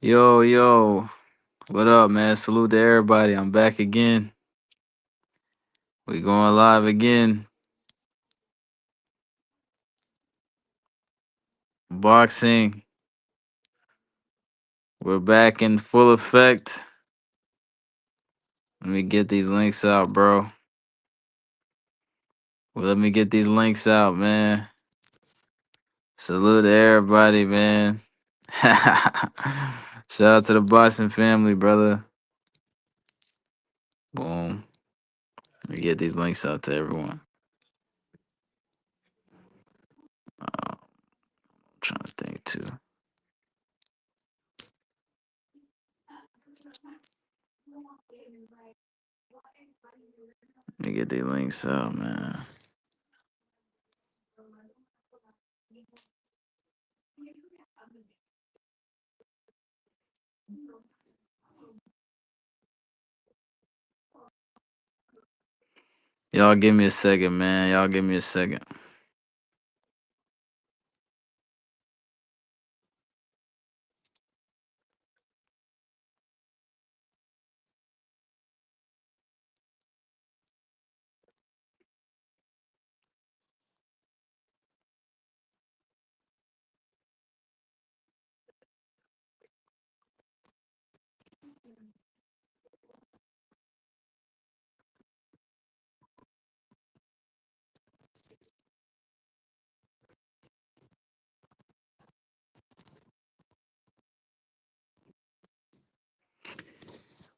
Yo, yo, what up, man? Salute to everybody. I'm back again. We going live again. Boxing. We're back in full effect. Let me get these links out, bro. Let me get these links out, man. Salute to everybody, man. Shout out to the boxing family, brother. Boom. Let me get these links out to everyone. I'm trying to think too. Let me get these links out, man. Y'all give me a second, man. Y'all give me a second.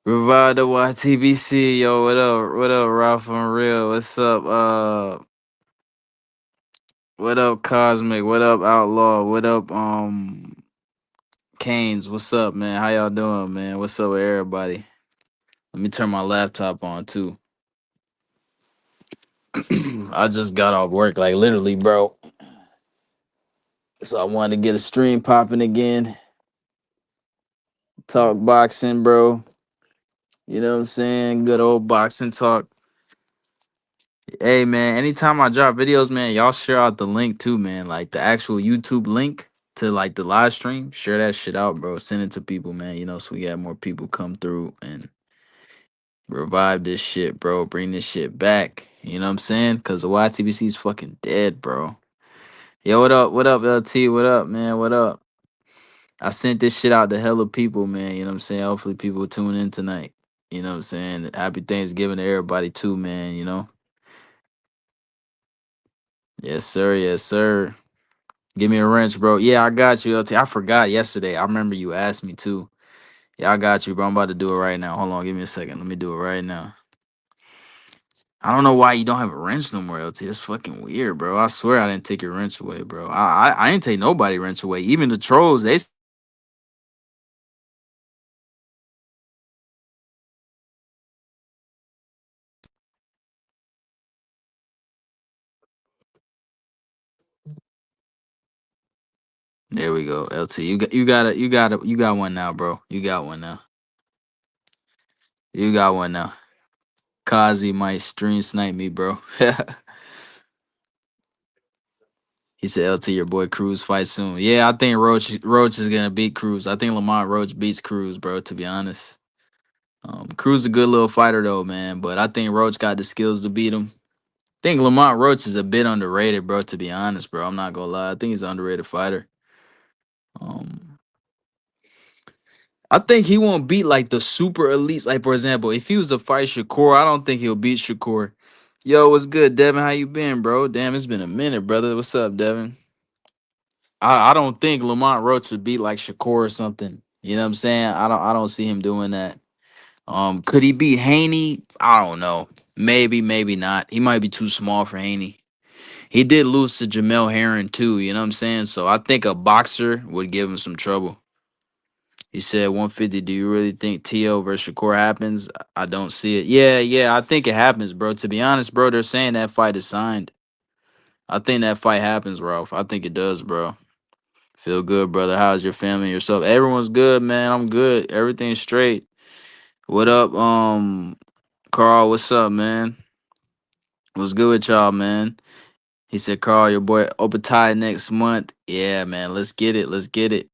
Revive the Ytbc, yo, what up? What up, Ralph and Real? What's up? What up, Cosmic? What up, Outlaw? What up, Canes? What's up, man? How y'all doing, man? What's up with everybody? Let me turn my laptop on too. I just got off work, like literally, bro. So I wanted to get a stream popping again. Talk boxing, bro. You know what I'm saying? Good old boxing talk. Hey man, anytime I drop videos, man, y'all share out the link too, man. Like the actual YouTube link to like the live stream. Share that shit out, bro. Send it to people, man. You know, so we got more people come through and revive this shit, bro. Bring this shit back. You know what I'm saying? Cause the YTBC is fucking dead, bro. Yo, what up? What up, LT? What up, man? What up? I sent this shit out to hella people, man. You know what I'm saying? Hopefully people will tune in tonight. You know what I'm saying? Happy Thanksgiving to everybody too, man, you know? Yes, sir. Yes, sir. Give me a wrench, bro. Yeah, I got you, LT. I forgot yesterday. I remember you asked me too. Yeah, I got you, bro. I'm about to do it right now. Hold on, give me a second. Let me do it right now. I don't know why you don't have a wrench no more, LT. That's fucking weird, bro. I swear I didn't take your wrench away, bro. I didn't take nobody wrench away. Even the trolls, there we go, LT. You got one now, bro. You got one now. You got one now. Kazi might stream snipe me, bro. He said, "LT, your boy Cruz fight soon." Yeah, I think Roach is gonna beat Cruz. I think Lamont Roach beats Cruz, bro. To be honest, Cruz a good little fighter though, man. But I think Roach got the skills to beat him. I think Lamont Roach is a bit underrated, bro. To be honest, bro, I'm not gonna lie. I think he's an underrated fighter. Um, I think he won't beat like the super elites. Like for example, if he was to fight Shakur, I don't think he'll beat Shakur. Yo, what's good, Devin? How you been, bro? Damn, it's been a minute, brother. What's up, Devin? I don't think Lamont Roach would beat like Shakur or something. You know what I'm saying? I don't see him doing that. Could he beat Haney? I don't know. Maybe, maybe not. He might be too small for Haney. He did lose to Jamel Herring too, you know what I'm saying? So I think a boxer would give him some trouble. He said 150. Do you really think T.O. versus Shakur happens? I don't see it. Yeah, I think it happens, bro. To be honest, bro, they're saying that fight is signed. I think that fight happens, Ralph. I think it does, bro. Feel good, brother. How's your family and yourself? Everyone's good, man. I'm good. Everything's straight. What up, Carl? What's up, man? What's good with y'all, man? He said, Carl, your boy open tie next month. Yeah, man. Let's get it. Let's get it.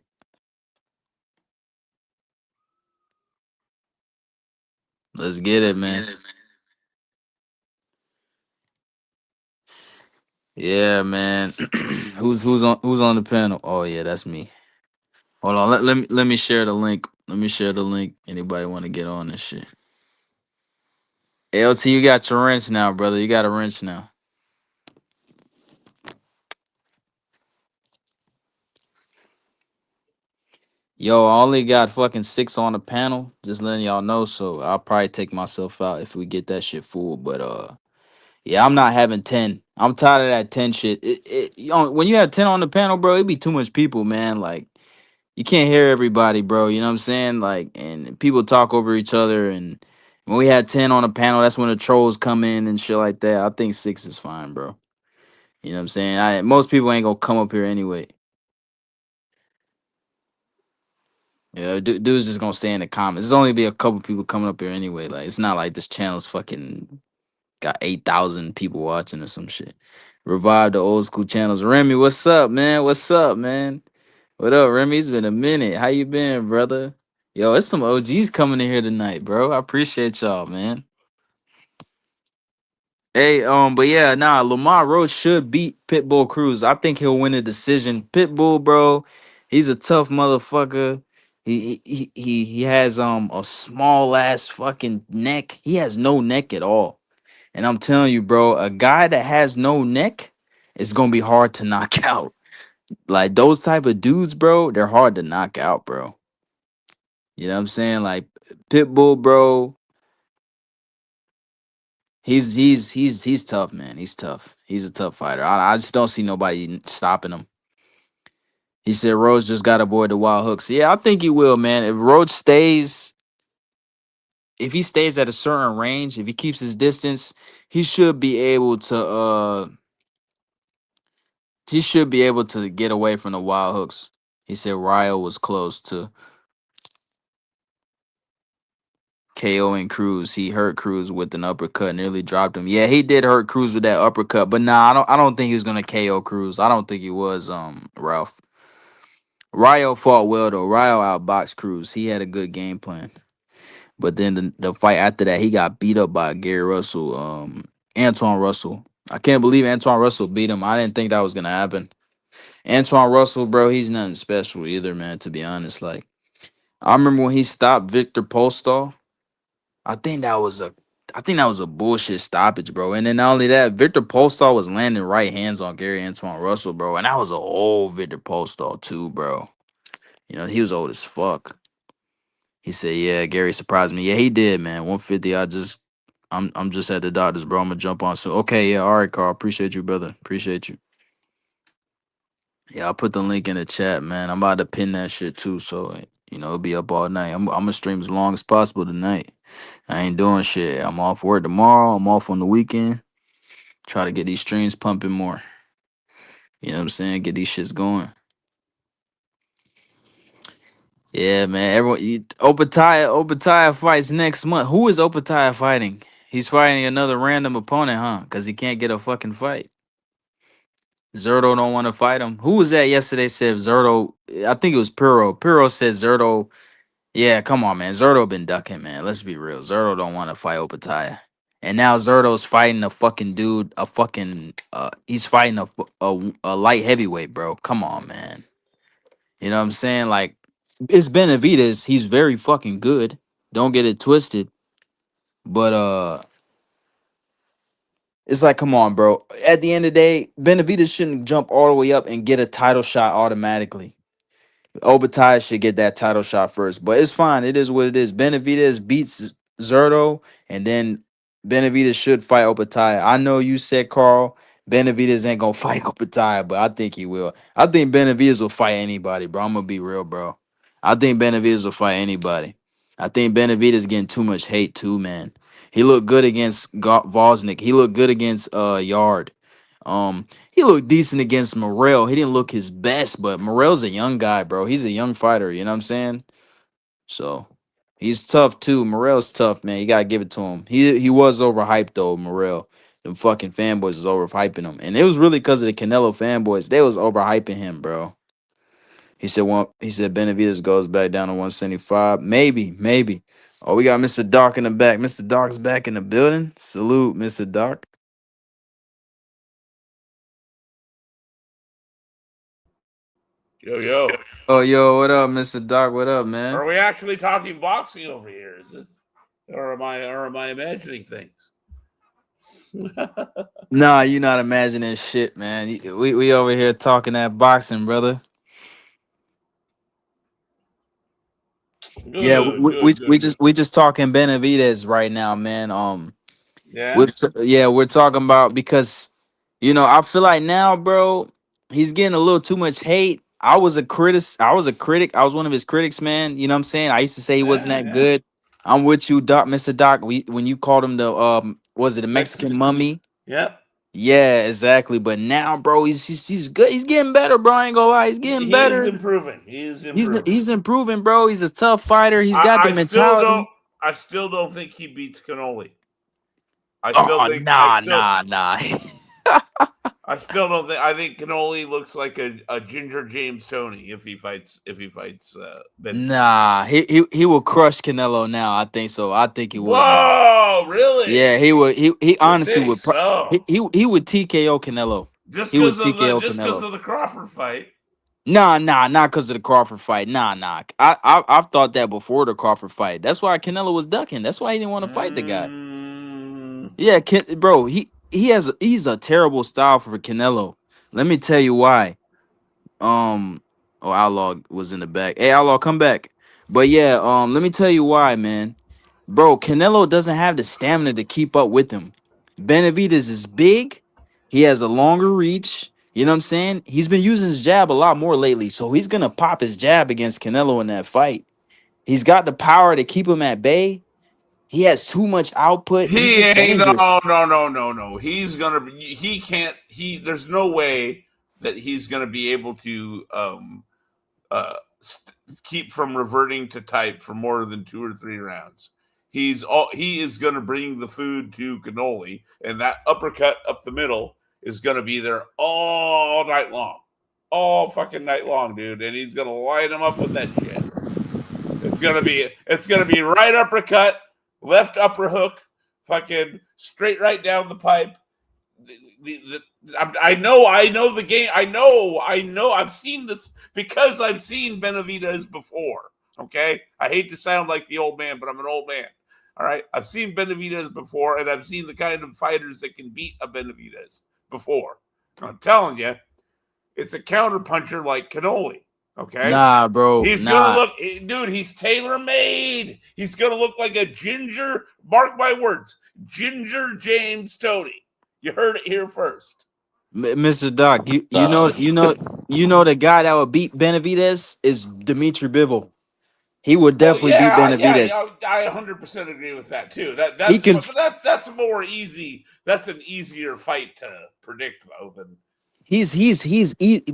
Let's get it, man. Yeah, man. who's on the panel? Oh yeah, that's me. Hold on, let me share the link. Let me share the link. Anybody want to get on this shit? LT, you got your wrench now, brother. You got a wrench now. Yo, I only got fucking 6 on the panel. Just letting y'all know. So I'll probably take myself out if we get that shit full. But yeah, I'm not having 10. I'm tired of that 10 shit. When you have 10 on the panel, bro, it be too much people, man. Like you can't hear everybody, bro. You know what I'm saying? Like, and people talk over each other. And when we had 10 on the panel, that's when the trolls come in and shit like that. I think 6 is fine, bro. You know what I'm saying? Most people ain't gonna come up here anyway. Yeah, dude's just gonna stay in the comments. There's only be a couple people coming up here anyway. Like, it's not like this channel's fucking got 8,000 people watching or some shit. Revive the old school channels. Remy, what's up, man? What's up, man? What up, Remy? It's been a minute. How you been, brother? Yo, it's some OGs coming in here tonight, bro. I appreciate y'all, man. Hey, but yeah, nah, Lamar Roach should beat Pitbull Cruz. I think he'll win a decision. Pitbull, bro, he's a tough motherfucker. He has a small ass fucking neck. He has no neck at all. And I'm telling you, bro, a guy that has no neck is gonna be hard to knock out. Like those type of dudes, bro, they're hard to knock out, bro. You know what I'm saying? Like Pitbull, bro, he's tough, man. He's tough. He's a tough fighter. I just don't see nobody stopping him. He said Rose just got to avoid the wild hooks. Yeah, I think he will, man. If he stays at a certain range, if he keeps his distance, he should be able to get away from the wild hooks. He said Ryo was close to KOing Cruz. He hurt Cruz with an uppercut, nearly dropped him. Yeah, he did hurt Cruz with that uppercut, but nah, I don't think he was gonna KO Cruz. I don't think he was, Ralph. Ryo fought well though. Ryo outboxed Cruz. He had a good game plan. But then the fight after that, he got beat up by Gary Russell, Antoine Russell. I can't believe Antoine Russell beat him. I didn't think that was gonna happen. Antoine Russell, bro, he's nothing special either, man. To be honest, like I remember when he stopped Victor Postol. I think that was a, I think that was a bullshit stoppage, bro. And then not only that, Victor Postol was landing right hands on Gary Antoine Russell, bro. And that was an old Victor Postol too, bro. You know he was old as fuck. He said, "Yeah, Gary surprised me. Yeah, he did, man. 150. I'm just at the doctor's, bro. I'm gonna jump on soon. Okay, yeah, all right, Carl. Appreciate you, brother. Appreciate you. Yeah, I'll put the link in the chat, man. I'm about to pin that shit too, so it'll be up all night. I'm gonna stream as long as possible tonight. I ain't doing shit. I'm off work tomorrow. I'm off on the weekend. Try to get these streams pumping more. You know what I'm saying? Get these shits going. Yeah, man. Opataya fights next month. Who is Opataya fighting? He's fighting another random opponent, huh? Because he can't get a fucking fight. Zerto don't want to fight him. Who was that yesterday? Said Zerto. I think it was Puro. Puro said Zerto. Yeah, come on, man. Zerto been ducking, man. Let's be real. Zerto don't want to fight Opataya. And now Zerto's fighting a fucking dude. He's fighting a light heavyweight, bro. Come on, man. You know what I'm saying? Like, it's Benavidez. He's very fucking good. Don't get it twisted. But it's like, come on, bro. At the end of the day, Benavidez shouldn't jump all the way up and get a title shot automatically. Obadiah should get that title shot first, but it's fine. It is what it is. Benavidez beats Zerto, and then Benavidez should fight Obadiah. I know you said, Carl, Benavidez ain't gonna fight Obadiah, but I think he will. I think Benavidez will fight anybody, bro. I'm gonna be real, bro. I think Benavidez will fight anybody. I think Benavidez getting too much hate too, man. He looked good against Vosnik. He looked good against Yard. He looked decent against Morrell. He didn't look his best, but Morrell's a young guy, bro. He's a young fighter, you know what I'm saying? So he's tough too. Morrell's tough, man. You gotta give it to him. He was overhyped though, Morrell. Them fucking fanboys was overhyping him. And it was really because of the Canelo fanboys. They was overhyping him, bro. He said Benavidez goes back down to 175. Maybe, maybe. Oh, we got Mr. Doc in the back. Mr. Doc's back in the building. Salute, Mr. Doc. Yo, yo. Oh, yo, what up, Mr. Doc? What up, man? Are we actually talking boxing over here? Is it, or am I imagining things? Nah, you not imagining shit, man. We over here talking that boxing, brother. Yeah, Good, good, good, good. we just talking Benavidez right now, man. Yeah. We're talking about because I feel like now, bro, he's getting a little too much hate. I was a critic. I was a critic. I was one of his critics, man. You know what I'm saying? I used to say he wasn't Yeah, that yeah. good. I'm with you, Doc, Mr. Doc. When you called him the was it the Mexican Mexican. mummy? Yep. Yeah, exactly. But now, bro, he's good. He's getting better, bro. I ain't gonna lie, he's getting He is better. improving. He is improving. He's improving, bro. He's a tough fighter. He's I, got the I still don't. mentality. I still don't think he beats Cannoli. I still Oh, think. I nah, still. nah, nah. I still don't think. I think Cannoli looks like a Ginger James Tony if he fights. Benavidez. Nah, he will crush Canelo now. I think so. I think he would, man. Whoa! Really? Yeah, he would. He You honestly think would. so? He would TKO Canelo. He would TKO Just because Canelo. of the Crawford fight. Nah, not because of the Crawford fight. Nah. I've thought that before the Crawford fight. That's why Canelo was ducking. That's why he didn't want to fight the guy. Mm, Yeah, bro, he's a terrible style for Canelo. Let me tell you why. Oh, Outlaw was in the back. Hey, Outlaw, come back. But yeah, let me tell you why, man. Bro, Canelo doesn't have the stamina to keep up with him. Benavidez is big. He has a longer reach. You know what I'm saying? He's been using his jab a lot more lately, so he's gonna pop his jab against Canelo in that fight. He's got the power to keep him at bay. He has too much output. He's he just ain't dangerous. no. He's gonna be. He can't. He there's no way that he's gonna be able to keep from reverting to type for more than 2 or 3 rounds. He is going to bring the food to Cannoli, and that uppercut up the middle is going to be there all night long, all fucking night long, dude. And he's going to light him up with that shit. It's gonna be right uppercut, left upper hook, fucking straight right down the pipe. I know the game. I know. I've seen this because I've seen Benavidez before. Okay, I hate to sound like the old man, but I'm an old man. All right, I've seen Benavidez before, and I've seen the kind of fighters that can beat a Benavidez before. I'm telling you, it's a counter puncher like Cannoli. Okay, Nah, bro. he's gonna Nah. look, dude. He's tailor made. He's gonna look like a ginger. Mark my words, Ginger James Tony. You heard it here first. Mr. Doc, you know the guy that would beat Benavidez is Dimitri Bivol. He would Well, definitely beat Benavidez. I 100% agree with that too. He can That's more easy. That's an easier fight to predict though than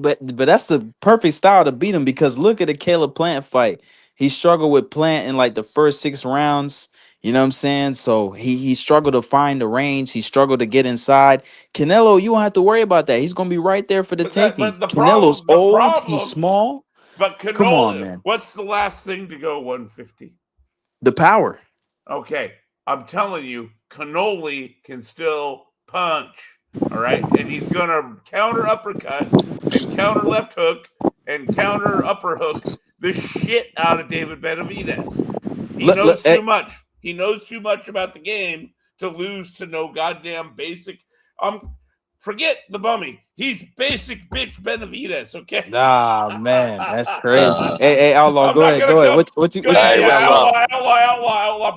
but that's the perfect style to beat him because look at the Caleb Plant fight. He struggled with Plant in like the first 6 rounds. You know what I'm saying? So he struggled to find the range. He struggled to get inside. Canelo, you don't have to worry about that. He's gonna be right there for the taking. but Canelo's the old. He's problem. small. But Come on, Cannoli, man. what's the last thing to go 150? The power. Okay, I'm telling you, Cannoli can still punch. All right, and he's gonna counter uppercut and counter left hook and counter upper hook the shit out of David Benavidez. He knows too much. He knows too much about the game to lose to no goddamn basic. Forget the bummy. He's basic bitch Benavidez. Okay. Nah, man, that's crazy. Hey, Outlaw, I'm go not ahead, gonna go ahead. come. What you Yeah, think, Hey, what's Outlaw? up? outlaw.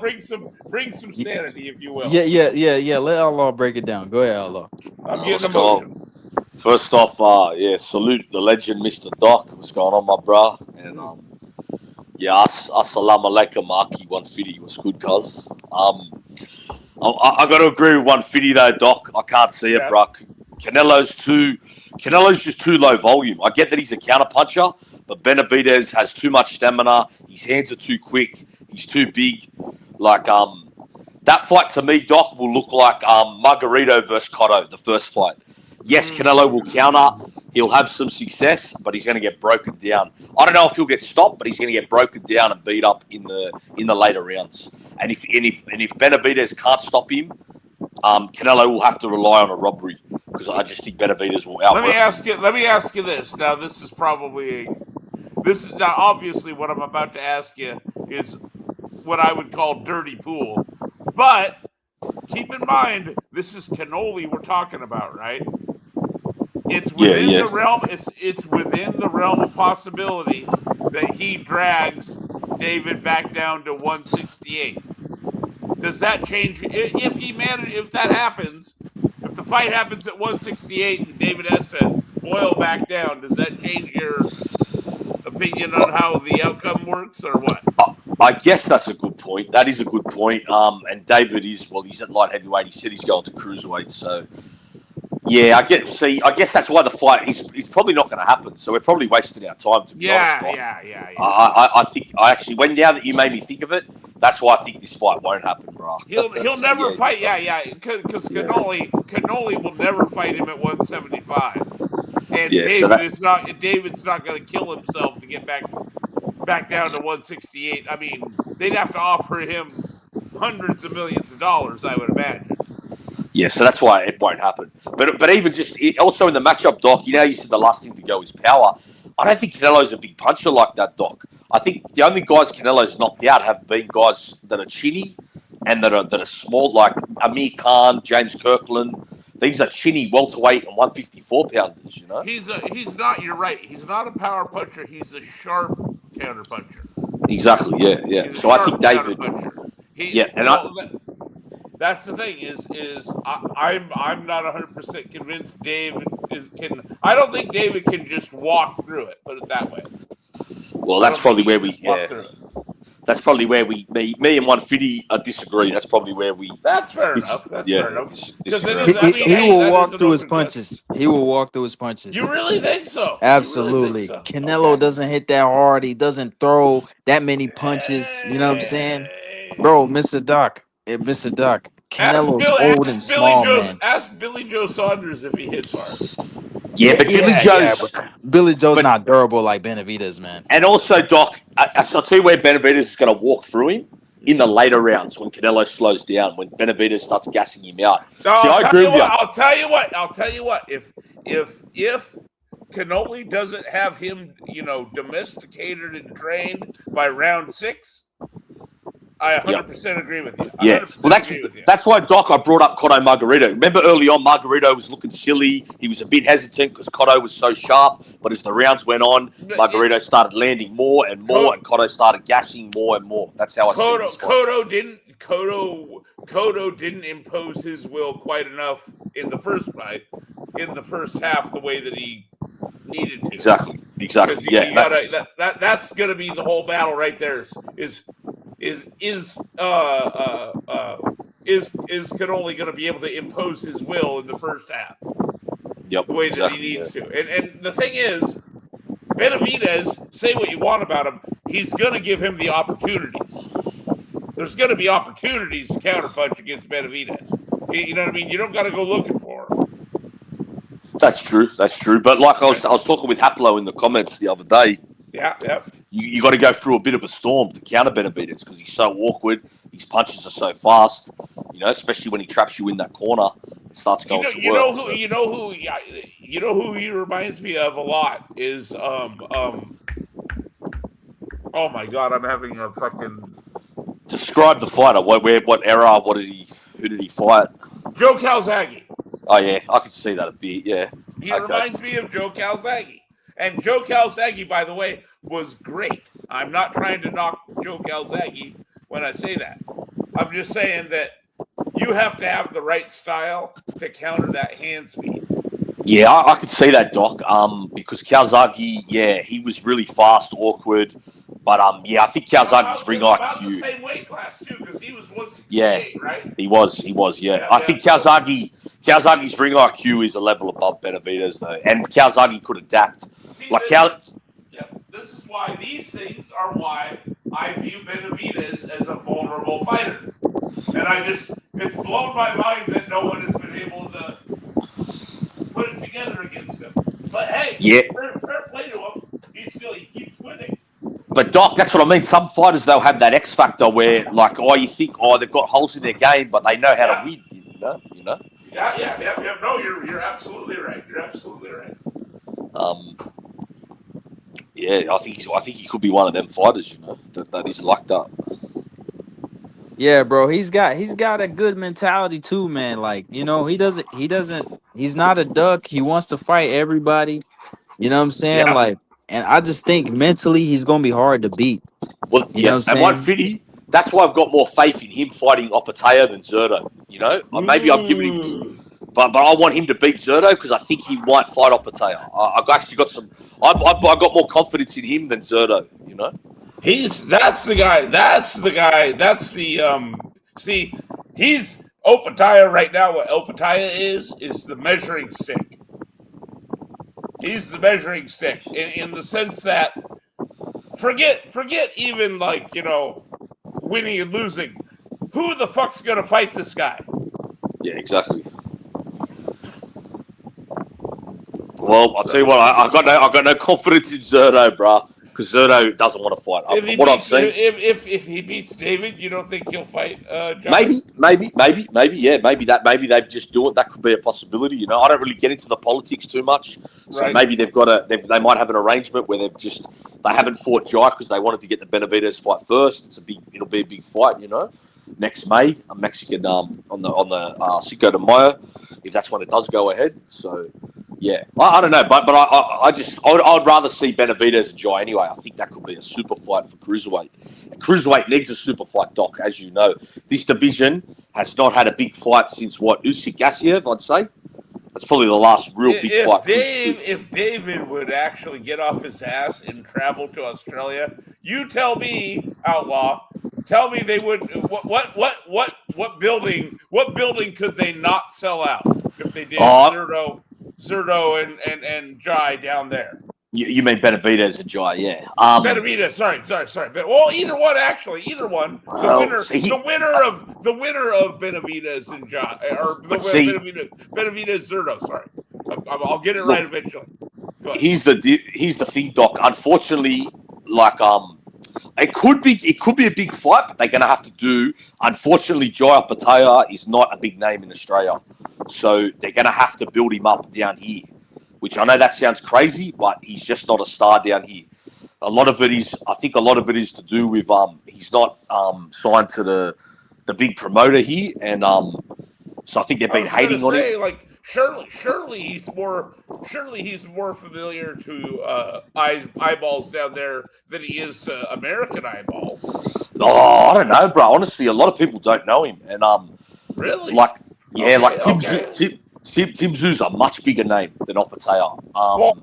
Bring some Y- sanity, if you will. Yeah. Let Outlaw break it down. Go ahead, Outlaw. I'm getting What's going emotional. on? First off, salute the legend, Mr. Doc. What's going on, my bro? And assalamu alaikum, Aki 150. What's good, cuz? I got to agree with 150 though, Doc. I can't see it, Yeah. bro. Canelo's just too low volume. I get that he's a counter puncher, but Benavidez has too much stamina. His hands are too quick. He's too big. That fight to me, Doc, will look like Margarito versus Cotto, the first fight. Yes, Canelo will counter. He'll have some success, but he's going to get broken down. I don't know if he'll get stopped, but he's going to get broken down and beat up in the later rounds. And if Benavidez can't stop him, Canelo will have to rely on a robbery because I just think Benavidez will outwork. Let me ask you this. Now, this is obviously what I'm about to ask you is what I would call dirty pool, but keep in mind this is cannoli we're talking about, right? It's within the realm. It's within the realm of possibility that he drags David back down to 168. Does that change if that happens? If the fight happens at 168 and David has to boil back down, does that change your opinion on how the outcome works or what? I guess that's a good point. That is a good point. And David he's at light heavyweight. He said he's going to cruiserweight. So, yeah, I guess that's why the fight is probably not going to happen. So we're probably wasting our time, to be honest. Yeah. I think now that you made me think of it, that's why I think this fight won't happen, bro. He'll never fight. Yeah. Because Cannoli will never fight him at 175. And David's not going to kill himself to get back down to 168. I mean, they'd have to offer him hundreds of millions of dollars, I would imagine. Yeah, so that's why it won't happen. But even also in the matchup, Doc, you said the last thing to go is power. I don't think Canelo's a big puncher like that, Doc. I think the only guys Canelo's knocked out have been guys that are chinny and that are small, like Amir Khan, James Kirkland. These are chinny welterweight and 154 pounders, He's not. You're right. He's not a power puncher. He's a sharp counter puncher. Exactly. Yeah. So I think David. That's the thing I'm not 100% convinced David can. I don't think David can just walk through it. Put it that way. Well, that's probably where we. That's probably where me and 150 disagree. That's probably where we. That's fair enough. Fair enough. He will walk through his punches. He will walk through his punches. You really think so? Absolutely. Canelo doesn't hit that hard. He doesn't throw that many punches. You know what I'm saying, bro? Mr. Doc. Canelo's old and small, man. Ask Billy Joe Saunders if he hits hard. Yeah, but Billy Joe's not durable like Benavidez, man. And also, Doc, I'll tell you where Benavidez is going to walk through him in the later rounds when Canelo slows down, when Benavidez starts gassing him out. I agree with you. I'll tell you what. If Cannoli doesn't have him, domesticated and trained by round 6, I 100% agree with you. That's why, Doc, I brought up Cotto Margarito. Remember early on, Margarito was looking silly. He was a bit hesitant because Cotto was so sharp. But as the rounds went on, Margarito started landing more and more, and Cotto started gassing more and more. That's how I see this fight. Cotto didn't impose his will quite enough in the first fight, in the first half, the way that he needed to. Exactly. That's going to be the whole battle right there. Is Cannoli going to be able to impose his will in the first half? Yep, the way that he needs to. And the thing is, Benavidez, say what you want about him, he's going to give him the opportunities. There's going to be opportunities to counterpunch against Benavidez. You know what I mean? You don't got to go looking for him. That's true. But like I was talking with Haplo in the comments the other day. Yeah. You got to go through a bit of a storm to counter Benavidez because he's so awkward. His punches are so fast. Especially when he traps you in that corner, it starts going to work. You know who he reminds me of a lot is oh my God, I'm having a fucking. Describe the fighter. What era? Who did he fight? Joe Calzaghe. Oh yeah, I can see that a bit. Yeah, he reminds me of Joe Calzaghe. And Joe Calzaghe, by the way, was great. I'm not trying to knock Joe Calzaghe when I say that. I'm just saying that you have to have the right style to counter that hand speed. Yeah, I could see that, Doc. Because Calzaghe, he was really fast, awkward. But I think Calzaghe's ring IQ. About the same weight class too, because he was 168, right? He was. Yeah, I think Calzaghe's ring IQ is a level above Benavidez, though, and Calzaghe could adapt. This is why these things are why I view Benavidez as a vulnerable fighter, and it's blown my mind that no one has been able to put it together against him. But hey, Yeah. fair play to him. He keeps winning. But Doc, that's what I mean. Some fighters they'll have that X factor where, like, you think, they've got holes in their game, but they know how to win. You know. Yeah. No, you're absolutely right. You're absolutely right. Yeah, I think he could be one of them fighters. That is like that. Yeah, bro. He's got a good mentality too, man. Like, he's not a duck. He wants to fight everybody. You know what I'm saying? Yeah. Like, and I just think mentally he's gonna be hard to beat. Well, You know what I'm and saying? 150. That's why I've got more faith in him fighting Opateo than Zerto. Maybe I'm giving him, but I want him to beat Zerto because I think he might fight Opateo. I've actually got some. I got more confidence in him than Zerto. That's the guy. See, he's Opataya right now. What Opataya is the measuring stick. He's the measuring stick in the sense that forget even winning and losing. Who the fuck's gonna fight this guy? Yeah, exactly. Well, I'll tell you what, I got no confidence in Zerto, bro, because Zerto doesn't want to fight. If he beats David, you don't think he'll fight John? Maybe, yeah, maybe they just do it. That could be a possibility. I don't really get into the politics too much, so right. Maybe they might have an arrangement where they haven't fought Jai because they wanted to get the Benavidez fight first. It'll be a big fight, next May, a Mexican on the Cinco de Mayo, if that's when it does go ahead. So. Yeah, I don't know, but I'd rather see Benavidez and Jai anyway. I think that could be a super fight for cruiserweight. And cruiserweight needs a super fight, Doc, as you know. This division has not had a big fight since Usyk Gassiev, I'd say. That's probably the last real big fight. If David would actually get off his ass and travel to Australia, you tell me, Outlaw. Tell me they would. What building could they not sell out if they did Zerto and Jai down there? You mean Benavidez and Jai, yeah. Benavidez, sorry. Well, either one. The winner of Benavidez and Jai, or Benavidez Zerto. Sorry, I'll get it right eventually. Here's the thing, Doc. Unfortunately, it could be a big fight, but they're going to have to do. Unfortunately, Jai Opataya is not a big name in Australia, so they're going to have to build him up down here. Which I know that sounds crazy, but he's just not a star down here. I think a lot of it is to do with he's not signed to the big promoter here, and so I think they've been hating on him. Surely he's more familiar to eyeballs down there than he is to American eyeballs. Oh, I don't know, bro. Honestly, a lot of people don't know him, and really, Tim Zoo's a much bigger name than Opataya.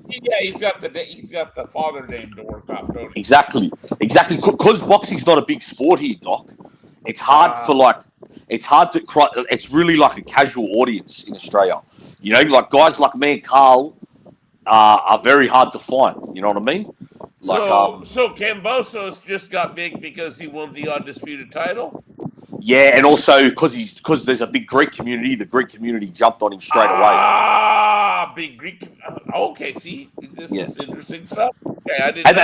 He's got the father name to work off, don't he? Exactly. Because boxing's not a big sport here, Doc. It's hard it's really like a casual audience in Australia. Guys like me and Carl are very hard to find. You know what I mean? So Cambosos just got big because he won the undisputed title. Yeah, and also because there's a big Greek community, the Greek community jumped on him straight away. Big Greek. Okay, see, this is interesting stuff. Okay, I didn't.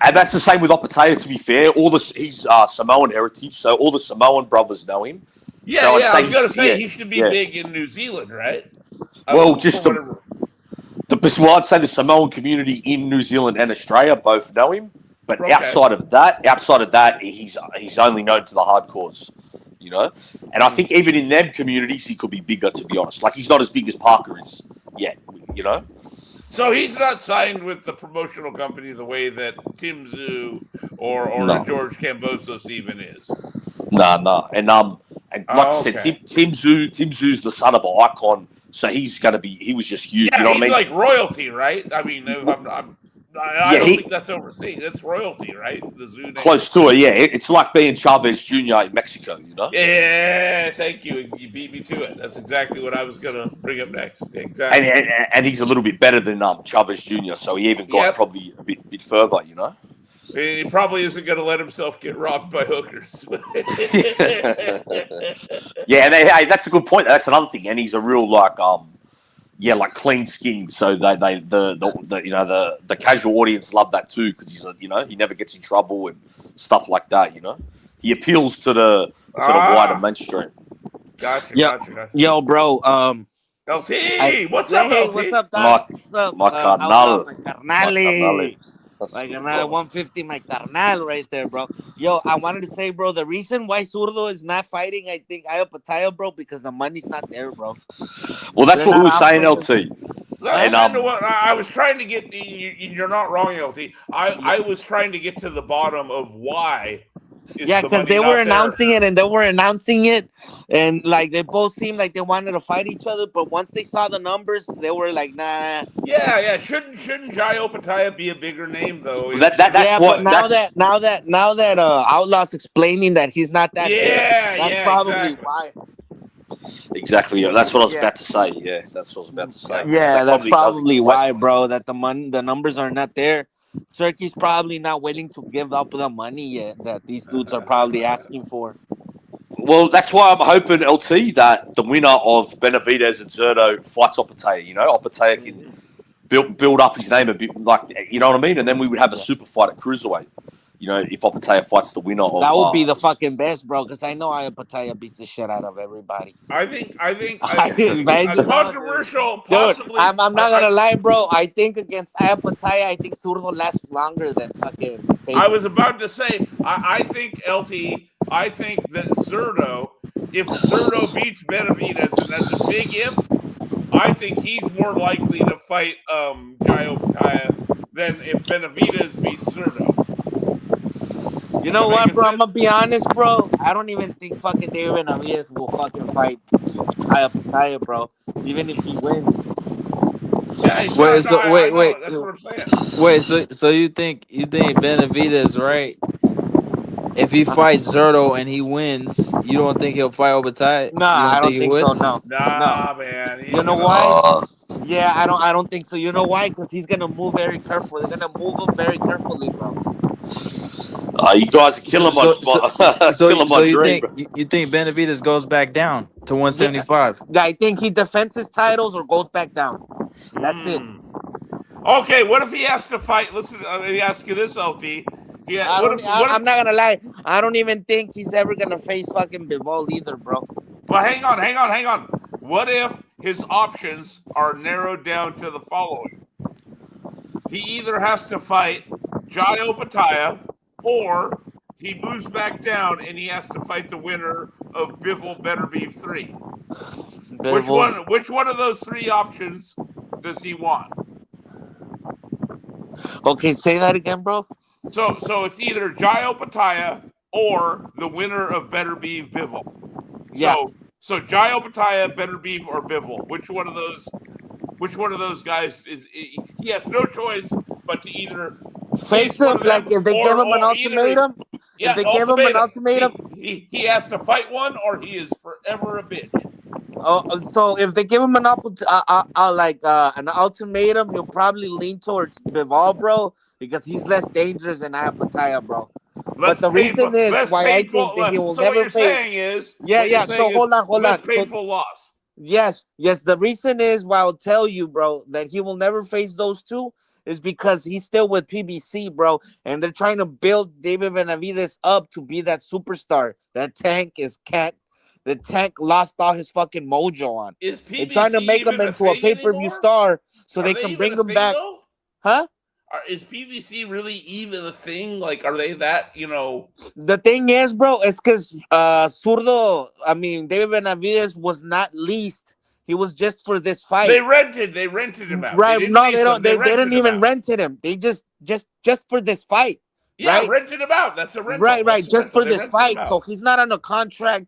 And that's the same with Opataya. To be fair, he's Samoan heritage, so all the Samoan brothers know him. Yeah, so I was gonna say he should be big in New Zealand, right? Well, I'd say the Samoan community in New Zealand and Australia both know him. But outside of that, he's only known to the hardcores, And I think even in them communities, he could be bigger. To be honest, he's not as big as Parker is yet, So he's not signed with the promotional company the way that Tim Zoo or George Cambosos even is. No, and I said, Tim Zoo's the son of an icon, so he was just huge. Yeah, you know what I mean? Like royalty, right? I mean, I don't think that's overseas. That's royalty, right? The zoo name. Close to it, yeah. It's like being Chavez Jr. in Mexico, Yeah, thank you. You beat me to it. That's exactly what I was going to bring up next. Exactly. And he's a little bit better than Chavez Jr., so he even got probably a bit further, He probably isn't going to let himself get robbed by hookers. Yeah, and that's a good point. That's another thing. And he's a real yeah, like clean skinned. So the casual audience love that too because he never gets in trouble and stuff like that. He appeals to the wider Ah, mainstream. gotcha, Yo, gotcha, gotcha. yo, bro. LT, what's up, Hey, what's LT? up, dog? My What's up, my Outlaw? carnal, My my carnal. carnale. My carnal, 150, my carnal, right there, bro. Yo, I wanted to say, bro, the reason why Zurdo is not fighting, I think, Ayopataya, bro, because the money's not there, bro. Well, that's They're what we not were saying, offering him. LT. That's Huh? And kind of what I was trying to get. You're not wrong, LT. Yeah. I was trying to get to the bottom of why is Yeah, the because money they were not there. announcing it and they were announcing it, and like they both seemed like they wanted to fight each other, but once they saw the numbers, they were like, nah. Yeah, yeah. Shouldn't Jai Opataya be a bigger name though? Yeah, but that's now that Outlaw's explaining that he's not that big, Yeah, that's yeah, probably exactly. why. exactly. That's what I was Yeah. about to say. Yeah, that's what I was about to say. Yeah. Yeah, That that's comedy does probably equate. why, bro. That the numbers are not there. Turkey's probably not willing to give up the money yet that these dudes are probably asking for. Well, that's why I'm hoping LT that the winner of Benavidez and Zerto fights Opataya. Opataya can Mhm. build up his name a bit, like you know what I mean, and then we would have a Yeah. super fight at cruiserweight. If Opataya fights the winner of That would be the fucking best, bro. Because I know Ayapataya beats the shit out of everybody. I Right, a dog? controversial, Dude, possibly. I'm not gonna lie, bro. I think against Ayapataya, I think Zurdo lasts longer than fucking I Tate. was about to say, I think LT. I think that Zerto, if Zerto beats Benavides, and that's a big if, I think he's more likely to fight Jai Opataya than if Benavides beats Zerto. You Am I know what, making bro? I'm sense? gonna be honest, bro. I don't even think fucking David Benavides will fucking fight Ayapataya, bro. Even if he wins. Yeah, he's Wait, not. No, so I wait, know. wait, That's what I'm saying. wait. So you think Benavidez, right? If he fights Zerto and he wins, you don't think he'll fight Obatiah? Nah, You I don't think don't he think would? so. No, no. Nah, man, he You ain't know gonna. why? Uh, Yeah, I don't think so. You know why? Because he's gonna move very careful. They're gonna move him very carefully, bro. you guys are So killing so so so killing so my you dream. think you think Benavidez goes back down to Yeah, 175? I think he defends his titles or goes back down. That's it. Hmm. Okay, what if he has to fight? Listen, let me ask you this, LT. Yeah, I what don't. if? What I'm if? not gonna lie. I don't even think he's ever gonna face fucking Bivol either, bro. But hang on. What if his options are narrowed down to the following? He either has to fight Jai Opataya, or he moves back down and he has to fight the winner of Bivol Better Beef 3. Which Bivol. one? Which one of those three options does he want? Okay, say that again, bro. So it's either Jai Opataya or the winner of Better Beef Bivol. Yeah, So Jai Opataya, Better Beef, or Bivol. Which one of those? Which one of those guys is? He has no choice but to either face face one him of like them, if they give him an or either ultimatum. If yeah, they give him an ultimatum. ultimatum, He has to fight one, or he is forever a bitch. so if they give him an ultimatum, he'll probably lean towards Bivol, bro, because he's less dangerous than Ayapataya, bro. But the reason is Less why I think painful. that he will So what never you're face. saying is, Yeah, yeah. So hold less on. So painful loss. yes, yes. The reason is why I'll tell you, bro, that he will never face those two is because he's still with PBC, bro, and they're trying to build David Benavides up to be that superstar. That tank is cat. The tank lost all his fucking mojo on. Is They're trying PBC to make him even a into a thing pay-per-view anymore? star so Are they they can even bring a him thing back. though? Huh? Is PVC really even a thing? Like, are they that? The thing is, bro, it's because Zurdo, I mean, David Benavides was not leased. He was just for this fight. They rented him out. They Right? didn't No, they lease him. don't. They They rented didn't him even out. rented him. They just for this fight, Yeah, right? rented him out. That's a rental. Right. That's a Just rental. for They this rented him fight. out. So he's not on a contract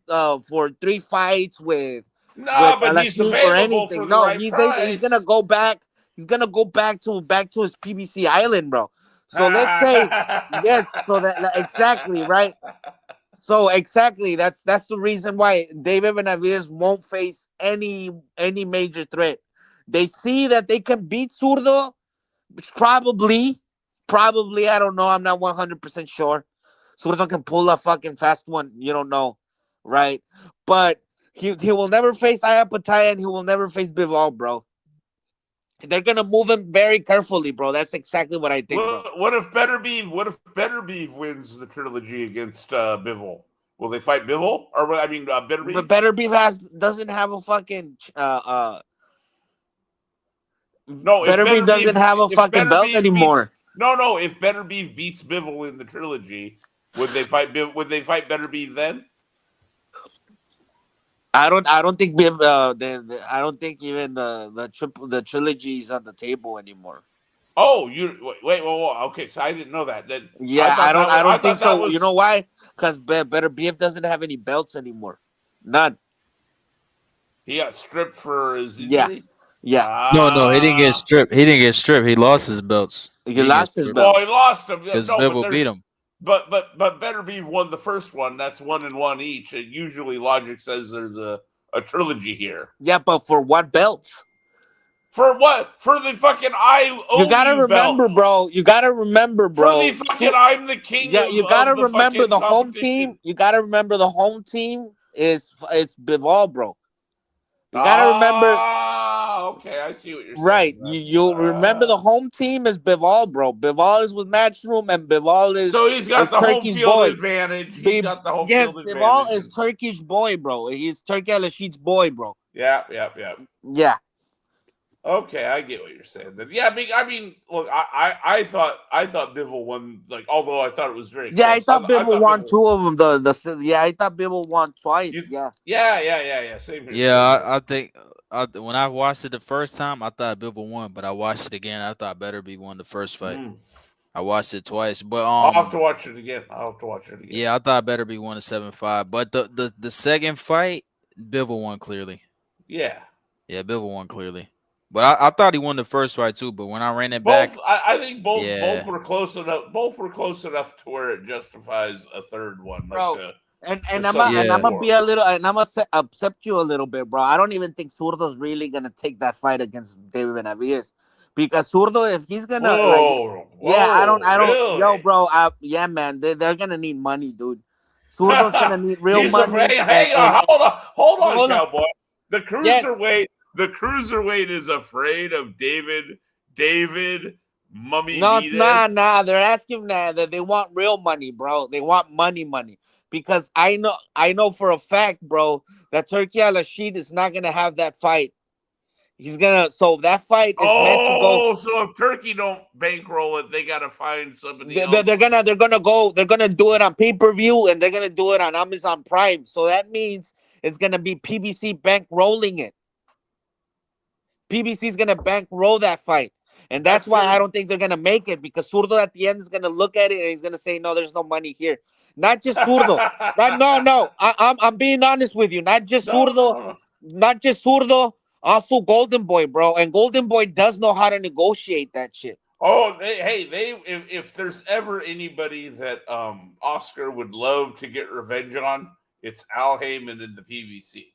for 3 fights with No, but he's Alashik or available for anything. the No, right he's gonna price. go back. He's gonna go back to his PBC island, bro. So let's say yes. So exactly right. So exactly, that's the reason why David Benavides won't face any major threat. They see that they can beat Zurdo, which probably I don't know. I'm not 100% sure. Zurdo can pull a fucking fast one. You don't know, right? But he will never face Ayapataya and he will never face Bivol, bro. They're gonna move him very carefully, bro. That's exactly what I think, bro. What if Better Beef wins the trilogy against Bivol? Will they fight Bivol or I mean Better But Beef? Better Beef doesn't have a fucking No, Better Beef doesn't have a if fucking Better belt Beef beats anymore. no, if Better Beef beats Bivol in the trilogy, would they fight Better Beef then? I don't think I don't think even the trilogy is on the table anymore. Oh, wait, okay, so I didn't know that. Then Yeah, I I don't think thought that so. You know was why? Because Better BF doesn't have any belts anymore. None. he got stripped for his Yeah, injury. yeah. No, he didn't get Ah, stripped. He didn't get stripped. He lost his belts. He He didn't get lost his stripped well, he belts. lost him. because No, Bibble beat him. but Better Beef won the first one. That's 1-1 each. And usually, logic says there's a trilogy here. Yeah, but for what belts? For what? For the fucking You gotta IOU belt. remember, bro. You gotta remember, For bro. the fucking I'm the king Yeah, you gotta of the remember fucking the home team. competition. You gotta remember the home team is it's Bival, bro. You gotta remember, Ah, okay. I see what you're right? saying. You remember the home team is Bival, bro. Bival is with Matchroom, and Bival So he's got is the home Turkey's field boy. advantage. He's got the home Yes, field Bival advantage. is Turkish boy, bro. He's Turkey Al Rashid's boy, bro. Yeah. Yeah. Okay, I get what you're saying. Then, yeah, I mean, look, I thought Bivol won. Like, although I thought it was very Yeah, I close. thought I Bibble thought won Bivol. two of them. Yeah, I thought Bibble won twice. You, Yeah. yeah. Same here. Yeah, Same here. I think when I watched it the first time, I thought Bibble won, but I watched it again. I thought Better be won the first fight. Mm. I watched it twice, but I'll have to watch it again. yeah, I thought Better be won a 7-5. But the second fight, Bibble won clearly. Yeah. Yeah, Bibble won clearly. But I thought he won the first fight too. But when I ran it back, I think both yeah, were close enough. Both were close enough to where it justifies a third one, Bro. like And the I'm Civil Yeah. gonna War. be a little and I'm gonna accept you a little bit, bro. I don't even think Zurdo's really gonna take that fight against David Benavides because Zurdo, if he's gonna yeah, I don't, yo, really? bro, yeah, man, they're gonna need money, dude. Zurdo's gonna need real He's afraid. money, Hang on, hold on, hold on, cowboy. The yes, cruiserweight is afraid of David Mummy no, it's Vides. nah. They're asking that they want real money, bro. They want money because I know for a fact, bro, that Turkey Al Rashid is not gonna have that fight. He's gonna so that fight is meant to go. Oh, so if Turkey don't bankroll it, they got to find somebody else. They're gonna do it on pay-per-view and they're gonna do it on Amazon Prime. So that means it's gonna be PBC bankrolling it. PBC is gonna bankroll that fight. And that's why I don't think they're gonna make it because Zurdo at the end is gonna look at it and he's gonna say, no, there's no money here. Not just Zurdo. No. I'm being honest with you. Not just Zurdo, No. not just Zurdo, also Golden Boy, bro. And Golden Boy does know how to negotiate that shit. Oh, if there's ever anybody that Oscar would love to get revenge on, it's Al Heyman in the PBC.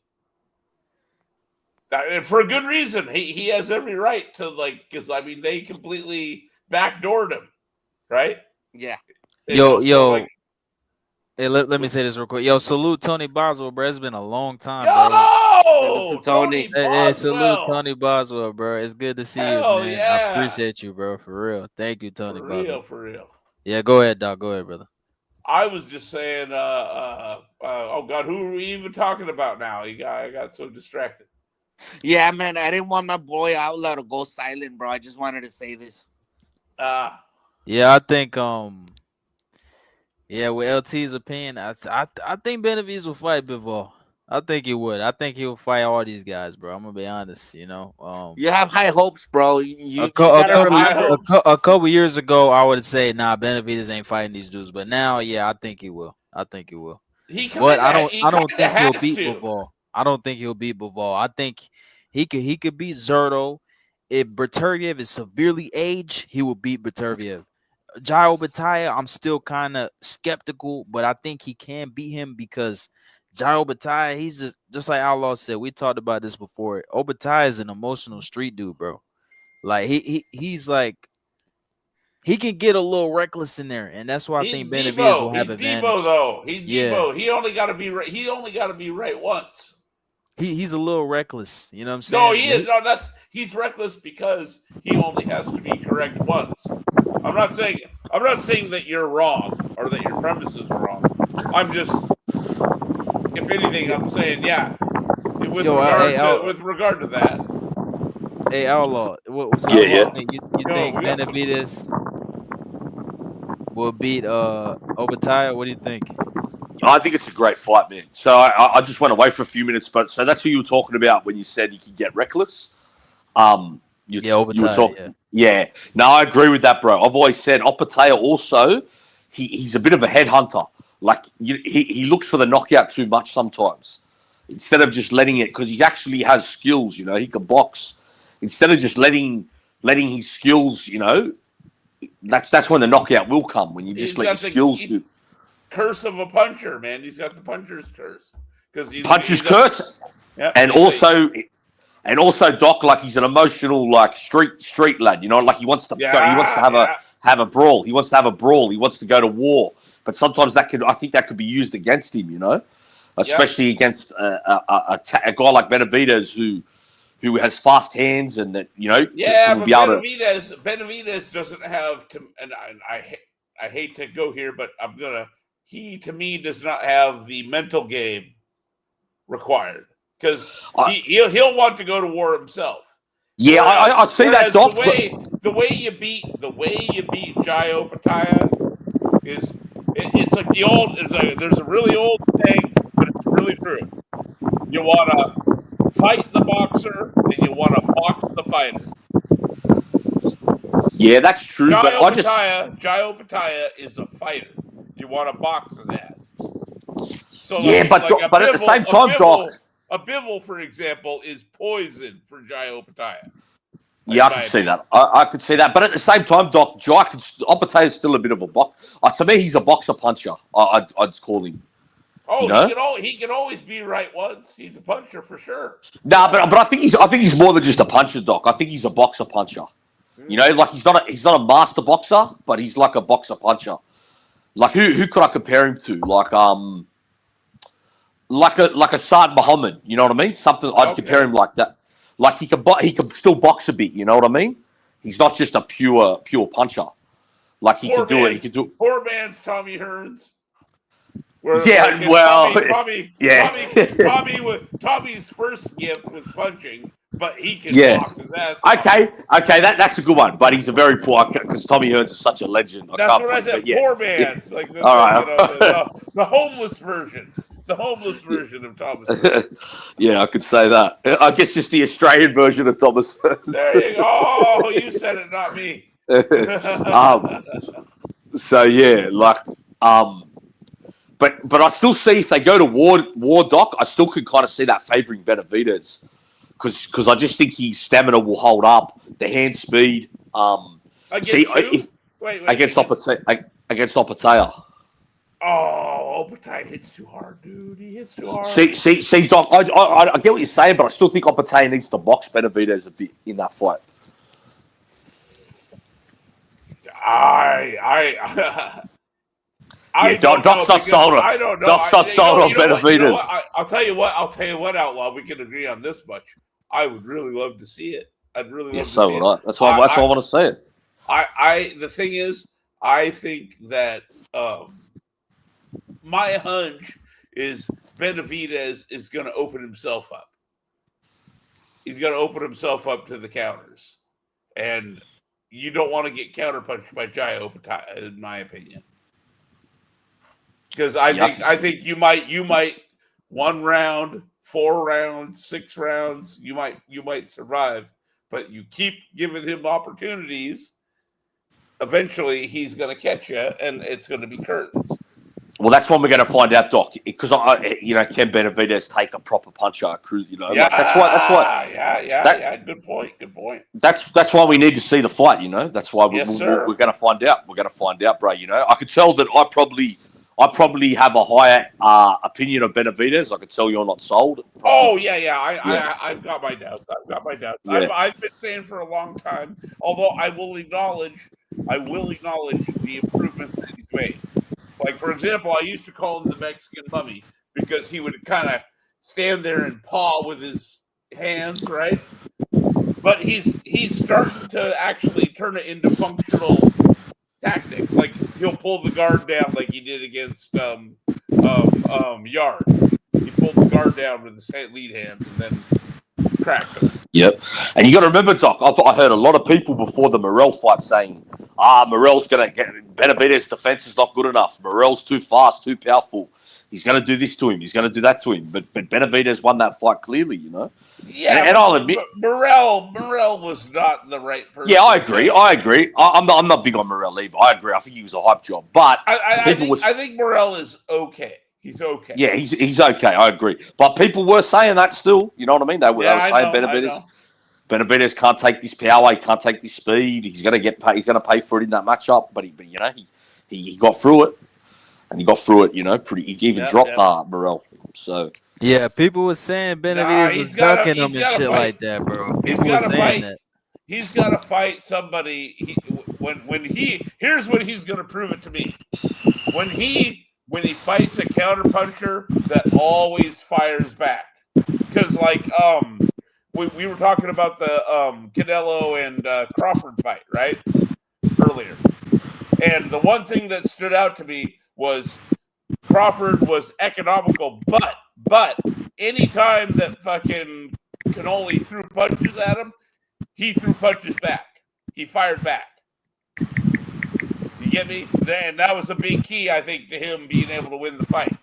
And for a good reason. He has every right to because I mean they completely backdoored him, right? Yeah. Yo. Hey, let me say this real quick. Yo, salute Tony Boswell, bro. It's been a long time, bro. Yo, Tony Hey, salute Boswell. Tony Boswell, bro. It's good to see you, Hell man. I yeah. appreciate you, bro. For real. Thank you, Tony Boswell. For real. Yeah, go ahead, dog. Go ahead, brother. I was just saying, oh God, who are we even talking about now? I got so distracted. Yeah, man. I didn't want my boy Outlaw to go silent, bro. I just wanted to say this. Yeah, I think yeah, with LT's opinion, I think Benavides will fight Bivol. I think he would. I think he will fight all these guys, bro. I'm gonna be honest. You know, you have high hopes, bro. You a gotta remember. couple years ago, I would say, nah, Benavides ain't fighting these dudes. But now, yeah, I think he will. But I don't think he'll beat Bivol. I don't think he'll beat Bivol. I think he could beat Zurdo. If Berterviev is severely aged, he will beat Berterviev. Jai Obitaya, I'm still kind of skeptical, but I think he can beat him because Jai Obitaya, he's just like Outlaw said. We talked about this before. Obitaya is an emotional street dude, bro. Like he's like he can get a little reckless in there, and that's why I think Benavides will have advantage. He's Debo. He only got to be right. He only got to be right once. he's a little reckless. You know what I'm No, saying? he is. No, he's reckless because he only has to be correct once. I'm not saying that you're wrong or that your premise is wrong. I'm just, if anything, I'm saying with regard to that. Hey, Outlaw. So Yeah, what do you yeah. think? You Yo, think we got some- Benavidez will beat Obitaya? What do you think? I think it's a great fight, man. So I just went away for a few minutes, but so that's who you were talking about when you said you could get reckless. You were Obitaya. talking. Yeah. No, I agree with that, bro. I've always said Opataya also. He's a bit of a headhunter. Like he looks for the knockout too much sometimes. Instead of just letting it, because he actually has skills. You know, he can box. Instead of just letting his skills, you know, that's when the knockout will come. When you just let your skills do. Curse of a puncher, man. He's got the puncher's curse because Puncher's curse, and also, Doc, like he's an emotional, like street lad. You know, like he wants to have a brawl. He wants to have a brawl. He wants to go to war. But sometimes I think that could be used against him. You know, especially against a guy like Benavidez who has fast hands and that but Benavidez doesn't have to, and I hate to go here, but I'm gonna. He to me does not have the mental game required because he'll want to go to war himself. Yeah, I see that, Doc. The way you beat Jai Opataya is it's like the old. There's a really old saying, but it's really true. You want to fight the boxer and you want to box the fighter. Yeah, that's true. Jai but Opataya is a fighter. You want to box his ass. So but at the same time, Doc, a Bivol, for example, is poison for Jai Opataya. Yeah, I can see that. I could see that. But at the same time, Doc, Opataya is still a bit of a box. To me, he's a boxer puncher. I'd call him. Oh, he can always be right once. He's a puncher for sure. Nah, but I think he's more than just a puncher, Doc. I think he's a boxer puncher. You know, like he's not a master boxer, but he's like a boxer puncher. Like who could I compare him to? Like a Saad Muhammad. You know what I mean? Something I'd compare him like that. Like he can still box a bit. You know what I mean? He's not just a pure puncher. Like he can do it. He can do. Poor man's Tommy Hearns. Tommy's first gift was punching, but he can box his ass. Okay, that's a good one. But he's a very poor because Tommy Hearns is such a legend. That's what I said. Poor man's like the homeless version. The homeless version of Thomas. Yeah, I could say that. I guess just the Australian version of Thomas. There you go. Oh, you said it, not me. So yeah, but I still see if they go to war, Doc, I still could kind of see that favouring Benavidez because I just think his stamina will hold up, the hand speed. Against Opataya. Oh, Opataya hits too hard, dude. He hits too hard. See, Doc. I get what you're saying, but I still think Opataya needs to box Benavidez a bit in that fight. Doc's not sold on. I don't know. Doc's not sold on Benavidez. I'll tell you what, Outlaw. We can agree on this much. I would really love to see it. I'd really love to see it. Right. That's why I want to say it. The thing is, I think that my hunch is Benavidez is going to open himself up. He's going to open himself up to the counters, and you don't want to get counterpunched by Jai Opataya, in my opinion. Because I think you might 1 round, 4 rounds, 6 rounds, you might survive, but you keep giving him opportunities. Eventually, he's going to catch you, and it's going to be curtains. Well, that's when we're going to find out, Doc. Because can Benavidez take a proper puncher? You know, that's why. Yeah. Good point. That's why we need to see the fight. You know, that's why we're going to find out. We're going to find out, bro. You know, I could tell that I probably have a higher opinion of Benavidez. I could tell you're not sold. Oh yeah. I've got my doubts. Yeah. I've been saying for a long time. Although I will acknowledge the improvements that he's made. Like, for example, I used to call him the Mexican Mummy because he would kind of stand there and paw with his hands, right? But he's starting to actually turn it into functional tactics. Like he'll pull the guard down like he did against Yard. He pulled the guard down with his lead hand and then cracked him. Yep. And you got to remember, Doc, I heard a lot of people before the Morrell fight saying, Morrell's going to get Benavidez's defense is not good enough. Morrell's too fast, too powerful. He's going to do this to him. He's going to do that to him. But Benavidez won that fight clearly, you know. Yeah, and I'll admit, Morrell was not the right person. Yeah, I agree. I'm not big on Morrell either. I agree. I think he was a hype job, but I think Morrell is okay. He's okay. Yeah, he's okay. I agree. But people were saying that still. You know what I mean? They were saying Benavidez can't take this power. He can't take this speed. He's going to He's going to pay for it in that matchup. But you know, he got through it, and he got through it. You know, he even dropped Morrell. So yeah, people were saying Benavidez was ducking him and shit like that, bro. People were saying that. He's got to fight somebody. Here's when he's going to prove it to me. When he fights a counterpuncher that always fires back. Because, like, we were talking about the Canelo and Crawford fight, right? Earlier. And the one thing that stood out to me was Crawford was economical, but anytime that fucking Cannoli threw punches at him, he threw punches back. He fired back. You get me? And that was a big key, I think, to him being able to win the fight.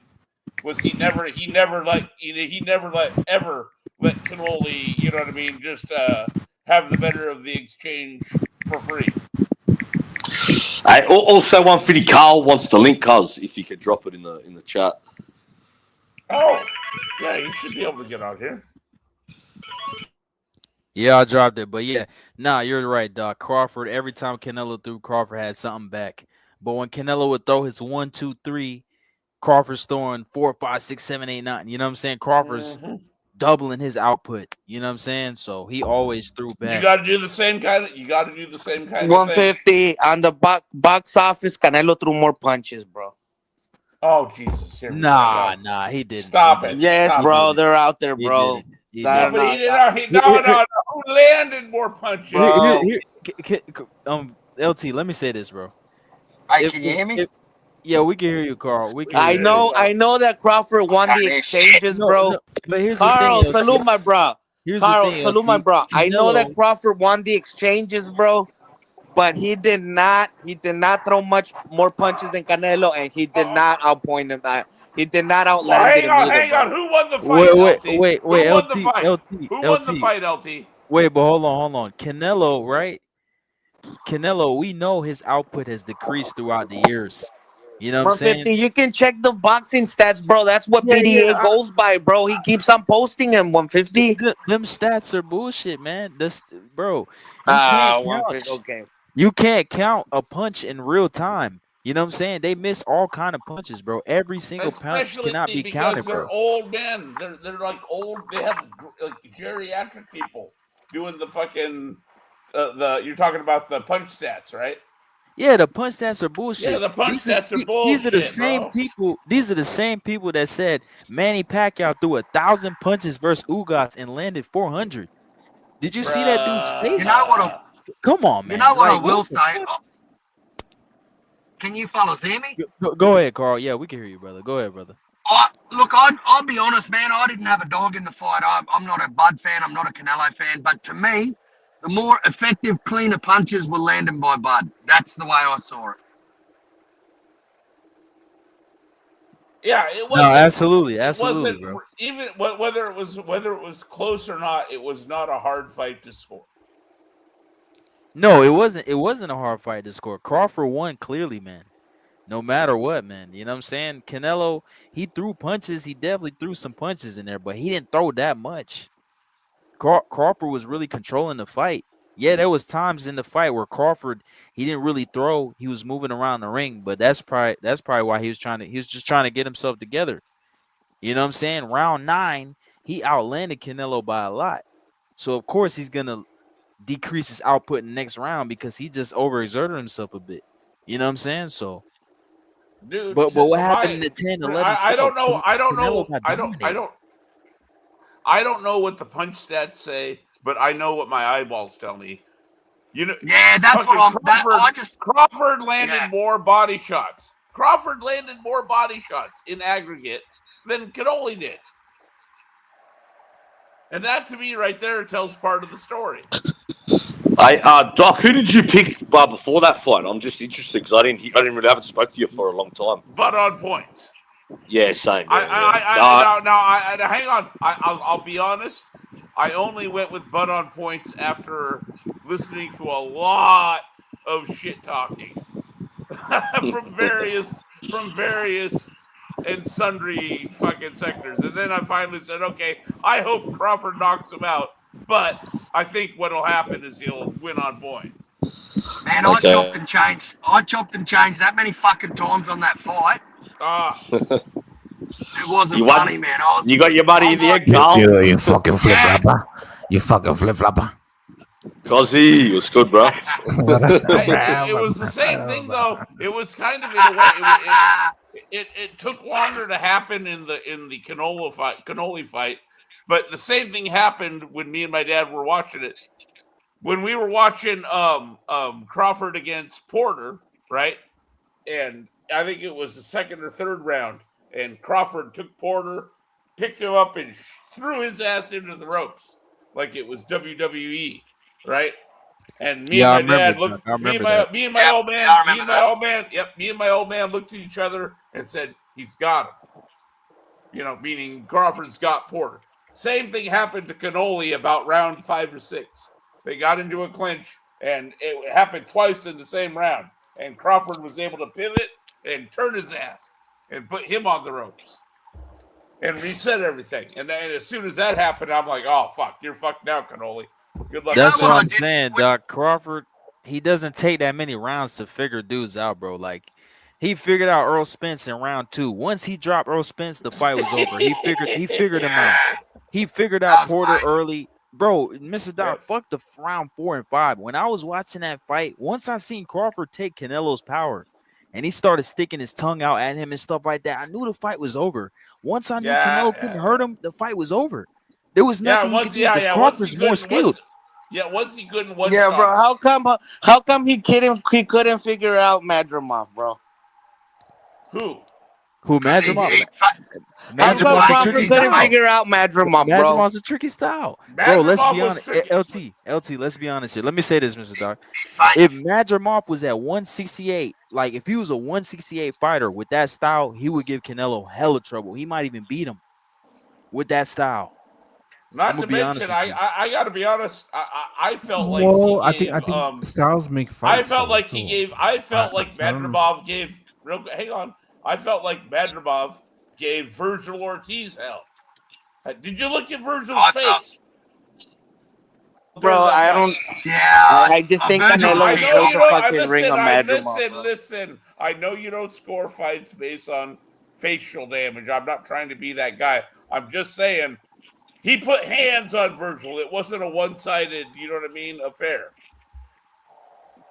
Was he never let Cannoli, you know what I mean, just have the better of the exchange for free. Also, 150 Carl wants the link, cuz if you could drop it in the chat. Oh, yeah, you should be able to get out here. Yeah, I dropped it, but yeah, you're right, Doc. Crawford, every time Canelo threw, Crawford had something back. But when Canelo would throw his 1, 2, 3, Crawford's throwing 4, 5, 6, 7, 8, 9. You know what I'm saying? Crawford's doubling his output. You know what I'm saying? So he always threw back. You got to do the same kind of. You got to do the same kind 150 of thing. On the box office. Canelo threw more punches, bro. Oh Jesus! Nah, he didn't. Stop it. Yes, Stop bro. It. They're out there, bro. He landed more punches. LT, let me say this, bro. Hey, can you hear me? Yeah, we can hear you, Carl. We can. I know that Crawford won the exchanges, bro. No, but here's Carl, the thing, salute my bro. Carl, salute my bro. I know that Crawford won the exchanges, bro. But he did not throw much more punches than Canelo, and he did not outpoint him. He did not outland him either. Hang on. Who won the fight? Wait. Who won the fight? Who won the fight, LT? Wait, but hold on. Canelo, right? Canelo, we know his output has decreased throughout the years. You know what I'm saying? You can check the boxing stats, bro. That's what PDA goes by, bro. He keeps on posting him. 150. Them stats are bullshit, man. Bro. Okay. You can't count a punch in real time. You know what I'm saying? They miss all kind of punches, bro. Every single punch cannot be counted, bro. They're old men. They're like old. They have like geriatric people doing the fucking you're talking about the punch stats, right? Yeah, the punch stats are bullshit. Yeah, the punch stats are bullshit. These are the same people. These are the same people that said Manny Pacquiao threw 1,000 punches versus Ugas and landed 400. Did you see that dude's face? You know what? Come on, man. You know what I will say? Can you fellas hear me? Go ahead, Carl. Yeah, we can hear you, brother. Go ahead, brother. I'll be honest, man. I didn't have a dog in the fight. I'm not a Bud fan. I'm not a Canelo fan. But to me, the more effective, cleaner punches were landing by Bud. That's the way I saw it. Yeah, it was. No, absolutely, bro. Even whether it was close or not, it was not a hard fight to score. No, it wasn't. It wasn't a hard fight to score. Crawford won clearly, man. No matter what, man. You know what I'm saying? Canelo, he threw punches. He definitely threw some punches in there, but he didn't throw that much. Crawford was really controlling the fight. Yeah, there was times in the fight where Crawford, he didn't really throw. He was moving around the ring, but that's probably why he was just trying to get himself together. You know what I'm saying? Round 9, he outlanded Canelo by a lot. So of course he's gonna decrease his output in the next round because he just overexerted himself a bit. You know what I'm saying? So, dude, but what happened in the 10, 11? I don't know. I don't know what the punch stats say, but I know what my eyeballs tell me. You know, Yeah, that's what fucking I'm. That I just. Crawford landed Yeah. more body shots. Crawford landed more body shots in aggregate than Cannoli did. And that to me right there tells part of the story. Doc, who did you pick before that fight? I'm just interested because I didn't really haven't spoke to you for a long time. But on points. Yeah, same. Yeah, Now, hang on. I'll be honest. I only went with Bud on points after listening to a lot of shit talking from various and sundry fucking sectors, and then I finally said, okay, I hope Crawford knocks him out, but I think what'll happen is he'll win on points. Man, I chopped and changed. I chopped and changed that many fucking times on that fight. It wasn't funny, man. You got your money in the end, Carl. You fucking flip flopper. You fucking flip flopper. Cozzy, it was good, bro. It was the same thing, though. It was kind of in a way. It took longer to happen in the Cannoli fight, but the same thing happened when me and my dad were watching it. When we were watching Crawford against Porter, right? And I think it was the second or third round, and Crawford took Porter, picked him up, and threw his ass into the ropes like it was WWE, right? And me and my dad looked. Me and my old man looked at each other and said, "He's got him." You know, meaning Crawford's got Porter. Same thing happened to Cannoli about round 5 or 6. They got into a clinch, and it happened twice in the same round. And Crawford was able to pivot and turn his ass and put him on the ropes and reset everything. And then as soon as that happened, I'm like, oh, fuck, you're fucked now, Cannoli. Good luck. That's what I'm saying, Doc. Crawford, he doesn't take that many rounds to figure dudes out, bro. Like, he figured out Earl Spence in round 2. Once he dropped Earl Spence, the fight was over. He figured him out. He figured out Porter early. Bro, Mr. Doc, fuck the round 4 and 5. When I was watching that fight, once I seen Crawford take Canelo's power and he started sticking his tongue out at him and stuff like that, I knew the fight was over. Once I knew Canelo couldn't hurt him, the fight was over. There was nothing he could do because Crawford's more skilled. Once he couldn't bro. How come he couldn't figure out Madrimov, bro? Who Madrimov? How come Crawford couldn't figure out Madrimov, bro? Madrimov's a tricky style. Bro, let's be honest. LT, let's be honest here. Let me say this, Mr. Doc. If Madrimov was at 168, like if he was a 168 fighter with that style, he would give Canelo hella trouble. He might even beat him with that style. Not to mention, I got to be honest. I felt like I think styles make fights. I felt like Madrimov gave. Hang on. I felt like Madrimov gave Virgil Ortiz hell. Did you look at Virgil's face? Bro, I don't. Yeah, I just think Canelo built a fucking ring on Madrimov. Listen. I know you don't score fights based on facial damage. I'm not trying to be that guy. I'm just saying he put hands on Virgil. It wasn't a one-sided, you know what I mean, affair.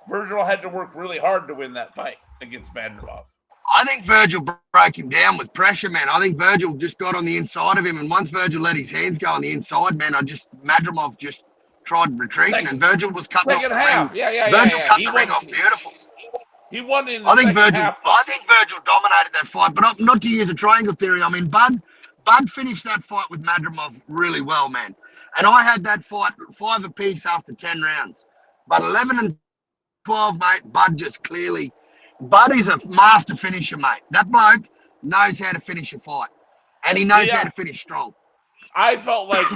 Virgil had to work really hard to win that fight against Madrimov. I think Virgil broke him down with pressure, man. I think Virgil just got on the inside of him, and once Virgil let his hands go on the inside, man, Madrimov just tried retreating, and Virgil was cutting off the half. ring. Virgil cut the ring off beautiful. He won in the second half. I think Virgil dominated that fight, but not to use a triangle theory. I mean, Bud finished that fight with Madrimov really well, man. And I had that fight 5 apiece after 10 rounds. But 11 and 12, mate, Bud is a master finisher, mate. That bloke knows how to finish a fight, and he knows how to finish strong. I felt like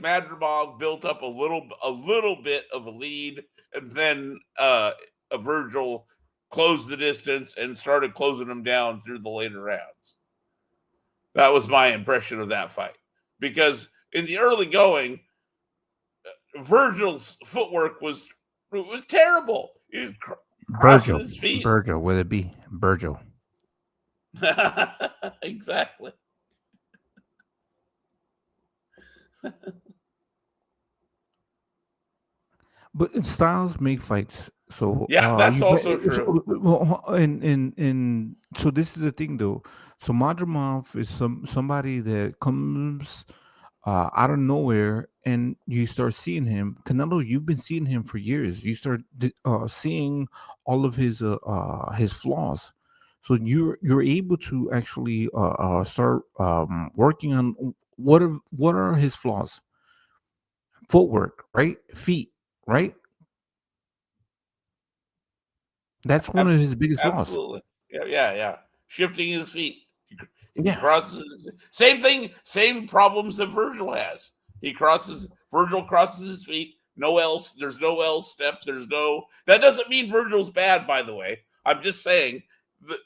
Madrimov built up a little bit of a lead, and then Virgil closed the distance and started closing him down through the later rounds. That was my impression of that fight, because in the early going, Virgil's footwork was terrible. He was crossing his feet. Virgil, will it be Virgil? Exactly. But styles make fights. So that's also true. So this is the thing, though. So Madrimov is somebody that comes out of nowhere, and you start seeing him. Canelo, you've been seeing him for years. You start seeing all of his flaws. So you're able to actually start working on what are his flaws? Footwork, right? Feet, right? That's one of his biggest flaws. Absolutely. Yeah. Shifting his feet. He Yeah, crosses same thing, same problems that Virgil has. Virgil crosses his feet. There's no L step. That doesn't mean Virgil's bad, by the way. I'm just saying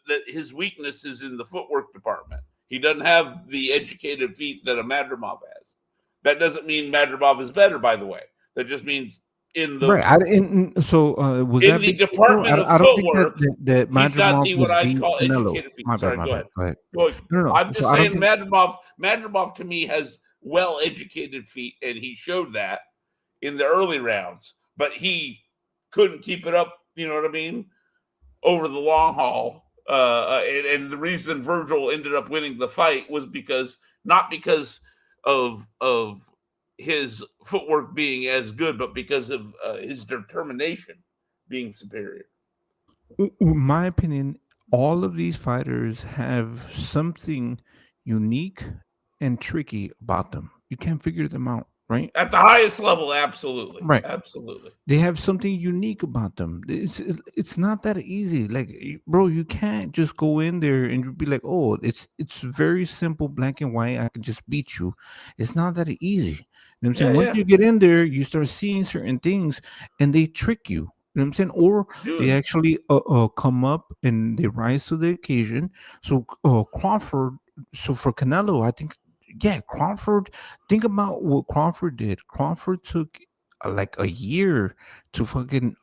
that his weakness is in the footwork department. He doesn't have the educated feet that a Madrimov has. That doesn't mean Madrimov is better, by the way. That just means in the right. So was in that the big deal? department of I don't think footwork, that he's got Madrimov the what would I beat call Canelo. educated feet. My bad, Sorry, my go bad. ahead. Go ahead. Go ahead. No, no. I'm So just I don't saying think. Madrimov to me has well educated feet, and he showed that in the early rounds, but he couldn't keep it up, you know what I mean, over the long haul. And the reason Virgil ended up winning the fight was not because of his footwork being as good, but because of his determination being superior. In my opinion, all of these fighters have something unique and tricky about them. You can't figure them out, right? At the highest level, absolutely. Right. Absolutely. They have something unique about them. It's not that easy. Like, bro, you can't just go in there and be like, oh, it's very simple, black and white. I can just beat you. It's not that easy. You know what I'm saying? Once Yeah. you get in there, you start seeing certain things, and they trick you. You know what I'm saying? Or they Dude, actually come up and they rise to the occasion. So Crawford, so for Canelo, I think, yeah, Crawford. Think about what Crawford did. Crawford took like a year to fucking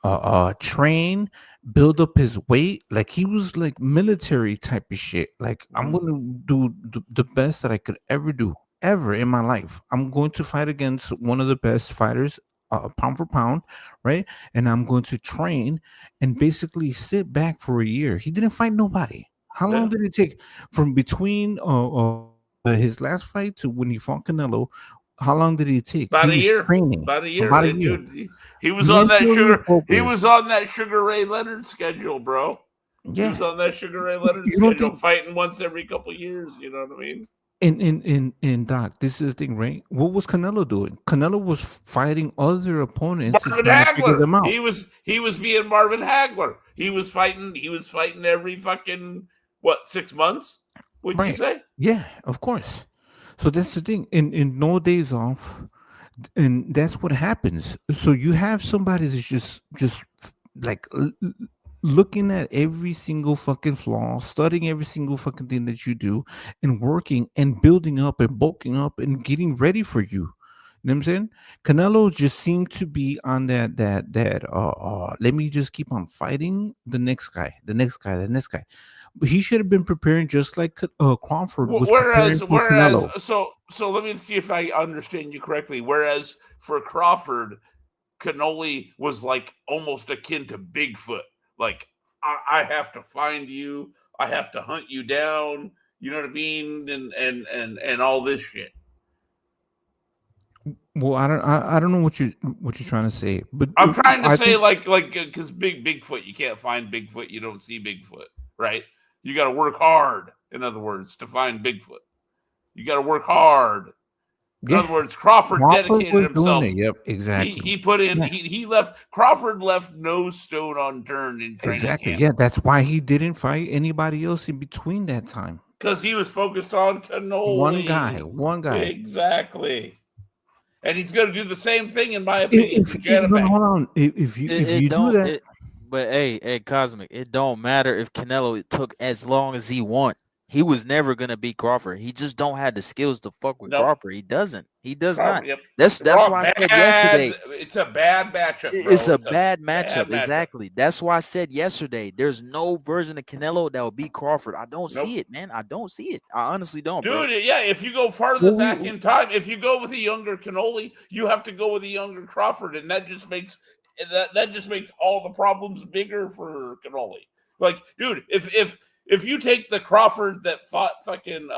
train, build up his weight. Like he was like military type of shit. Like I'm mhm. gonna do the best that I could ever do ever in my life. I'm going to fight against one of the best fighters, pound for pound, right? And I'm going to train and basically sit back for a year. He didn't fight nobody. How long Yeah. did it take from between his last fight to when he fought Canelo? How long did it take? He About a was year. training About a year. about a year. Dude, he was on that Mentally sugar. He was focused. on that Sugar Ray Leonard schedule, bro. He was Yeah. on that Sugar Ray Leonard You don't schedule, think fighting once every couple years. You know what I mean? in Doc, this is the thing, right? What was Canelo doing? Canelo was fighting other opponents and Marvin trying to figure Hagler. them out. He was being Marvin Hagler. He was fighting. He was fighting every fucking what 6 months? Wouldn't you Right. say? Yeah, of course. So that's the thing. In no days off, and that's what happens. So you have somebody that's just like looking at every single fucking flaw, studying every single fucking thing that you do, and working and building up and bulking up and getting ready for you. You know what I'm saying? Canelo just seemed to be on that let me just keep on fighting the next guy, the next guy, the next guy. But he should have been preparing just like Crawford was preparing for Whereas, Canelo. so let me see if I understand you correctly. Whereas for Crawford, Cannoli was like almost akin to Bigfoot. Like I have to find you, I have to hunt you down. You know what I mean? And all this shit. Well, I don't know what you're trying to say, but I'm trying to I say think like because Bigfoot, you can't find Bigfoot. You don't see Bigfoot, right? You got to work hard. In other words, to find Bigfoot, you got to work hard. In yeah, other words, Crawford Crawford dedicated was doing himself. it. Yep, He exactly. put in. Yeah, He left. Crawford left no stone unturned in training exactly. camp Yeah, that's why he didn't fight anybody else in between that time. because he was focused on One guy, cannoli. one guy. Exactly. And he's going to do the same thing, in my opinion, to No, no, Janabek. hold on. If you It, if it you do don't that, it, but hey, Cosmic, it don't matter if Canelo took as long as he want. He was never gonna beat Crawford. He just don't have the skills to fuck with Nope. Crawford. He doesn't. He does not. Yep. That's why I said yesterday. It's a bad matchup, It's bro. a It's a bad bad matchup. matchup. Exactly. That's why I said yesterday. There's no version of Canelo that will beat Crawford. I don't Nope. see it, man. I don't see it. I honestly don't, bro. Dude, yeah, if you go farther well, back in time, if you go with a younger Cannoli, you have to go with a younger Crawford, and that just makes all the problems bigger for Cannoli. Like, dude, if you take the Crawford that fought fucking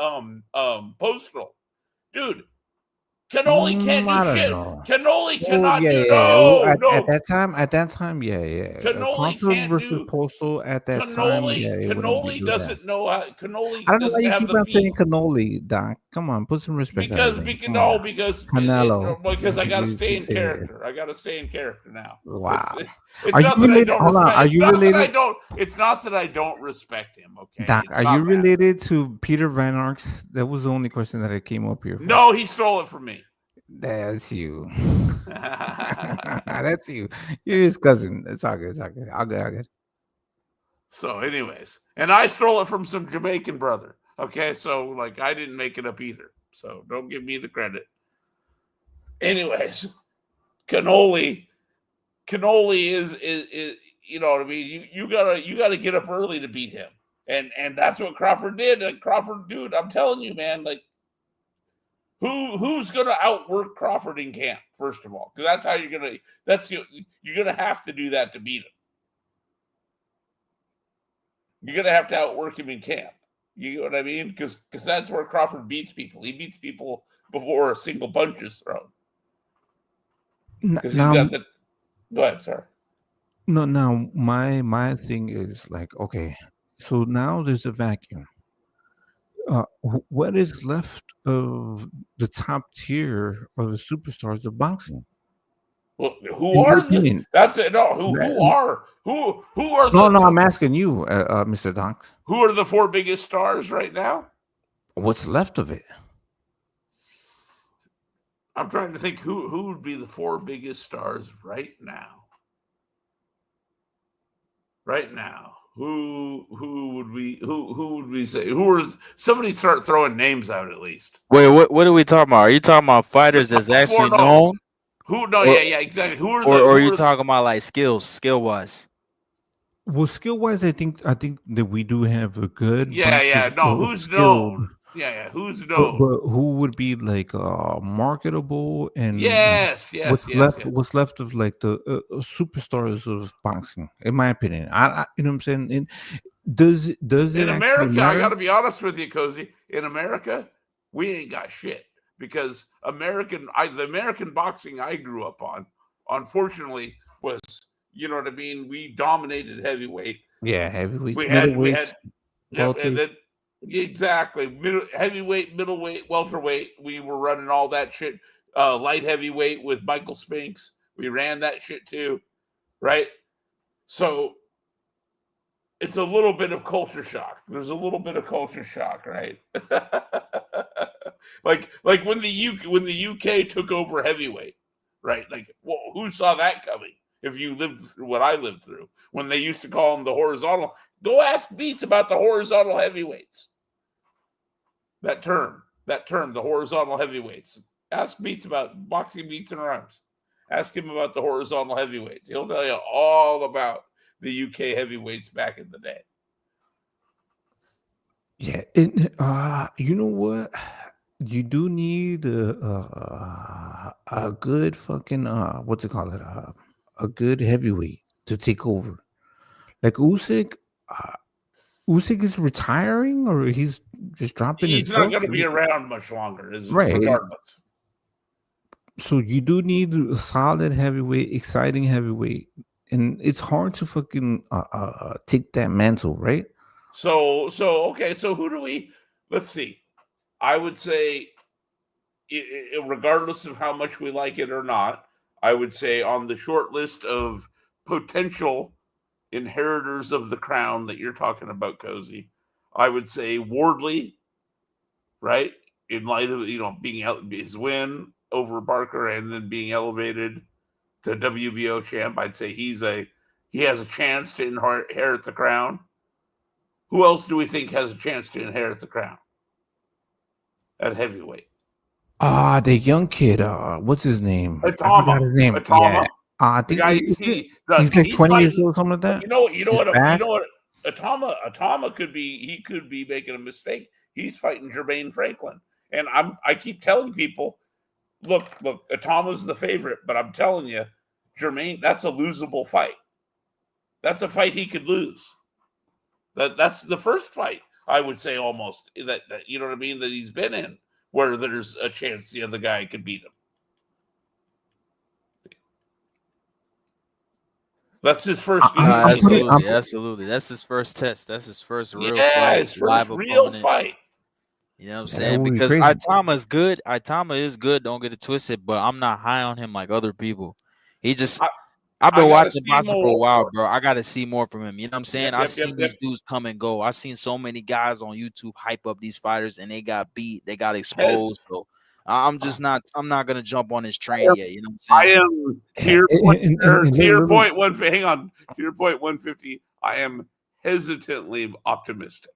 Postal, dude, Cannoli can't do I don't shit. know. Cannoli Oh cannot yeah, do yeah. Oh, no, at no. that time, yeah. Cannoli Crawford can't versus do Postal at that time, yeah, it wouldn't be Cannoli good. doesn't know how. I Cannoli don't know why doesn't you have keep the on feet saying cannoli, Doc. Come on, put some respect on his because name. because Come on no now. because Canelo. because I got to You stay keep in saying it. character. I got to stay in character now. Wow. It's Are you not that I related? don't Hold on. respect. Are It's you not that I related, don't. It's not that I don't respect him. Okay, Doc? it's Are you not that. related to Peter Van Arks? That was the only question that I came up here for. No, he stole it from me. That's you. That's you. You're his cousin. It's all good. It's all good. All good. All good. So, anyways, and I stole it from some Jamaican brother. Okay, so like I didn't make it up either. So don't give me the credit. Anyways, cannoli is you know what I mean. You gotta get up early to beat him, and that's what Crawford did. And Crawford, dude, I'm telling you, man, like who's gonna outwork Crawford in camp? First of all, because that's how you're gonna have to do that to beat him. You're gonna have to outwork him in camp. You know what I mean? Because that's where Crawford beats people. He beats people before a single punch is thrown. Because he's Now, got the. Go ahead, sir. no, now my thing is like, okay, so now there's a vacuum. What is left of the top tier of the superstars of boxing? Well, who In your are the? opinion? That's it. No, That- who are No, no, the I'm asking you, Mr. Doc. who are the four biggest stars right now? What's left of it? I'm trying to think who would be the four biggest stars right now. Right now, who would we say? Who are somebody start throwing names out at least? Wait, what are we talking about? Are you talking about The fighters that's top four, actually no. known, Who? No, or yeah, exactly. or are you talking about like skill wise? Well, skill wise, I think that we do have a good bunch Yeah. No, of who's skilled, known? Yeah. Who's but known? who would be like marketable and Yes. what's left of like the superstars of boxing, in my opinion. You know what I'm saying? And does it In actually America, I got matter? to be honest with you, Cozy. In America, we ain't got shit because the American boxing I grew up on, unfortunately, was you know what I mean. We dominated heavyweight. Yeah, heavyweights, We middleweights, had Yep, and welter. then exactly heavyweight, middleweight, welterweight. We were running all that shit. Light heavyweight with Michael Spinks. We ran that shit too, right? So it's a little bit of culture shock. There's a little bit of culture shock, right? like when the UK took over heavyweight, right? Like, well, who saw that coming? If you lived through what I lived through, when they used to call them the horizontal, go ask Beats about the horizontal heavyweights. That term, the horizontal heavyweights. Ask Beats about boxing Beats and Rhymes. Ask him about the horizontal heavyweights. He'll tell you all about the UK heavyweights back in the day. Yeah, and you know what? You do need a good fucking what's it called? A good heavyweight to take over. Like Usyk, Usyk is retiring or he's just dropping his He's not belt. going to be around much longer, Right. regardless. So you do need a solid heavyweight, exciting heavyweight, and it's hard to fucking take that mantle, right? So okay. So who do we? Let's see. I would say, regardless of how much we like it or not, I would say on the short list of potential inheritors of the crown that you're talking about, Cozy, I would say Wardley, right? In light of being his win over Barker and then being elevated to WBO champ, I'd say he has a chance to inherit the crown. Who else do we think has a chance to inherit the crown at heavyweight? The young kid, what's his name? I forgot Atama. his name. Yeah. Atama. I The think guy you see, he's like he's 20 years fighting. old, something like that. You know He's fast. what Atama could be. He could be making a mistake. He's fighting Jermaine Franklin, and I keep telling people, look, Atama's the favorite, but I'm telling you, Jermaine, that's a losable fight. That's a fight he could lose. That's the first fight I would say almost that you know what I mean that he's been in where there's a chance the other guy could beat him. That's his first I'm, No, I'm UFC putting. fight. I'm, absolutely. That's his first test. That's his first real Yeah, fight, his first live real opponent. fight. You know what I'm yeah, that saying? would be Because crazy. Itama's good. Itama is good. Don't get it twisted. But I'm not high on him like other people. He just. I, I've I been gotta watching see boxing for a more. while, bro. I got to see more from him. You know what I'm saying? Yep, I yep, yep, seen yep. these dudes come and go. I seen so many guys on YouTube hype up these fighters, and they got beat. They got exposed. So I'm just not. I'm not gonna jump on this train yet. You know what I'm I saying? am to And, your point, or and to your look, point, hang on. To your point, 150. I am hesitantly optimistic.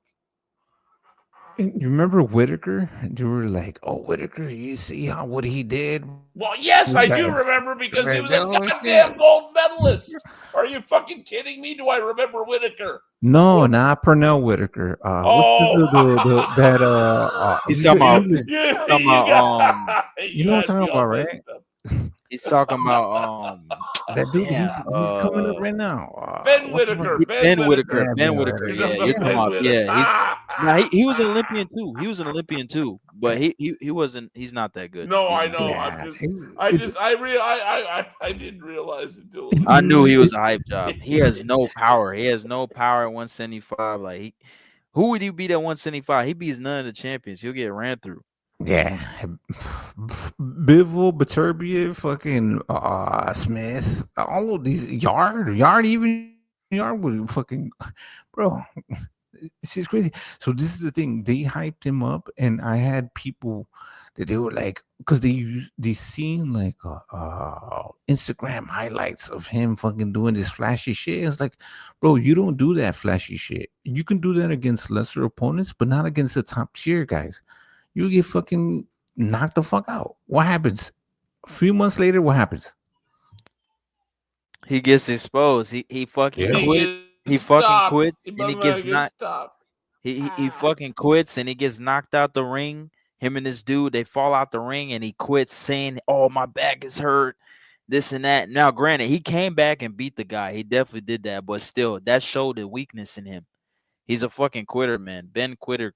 and you remember Whitaker? You were like, "Oh, Whitaker, you see how what he did?" Well, yes, I do remember because he was a goddamn gold medalist. Are you fucking kidding me? Do I remember Whitaker? No, not Pernell Whitaker. What's Oh, the that He's talking he about. was, He's talking you about. got you you know what had I'm me talking about, all messed right? up. He's talking about. That dude, Damn. he's coming up right now. Ben What the fuck? Whitaker. Ben Ben Whitaker. Whitaker. Yeah, Ben Ben Whitaker. Whitaker. You're talking Yeah, Yeah, you're about talking yeah, Ben about. Whitaker. Yeah, he's. Now he was an Olympian too. He was an Olympian too, but he wasn't. He's not that good. No, He's I not. know. yeah. I didn't realize until You I knew know, he was a hype job. He has no power. He has no power at 175. Like who would he beat at 175? He beats none of the champions. He'll get ran through. yeah. Bivol, Baturbia, fucking Smith, all of these Yard, even Yard would fucking, bro. It's just crazy. So this is the thing. They hyped him up, and I had people that they were like, because they seen like Instagram highlights of him fucking doing this flashy shit. It's like, bro, you don't do that flashy shit. You can do that against lesser opponents, but not against the top tier guys. You get fucking knocked the fuck out. What happens? A few months later, what happens? He gets exposed. He fucking Yeah. he quit. gets He fucking stopped. quits The and he motherfucker gets gets knocked. stopped. He fucking quits and he gets knocked out the ring. Him and this dude, they fall out the ring and he quits saying, "Oh, my back is hurt." This and that. Now, granted, he came back and beat the guy. He definitely did that, but still, that showed the weakness in him. He's a fucking quitter, man. Ben Quitter.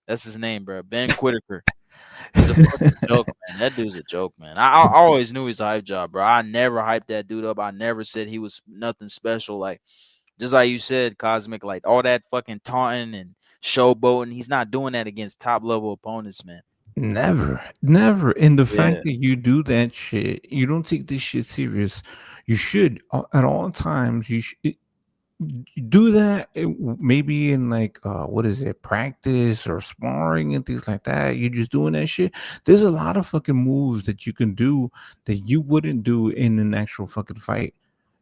That's his name, bro. Ben Quitaker. He's a fucking joke, man. That dude's a joke, man. I always knew he's a hype job, bro. I never hyped that dude up. I never said he was nothing special. Like, just like you said, Cosmic, like all that fucking taunting and showboating, he's not doing that against top level opponents, man. Never, never. And the fact Yeah. that you do that shit, you don't take this shit serious. You should at all times. You do that maybe in like what is it, practice or sparring and things like that. You're just doing that shit. There's a lot of fucking moves that you can do that you wouldn't do in an actual fucking fight.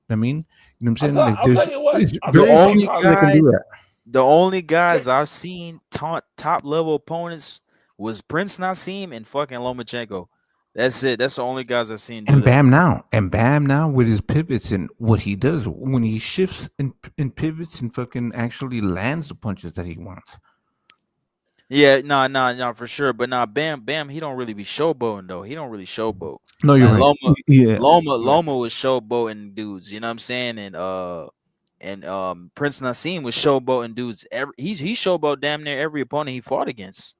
I mean, you know what I'm saying? Like I'll there's tell you what. it's I'll The tell very you what, few only people that can Cosmic. do guys, that. the only guys Check. I've seen taunt top level opponents was Prince Nassim and fucking Lomachenko. That's it. That's the only guys I've seen do that. And Bam now with his pivots and what he does when he shifts and pivots and fucking actually lands the punches that he wants. Yeah, no, for sure. But nah, Bam, he don't really be showboating though. He don't really showboat. No, you're Like right. Loma, Yeah, Loma was showboating dudes. You know what I'm saying? And Prince Nassim was showboating dudes. He showboat damn near every opponent he fought against.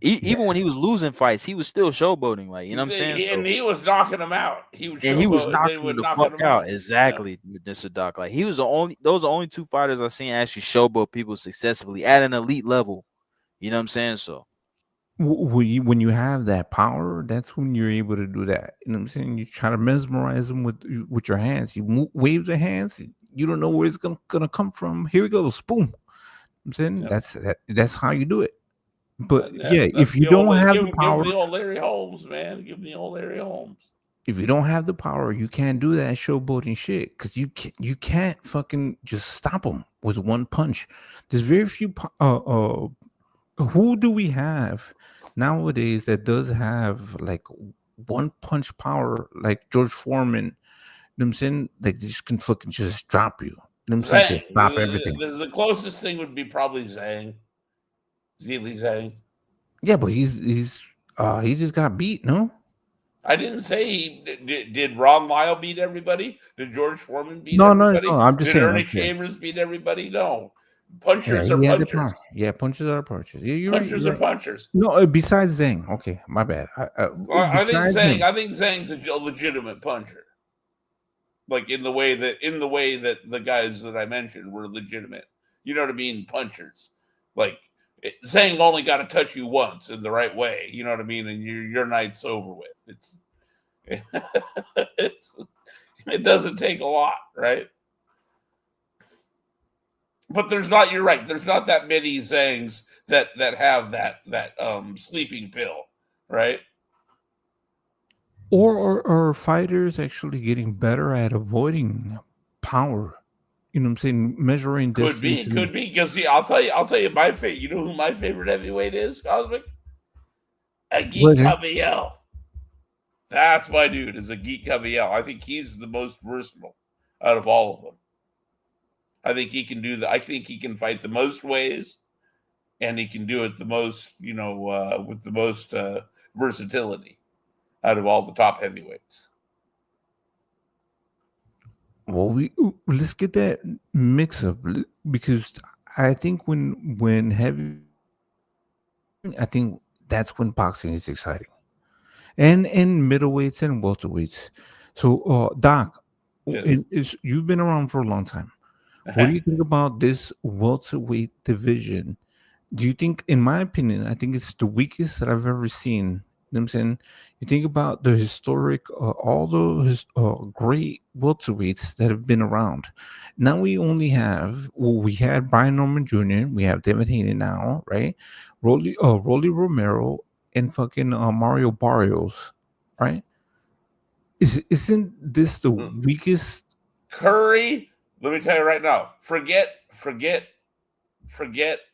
Even when he was losing fights, he was still showboating. Like you know what I'm saying? And So he was knocking them out. He was and he was showboat. They knocking were him the knocking fuck them out. out. Exactly, Mr. Doc. Like he was the only. Those are the only two fighters I seen actually showboat people successfully at an elite level. You know what I'm saying? So. when you have that power, that's when you're able to do that. You know what I'm saying? You try to mesmerize them with your hands. You wave the hands. You don't know where it's gonna come from. Here it goes, boom. I'm saying Yep. that's how you do it. But yeah, That's if you the old. don't have Give the him power, the old Larry Holmes, man. Give him the old Larry Holmes. if you don't have the power, you can't do that showboating shit because you can't fucking just stop them with one punch. There's very few. Who do we have nowadays that does have like one punch power like George Foreman? You know what I'm saying? Like they just can fucking just drop you. You know what I'm saying? Just Zhang. stop everything. The closest thing would be probably Zhang. Zili Zhang. Yeah, but he just got beat, no? I didn't say he did. Ron Lyle beat everybody? Did George Foreman beat No, no, no. everybody? I'm just Did saying. Ernie Shavers beat everybody? No. Yeah, Punchers are he had the punchers. power. Yeah, punches are punches. Yeah, you're right. You're Punchers are right. punchers. No, besides Zhang. Okay, my bad. I think Besides Zhang. him. I think Zhang's a legitimate puncher. Like in the way that the guys that I mentioned were legitimate. You know what I mean? Punchers. Like Zhang only got to touch you once in the right way. You know what I mean? And your night's over with. It's it doesn't take a lot, right? But there's not. You're right. There's not that many Zangs that have that sleeping pill, right? Or are fighters actually getting better at avoiding power? You know what I'm saying? Measuring distance Could and be. Because see, I'll tell you my favorite. You know who my favorite heavyweight is, Cosmic? A Geek what? Cabiel. That's my dude. Is a Geek Cabiel. I think he's the most versatile out of all of them. I think he can do the. I think he can fight the most ways, and he can do it the most. With the most versatility out of all the top heavyweights. Well, let's get that mix up because I think when heavyweights are exciting, I think that's when boxing is exciting, and middleweights and welterweights. So, Doc, Yes. you've been around for a long time. What do you think about this welterweight division? Do you think, in my opinion, I think it's the weakest that I've ever seen. You know what I'm saying? You think about the historic, all those great welterweights that have been around. Now we only have, well, we had Brian Norman Jr., we have David Haney now, right? Rolly Romero and fucking Mario Barrios, right? Isn't this the weakest? Curry. Let me tell you right now. Forget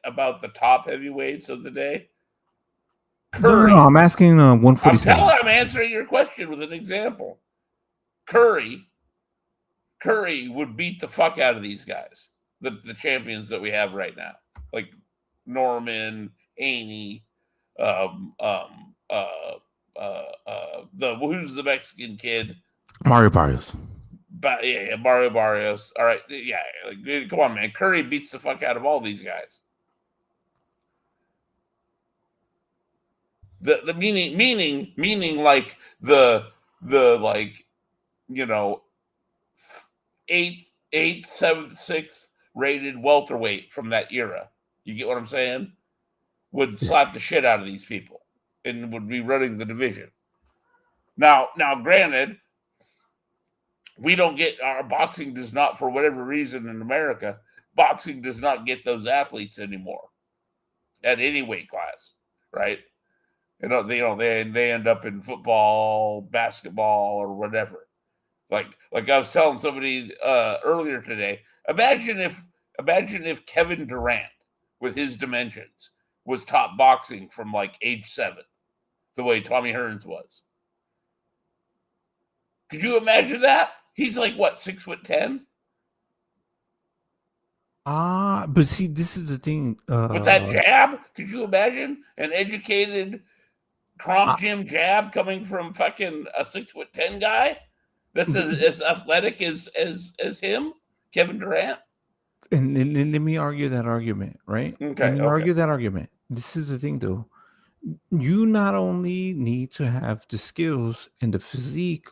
about the top heavyweights of the day. No, Curry. I'm asking 147. I'm answering your question with an example. Curry would beat the fuck out of these guys, the champions that we have right now, like Norman, Haney, the who's the Mexican kid? Mario Barrios. But yeah, Mario Barrios. All right, yeah, like, come on, man. Curry beats the fuck out of all these guys. The meaning like the like you know eighth, seventh, sixth rated welterweight from that era. You get what I'm saying? Would slap the shit out of these people and would be running the division. Now, granted, we don't get our boxing does not, for whatever reason in America, boxing does not get those athletes anymore at any weight class, right? They end up in football, basketball, or whatever. Like I was telling somebody earlier today. Imagine if Kevin Durant, with his dimensions, was top boxing from like age 7, the way Tommy Hearns was. Could you imagine that? He's like what, 6'10"? But see, this is the thing. With that jab, could you imagine an educated Cromp Gym jab coming from fucking a 6'10" guy that's as athletic as him, Kevin Durant? And let me argue that argument, right? Okay, Let me okay. argue that argument. This is the thing, though. You not only need to have the skills and the physique,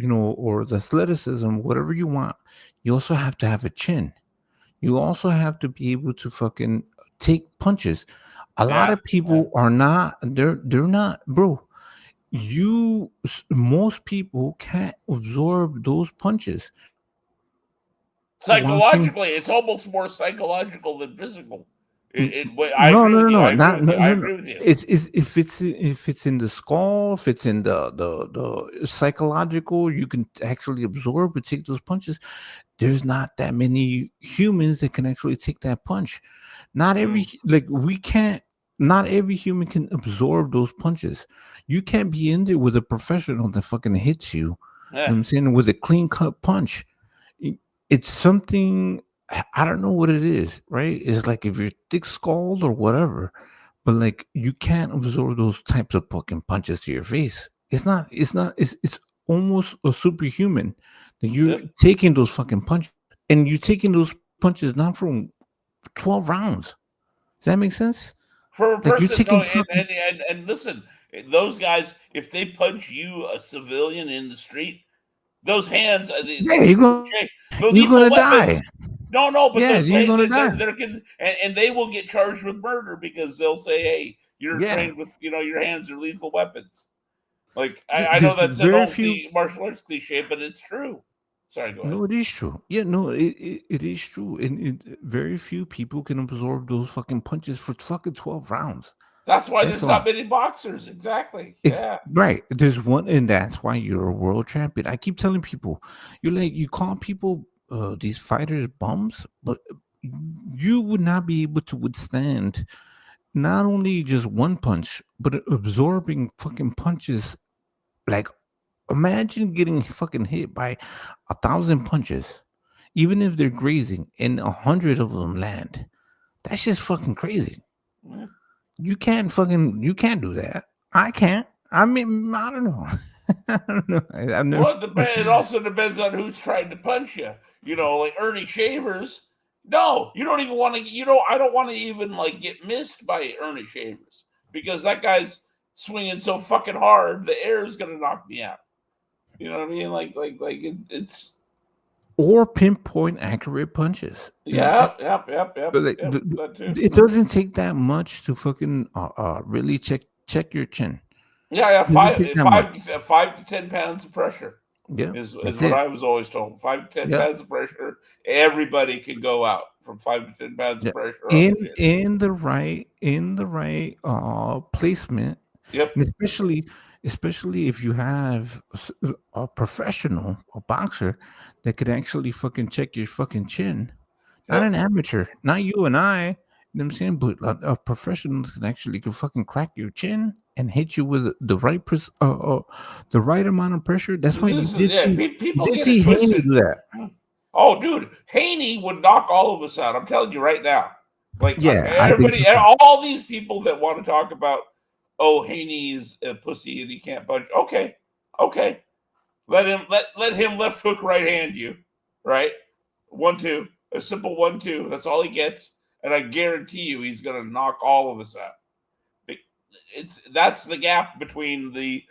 or the athleticism, whatever you want, you also have to have a chin. You also have to be able to fucking take punches. A lot of people are not. They're not, bro. Most people can't absorb those punches. Psychologically, it's almost more psychological than physical. I No, agree no, with no, you. no, I agree not with no, you. I no, no. agree with you. It's if it's in the skull, if it's in the psychological, you can actually absorb and take those punches. There's not that many humans that can actually take that punch. Not every like we can't. Not every human can absorb those punches. You can't be in there with a professional that fucking hits you. You know what I'm saying, with a clean cut punch. It's something I don't know what it is, right? It's like if you're thick skulled or whatever, but like you can't absorb those types of fucking punches to your face. It's almost a superhuman that you're taking those fucking punches, and you're taking those punches not from 12 rounds. Does that make sense? For a Like you're person, no, taking fucking and listen, those guys, if they punch you, a civilian in the street, those hands, yeah, they're you're lethal gonna die. weapons. No, but Yeah, those you're gonna die. and they will get charged with murder because they'll say, "Hey, you're Yeah. trained with, your hands are lethal weapons." Like I know There's that's an very old few. martial arts cliche, but it's true. Sorry, go ahead. No, it is true. Yeah, no, it is true. And very few people can absorb those fucking punches for fucking 12 rounds. That's why That's there's not all. many boxers. Exactly. Yeah. Right. There's one, and that's why you're a world champion. I keep telling people, you call people these fighters bums, but you would not be able to withstand not only just one punch, but absorbing fucking punches. Like, imagine getting fucking hit by 1,000 punches, even if they're grazing, and 100 of them land. That's just fucking crazy. Yeah. You can't do that. I can't. I mean, I don't know. I don't know. I've never. Well, it also depends on who's trying to punch you. Like Ernie Shavers. No, you don't even want to. I don't want to even like get missed by Ernie Shavers because that guy's swinging so fucking hard, the air is gonna knock me out. You know what I mean? Like it's Or pinpoint accurate punches. yep. But like, That too. it doesn't take that much to fucking really check your chin. Yeah. It doesn't take that much. 5 to 10 pounds of pressure Yeah, is that's what it. I was always told. 5 to 10 Yeah, pounds of pressure. Everybody can go out from 5 to 10 pounds yeah. of pressure on the chin. In the right placement, Yep. and especially if you have a professional, a boxer that could actually fucking check your fucking chin. Not Yep. an amateur, not you and I. You know what I'm saying? But a professional can actually can fucking crack your chin and hit you with the right amount of pressure. That's why you People did get see it Haney twisted. do that. Oh, dude, Haney would knock all of us out. I'm telling you right now. Like Yeah, I think everybody, all these people that want to talk about, oh, Haney's a pussy and he can't punch. Okay. Let him left hook right hand you, right? 1-2, a simple 1-2. That's all he gets, and I guarantee you, he's gonna knock all of us out. That's the gap between the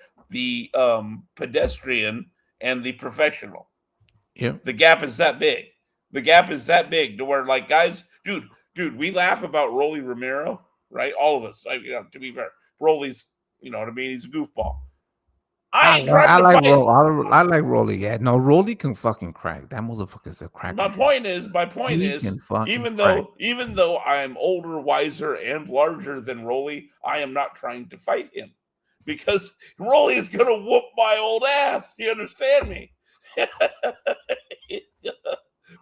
pedestrian and the professional. yeah. The gap is that big. The gap is that big to where, like, guys, dude, we laugh about Rolly Romero, right? All of us. To be fair, Rolly's, you know what I mean? He's a goofball. I ain't trying to fight. I like Rolly. Yeah, no, Rolly can fucking crack. That motherfucker's a cracker. My point is, He can fucking even crack. though I'm older, wiser, and larger than Rolly, I am not trying to fight him because Rolly is gonna whoop my old ass. You understand me?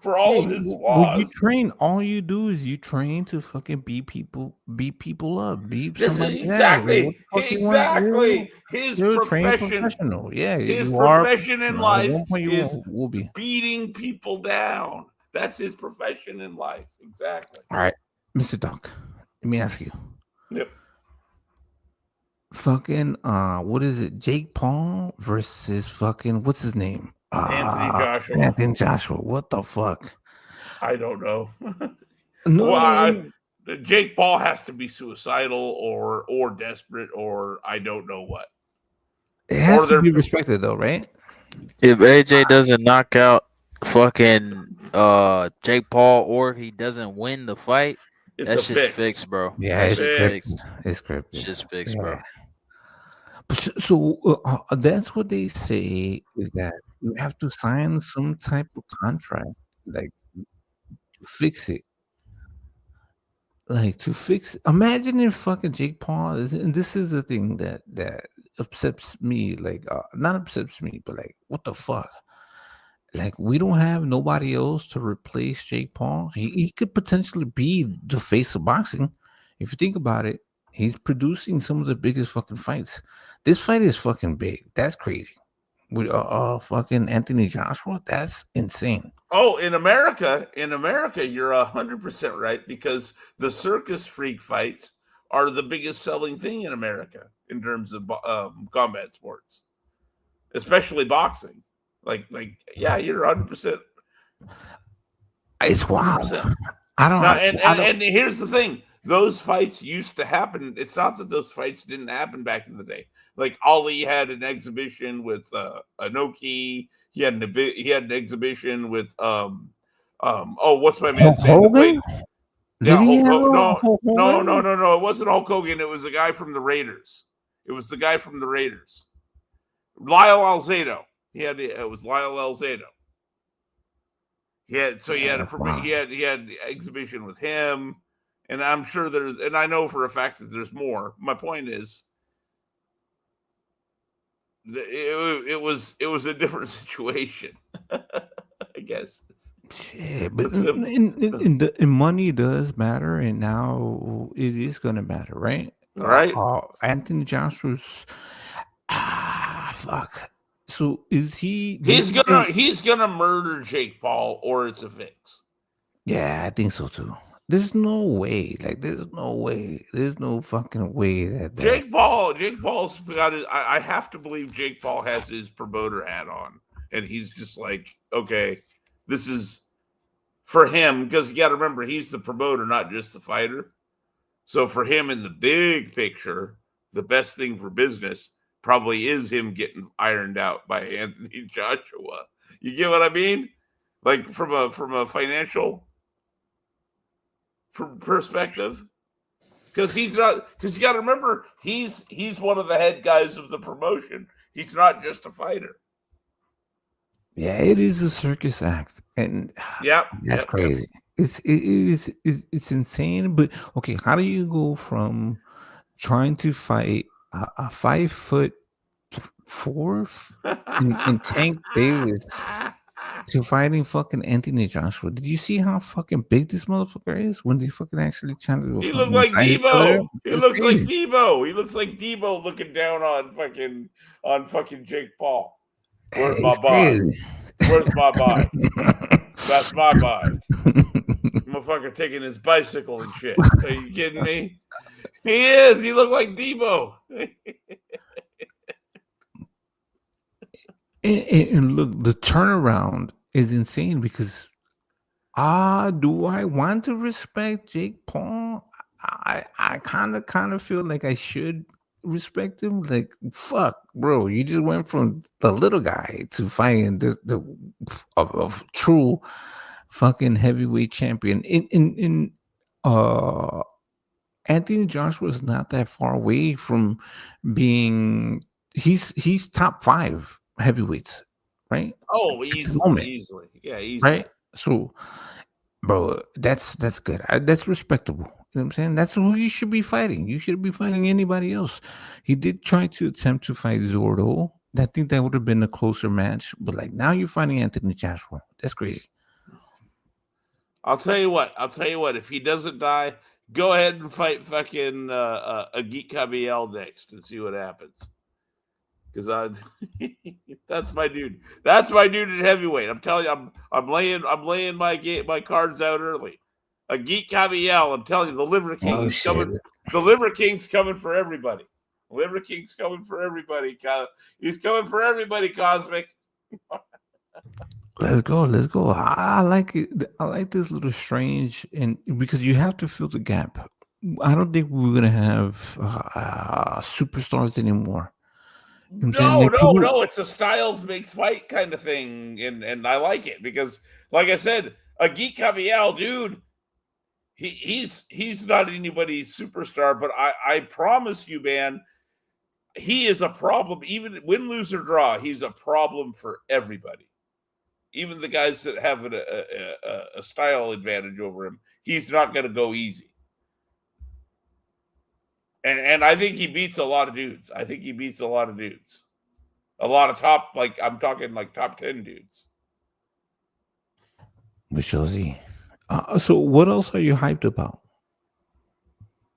For all of his When you flaws. train, all you do is you train to fucking beat people up, beat This is somebody down. Like, what the fuck you want? exactly his You're a trained profession. professional. Yeah, His you are. profession in At life one point, is will be. beating people down. That's his profession in life. Exactly. All right, Mr. Doc. Let me ask you. Yep. Fucking what is it? Jake Paul versus fucking what's his name? Anthony Joshua. Anthony Joshua. What the fuck? I don't know. No, Well, Jake Paul has to be suicidal or desperate or I don't know what. it has or to they're- be respected though, right? If AJ doesn't knock out fucking Jake Paul or he doesn't win the fight, It's that a shit's fix. fixed, bro. Yeah, that it's shit's scripted. fixed. It's scripted. Shit's fixed, Yeah. bro. But so that's what they say is that you have to sign some type of contract, like to fix it. Like to fix. Imagine if fucking Jake Paul is, and this is the thing that upsets me. Like not upsets me, but like what the fuck? Like we don't have nobody else to replace Jake Paul. He could potentially be the face of boxing. If you think about it, he's producing some of the biggest fucking fights. This fight is fucking big. That's crazy. With fucking Anthony Joshua, that's insane. Oh, in America, you're 100% right because the circus freak fights are the biggest selling thing in America in terms of combat sports, especially boxing. Like, yeah, you're 100%. It's wild. 100%. I don't. No, I don't. and here's the thing: those fights used to happen. It's not that those fights didn't happen back in the day. Like Ali had an exhibition with Anoki. He had an exhibition with what's my man's name that Hogan? played? Did Yeah, he Hulk have Hogan. a No, Hulk no, no, Hogan? no, no. It wasn't Hulk Hogan. It was the guy from the Raiders. It was the guy from the Raiders. Lyle Alzado. It was Lyle Alzado. Wow. He had exhibition with him, and I'm sure and I know for a fact that there's more. My point is, it was a different situation. I guess. Shit, but So, in money does matter, and now it is gonna matter, right? all right. Anthony Joshua's fuck. So is he? This is the He's gonna murder Jake Paul, or it's a fix. yeah, I think so too. There's no way, like there's no way, there's no fucking way that Jake Paul's got his. I have to believe Jake Paul has his promoter hat on, and he's just like, okay, this is for him because you got to remember he's the promoter, not just the fighter. So for him in the big picture, the best thing for business probably is him getting ironed out by Anthony Joshua. You get what I mean? Like from a financial perspective. Because you got to remember he's one of the head guys of the promotion. He's not just a fighter. yeah, it is a circus act, and that's crazy. It's insane. But okay, how do you go from trying to fight a 5'4" in Tank Davis to fighting fucking Anthony Joshua? Did you see how fucking big this motherfucker is when they fucking actually trying to He looked fucking like fight each other? Debo. He It's looks like crazy. Debo. He looks like Debo looking down on fucking Jake Paul. Where's my It's buy? crazy. Where's my buy? That's my buy. Motherfucker taking his bicycle and shit. Are you kidding me? He is. He looked like Debo. And look, the turnaround is insane because do I want to respect Jake Paul? I kind of feel like I should respect him. Like fuck, bro, you just went from the little guy to fighting the of true fucking heavyweight champion. In uh Anthony Joshua is not that far away from being he's top 5 heavyweights, right? Oh, At this easily, moment, easily. Yeah, easily. right? So, bro, that's good. That's respectable. You know what I'm saying? That's who you should be fighting. You should be fighting anybody else. He did try to attempt to fight Zordo. I think that would have been a closer match, but like now you're fighting Anthony Joshua. That's crazy. I'll tell you what. If he doesn't die, go ahead and fight fucking Agit Kabiel next and see what happens. Because that's my dude. That's my dude at heavyweight. I'm telling you, I'm laying my cards out early. Agit Kabiel. I'm telling you, the Liver King. Oh He's shit. coming. The Liver King's coming for everybody. Liver King's coming for everybody. He's coming for everybody. Cosmic. Let's go. Let's go. I like it. I like this little strange, and because you have to fill the gap. I don't think we're gonna have superstars anymore. You know what I'm saying? Like people, No. It's a Styles makes fight kind of thing, and I like it because, like I said, Agit Kabiel, dude, he's not anybody's superstar, but I promise you, man, he is a problem. Even win, lose, or draw, he's a problem for everybody. Even the guys that have a style advantage over him, he's not going to go easy. And I think he beats a lot of dudes. A lot of top, like I'm talking like top 10 dudes. we shall see. So, what else are you hyped about?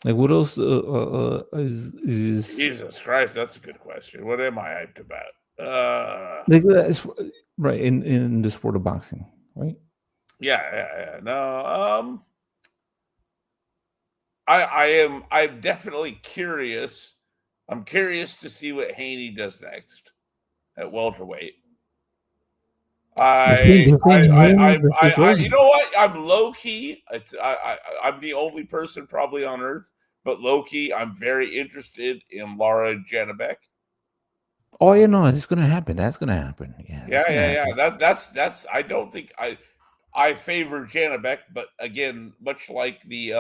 Like, what else is Jesus Christ, that's a good question. What am I hyped about? like right in the sport of boxing, right? Yeah. No, I'm definitely curious. I'm curious to see what Haney does next at welterweight. You know what? I'm low key. I'm the only person probably on Earth, but low key, I'm very interested in Laura Janabek. Oh, you know, it's gonna happen. That's gonna happen. Yeah, that's Yeah, gonna yeah, yeah. happen. That's. I don't think I favor Janabek, but again, much like the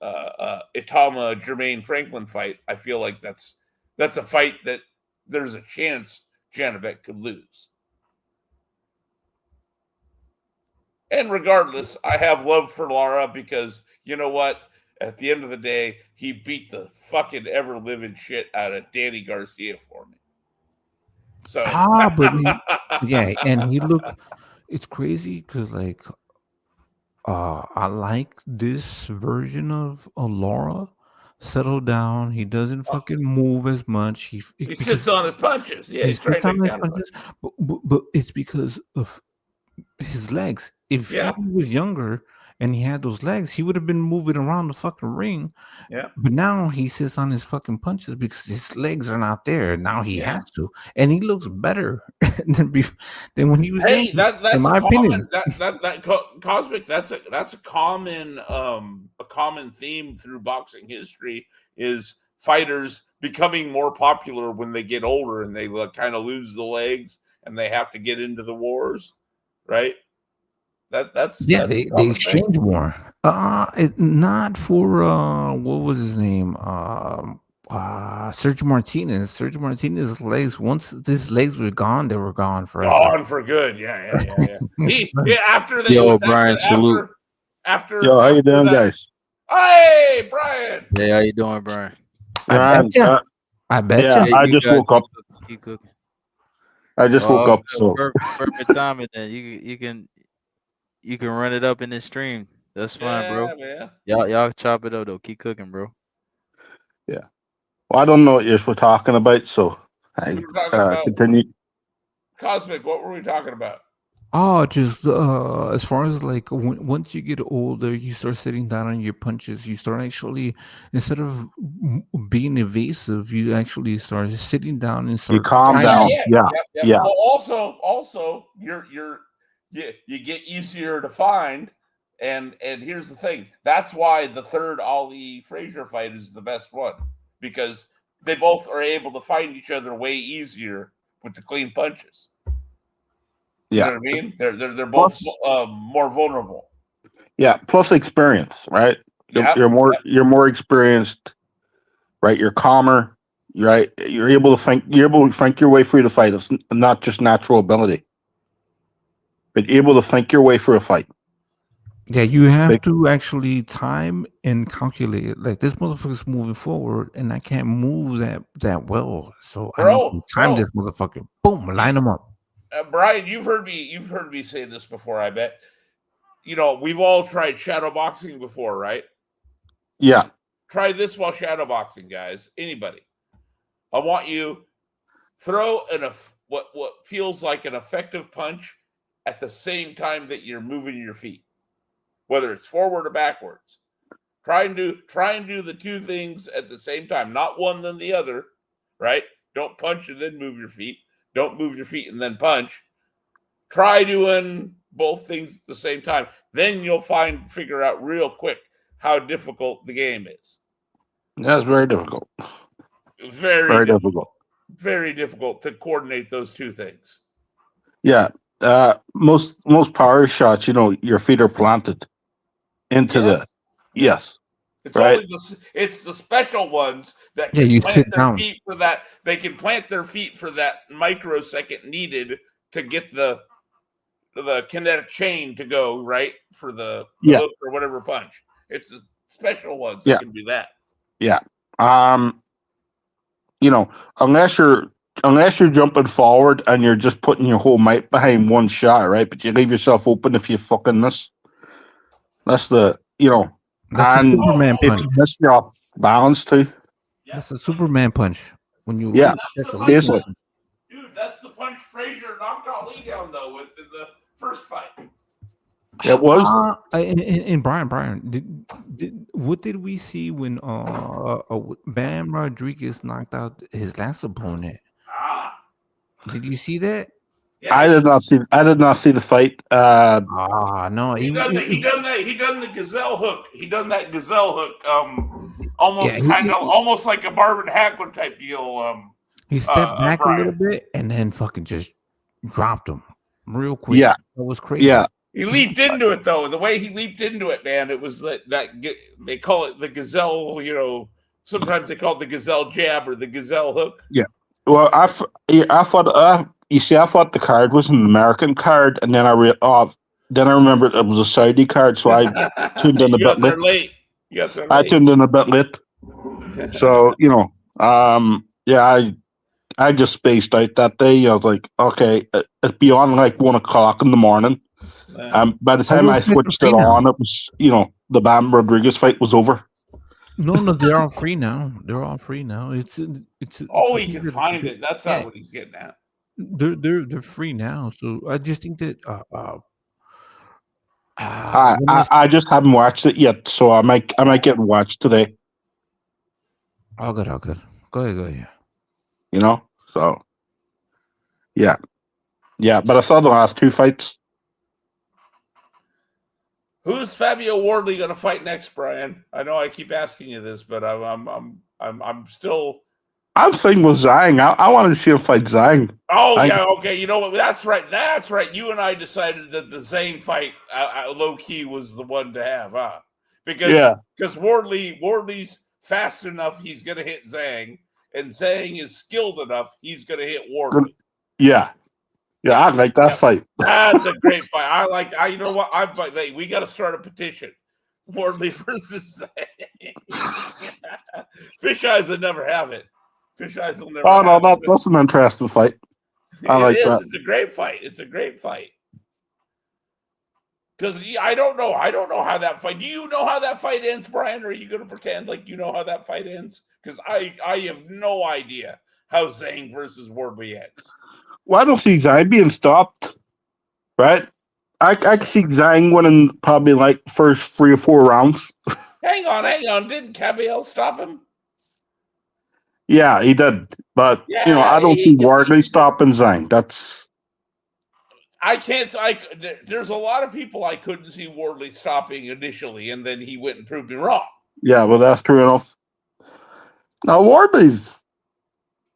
Itama Jermaine Franklin fight, I feel like that's a fight that there's a chance Janabek could lose. And regardless, I have love for Lara because you know what? At the end of the day, he beat the fucking ever living shit out of Danny Garcia for me. So But yeah, and he look. It's crazy because like I like this version of Laura. Settle down. He doesn't fucking move as much. he Because sits on his punches. Yeah, he he's trying sits to on his counter. punches, but it's because of his legs. If he Yeah, was younger and he had those legs, he would have been moving around the fucking ring. yeah, But now he sits on his fucking punches because his legs are not there. Now he yeah. has to, and he looks better than when he was Hey, younger. In that's a my common opinion, cosmic. That's a common theme through boxing history is fighters becoming more popular when they get older and they kind of lose the legs and they have to get into the wars, right? yeah, That's a they common thing. exchange more. Not for what was his name? Sergio Martinez. Sergio Martinez's legs. Once his legs were gone, they were gone forever. Gone for good. Yeah, yeah, yeah, yeah. After they Yo, was Brian, salute. after Yo, how you doing, that. guys? Hey, Brian. Hey, how you doing, Brian? I Man, betcha. I betcha. yeah, Hey, I you just guys woke up. keep cooking. I just woke Oh, up, so perfect timing. Then you can run it up in this stream. That's fine, bro. Yeah, man. Y'all chop it up though. Keep cooking, bro. yeah. Well, I don't know what you're talking about, so We I were talking about continue. Cosmic. What were we talking about? Oh, just as far as like once you get older, you start sitting down on your punches. You start actually instead of being evasive, you actually start sitting down and You start calm Yeah, down. timing. yeah, Yeah, yep, yep. yeah, Well, also, you get easier to find, and here's the thing. That's why the third Ali Frazier fight is the best one because they both are able to find each other way easier with the clean punches. You yeah. know what I mean? They're both Plus, more vulnerable. yeah. Plus experience, right? Yep, yep. You're more experienced, right? You're calmer, right? You're able to think. You're able to think your way through the fight. It's not just natural ability, but you're able to think your way through a fight. Yeah, you have Big, to actually time and calculate it. Like this motherfucker's moving forward, and I can't move that well, so I need to time Bro. this motherfucker. Boom, line him up. Brian, you've heard me say this before. I bet. You know, we've all tried shadow boxing before, right? yeah, Try this while shadow boxing, guys. Anybody. I want you throw what feels like an effective punch at the same time that you're moving your feet, whether it's forward or backwards. Try and do the two things at the same time, not one then the other, right? Don't punch and then move your feet. Don't move your feet and then punch. Try doing both things at the same time. Then you'll figure out real quick how difficult the game is. that's very difficult. Very Very difficult. difficult. Very difficult to coordinate those two things. Yeah. Most power shots, your feet are planted into Yes. yes, It's right? it's the special ones that Yeah, can you plant sit their down. feet for that. They can plant their feet for that microsecond needed to get the kinetic chain to go right for the Yeah, hook or whatever punch. It's the special ones that yeah, can do that. yeah. Um, you know, unless you're jumping forward and you're just putting your whole might behind one shot, right? But you leave yourself open if you fucking miss. That's That's a and Superman if punch. you miss, you're off balance too. Yep. That's a Superman punch. When you Yeah, leave, That's that's the a punch. leaping basically, punch. Dude, that's the punch Frazier knocked Ali down though with in the first fight. it was. And Brian, what did we see when Bam Rodriguez knocked out his last opponent? Ah, Did you see that? Yeah, I did not see. I did not see the fight. No, he done that. He done the gazelle hook. He done that gazelle hook. Almost kind of, almost like a Marvin Hagler type deal. he stepped back a little Brian. bit and then fucking just dropped him real quick. Yeah. That was crazy. Yeah. He leaped into it though. The way he leaped into it, man, it was that they call it the gazelle. You know, sometimes they call it the gazelle jab or the gazelle hook. Yeah. Well, I thought. You see, I thought the card was an American card, and then then I remembered it was a Saudi card, so I tuned in a bit late. I tuned in a bit late. So yeah, I just spaced out that day. I was like, okay, it's beyond like 1 o'clock in the morning. By the time I switched it on, it was the Bam Rodriguez fight was over. No, they're all free now. They're all free now. It's oh, he can find it. That's not what he's getting at. They're free now. So I just think that I just haven't watched it yet, so I might get watched today. All good. Go ahead. So yeah, but I saw the last 2 fights. Who's Fabio Wardley going to fight next, Brian? I know I keep asking you this, but I'm still. I'm thinking with Zhang. I wanted to see him fight Zhang. Oh, yeah, okay. You know what? That's right. You and I decided that the Zhang fight, low key, was the one to have, huh? Because Wardley's fast enough, he's going to hit Zhang, and Zhang is skilled enough, he's going to hit Wardley. Yeah, I like that fight. That's a great fight. You know what? We got to start a petition. Wardley versus Zhang. Fish Eyes will never have it. Fish Eyes will never. Oh no, that's an interesting fight. I like that. It's a great fight. It's a great fight. Because I don't know how that fight. Do you know how that fight ends, Brian? Or are you going to pretend like you know how that fight ends? Because I have no idea how Zhang versus Wardley ends. Well, I don't see Zhang being stopped. Right? I can see Zhang winning probably like first 3 or 4 rounds. Hang on. Didn't Cabello stop him? Yeah, he did. But I don't see Wardley stopping Zhang. That's. I can't. There's a lot of people I couldn't see Wardley stopping initially, and then he went and proved me wrong. Yeah, well, that's true enough. Now Wardley's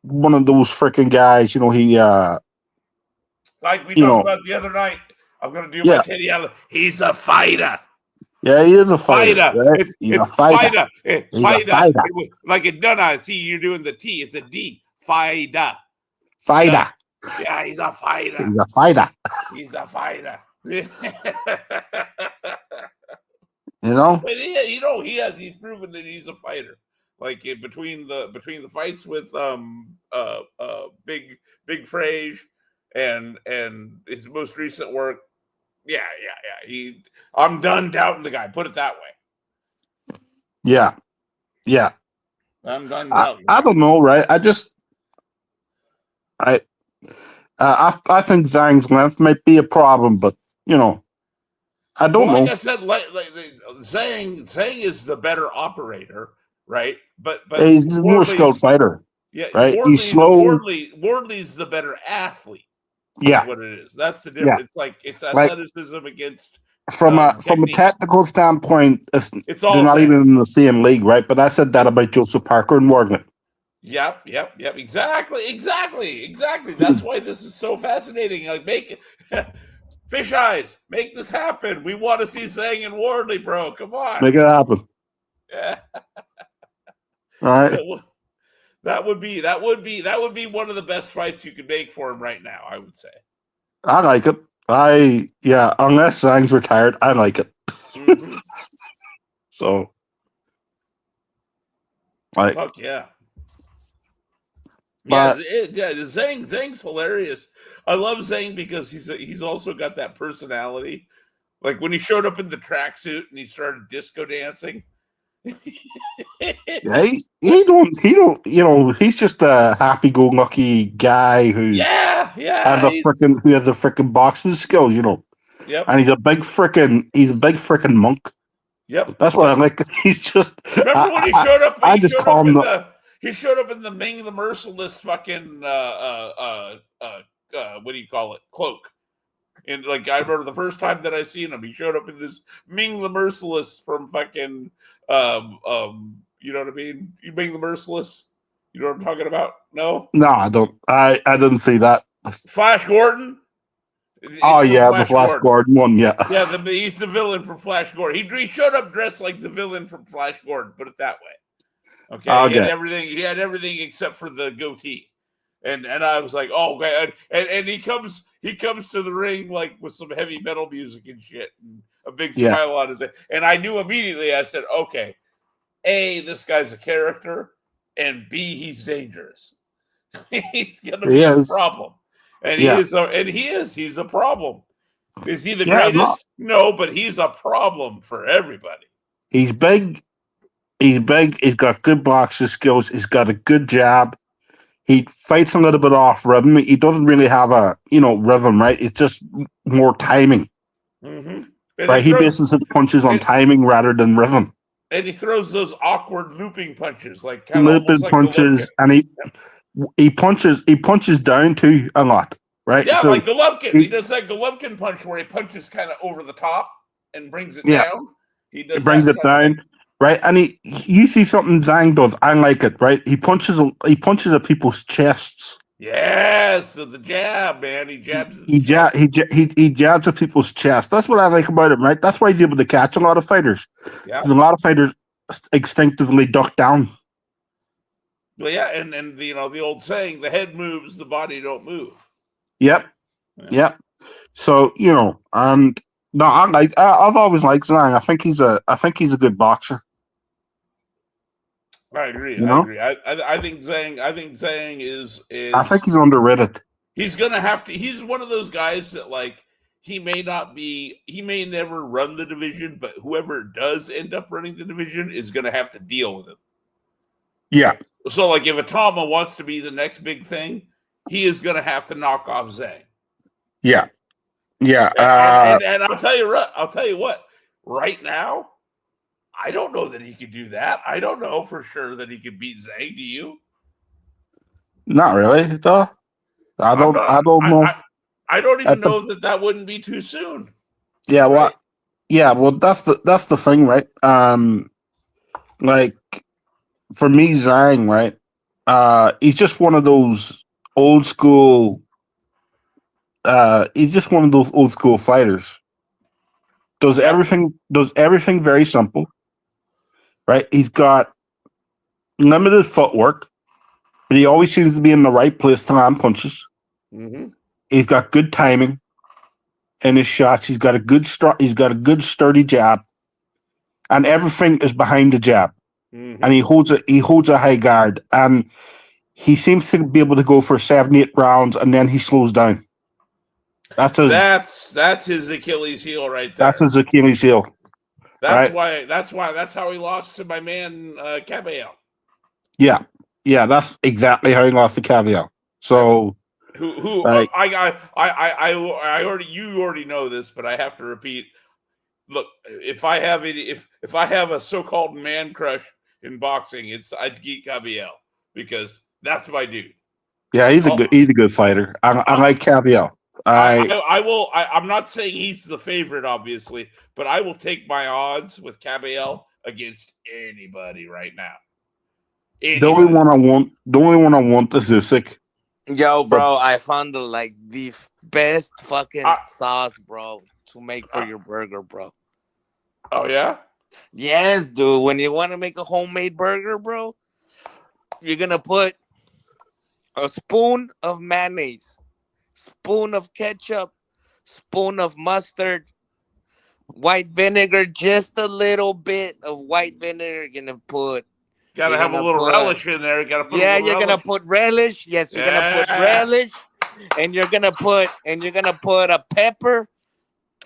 one of those freaking guys. He. Like we talked about the other night. I'm going to do my Teddy Allen. He's a fighter. Yeah, he is a fighter. Right? He's a fighter. He's a fighter. Like in Dunna, see, you're doing the T. It's a D. Fighter. Fighter. Yeah, he's a fighter. He's a fighter. He's a fighter. But he's proven that he's a fighter. Like between the fights with Big Frage and his most recent work. Yeah. I'm done doubting the guy. Put it that way. Yeah. I'm done doubting. I don't know, right? I think Zhang's length might be a problem, but I don't know. Like I said, Zhang is the better operator, right? But he's a more skilled fighter. Yeah, right. He's slow. Wardley's the better athlete. Yeah, what it is. That's the difference. Yeah. It's athleticism against. From a technical standpoint, they're not even in the same league, right? But I said that about Joseph Parker and Wardley. Yep. Exactly. That's why this is so fascinating. Like, make it, Fish Eyes, make this happen. We want to see Zhang and Wardley, bro. Come on, make it happen. Yeah. All right. That would be one of the best fights you could make for him right now, I would say. I like it. Unless Zhang's retired, I like it. Mm-hmm. So, fuck yeah. But, Zhang's hilarious. I love Zhang because he's also got that personality. Like when he showed up in the tracksuit and he started disco dancing. Yeah, he don't. He's just a happy-go-lucky guy who has a freaking boxing skills. Yep. And he's a big freaking monk. Yep. That's what I like. He's just. Remember when he showed up? He showed up in the Ming the Merciless fucking what do you call it? Cloak. And like I remember the first time that I seen him, he showed up in this Ming the Merciless from fucking you know what I mean? You Ming the Merciless. You know what I'm talking about? No? No, I don't. I didn't see that. Flash Gordon? Oh It's from yeah, the Flash Flash Gordon. Gordon one. Yeah. Yeah, he's the villain from Flash Gordon. He showed up dressed like the villain from Flash Gordon, put it that way. Okay. He had everything except for the goatee. And I was like, oh, okay. And he comes to the ring like with some heavy metal music and shit, and a big Yeah. smile on his face. And I knew immediately. I said, okay, A, this guy's a character, and B, he's dangerous. He's gonna be a problem, and he's a problem. Is he the greatest? No, but he's a problem for everybody. He's big. He's big. He's got good boxing skills. He's got a good jab. He fights a little bit off rhythm. He doesn't really have a rhythm, right? It's just more timing, right? He bases his punches on timing rather than rhythm. And he throws those awkward looping punches, like looping punches, and he punches down too a lot, right? Yeah, so like Golovkin. He does that Golovkin punch where he punches kind of over the top and brings it down. He brings it down. Right, and you see something Zhang does, I like it. Right, he punches at people's chests. Yes, the jab, man. He jabs. He jabs at people's chests. That's what I like about him. Right, that's why he's able to catch a lot of fighters. Yeah, a lot of fighters instinctively duck down. Well, yeah, and the old saying, the head moves, the body don't move. Yep. So and. No, I've always liked Zhang. I think he's a good boxer. I agree. I agree. I think Zhang is. I think he's underrated. He's gonna have to. He's one of those guys that like he may never run the division, but whoever does end up running the division is gonna have to deal with him. Yeah. So like if Atama wants to be the next big thing, he is gonna have to knock off Zhang. Yeah. Yeah, and I'll tell you what. Right now, I don't know that he could do that. I don't know for sure that he could beat Zhang. Do you? Not really, though. I don't know. I don't even know that wouldn't be too soon. Yeah, right? Well, yeah, well, that's the thing, right? Like for me, Zhang, right? He's just one of those old school. He's just one of those old school fighters. Does everything very simple, right? He's got limited footwork, but he always seems to be in the right place to land punches. Mm-hmm. He's got good timing in his shots. He's got a good sturdy jab, and everything is behind the jab. Mm-hmm. And he holds a high guard, and he seems to be able to go for 7-8 rounds, and then he slows down. That's his Achilles heel right there. That's his Achilles heel. That's how he lost to my man Caballero. Yeah, that's exactly how he lost to Caballero. So you already know this, but I have to repeat. Look, if I have a so-called man crush in boxing, it's Ytbc Caballero because that's my dude. Yeah, he's a good fighter. I like Caballero. I'm not saying he's the favorite, obviously, but I will take my odds with Caballero against anybody right now. Anybody. The only one I want is Ytbc. Yo, bro, I found the best fucking sauce, bro, to make for your burger, bro. Oh yeah? Yes, dude. When you want to make a homemade burger, bro, you're gonna put a spoon of mayonnaise, spoon of ketchup, spoon of mustard, white vinegar, just a little bit of white vinegar. You're gonna put. Gotta have a little relish in there. You're gonna put relish. Yes, you're gonna put relish, and you're gonna put a pepper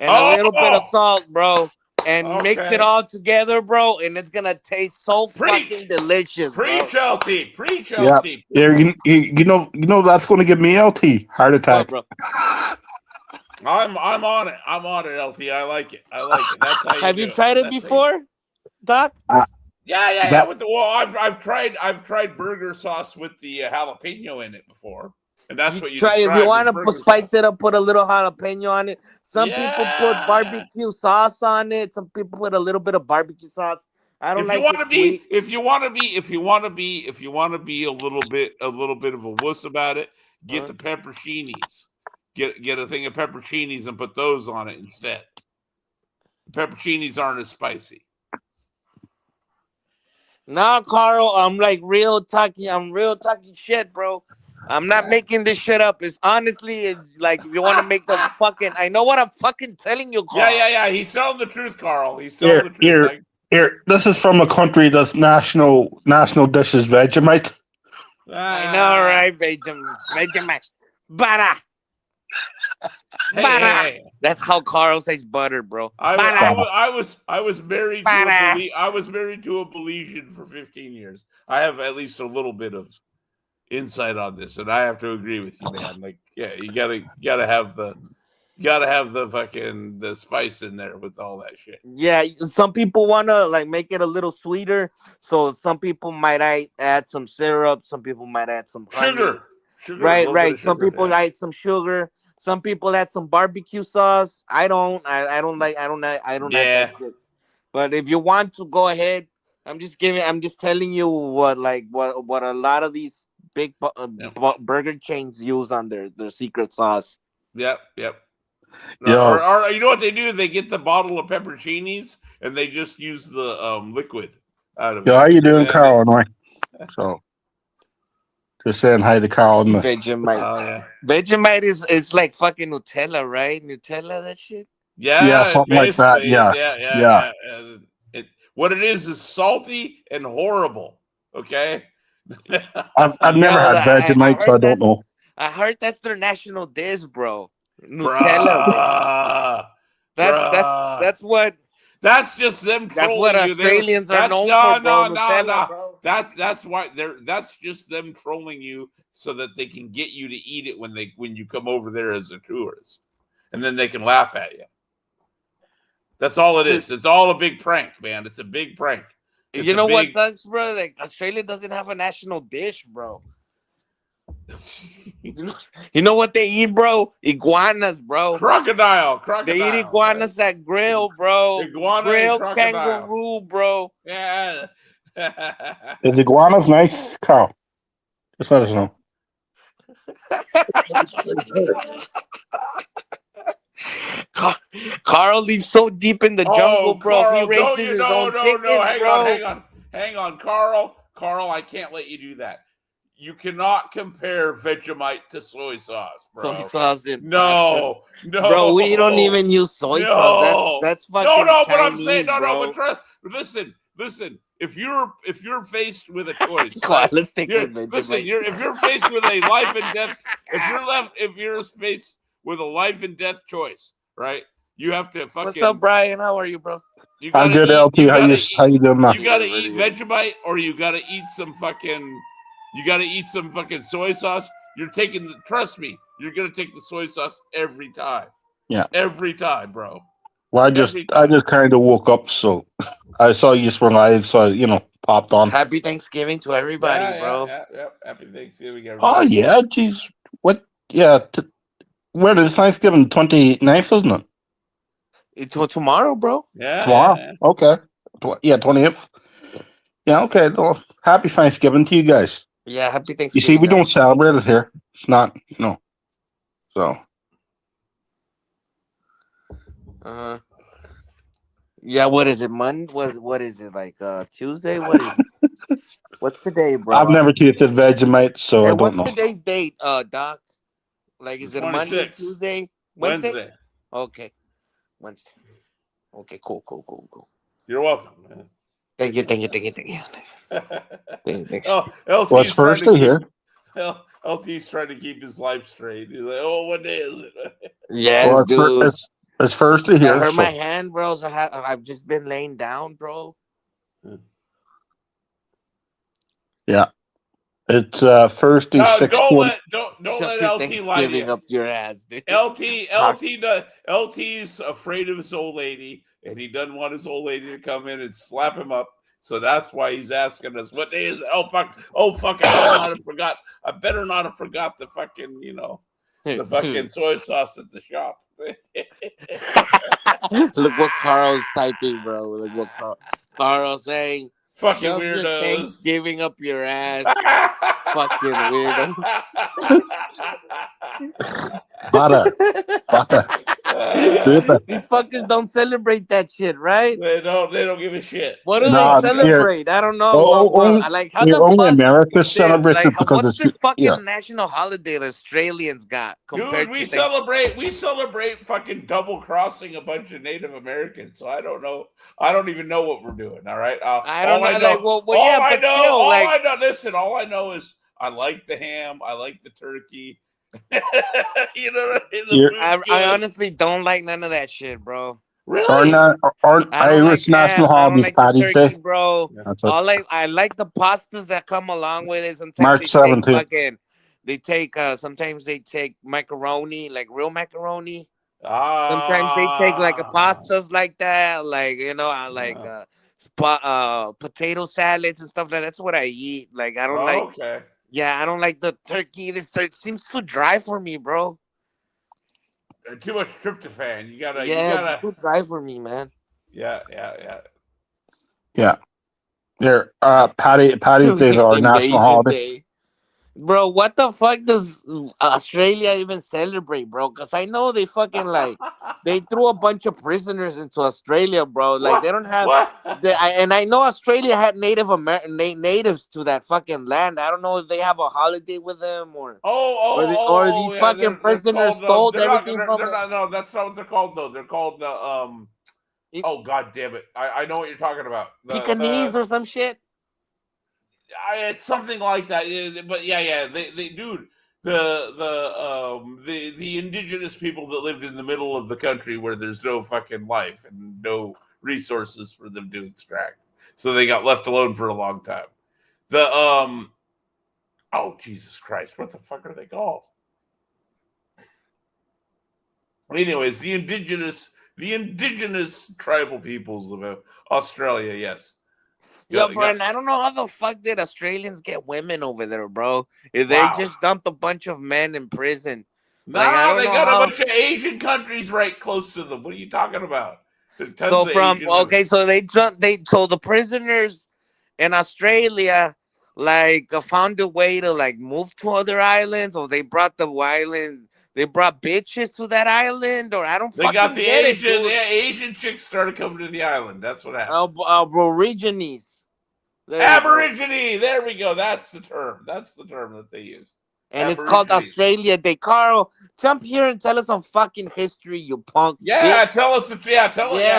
and a little bit of salt, bro, and mix it all together, bro, and it's gonna taste so fucking delicious. Preach, LT. Preach, LT. Yeah, you know that's gonna give me LT heart attack. Bro. I'm on it. LT. I like it. That's how have you tried it before, Doc? Yeah. That I've tried burger sauce with the jalapeno in it before, and that's You what you try if you described as want to burger spice sauce. it up, put a little jalapeno on it. Some people put Yeah. barbecue sauce on it. Some people put a little bit of barbecue sauce. I don't If you like want it to be, sweet. if you want to be, if you want to be, if you want to be a little bit of a wuss about it, get Huh? the pepperoncinis. Get a thing of pepperoncinis and put those on it instead. Pepperoncinis aren't as spicy. Nah, Carl, I'm like real talking. I'm real talking shit, bro. I'm not making this shit up. It's like if you want to make the fucking. I know what I'm fucking telling you, Carl. Yeah. He's telling the truth, Carl. He's telling here, the truth. here, here. This is from a country that's national dish is Vegemite. I know, right, Vegemite, butter, butter. Hey. That's how Carl says butter, bro. I Butter, was married to butter. I was married to a Belizean for 15 years. I have at least a little bit of insight on this, and I have to agree with you, man. Like, yeah, you gotta have the fucking the spice in there with all that shit. Yeah, some people wanna like make it a little sweeter, so some people might add some syrup. Some people might add some honey. Sugar, a Right, little bit right. of Some sugar. people Yeah. add some sugar. Some people add some barbecue sauce. I don't. I don't like. I don't add that Yeah. shit. But if you want to, go ahead. I'm just telling you what what a lot of these big Yep. burger chains use on their secret sauce. Yep. Yo, Or you know what they do? They get the bottle of pepperoncinis and they just use the liquid out of yo, it. how you doing, Carl? Anyway, so just saying hi to Carl. And Vegemite. Oh yeah. Vegemite is it's like fucking Nutella, right? Nutella, that shit. yeah, Yeah, something like that. basically, Yeah, yeah. yeah. And what it is salty and horrible. Okay. I've never Yo, had Vegemite, so I don't know. I heard that's their national dish, bro. Nutella, bro. Bruh, That's that's bruh. that's what That's just them that's what trolling you. Australians are That's known for, bro. no. Nutella, bro. That's why that's just them trolling you so that they can get you to eat it when you come over there as a tourist, and then they can laugh at you. That's all it is. It's all a big prank, man. It's a big prank. It's You a know what big. sucks, bro? Like Australia doesn't have a national dish, bro. You know what they eat, bro? Iguanas, bro. crocodile. They eat Right? iguanas at grill, bro. Iguana and Grilled crocodile. kangaroo, bro. Yeah. Is iguanas nice, Carl? Just let us know. Carl lives so deep in the jungle, bro. He Carl, don't raises you? his No, own no, no. chickens, bro. Hang on, Carl. Carl, I can't let you do that. You cannot compare Vegemite to soy sauce, bro. Soy sauce and No, pasta. Bro, we don't even use soy sauce. That's fucking no. But I'm saying Chinese, bro. But listen. If you're faced with a choice, Come on, right? let's stick with Vegemite. If you're faced with a life and death, if you're faced with a life and death choice, right? You have to fucking. What's up, Brian? How are you, bro? You I'm gotta good, eat. LT. How you doing, man? You gotta eat Vegemite, or you gotta eat some fucking. You gotta eat some fucking soy sauce. Trust me, you're gonna take the soy sauce every time. Yeah, every time, bro. Well, I just kind of woke up, so I saw you sprung live, so popped on. Happy Thanksgiving to everybody, bro. Yeah. Happy Thanksgiving, everybody. Oh yeah, jeez. What? Yeah. When is Thanksgiving? 29th, isn't it? It's tomorrow, bro. Yeah. Tomorrow. Yeah. Okay. Yeah, 20th. Yeah. Okay. Well, happy Thanksgiving to you guys. Yeah, happy Thanksgiving. You see, we don't celebrate it here. It's not, so. Yeah, what is it? Monday? What is it like? Tuesday? What is it? What's today, bro? I've never tasted Vegemite, so I don't know. What's today's date, Doc? Like, is it Monday, 26th. Tuesday, Wednesday? Okay, Wednesday. Okay, cool. You're welcome, man. Thank you. What's Thursday here? LT's trying to keep his life straight. He's like, "Oh, what day is it?" Yes, dude. It's Thursday here. I hurt my hand, bro. So I've just been laying down, bro. Yeah. It's Thursday, 6:20. Don't let LT lie to you. Up your ass, dude. LT's afraid of his old lady, and he doesn't want his old lady to come in and slap him up. So that's why he's asking us what day is it? Oh fuck! I better not have forgot the fucking the fucking soy sauce at the shop. Look what Carl's typing, bro. Look what Carl's saying. Fucking Shove your weirdos. Thanksgiving up your ass. Fucking weirdos. Butter. These fuckers don't celebrate that shit, right? They don't give a shit. What do they No, celebrate? I don't know. Like how the only fuck? America celebrates Like, it because what's the it's fucking national holiday the Australians got compared Dude, we to celebrate fucking double crossing a bunch of Native Americans. So I don't know. I don't even know what we're doing. All right. I don't know. Like, well, yeah, but still, all like, I know. Listen, all I know is I like the ham. I like the turkey. You know what I mean? The food's I good. honestly don't like none of that shit, bro. Really? Aren't I don't like Irish national ham. I don't holidays like the Paddy's turkey, Day? bro. That's it. I like the pastas that come along with it. Sometimes March they take 17th. fucking. They take sometimes they take macaroni, like real macaroni. Sometimes they take like a pastas like that, like like potato salads and stuff like that. That's what I eat. Like I don't like. Okay. Yeah, I don't like the turkey. It seems too dry for me, bro. Too much tryptophan. You gotta. It's too dry for me, man. Yeah. There, Paddy's Day is our national Invasion holiday. Day. Bro, what the fuck does Australia even celebrate, bro? Because I know they fucking they threw a bunch of prisoners into Australia, bro. Like they don't have, What? and I know Australia had natives to that fucking land. I don't know if they have a holiday with them or these Yeah, fucking they're prisoners called, stole they're not, everything from they're them. not, no, that's not what they're called though. They're called oh god damn it. I know what you're talking about. Pekingese or some shit. It's something like that. Yeah, but yeah, they dude, the indigenous people that lived in the middle of the country where there's no fucking life and no resources for them to extract. So they got left alone for a long time. Oh Jesus Christ, what the fuck are they called? Anyways, the indigenous tribal peoples of Australia, yes. Yo, bro, and I don't know how the fuck did Australians get women over there, bro. If they Wow. just dumped a bunch of men in prison. No, Like, I don't they know got how. a bunch of Asian countries right close to them. What are you talking about? So the prisoners in Australia found a way to move to other islands, or they brought bitches to that island, or I don't They got fucking get it, dude. Asian chicks started coming to the island. That's what happened. Aborigines. Aborigine. There we go. That's the term. That's the term that they use. And it's called Australia Day. Carl, jump here and tell us some fucking history, you punks. Yeah, tell us. Yeah,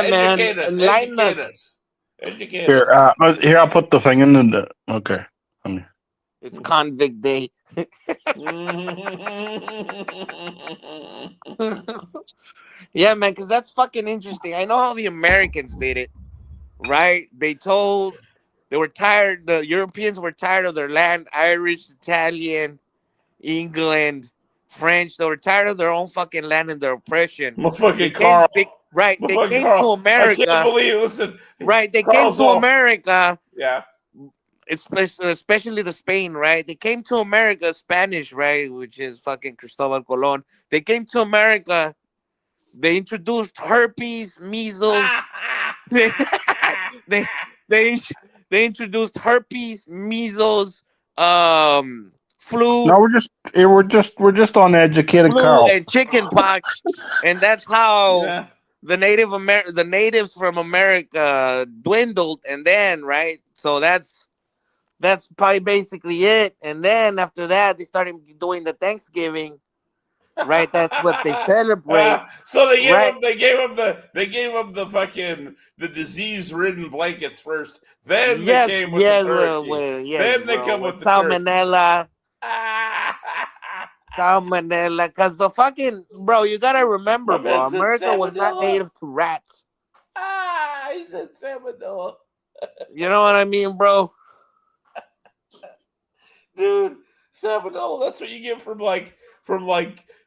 man. Educate us. Enlighten us. Educate us. Here, I'll put the thing in the. Okay. It's Convict Day. Yeah, man, because that's fucking interesting. I know how the Americans did it, right? They were tired. The Europeans were tired of their land. Irish, Italian, England, French. They were tired of their own fucking land and their oppression. Carl. They came to America. I can't believe. Listen. Right, they came to America. Yeah. Especially the Spain, right? They came to America, Spanish, right? Which is fucking Cristobal Colon. They came to America. They introduced herpes, measles. they introduced herpes, measles, flu. No, we're just uneducated, Carl. And chicken pox, and that's how the natives from America dwindled, and then so that's probably basically it. And then after that, they started doing the Thanksgiving. Right, that's what they celebrate. So they gave him the fucking the disease-ridden blankets first. Then they came with the turkey. Then they come with the salmonella. Salmonella, because the fucking you gotta remember, bro. America was not native to rats. He said salmonella. You know what I mean, bro? Dude, salmonella. That's what you get from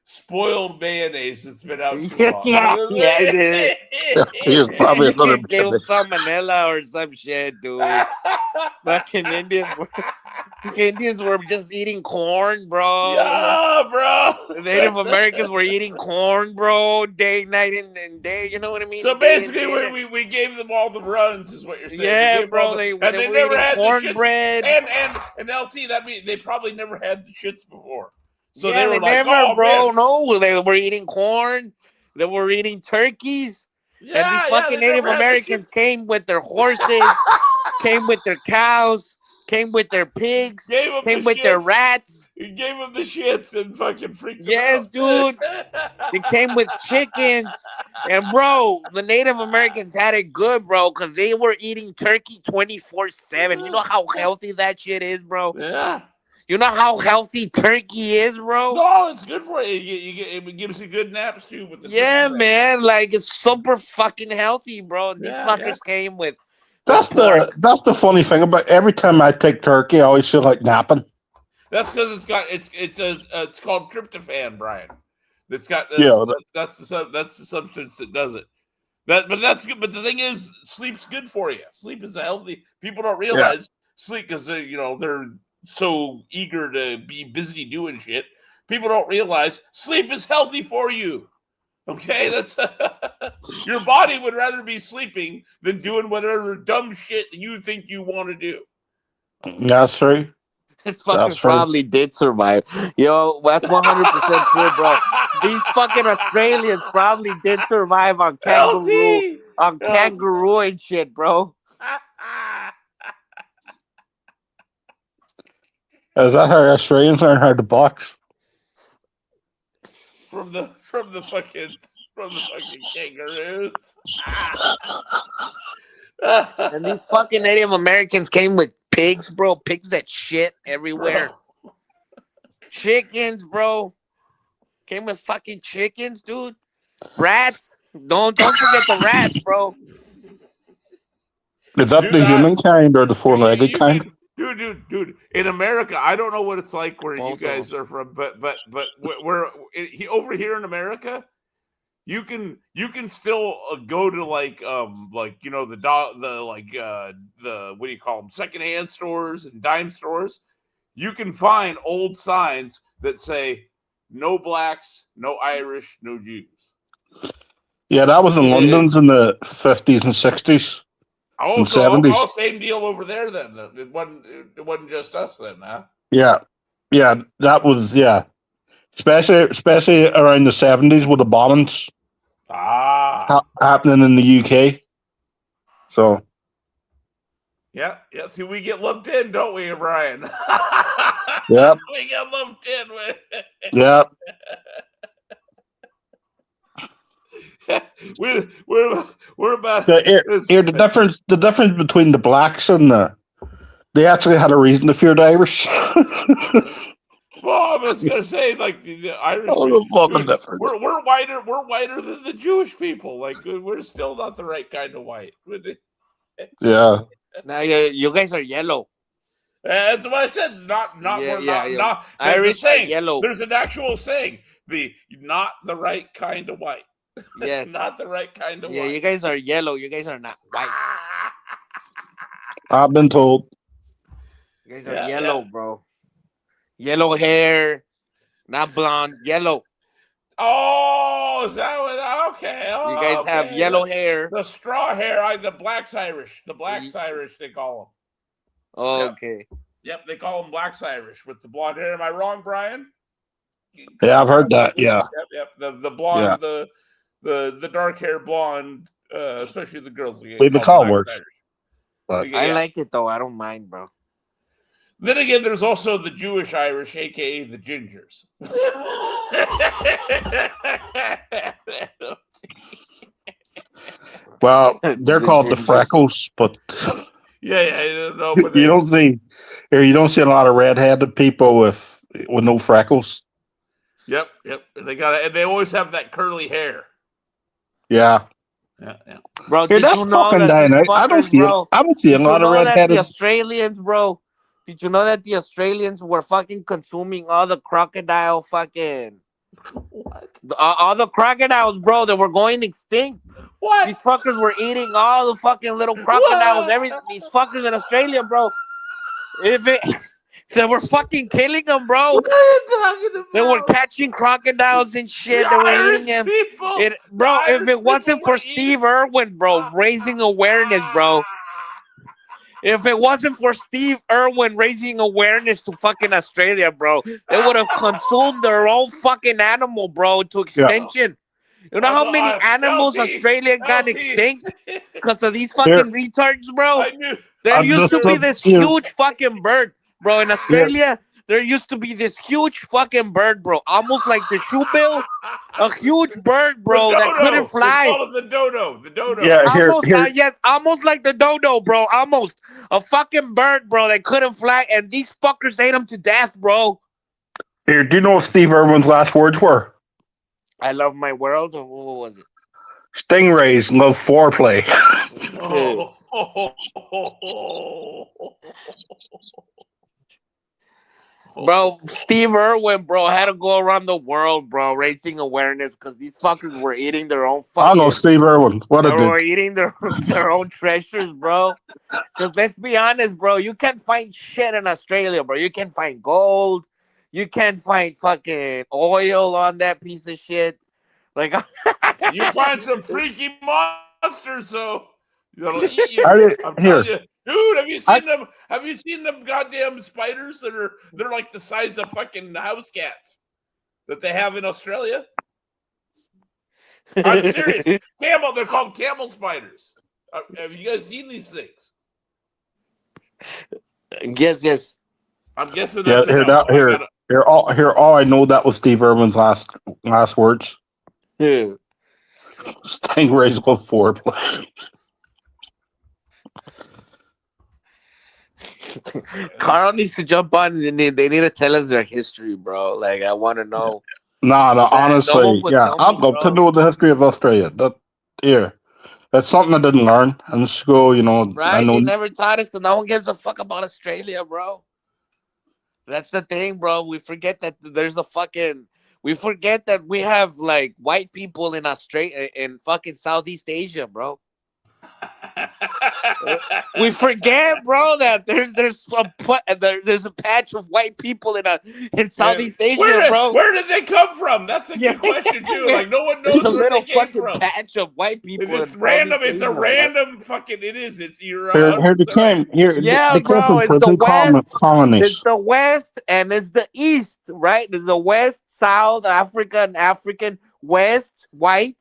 spoiled mayonnaise that's been out too Yeah, long. yeah, dude. Here's probably another Gave him mayonnaise. salmonella or some shit, dude. Fucking Indians were just eating corn, bro. Yeah, bro. The Native Americans were eating corn, bro, day, night, and day. You know what I mean? So Day and basically, day. we gave them all the runs, is what you're saying. We Yeah, gave them all bro. and They they were never eating had the shits. cornbread. And LT, that means they probably never had the shits before. So Yeah, they were they like, never, "Oh bro. man, No, they were eating corn. They were eating turkeys. And these yeah, fucking they Native never had the Americans shits." came with their horses, came with their cows, came with their pigs, Gave them came the with their shits. rats. He gave them the shits and fucking freaked them Yes, out. dude. They came with chickens. And, bro, the Native Americans had it good, bro, because they were eating turkey 24/7. You know how healthy that shit is, bro? Yeah. You know how healthy turkey is, bro? No, it's good for you. It gives you good naps too with the Yeah, turkey. man. Like, it's super fucking healthy, bro. And these Yeah, fuckers came with That's pork. the funny thing about every time I take turkey, I always feel like napping. That's because it's called tryptophan, Brian. It's got this. Yeah, That's the substance that does it. That's good. But the thing is, sleep's good for you. Sleep is a healthy. People don't realize sleep because they're so eager to be busy doing shit. People don't realize sleep is healthy for you. Okay, that's your body would rather be sleeping than doing whatever dumb shit you think you want to do. that's true. This That's fucker true. probably did survive. Yo, that's 100% true, bro. These fucking Australians probably did survive on LT. kangaroo and shit, bro. Is that how Australians learn how to box? from the fucking kangaroos. And these fucking Native Americans came with pigs, bro. Pigs that shit everywhere. Bro. Chickens, bro. Came with fucking chickens, dude. Rats. Don't forget the rats, bro. Is that the human kind or the four-legged kind? Dude. In America, I don't know what it's like where Both you of guys are from, but we're over here in America. You can still go to the what do you call them, secondhand stores and dime stores. You can find old signs that say no blacks, no Irish, no Jews. Yeah, that was in London's in the 50s and 60s. Oh, and 70s. Same deal over there then. It wasn't just us then, huh? Yeah, that was especially around the 70s with the bombings happening in the UK. So yeah. See, we get lumped in, don't we, Brian? yeah, we get lumped in. yeah. We're about the difference between the blacks and they actually had a reason to fear the Irish. Well, I was gonna say, like the Irish, difference. We're whiter. We're whiter than the Jewish people. Like we're still not the right kind of white. Yeah. Now you guys are yellow. That's what I said. Not. Irish are yellow. There's an actual saying. Not the right kind of white. Yes. Not the right kind of white. Yeah, you guys are yellow. You guys are not white. I've been told. You guys are yellow, bro. Yellow hair, not blonde, yellow. Oh, is that what? Okay. Oh, you guys have yellow hair. The straw hair. The black's Irish. The black's Irish, they call them. Oh, okay. Yep, they call them blacks Irish with the blonde hair. Am I wrong, Brian? Yeah, I've heard that. Yeah. Yep. The blonde, the dark hair blonde, especially the girls. The call works. But I like it though. I don't mind, bro. Then again, there's also the Jewish Irish, aka the gingers. Well, they're called the freckles, but yeah, no, but you don't see a lot of red-headed people with no freckles. Yep. And they always have that curly hair. Yeah. Bro, Here, that's fucking dynamite. I don't see a lot of red-headed. The Australians, bro. Did you know that the Australians were fucking consuming all the crocodile fucking What? All the crocodiles, bro, that were going extinct. What? These fuckers were eating all the fucking little crocodiles. These fuckers in Australia, bro. They were fucking killing them, bro. What are you talking about? They were catching crocodiles and shit. The They were Irish eating them. people. Bro, The if Irish it wasn't people for were Steve Irwin, bro, raising awareness, bro. If it wasn't for Steve Irwin raising awareness to fucking Australia, bro, they would have consumed their own fucking animal, bro, to extinction. You know how many animals Australia got extinct because of these fucking retards, bro? I knew. There used to be this huge fucking bird, bro. In Australia, there used to be this huge fucking bird, bro. Almost like the shoebill. A huge bird, bro, The that couldn't dodo. They fly. call it the dodo. The dodo. Yeah, here, Almost, yes, almost like the dodo, bro. Almost. A fucking bird, bro, that couldn't fly. And these fuckers ate him to death, bro. here. Do you know what Steve Irwin's last words were? I love my world. Or what was it? Stingrays love foreplay. Bro, Steve Irwin, bro, had to go around the world, bro, raising awareness because these fuckers were eating their own I fucking. know Steve Irwin. What a They were dude. eating their own treasures, bro. Because let's be honest, bro, you can't find shit in Australia, bro. You can find gold. You can't find fucking oil on that piece of shit. Like, You find some freaky monsters, so that'll eat you. I'm Here, telling you, dude. Have you seen them? Have you seen them goddamn spiders they're like the size of fucking house cats that they have in Australia? I'm serious. Camel. They're called camel spiders. Have you guys seen these things? yes. I'm guessing yeah, that's enough. here. All I know that was Steve Irwin's last words. Yeah. Stingrays love foreplay. Carl needs to jump on. They need to tell us their history, bro. Like, I want to know. No, No one honestly, would yeah, tell I'd me, love to bro. know the history of Australia. That's something I didn't learn in school. You know, I Right? know. They never taught us because no one gives a fuck about Australia, bro. That's the thing, bro. We forget that there's a fucking. We forget that we have like white people in Australia, in fucking Southeast Asia, bro. We forget, bro, that there's a patch of white people in Southeast Asia, bro. Where did they come from? That's a good question too. Like no one knows There's a where they little came fucking from. patch of white people. It's in random. Southeast It's a Asia, random fucking. It is. It's you're Here they came. Yeah, They came bro, from it's the prison West. It's colonies. the West and it's the East, right? There's the West, South Africa, and African West, white,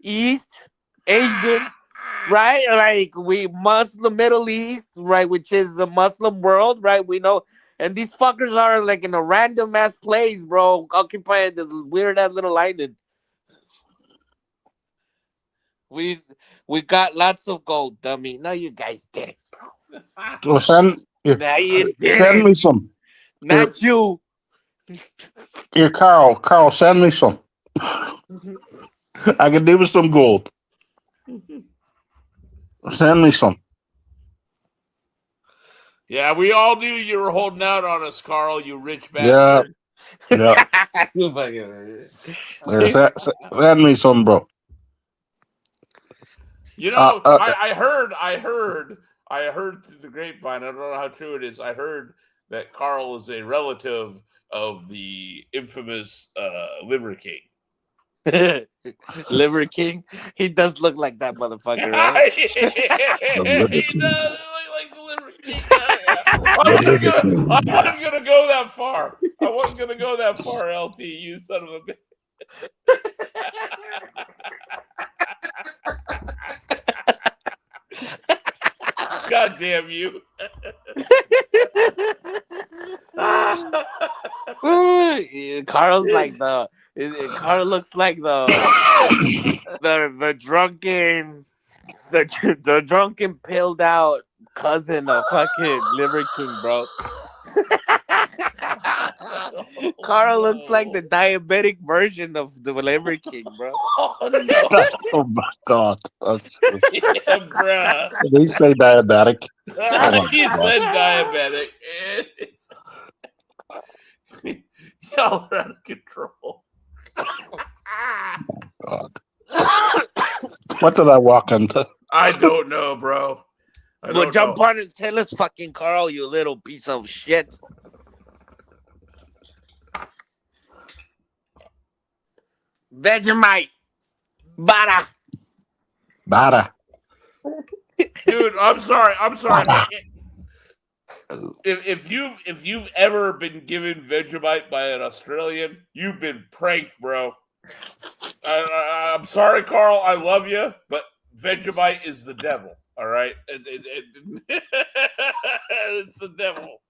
East, Asians, right? Like we Muslim Middle East, right, which is the Muslim world, right? We know, and these fuckers are like in a random ass place, bro, occupying this weird ass little island. We got lots of gold, dummy. No, you guys didn't, bro. So send No, you send didn't. me some. Not you. Here, Carl, send me some. I can do with some gold. Send me some. Yeah, we all knew you were holding out on us, Carl. You rich Yeah, bastard. yeah. Send me some, bro. You know, I heard through the grapevine. I don't know how true it is. I heard that Carl is a relative of the infamous Liver King. Liver King? He does look like that motherfucker, right? He does look like the Liver King. I wasn't gonna go that far. I wasn't gonna go that far, LT. You son of a bitch. God damn you. Carl's like Carl looks like the drunken pilled out cousin of fucking Liver King, bro. Carl looks like the diabetic version of the Liver King, bro. Oh no. Oh my god. Yeah, bruh. Did he say diabetic? He said diabetic. Y'all are out of control. What did I walk into? I don't know, bro. I Well, don't jump know. on and tell us, fucking Carl, you little piece of shit. Vegemite. Butter. Bada. Dude, I'm sorry. I can't. If you've ever been given Vegemite by an Australian, you've been pranked, bro. I'm sorry, Carl. I love you, but Vegemite is the devil. All right, it's the devil.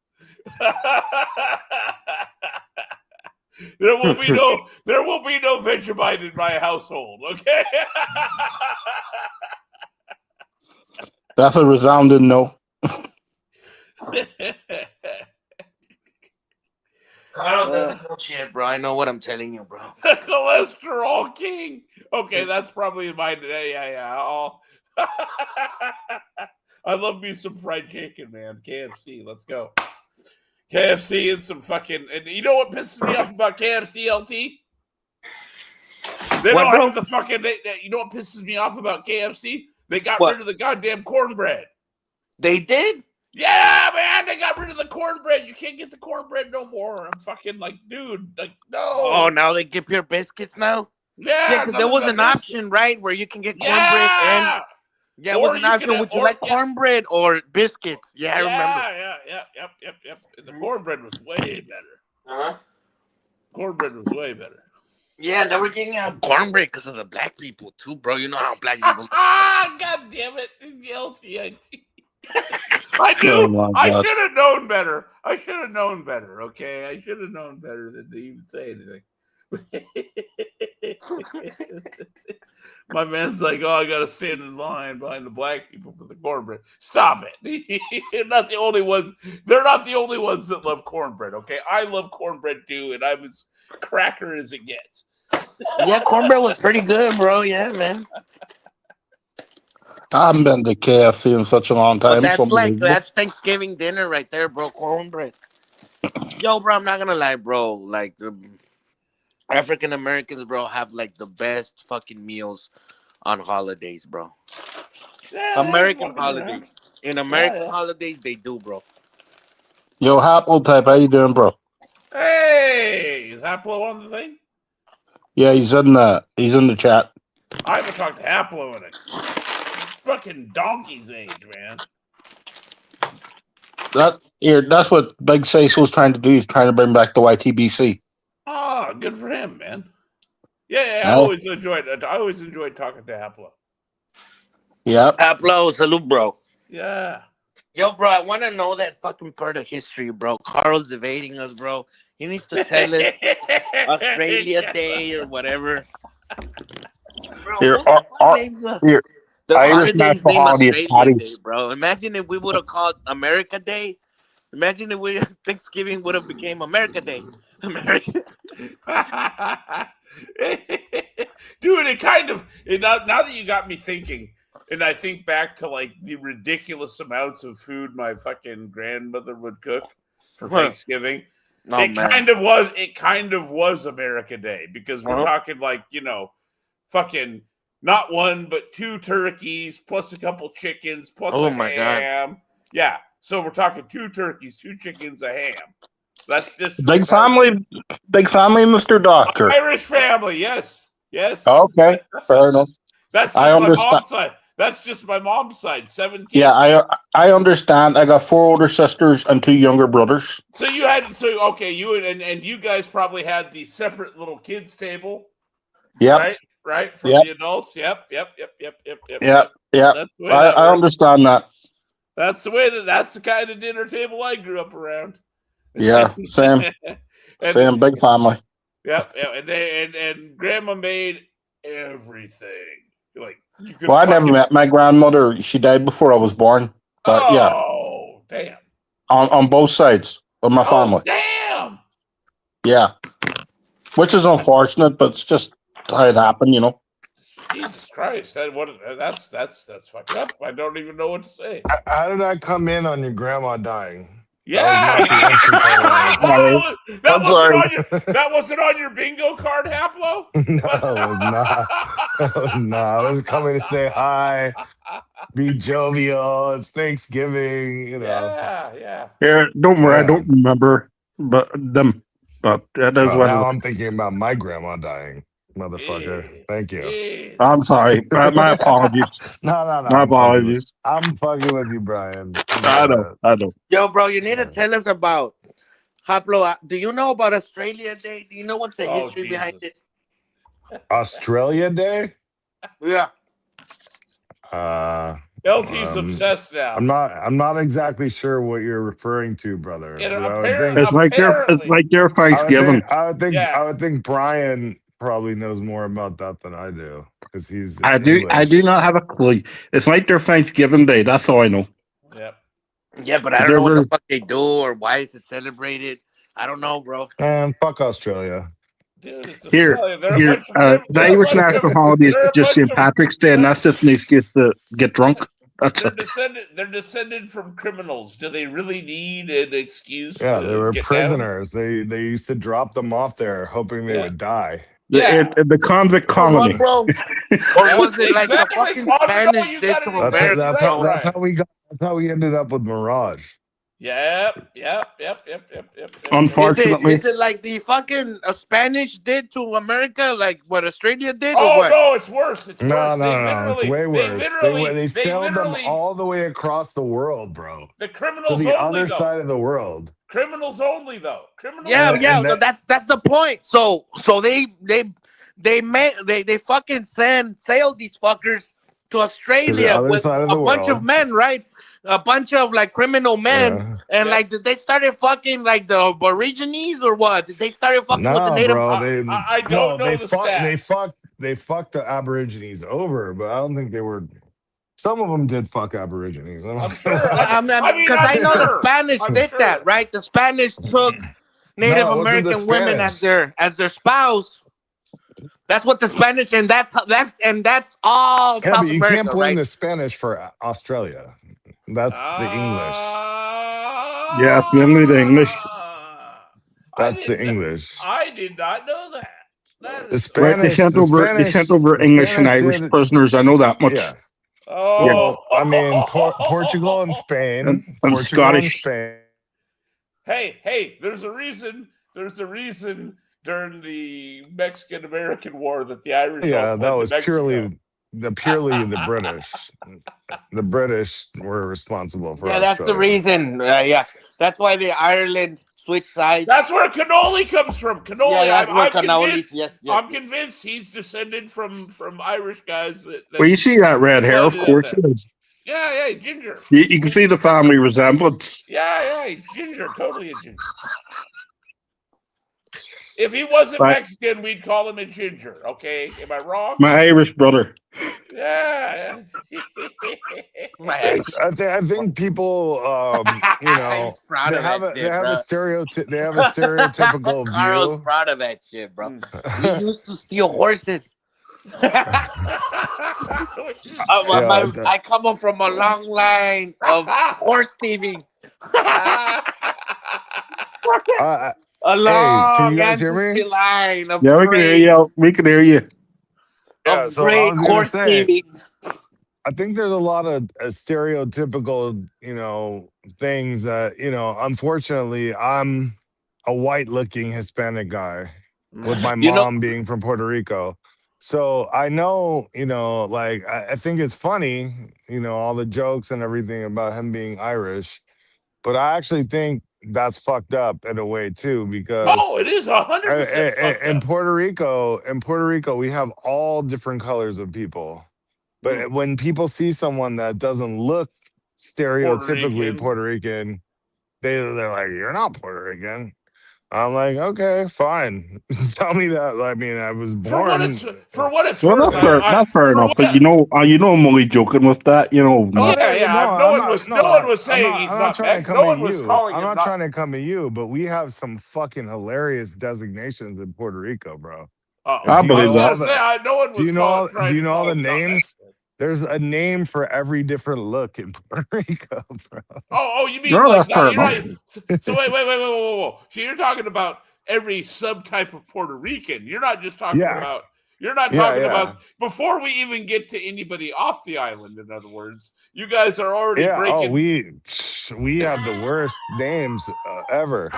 There will be no Vegemite in my household. Okay. That's a resounding no. Carl doesn't know shit, bro. I know what I'm telling you, bro. The cholesterol king. Okay, that's probably my yeah. I love me some fried chicken, man. KFC, let's go. KFC and some fucking. And you know what pisses me off about KFC, LT? They What, don't bro? have the fucking. You know what pisses me off about KFC? They got What? rid of the goddamn cornbread. They did? Yeah, man, they got rid of the cornbread. You can't get the cornbread no more. I'm fucking like, dude, like, no. Oh, now they give pure biscuits now? Yeah, because there was an option, right, where you can get cornbread and it was an option. Would you like cornbread or biscuits? Yeah, I remember. Yep. The cornbread was way better. Cornbread was way better. Yeah, they were getting out cornbread because of the black people too, bro. You know how black people. God damn it, guilty. I do. Oh I should have known better. Okay, I should have known better than to even say anything. My man's like, oh, I gotta stand in line behind the black people for the cornbread. Stop it. They're not the only ones that love cornbread, okay? I love cornbread too, and I'm as cracker as it gets. Yeah, cornbread was pretty good, bro. Yeah, man. I haven't been to KFC in such a long time. But that's Thanksgiving dinner right there, bro. Cornbread. Yo, bro, I'm not gonna lie, bro. Like the African Americans, bro, have like the best fucking meals on holidays, bro. Yeah, American holidays. In American holidays, they do, bro. Yo, Apple type, how you doing, bro? Hey, is Apple on the thing? Yeah, he's in the chat. I haven't talked to Apple in a fucking donkey's age, man. That's what Big Sace was trying to do. He's trying to bring back the Ytbc. Oh, good for him, man. Yeah, I always enjoyed talking to Apple. Yeah. Apple, salute, bro. Yeah. Yo, bro, I want to know that fucking part of history, bro. Carl's evading us, bro. He needs to tell us Australia Day or whatever. Bro, Here, the Irish holiday's national name holiday is Australia Day, Paddy's. bro. Imagine if we would have called America Day. Imagine if Thanksgiving would have became America Day. America. Dude, now that you got me thinking, and I think back to like the ridiculous amounts of food my fucking grandmother would cook for Thanksgiving. It kind of was America Day because we're talking like, fucking not one but 2 turkeys plus a couple chickens plus a ham. God. Yeah, so we're talking 2 turkeys, 2 chickens, a ham. That's just big family, Mr. Doctor. Irish family, yes. Okay, fair enough. That's just my mom's side. That's just my mom's side. 17. Yeah, I understand. I got 4 older sisters and 2 younger brothers. So you and you guys probably had the separate little kids table. Yep. Right? For the adults. Yep. Yeah. I understand that. That's the kind of dinner table I grew up around. Yeah, same. Same big family. Yep. And grandma made everything. Like I never met my grandmother. She died before I was born. But damn. On both sides of my family. Damn. Yeah. Which is unfortunate, but it's just how it happened, Jesus Christ. That's fucked up. I don't even know what to say. How did I come in on your grandma dying? Yeah, the entrance I wanted. Oh, that I'm wasn't sorry. on your that wasn't on your bingo card, Haplo. No, it was not. It was not. I was coming to say hi, be jovial. It's Thanksgiving, Yeah, yeah. Yeah, don't worry, I Yeah. don't remember, but them. But that is Well, what it now is. I'm thinking about my grandma dying, motherfucker. Jeez, Thank you. jeez. I'm sorry. My apologies. No. My I'm fucking with. apologies. I'm fucking with you, Brian. You I know know. that. I know. Yo, bro, you need to Yeah. tell us about Haplo. Do you know about Australia Day? Do you know what's the Oh, history behind Jesus. it? Australia Day. Yeah. Uh, LT's um, obsessed now. I'm not exactly sure what you're referring to, brother. And But It's like apparently, their Thanksgiving. yeah. I would think Brian probably knows more about that than I do because he's I do English. not have a clue. It's like their Thanksgiving Day. That's all I know. Yep. Yeah, but I don't They're know what the very, fuck they do or why is it celebrated. I don't know, bro. And fuck Australia. Dude, it's here. Australia. They're a bunch of The Irish national holiday is just St. Patrick's Day, and that's just an excuse to get drunk. That's it. They're descended from criminals. Do they really need an excuse Yeah, they to were get down? prisoners. They used to drop them off there, hoping they Yeah. would die. Yeah. The convict Or what, colony. bro? Or was it like the Exactly. fucking Oh, no, Spanish you did gotta to do That's that. America, that's Right, how bro? that's Brian. how we got. That's how we ended up with Mirage. Yep. Unfortunately, Is it like the fucking Spanish did to America, like what Australia did, or Oh what? no, it's worse. It's worse. No. It's way worse. They sailed them literally all the way across the world, bro, the to criminals the only other though. side of the world. Criminals only though. Criminals Yeah, only. And no, that that's the point. So they fucking sailed these fuckers to to the Australia other with side of a the bunch of world. men, right? A bunch of like criminal men, Yeah. and Yep. like they started fucking like the Aborigines or what? Did they started fucking with the No, native? bro. I don't know the stats. They fucked the Aborigines over, but I don't think they were. Some of them did fuck Aborigines. I'm I'm not sure. gonna lie. I mean, Because I'm I know the sure. Spanish I'm did sure. that, right? The Spanish took Native No, it wasn't the American women as Spanish. their spouse. That's what the Spanish, and that's all Yeah, South but you can't America, blame right? the Spanish for Australia. That's the English. yes, mainly the English. That's the English. I did not know that. That The is Right, they Spanish, sent the over Spanish, English the and Spanish Irish did. prisoners. I know that much. Yeah. Yeah, Oh. Well, I mean, Portugal and Spain, and Portugal and Scottish. Spain. Hey, there's a reason during the Mexican American War that the Irish Yeah, all that fled to was Mexico. purely the British. The British were responsible for Yeah, that's the Australia. reason. Yeah, that's why the Ireland switched sides. That's where cannoli comes from. Cannoli. Yeah, that's where I'm cannolis. convinced. Yes. I'm convinced he's descended from Irish guys that Well, you see that red hair, of flooded course that. it is. Yeah, ginger. You can see the family resemblance. Yeah, he's ginger, totally a ginger. If he wasn't Right. Mexican, we'd call him a ginger. Okay, am I wrong? My Irish brother. Yeah. I think people, He's proud they of have that a shit, bro. they have a stereotypical Carl's view. proud of that shit, bro. We used to steal horses. I come up from a long line of horse thieving. A long can you guys hear me? ancestry line of Yeah, we can hear you. We can hear you. Yeah, of so I great was gonna horse say, thievings. I think there's a lot of stereotypical, things that, unfortunately, I'm a white-looking Hispanic guy with my You know, mom being from Puerto Rico. So I know, like I think it's funny, all the jokes and everything about him being Irish, but I actually think that's fucked up in a way too, because It is 100% fucked in up. Puerto Rico, we have all different colors of people. But when people see someone that doesn't look stereotypically Puerto Rican, they're like, "You're not Puerto Rican." I'm like, "Okay, fine. Tell me that." I mean, I was For what born. it's Well, worth, that's fair enough. But I'm only joking with that. No, No one was saying he's I'm not not trying to Mexican. come No at one was you. calling I'm him not not. trying to come at you, but we have some fucking hilarious designations in Puerto Rico, bro. I believe that. No one was Do you know all the trying to call him not names? Mexican. There's a name for every different look in Puerto Rico, bro. Oh, you mean No, like that's that? fair You're enough. right. So wait, whoa. So you're talking about every subtype of Puerto Rican. You're not just talking Yeah, about. You're not yeah, talking yeah, about before we even get to anybody off the island. In other words, you guys are already yeah. Oh, breaking. we have the worst names ever.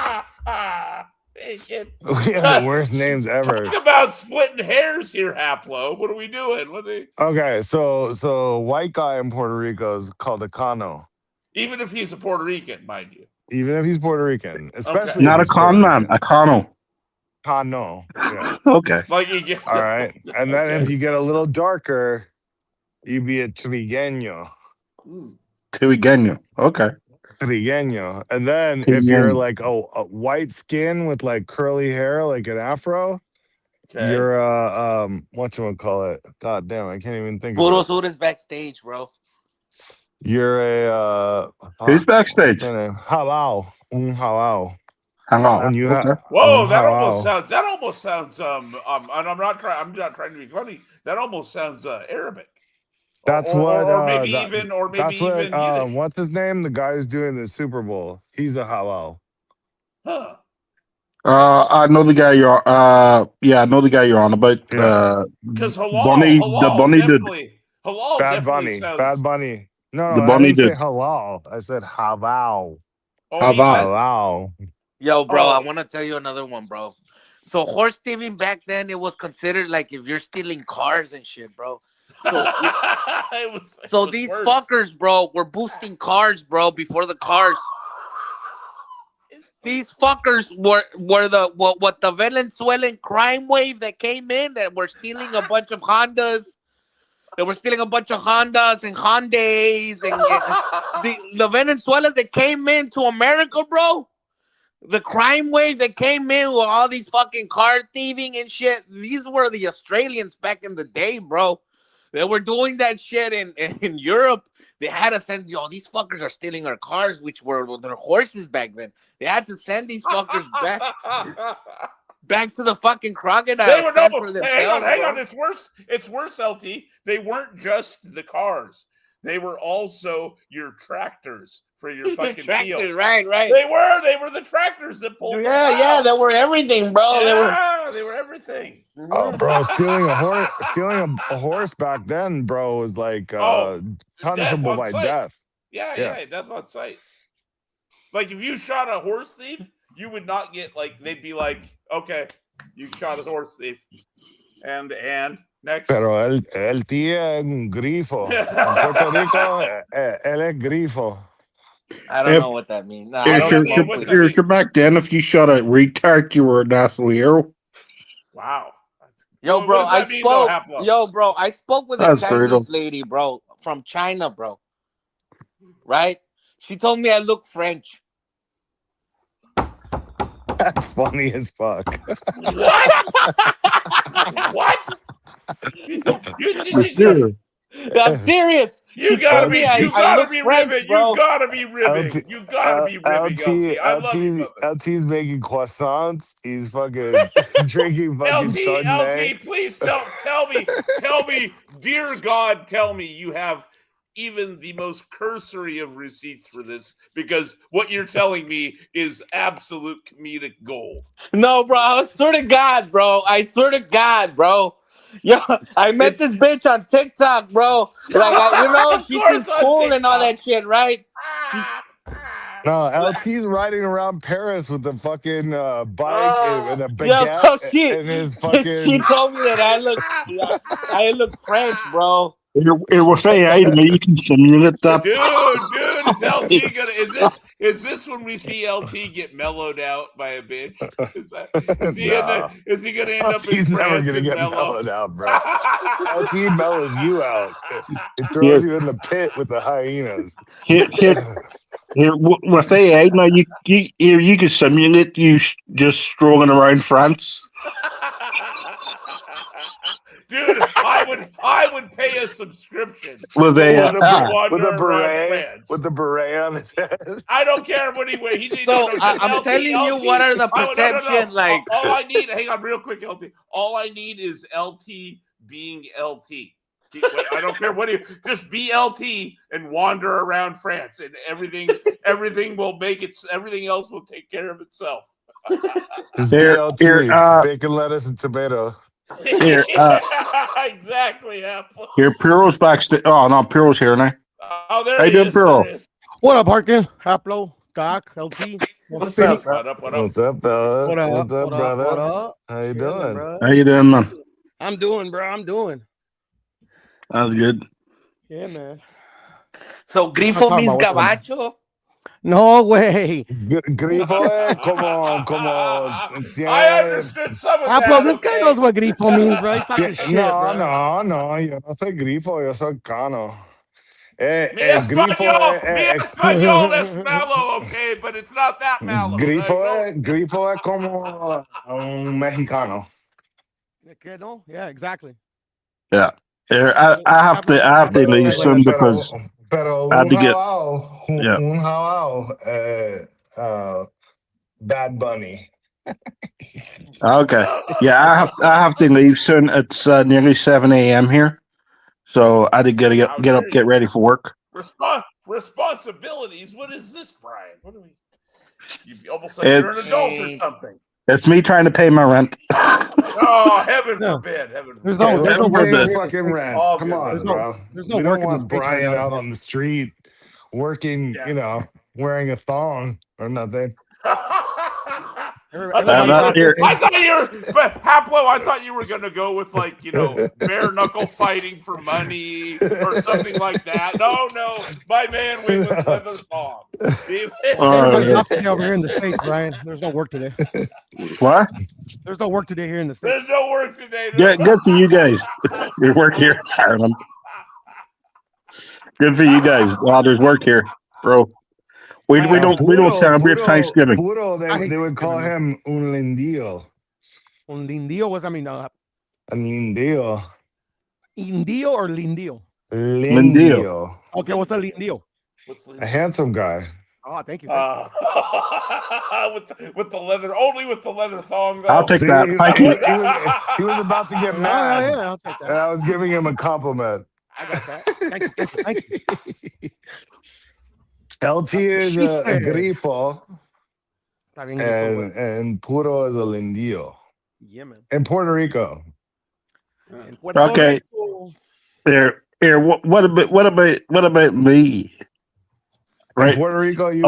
We have the Cut. worst names ever. Talk about splitting hairs here, Haplo. What are we doing? Okay, so white guy in Puerto Rico is called a Cano, Even if he's a Puerto Rican, mind you. even if he's Puerto Rican, Okay. especially if Not a he's Puerto con man, a Rican. cono. Cano, yeah. Okay. Like you get. All right, and then if Okay. you get a little darker, you be a trigueño. Trigueño. Okay. Trigueño. And then if you're Trigueño. like a white skin with like curly hair, like an afro, Okay. you're whatchamacallit? God damn, I can't even think of Puro it. Sur is backstage, bro. You're Who's backstage? what's your name? Halal. Un halal. Hang on. When you Okay. have Whoa, un that almost halal. sounds and I'm not trying to be funny. That almost sounds Arabic. That's Or maybe even that's what Yiddish. what's his name? The guy who's doing the Super Bowl. He's a halal. Huh. I know the guy you're. Yeah, I know the guy you're on about. Yeah. Because Bunny, the bunny dude, halal Bad definitely Bunny. sounds. Bad Bunny. No, the I bunny didn't say dude. halal. I said halal. Oh, he Hava. meant. Halal. Yo, bro, I Oh. want to tell you another one, bro. So horse thieving back then, it was considered like if you're stealing cars and shit, bro. So It was these worse. fuckers, bro, were boosting cars, bro, before the cars. These fuckers were what the Venezuelan crime wave that came in that were stealing a bunch of Hondas. They were stealing a bunch of Hondas and Hyundais and the Venezuelans that came into America, bro. The crime wave that came in with all these fucking car thieving and shit. These were the Australians back in the day, bro. They were doing that shit in Europe. They had to send, yo, these fuckers are stealing our cars, which were their horses back then. They had to send these fuckers back to the fucking crocodile. They were stand no. for Hang on, themselves, bro. It's worse. It's worse, LT. They weren't just the cars. They were also your tractors for your fucking field. Right. They were the tractors that pulled. Yeah, they were everything, bro. They were everything. Oh, bro, stealing a horse back then, bro, was like Death punishable on by sight. death. Yeah, death on sight. Like if you shot a horse thief, you would not get they'd be like, okay, you shot a horse thief, and next. Pero el tío es un grifo. En Puerto Rico, él es grifo. I don't know what that means. Nah, I If don't you're, know what that if means. you're back then, if you shot a retard, you were a national hero. Wow. Yo, What bro, does I that mean, though, Haplo? I spoke with a That's Chinese brutal. lady, bro, from China, bro. Right? She told me I look French. That's funny as fuck. What? For sure. I'm serious. You gotta be French, ribbing. bro. You gotta be ribbing. You gotta be ribbing, LT. I love you, brother. LT's making croissants. He's fucking drinking fucking Chardonnay. LT, please tell me, dear God, tell me you have even the most cursory of receipts for this, because what you're telling me is absolute comedic gold. No, bro, I swear to God, bro. Yo, I met this bitch on TikTok, bro. Like, she seems cool and all that shit, right? No, LT's riding around Paris with a fucking bike and a Yo, baguette so and his fucking. she told me that I look French, bro. It was say, hey, you can simulate that. Dude, is LT gonna? Is this when we see LT get mellowed out by a bitch? Is he gonna end up in LT's never France gonna and get mellow? mellowed out, bro. LT mellows you out. It throws you in the pit with the hyenas. Here, with AI, now you can simulate you just strolling around France. Dude, I would pay a subscription With to with a wander around beret, France. with the beret on his head. I don't care what he wears. So I'm telling you, what are the perception like? All I need, hang on, real quick, LT. All I need is LT being LT. I don't care what you just BLT and wander around France, and everything will make it. Everything else will take care of itself. Just Here, BLT, bacon, lettuce, and tomato. here, Exactly, Apple. here. Piro's backstage. Oh no, Piro's here now. Oh, there How you he doing, is. Piro? There he is. What up, Harkin? Haplo, Doc, LT. What's up, bro? What up? What up? What's up, fella? What up? What's up, What up? brother? What up? How you Chilling, doing? bro. How you doing, man? I'm doing, bro. I'm doing. That's good. Yeah, man. So grifo talking means about what's gabacho. No way. Grifo, come on. I understood some of Haplo, that. this guy Okay. knows what grifo means, bro. He's talking shit, bro. No, yo no soy grifo, yo soy cano. Mi Grifo español es malo, okay, but it's not that malo. grifo es como un mexicano. Okay, no? Yeah, exactly. Yeah. Here, I have to leave soon because Pero I have to get. un halao, Bad Bunny. Okay. Yeah, I have to leave soon. It's nearly 7 a.m. here, so I did get up, get ready for work. Responsibilities. What is this, Brian? What are we? You almost like you're an adult or something. It's me trying to pay my rent. Oh, heaven forbid! Heaven There's forbid. no Pay your work. fucking rent. All Come good, on, brother. bro. There's no We work don't in this want bitch right Brian now. out on the street working, Yeah. wearing a thong or nothing. I thought you were, but Haplo, I thought you were gonna go with bare knuckle fighting for money or something like that. No, my man went with leather thong. Everybody's off today over here in the States, Brian. There's no work today. What? There's no work today here in the States. There's no work today. Good for you guys. Your work here, Ireland. Good for you guys. Wow, there's work here, bro. We don't celebrate Thanksgiving. Puro, they would call him un lindío. Un lindío? What's that mean? A lindío. Indio or lindío? Lindío. Okay, what's a lindío? A handsome guy. Oh, thank you. With the leather, only with the leather thong. Though. I'll take that. Thank you. He was about to get mad. Yeah, I'll take that. And I was giving him a compliment. I got that. Thank you. LT is a grifo, And and Puro is a lindío. yeah, man. In Puerto Rico. Okay. Here. What about me? In Puerto Rico, you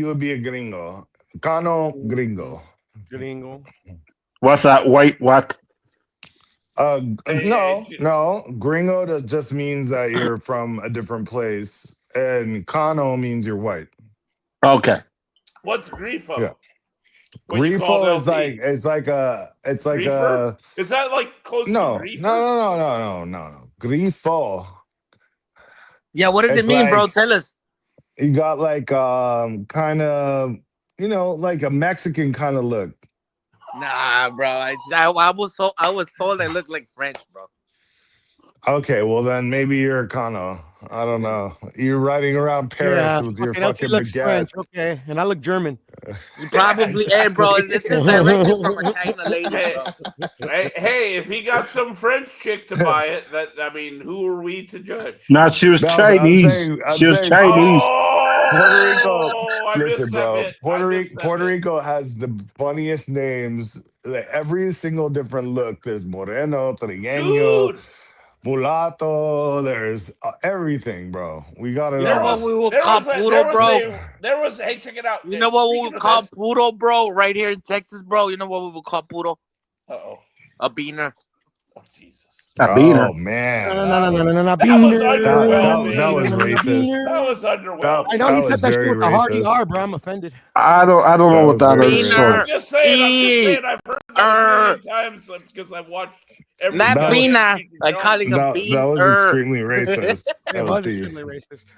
would be a gringo. Cano gringo. Gringo. What's that? White what? No. Gringo just means that you're from a different place, and Cano means you're white. Okay. What's grifo? Yeah. Grifo is like Griefer? Is that like close to griefer? No. Grifo. Yeah, what does it mean, bro? Tell us. You got kind of, like a Mexican kind of look. Nah, bro. I was told I look like French, bro. Okay, well then maybe you're a Cano. I don't know. You're riding around Paris with your fucking looks baguette. French, okay, and I look German. You probably, hey, bro. This is directly from a China lady, bro. Hey, if he got some French chick to buy it, who are we to judge? No, she was Chinese. She was Chinese. Puerto Rico. Listen, bro. Puerto Rico has the funniest names. Like every single different look. There's Moreno, Trigueño, Mulatto. There's everything, bro. We got it. You know what we will call puro, bro? Hey, check it out. You know what we will call puro, bro? Right here in Texas, bro. You know what we will call puro? Uh-oh. A beaner. Oh, Jesus. A beaner. Oh, man. No. That was underwhelming. That was racist. That was underwhelming. I know he said that shit with a hard ER, bro. I'm offended. I don't know what that is. I'm just saying. I've heard that a million times because I've watched every. Not beaner. I'm calling him beaner. That was extremely racist. It was extremely racist.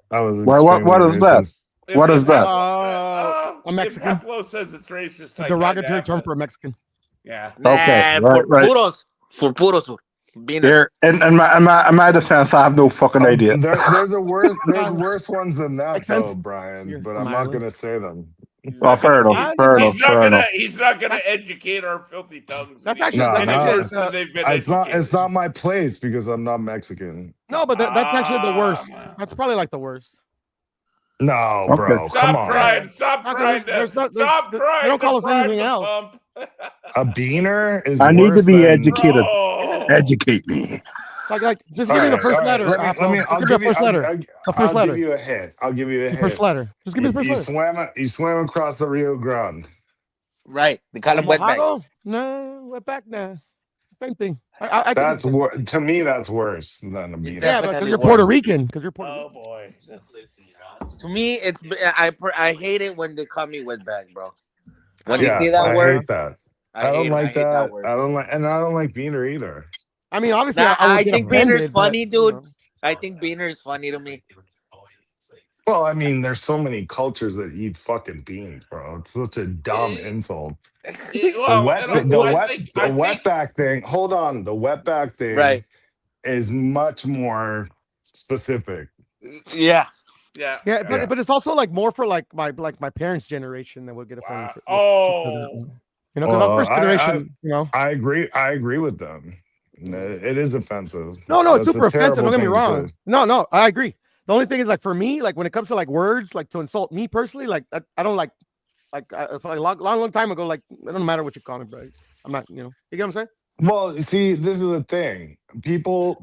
That was what is that? What is that? A Mexican. If Pablo says it's racist. A derogatory term for a Mexican. Yeah. Okay. For right. puros. For puros. There, in my defense, I have no fucking idea. There's worse ones than that, though, Brian. But I'm not gonna say them. Oh, fair enough. Fair enough. Fair enough. He's not gonna educate our filthy tongues. That's any actually worse than they've been it's educated. not my place because I'm not Mexican. no, but that's actually the worst. man. That's probably like the worst. No, Okay. bro, come on. Stop trying. They They don't call us anything else. A beaner is I need to worse be than educated. Bro. Educate me. Like just give me the first letter. Let me. Just I'll give me give the you. first letter. The first I'll letter. give you a hint. I'll give you a The hint. first letter. Just give me the first letter. You swam across the Rio Grande. Right. They call them wetbacks. Mojado? No, wetback. Nah. Same thing. I think That's to me. That's worse than a beaner. yeah, because definitely you're worse. Puerto Rican. Because you're Puerto Oh Rican. boy. To me, I hate it when they call me wetback, bro. When Yeah, they say that I word, hate that. I don't hate like that that. word. I don't like beaner either. I mean, obviously, Nah, I would I get think offended, Beaner's but, funny, you dude. know. I think Beaner is funny to me. Well, I mean, there's so many cultures that eat fucking beans, bro. It's such a dumb insult. The wetback thing. Hold on, the wetback thing Right. is much more specific. Yeah. Yeah, but it's also like more for like my parents' generation that would get offended. Oh. You know, because our first generation, you know. I agree with them. It is offensive. No, it's That's super a offensive. Don't get me terrible thing to wrong. say. No, I agree. The only thing is like for me, like when it comes to like words, like to insult me personally, like I don't like for a long time ago, like it don't matter what you call me, bro. I'm not, you know, you get what I'm saying? Well, see, this is the thing. People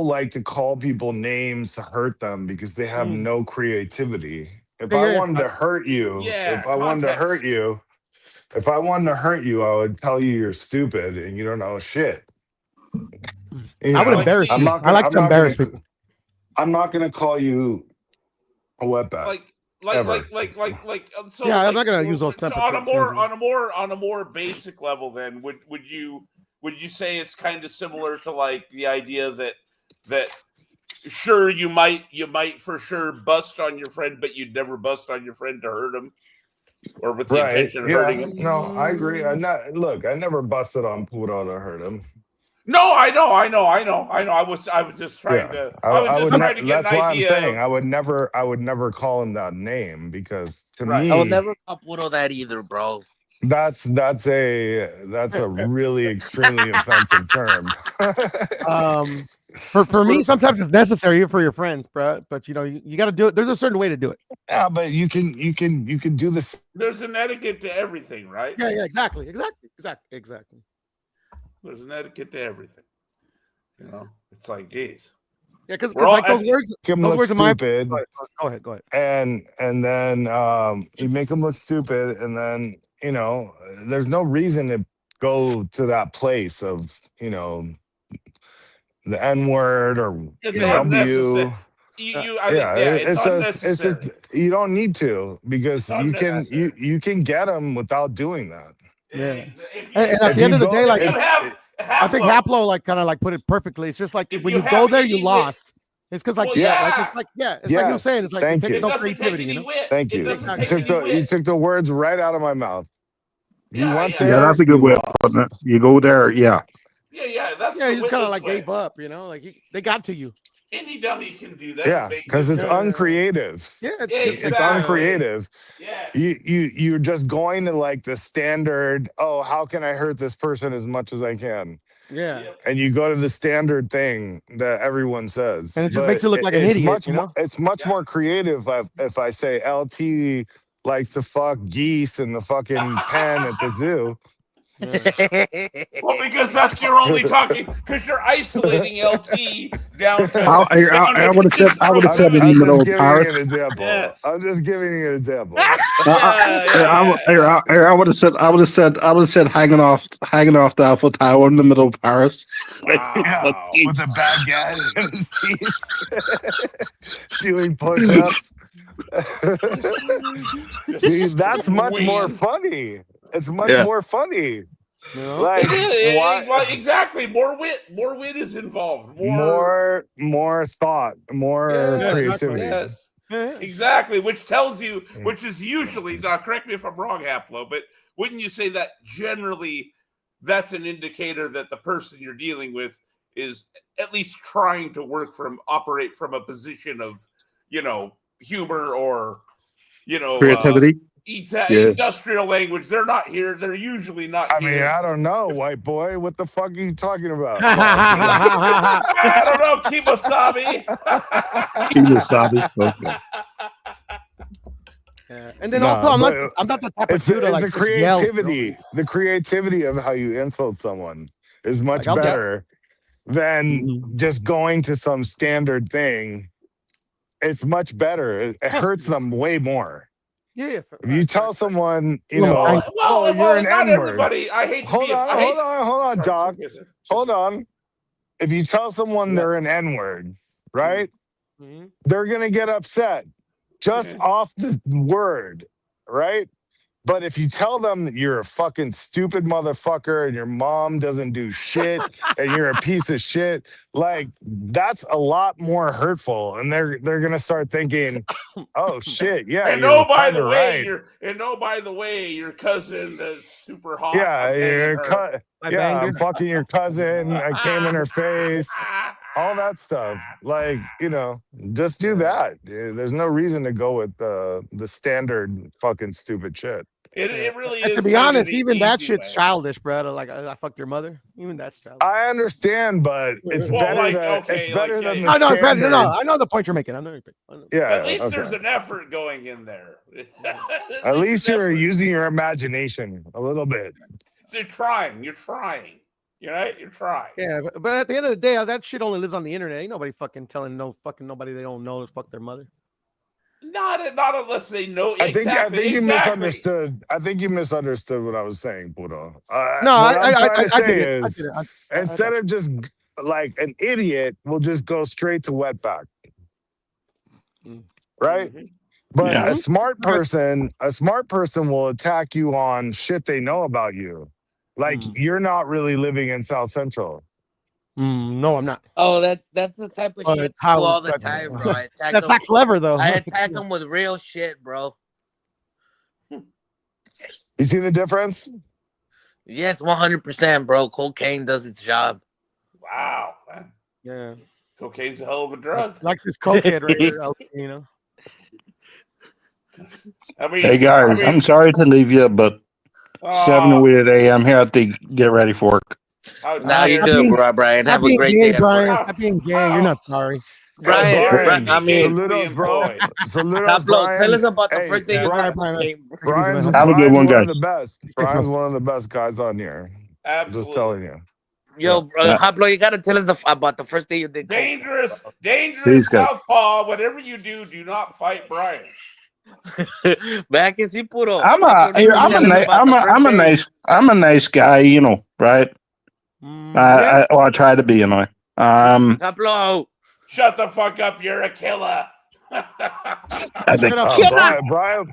like to call people names to hurt them because they have no creativity. If I wanted to hurt you, if I wanted to hurt you, I would tell you you're stupid and you don't know shit. I would embarrass you. I like to embarrass people. I'm not gonna call you a wetback. So yeah, I'm like, not gonna use those so temper on terms. a more basic level. Then would you say it's kind of similar to like the idea that sure you might for sure bust on your friend, but you'd never bust on your friend to hurt him or with the intention of hurting him? No, I agree. I never busted on Puro to hurt him. No, I know. I was just trying to. I was just trying to get that's an why idea. I'm saying I would never call him that name because to me, I would never call Puro that either, bro. That's a really extremely offensive term. For me, sometimes it's necessary for your friends, bro. But you know, you got to do it. There's a certain way to do it. Yeah, but you can do this. There's an etiquette to everything, right? Yeah, exactly. There's an etiquette to everything. You know, it's like, geez. Yeah, because like those words look stupid. Go ahead. And then you make them look stupid, and then you know there's no reason to go to that place of the N-word or it's W. It's just you don't need to because you can get them without doing that. Yeah, and at the end of the day, like I think Haplo like kind of like put it perfectly. It's just like when you go there, you lost. It's because like it's like you're saying, it's like it takes no creativity, you know. Thank you. You took the words right out of my mouth. You went there. Yeah, that's a good way of putting it. You go there, yeah. Yeah, that's you just kind of like gave up, you know, like they got to you. Any dummy can do that. Yeah, because it's uncreative. Yeah, it's uncreative. Yeah, you're just going to like the standard. Oh, how can I hurt this person as much as I can? Yeah, and you go to the standard thing that everyone says, and it just makes you look like an idiot. It's much more creative if I say LT likes to fuck geese in the fucking pen at the zoo. Well, because that's your only talking. Because you're isolating LT down to. I would have said in the middle of Paris. Yes. I'm just giving you an example. I would have said hanging off the Eiffel Tower in the middle of Paris. Wow. With a baguette in his teeth, doing push-ups. That's much more funny. It's much more funny. Like, exactly. More wit is involved. More thought, more creativity. Yes. Exactly. Which tells you, which is usually, now correct me if I'm wrong, Haplo, but wouldn't you say that generally that's an indicator that the person you're dealing with is at least trying to operate from a position of, humor or, creativity. It's industrial language. They're not here. They're usually not I here. mean, I don't know, white boy. What the fuck are you talking about? I don't know, Kimosabi. Kemosabe. Okay. Yeah. And then also, I'm not the type of dude to like the just yell, creativity. The creativity of how you insult someone is much Like, better than just going to some standard thing. It's much better. It hurts them way more. Yeah. If you tell someone, well, you're an not N-word. everybody. I hate to Hold be. Hold on, sorry, Doc. Hold on. If you tell someone they're an N-word, right? Mhm. They're gonna get upset just off the word, right? But if you tell them that you're a fucking stupid motherfucker and your mom doesn't do shit and you're a piece of shit, like that's a lot more hurtful. And they're gonna start thinking, oh shit, yeah, and you're by kind the of way, right. your cousin is super hot. Yeah, I'm fucking your cousin. I came in her face. All that stuff. Like, just do that. There's no reason to go with the standard fucking stupid shit. It really And is. to be kind of honest, the even that easy shit's way. childish, bro. Like I fucked your mother. Even that's childish. I understand, but it's better than the No, it's better. standard. No, I know the point you're making. I know. Yeah. At least there's an effort going in there. At least you're using your imagination a little bit. So you're trying. You're trying. You're trying. Yeah, but at the end of the day, that shit only lives on the internet. Ain't nobody fucking telling nobody they don't know to fuck their mother. Not unless they know. I think you misunderstood. I think you misunderstood what I was saying, Puro. I'm trying to say is instead of just like an idiot will just go straight to wetback, right? Mm-hmm. But a smart person will attack you on shit they know about you. Like you're not really living in South Central. No, I'm not. Oh, that's the type of shit I do all the time, bro. I attack that's them. not clever though. I attack them with real shit, bro. You see the difference? Yes, 100%, bro. Cocaine does its job. Wow. Yeah. Cocaine's a hell of a drug. Like this cokehead right here, I mean, hey guys, I'm sorry to leave you, but 7:08 a.m. here. I have to get ready for work. Now you do, bro, Brian. Have a great day, Brian. Stop being gay. You're not sorry. Brian, I mean, saludos, bro. Saludos, Brian. Tell us about the first day you did cocaine. Brian's have a good one, one guys. of the best. Brian's one of the best guys on here. Absolutely. Just telling you. Yo, Pablo, you gotta tell us about the first day you did cocaine. Dangerous southpaw. Whatever you do not fight Brian. Back in Puro. I'm a nice guy, right? I try to be anyway. Pablo, shut the fuck up! You're a killer. I think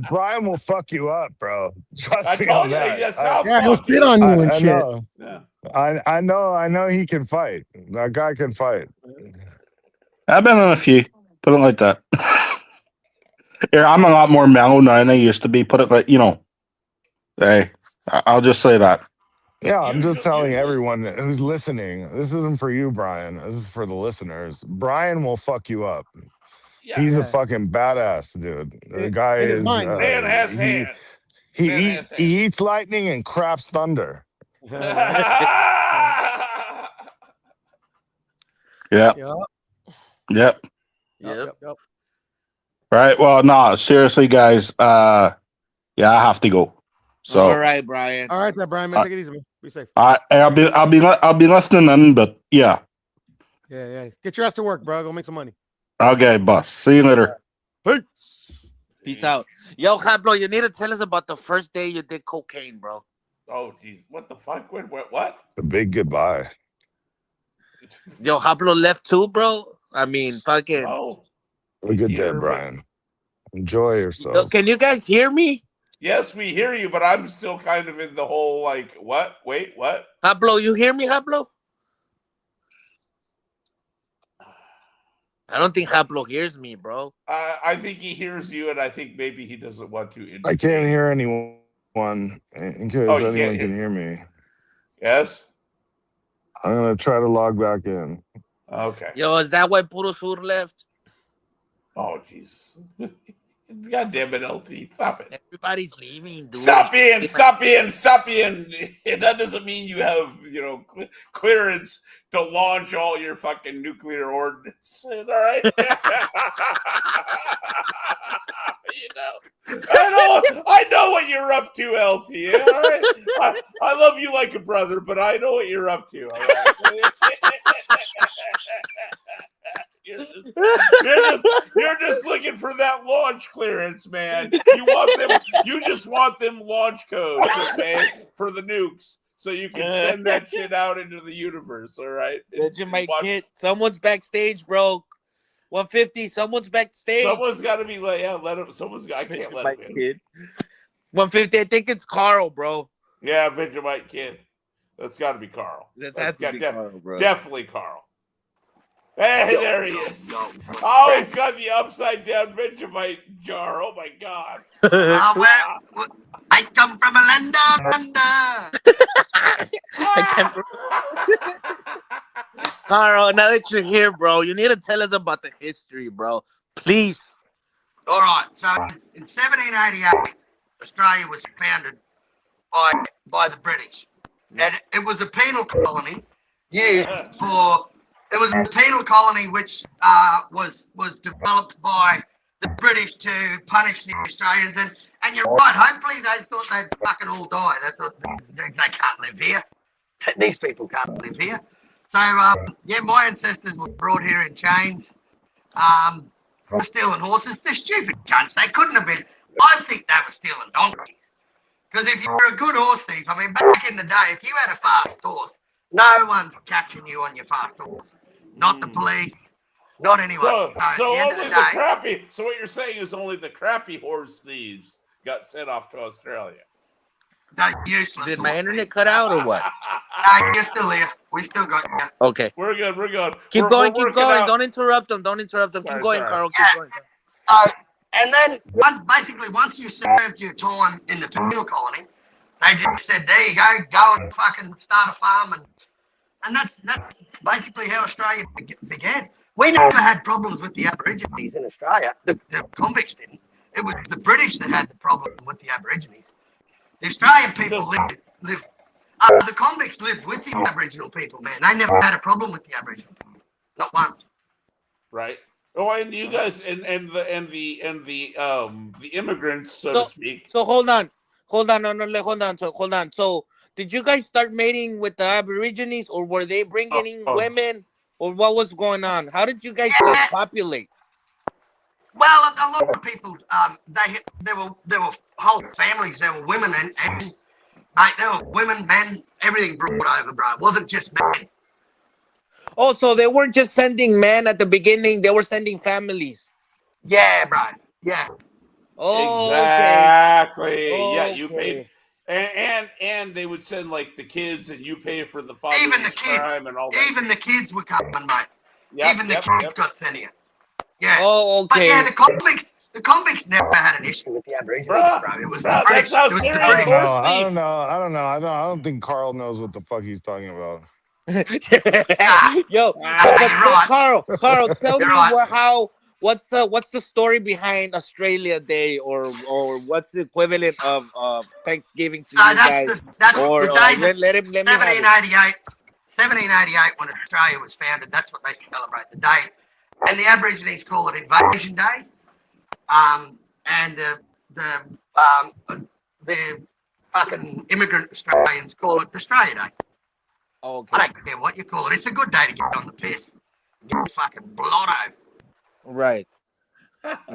Brian will fuck you up, bro. Trust me on that. Yeah, he'll spit on you and shit. I know he can fight. That guy can fight. I've been on a few. Put it like that. Yeah, I'm a lot more mellow now than I used to be. Put it like, hey, I'll just say that. Yeah, I'm just telling everyone who's listening. This isn't for you, Brian. This is for the listeners. Brian will fuck you up. Yeah, He's a fucking badass, dude. The guy is man has hands. He eats lightning and craps thunder. Yep. Right. Well, no, seriously, guys. I have to go. So. All right, Brian. All right, Brian. Man, take it easy, man. Be safe. I'll be listening in, but yeah. Yeah. Get your ass to work, bro. Go make some money. Okay, boss. See you later. Peace out. Yo, Pablo, you need to tell us about the first day you did cocaine, bro. Oh, jeez. What the fuck? What? The big goodbye. Yo, Pablo left too, bro. I mean, fucking. Oh. Have a good day, Brian. Enjoy yourself. Yo, can you guys hear me? Yes, we hear you, but I'm still kind of in the whole like, what? Wait, what? Pablo, you hear me, Pablo? I don't think Pablo hears me, bro. I think he hears you, and I think maybe he doesn't want to. I can't hear anyone in case anyone can hear me. Yes? I'm going to try to log back in. Okay. Yo, is that why Puro Sur left? Oh, Jesus. God damn it, LT. Stop it. Everybody's leaving, dude. Stop being. That doesn't mean you have, clearance to launch all your fucking nuclear ordnance. All right? I know what you're up to, LT. All right? I love you like a brother, but I know what you're up to. All right? You're just looking for that launch clearance, man. You just want them launch codes, okay, for the nukes, so you can send that shit out into the universe. All right. Vegemite Kid. Someone's backstage, bro. 150. Someone's backstage. Someone's got to be like, yeah. Let him. I can't let him in. Kid. 150. I think it's Carl, bro. Yeah, Vegemite Kid. That's got to be Carl. That's has to be Carl, bro. Definitely Carl. Hey, there he is. Oh, he's got the upside down Vegemite jar. Oh my God. I come from a land Carl, now that you're here, bro, you need to tell us about the history, bro. Please. All right. So in 1788, Australia was founded by the British, and it was a penal colony used for. It was a penal colony which was developed by the British to punish the Australians, and you're right. Hopefully they thought they'd fucking all die. They thought they can't live here. These people can't live here. So yeah, my ancestors were brought here in chains, for stealing horses. They're stupid cunts. They couldn't have been. I think they were stealing donkeys. Because if you're a good horse thief, I mean, back in the day, if you had a fast horse, no one's catching you on your fast horse. Not the police, not anyone. So only the crappy. So what you're saying is only the crappy horse thieves got sent off to Australia. No, useless. Did my internet cut out or what? No, you're still here. We still got you. Okay. We're good. Keep going. Don't interrupt them. Keep going, Carl. Keep going. And then once you served your time in the penal colony, they just said, there you go and fucking start a farm, and that's basically how Australia began. We never had problems with the Aborigines in Australia. The convicts didn't. It was the British that had the problem with the Aborigines. The Australian people lived. The convicts lived with the Aboriginal people, man. They never had a problem with the Aboriginal people, not once. Right. Oh, and you guys and the immigrants, so to speak. So hold on. So did you guys start mating with the Aborigines, or were they bringing in women, or what was going on? How did you guys populate? Well, a lot of people, there were whole families. There were women and there were women, men, everything brought over, bro. It wasn't just men. Oh, so they weren't just sending men at the beginning; they were sending families. Yeah, bro. Yeah. Oh, exactly. Okay. Yeah, you paid, and they would send like the kids, and you pay for the father's crime and all that. Even the kids were coming, mate. Yep, even the kids got sent here. Yeah. Oh, okay. But yeah, the convicts never had an issue with the Aborigines, bro. It was that's how serious I don't know. I don't think Carl knows what the fuck he's talking about. Yo, Carl, tell me what's the story behind Australia Day, or what's the equivalent of Thanksgiving to you guys? That's or the day. let me 1788, when Australia was founded. That's what they celebrate, the day, and the Aborigines call it Invasion Day, and the fucking immigrant Australians call it Australia Day. Okay. I don't care what you call it. It's a good day to get on the piss. Get fucking blotto. Right.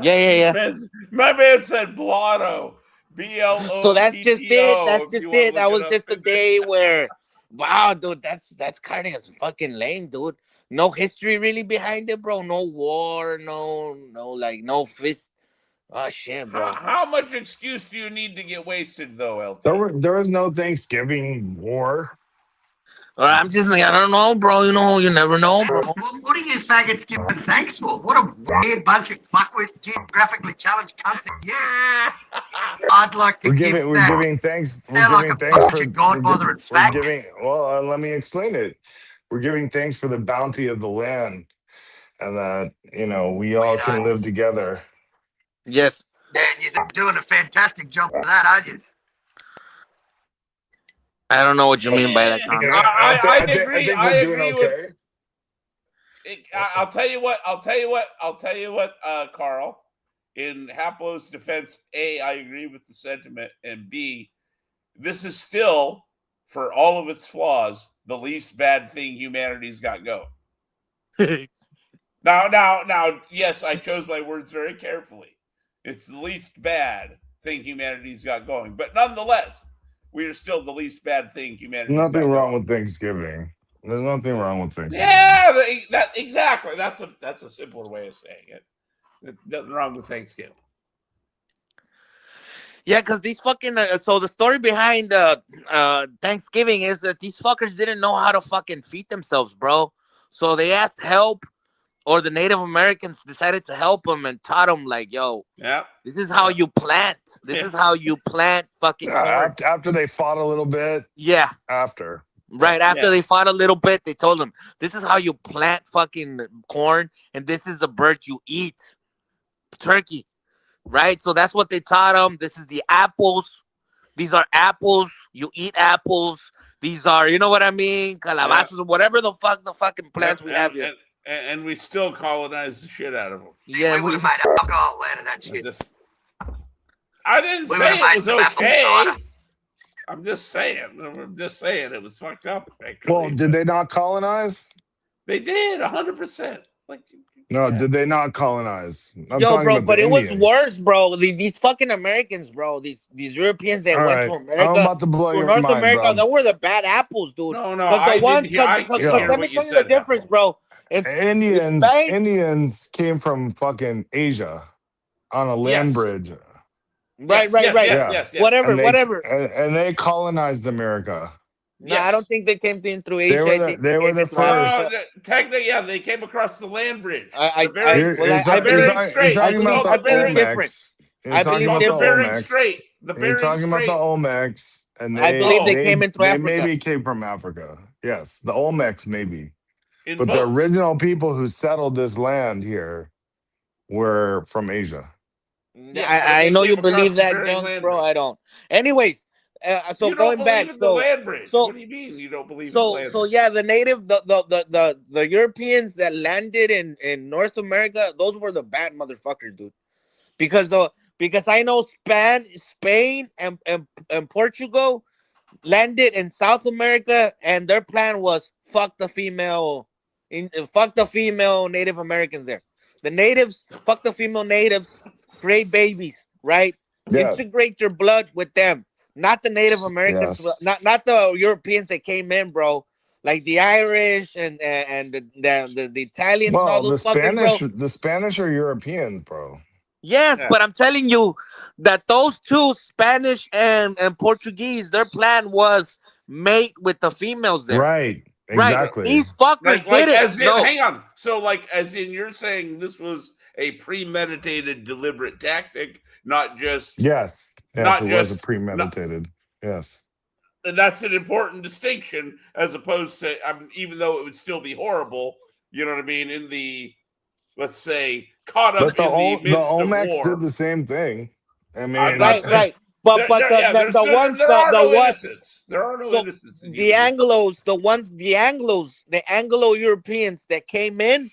Yeah. My man said blotto. BLO. So that's just it. That was just the day where, wow, dude, that's kind of fucking lame, dude. No history really behind it, bro. No war, no fist. Oh shit, bro. How much excuse do you need to get wasted, though, LT? There was no Thanksgiving war. I'm just like, I don't know, bro. You never know, bro. What are you faggots giving thanks for? What a weird bunch of fuckwit, geographically challenged cunts. Yeah. I'd like to we're giving thanks. We're giving thanks for Godfather and faggots. Let me explain it. We're giving thanks for the bounty of the land, and that we all can live together. Yes. Dan, you're doing a fantastic job of that, aren't you? I don't know what you mean by that comment. I agree. I think I we're doing agree okay. I'll tell you what, Carl. In Haplo's defense, A, I agree with the sentiment, and B, this is still, for all of its flaws, the least bad thing humanity's got going. Now, yes, I chose my words very carefully. It's the least bad thing humanity's got going, but nonetheless, we are still the least bad thing humanity's got going. Nothing wrong with Thanksgiving. There's nothing wrong with Thanksgiving. Yeah, exactly. That's a simpler way of saying it. There's nothing wrong with Thanksgiving. Yeah, because these fucking so the story behind Thanksgiving is that these fuckers didn't know how to fucking feed themselves, bro. So they asked help, or the Native Americans decided to help them and taught them, like, yo, this is how you plant. This is how you plant fucking corn. After they fought a little bit. Yeah. After they fought a little bit, they told them, this is how you plant fucking corn, and this is the bird you eat. Turkey. Right? So that's what they taught them. This is the apples. These are apples. You eat apples. These are, you know what I mean? Calabazas, whatever the fucking plants we have here. And we still colonize the shit out of them. Yeah, we would have made alcohol out of that shit. I didn't say it was okay. I'm just saying it was fucked up. Actually. Well, did they not colonize? They did 100%. Did they not colonize? Yo, bro, but it was worse, bro. These fucking Americans, bro. These Europeans that went to America, I'm about to blow your North mind, America, bro. they were the bad apples, dude. No, Because let me tell you the difference, bro. Indians came from fucking Asia on a land bridge. Right. Yes. Whatever. And they colonized America. No, I don't think they came in through Asia. They were the first. Technically, yeah, they came across the land bridge. I believe different. I believe the Bering Strait. You're talking about the Olmecs, and I believe they came into Africa. They maybe came from Africa. Yes, the Olmecs maybe, but the original people who settled this land here were from Asia. I know you believe that, Jones, bro. I don't. Anyways. So you going back, the land bridge. What do you mean you don't believe? So, in the land bridge? Yeah, the native, the Europeans that landed in North America, those were the bad motherfuckers, dude. Because I know Spain and Portugal landed in South America, and their plan was fuck the female Native Americans there. The natives, fuck the female natives, create babies, right? Yeah. Integrate your blood with them. Not the Native Americans, not the Europeans that came in, bro. Like the Irish and the Italians and all those fuckers, bro. The Spanish are Europeans, bro. Yes, but I'm telling you that those two, Spanish and Portuguese, their plan was mate with the females there. Right. Exactly. Right. These fuckers did it. Hang on. So, as in you're saying this was a premeditated, deliberate tactic, not just Yes, it was a premeditated. Yes. And that's an important distinction, as opposed to, even though it would still be horrible, you know what I mean, in the, let's say, caught up the Olmecs war. Did the same thing. I mean, right. But the ones there are no innocents. The Anglo-Europeans that came in,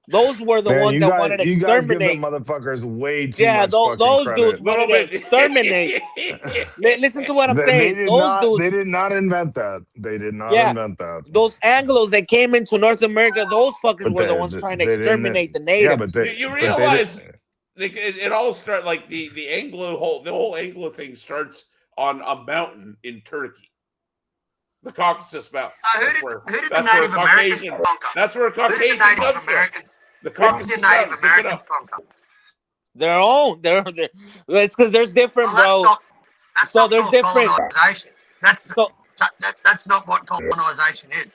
those were the ones that wanted to exterminate. You guys give the motherfuckers way too much those dudes wanted to exterminate. Listen to what I'm saying. Dudes, they did not invent that. They did not invent that. Those Anglos that came into North America, those fuckers were the ones trying to exterminate the natives. Yeah, you realize it all started like the whole Anglo thing starts on a mountain in Turkey. The Caucasus Mountain. That's where Caucasian comes from. The Caucasus Mountains. Their own. It's because there's different, bro. So there's different. That's not what colonization is.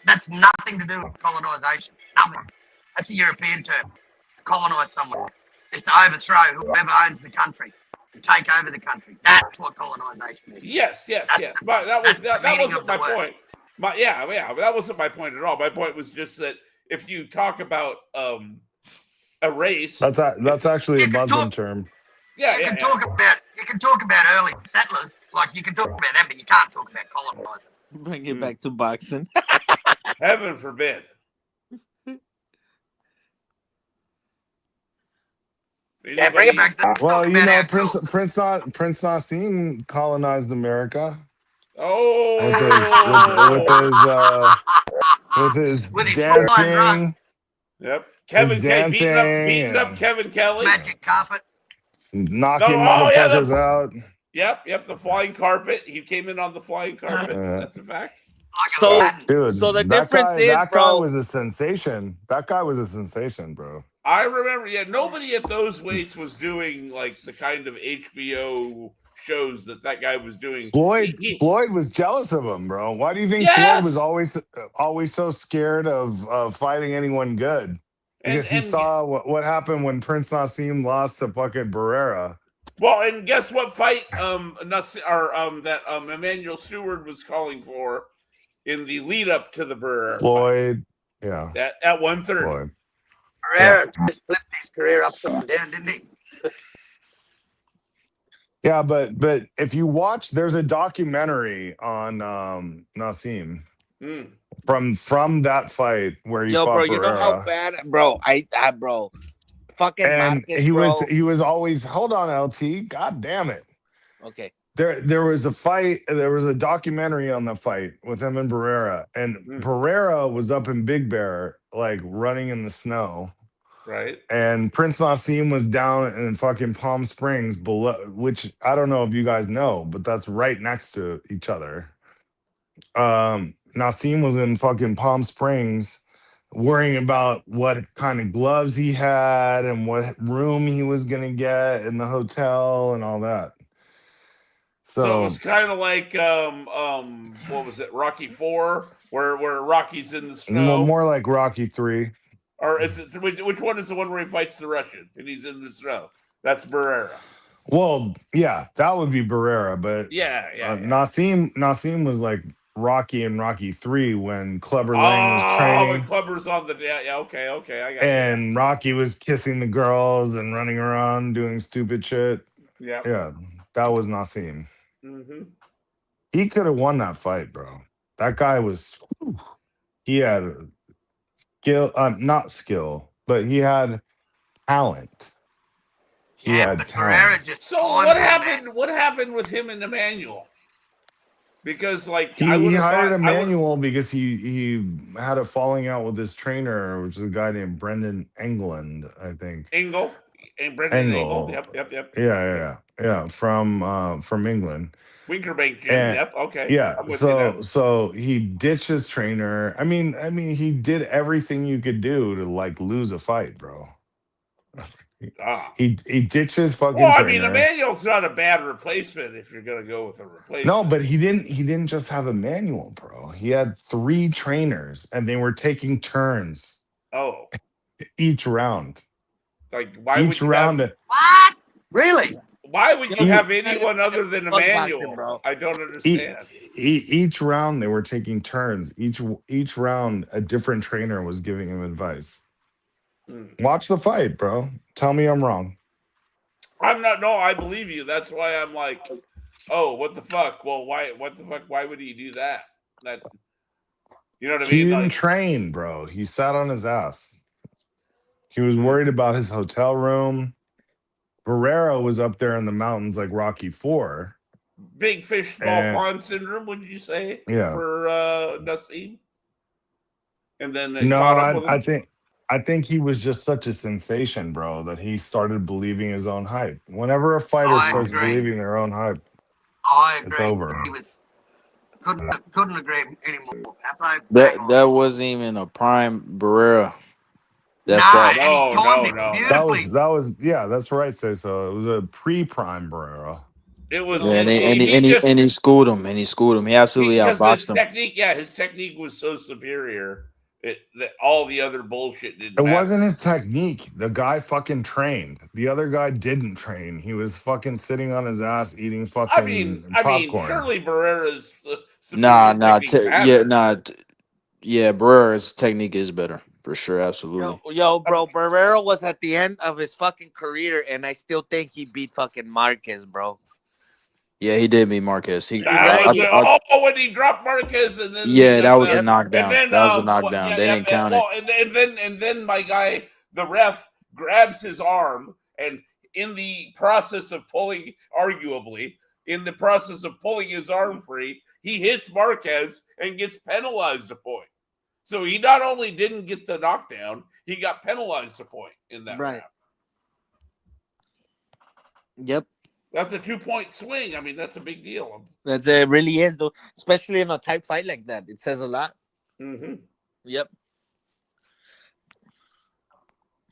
That's nothing to do with colonization. Nothing. That's a European term. Colonize someone. It's to overthrow whoever owns the country. Take over the country. That's what colonization is. Yes. But that wasn't my point. That wasn't my point at all. My point was just that if you talk about a race, that's actually a Muslim term. Yeah, you can talk about early settlers, like you can talk about them, but you can't talk about colonizers. Bring it back to boxing. Heaven forbid. Yeah, bring it back. Well, you know, Prince Nassim colonized America. With his with his flying rug. dancing. Yep. His dancing, beating up Kevin Kelly. Magic carpet. Knocking motherfuckers out. Yep, the flying carpet. He came in on the flying carpet. That's a fact. So, Dude, so the that difference guy, is, that guy bro. was a sensation. That guy was a sensation, bro. I remember, nobody at those weights was doing like the kind of HBO shows that guy was doing. Floyd was jealous of him, bro. Why do you think Floyd was always so scared of fighting anyone good? Because he saw what happened when Prince Nassim lost to fucking Barrera. Well, and guess what fight that Emmanuel Stewart was calling for in the lead up to the Barrera Floyd, fight. Yeah. At 130. Barrera just flipped his career upside down, didn't he? Yeah, but if you watch, there's a documentary on Nassim from that fight where he fought bro, Barrera. you know how bad, bro. Bro, fucking and Marcus, he was always, hold on, LT, god damn it. Okay. There was a fight. There was a documentary on the fight with him and Barrera, and Barrera was up in Big Bear, like running in the snow. Right. And Prince Nassim was down in fucking Palm Springs below, which I don't know if you guys know, but that's right next to each other. Nassim was in fucking Palm Springs worrying about what kind of gloves he had and what room he was going to get in the hotel and all that. So it was kind of like what was it, Rocky IV, where Rocky's in the snow? More like Rocky III. Or is it which one is the one where he fights the Russian and he's in the snow? That's Barrera. Well, yeah, that would be Barrera, but Nassim was like Rocky and Rocky III when Clubber Lang was training. When Clubber's on the okay, I got and Rocky was kissing the girls and running around doing stupid shit. Yeah, that was Nassim. Mm-hmm. He could have won that fight, bro. That guy was. He had skill, not skill, but he had talent. He had talent. So what happened? What happened with him and Emmanuel? Because like he hired Emmanuel because he had a falling out with his trainer, which is a guy named Brendan England, I think. Engel. And Brendan Engel. Yep. Yeah. From England. Winkerbank Gym. Yep. Okay. Yeah. So he ditched his trainer. I mean, he did everything you could do to like lose a fight, bro. He ditched his fucking trainer. I mean, Emmanuel's not a bad replacement if you're gonna go with a replacement. No, but he didn't just have Emmanuel, bro. He had 3 trainers and they were taking turns. Oh. Each round. Like why each would you round? What? Really? Why would you have anyone other than Emmanuel, bro? I don't understand. Each round they were taking turns. Each round a different trainer was giving him advice. Watch the fight, bro. Tell me I'm wrong. I'm not. No, I believe you. That's why I'm like, oh, what the fuck? Well, why? What the fuck? Why would he do that? That, you know what I mean? He didn't train, bro. He sat on his ass. He was worried about his hotel room. Barrera was up there in the mountains like Rocky IV. Big fish, small pond syndrome, would you say? Yeah. For Nassim? And then they no, caught up with him? I think he was just such a sensation, bro, that he started believing his own hype. Whenever a fighter starts believing their own hype, it's over. He was, couldn't agree anymore. That wasn't even a prime Barrera. No. That was that's right, say so. It was a pre-prime Barrera. It was, and he schooled him, He absolutely outboxed him. His technique was so superior that all the other bullshit didn't. It wasn't his technique. The guy fucking trained. The other guy didn't train. He was fucking sitting on his ass eating fucking popcorn. I mean, surely Barrera's. Barrera's technique is better For sure, absolutely. Yo, bro, Barrero was at the end of his fucking career, and I still think he beat fucking Marquez, bro. Yeah, he did beat Marquez. That was when he dropped Marquez, and then yeah, that was a and knockdown. then That was a knockdown. They didn't count it. and then my guy, the ref, grabs his arm, and in the process of pulling, arguably in the process of pulling his arm free, he hits Marquez and gets penalized a point. So he not only didn't get the knockdown, he got penalized a point in that round. Yep. That's a 2-point swing. I mean, that's a big deal. It really is, though, especially in a tight fight like that. It says a lot. Mm-hmm. Yep.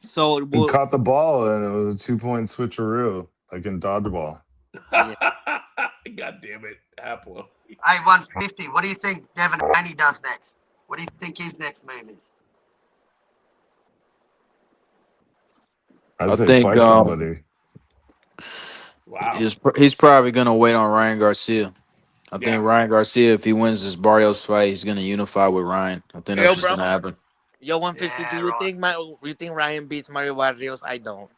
So he caught the ball, and it was a 2-point switcheroo, like in dodgeball. God damn it, Apple. Hey, 150. What do you think Devin Haney does next? What do you think his next move is? I think fight somebody. Wow. He's probably gonna wait on Ryan Garcia. I think Ryan Garcia, if he wins this Barrios fight, he's gonna unify with Ryan. I think that's what's gonna happen. Yo, 150. Do you think Ryan beats Mario Barrios? I don't.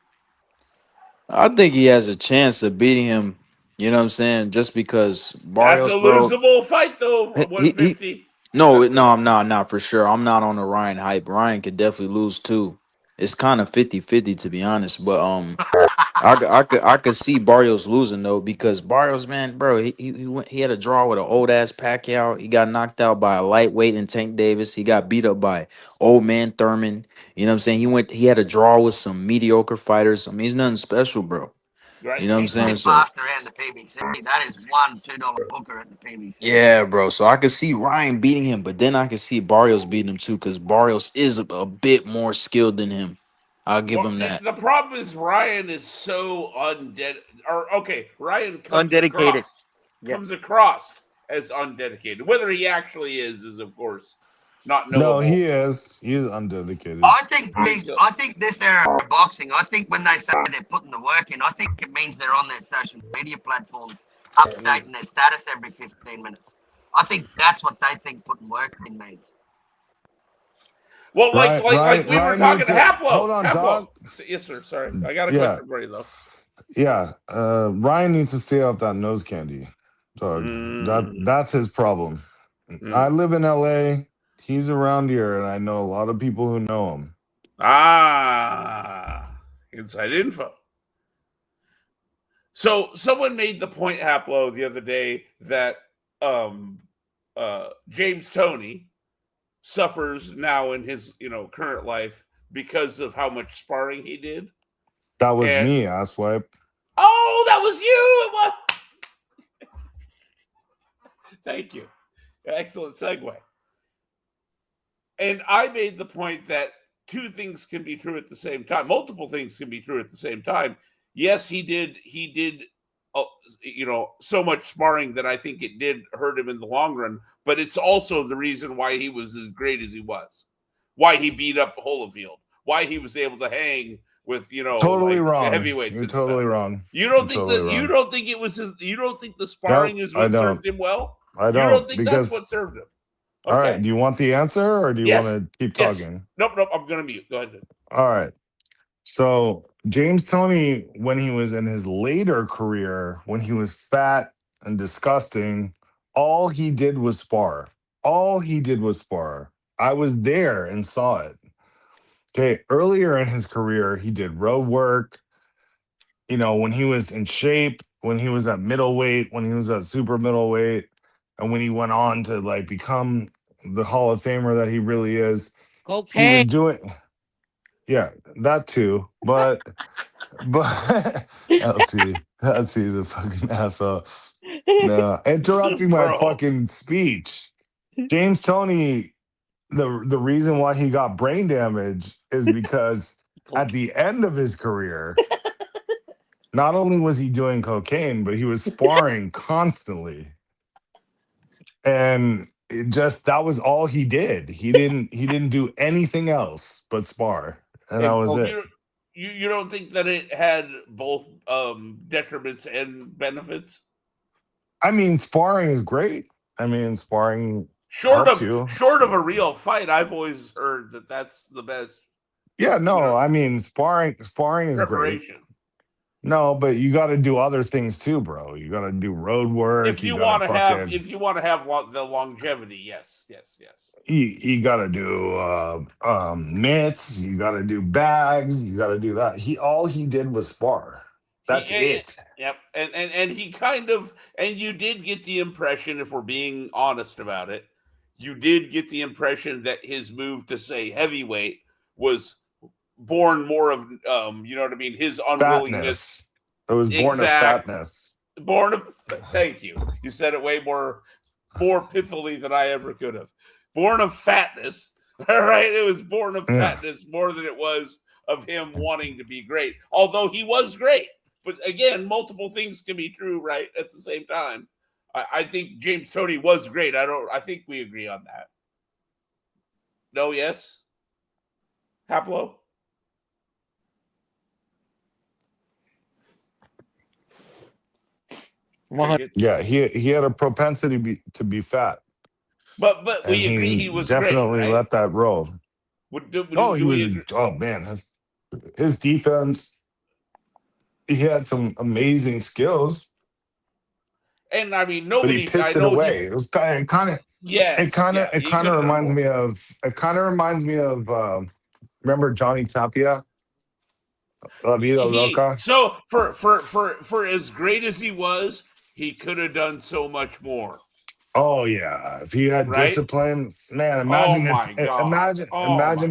I think he has a chance of beating him. You know what I'm saying? Just because Barrios, that's a losable fight, though. 150. No, I'm not for sure. I'm not on the Ryan hype. Ryan could definitely lose too. It's kind of 50-50 to be honest, but I could see Barrios losing though, because Barrios, man, bro, he had a draw with an old ass Pacquiao. He got knocked out by a lightweight in Tank Davis. He got beat up by old man Thurman. You know what I'm saying? He had a draw with some mediocre fighters. I mean, he's nothing special, bro. Right. You know what I'm saying? So Fast around the PBC. That is $1-2 hooker at the PBC. yeah, bro. So I could see Ryan beating him, but then I could see Barrios beating him too, because Barrios is a bit more skilled than him. I'll give him that. The problem is Ryan is so Ryan comes undedicated. Comes across as undedicated. Whether he actually is of course not knowable. No, he is. He's undedicated. I think this era of boxing, I think when they say they're putting the work in, I think it means they're on their social media platforms updating their status every 15 minutes. I think that's what they think putting work in means. Well, like we were talking to Haplo. Hold on, dog. Yes, sir. Sorry. I got a question for you, though. Yeah. Ryan needs to stay off that nose candy, dog. That's his problem. I live in LA. He's around here, and I know a lot of people who know him. Inside info. So someone made the point, Haplo, the other day that James Toney suffers now in his current life because of how much sparring he did. That was me, asswipe. Oh, that was you. It was. Thank you. Excellent segue. And I made the point that two things can be true at the same time. Multiple things can be true at the same time. Yes, he did so much sparring that I think it did hurt him in the long run, but it's also the reason why he was as great as he was, why he beat up Holyfield, why he was able to hang with totally wrong heavyweights. You're totally wrong. You don't think you don't think it was you don't think the sparring is what served him well? I don't. You don't think that's what served him? Okay. All right. Do you want the answer, or do you want to keep talking? Nope. I'm gonna mute. Go ahead. All right. So James Toney, when he was in his later career, when he was fat and disgusting, all he did was spar. I was there and saw it. Okay. Earlier in his career, he did road work. When he was in shape, when he was at middleweight, when he was at super middleweight, and when he went on to become the Hall of Famer that he really is. Cocaine. He was doing, yeah, that too. But LT, the fucking asshole. No, interrupting my fucking speech. James Toney, the reason why he got brain damage is because at the end of his career, not only was he doing cocaine, but he was sparring constantly. And that was all he did. He didn't do anything else but spar. And that was it. You don't think that it had both detriments and benefits? I mean, sparring is great. I mean, sparring Short helps you. of a real fight, I've always heard that that's the best. Yeah, no, I mean sparring is great. Preparation. No, but you got to do other things too, bro. You got to do road work. If you want to have the longevity, yes. You got to do mitts. You got to do bags. You got to do that. All he did was spar. That's it. Yep, and he kind of, and you did get the impression, if we're being honest about it, you did get the impression that his move to say heavyweight was born more of you know what I mean, his unwillingness. Fatness. It was born of fatness. Born of thank you. You said it way more pithily than I ever could have. Born of fatness. All right. It was born of fatness more than it was of him wanting to be great. Although he was great. But again, multiple things can be true, right? At the same time. I think James Toney was great. I think we agree on that. No, yes? Haplo? Yeah, he had a propensity to be fat. But we agree he was definitely great, right? let that roll. Man, his defense. He had some amazing skills. And I mean, but he pissed it away. It was kind of. Yes. It kind of reminds me of. Remember Johnny Tapia? La Vida Loca. So for as great as he was, he could have done so much more. Oh yeah, if he had discipline, man. Imagine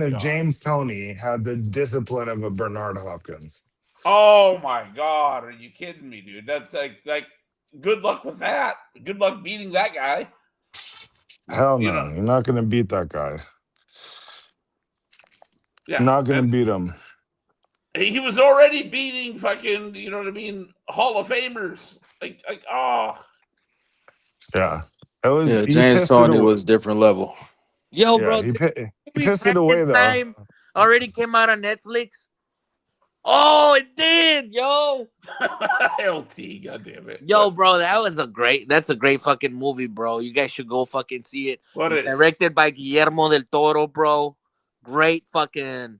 if James Toney had the discipline of a Bernard Hopkins. Oh my God, are you kidding me, dude? That's like good luck with that. Good luck beating that guy. Hell no, you're not going to beat that guy. Yeah, you're not going to beat him. He was already beating fucking, you know what I mean, Hall of Famers. Like yeah. It was James Toney was different level. Yo, bro, he pissed it away though. Already came out on Netflix. Oh, it did, yo. LT, goddamn it. Yo, bro, that's a great fucking movie, bro. You guys should go fucking see it. It's directed by Guillermo del Toro, bro. Great fucking.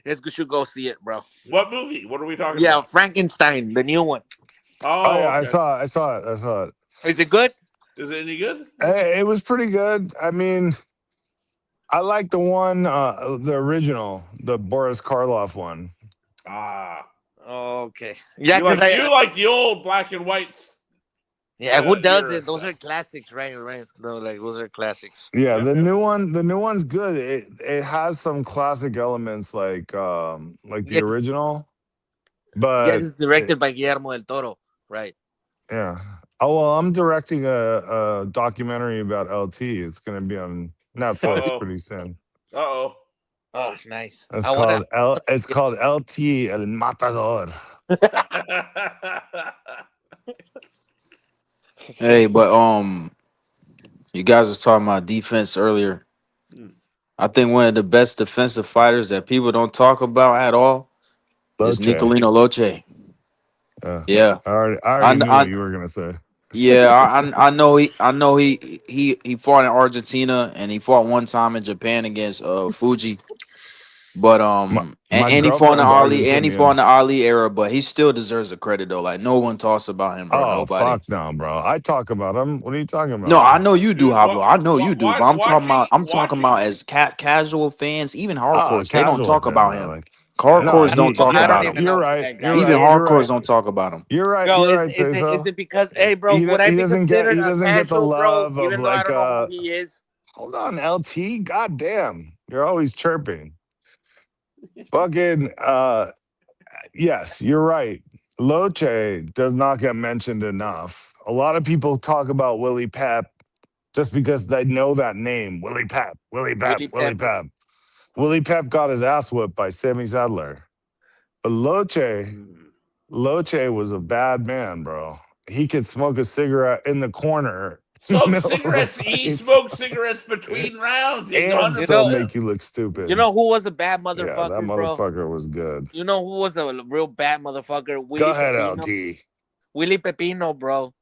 You should go see it, bro. What movie? What are we talking about? Yeah, Frankenstein, the new one. Oh yeah, okay. I saw it. Is it good? Is it any good? It was pretty good. I mean, I like the one, the original, the Boris Karloff one. Okay. Yeah, because you like the old black and whites. Yeah, who does it? Those are classics, right? No, like those are classics. Yeah, the new one's good. It has some classic elements like the original, but it's directed by Guillermo del Toro, right? Yeah. Oh well, I'm directing a documentary about LT. It's going to be on Netflix pretty soon. Oh, nice. It's called LT El Matador. Hey, but you guys was talking about defense earlier. I think one of the best defensive fighters that people don't talk about at all is Nicolino Loche. Yeah, I already knew what you were gonna say. Yeah, I know he fought in Argentina and he fought one time in Japan against Fuji. But and he fought in the Ali era, but he still deserves the credit though. Like no one talks about him, bro. Oh, nobody. Fuck no, bro. I talk about him. What are you talking about? No, I know you do, Hablo. I know you do. But I'm talking about as casual fans, even hardcores. They don't talk about him. Like, hardcores don't talk about him. You're right. Even hardcores don't talk about him. You're right. Yo, you're right. Is it because, hey, bro, would I be considered a casual, bro? Even though I don't know who he is. Hold on, LT. Goddamn, you're always chirping. Fucking yes, you're right. Loche does not get mentioned enough. A lot of people talk about Willie Pep just because they know that name. Willie Pep. Willie Pep got his ass whipped by Sammy Sadler. But Loche was a bad man, bro. He could smoke a cigarette in the corner. He smoked cigarettes between rounds. And still make you look stupid. You know who was a bad motherfucker, yeah, that motherfucker was good. You know who was a real bad motherfucker? Go ahead, LT. Willie Pepino, bro.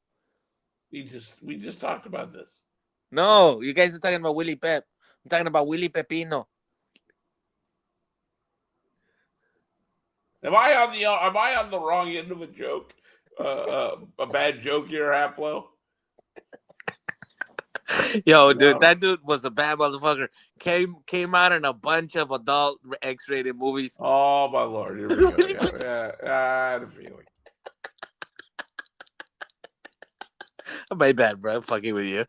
We just talked about this. No, you guys are talking about Willie Pep. I'm talking about Willie Pepino. Am I on the wrong end of a joke? A bad joke here, Haplo? Yo, dude, that dude was a bad motherfucker. Came out in a bunch of adult X-rated movies. Oh my lord, here we go. Yeah, I had a feeling. My bad, bro. I'm fucking with you.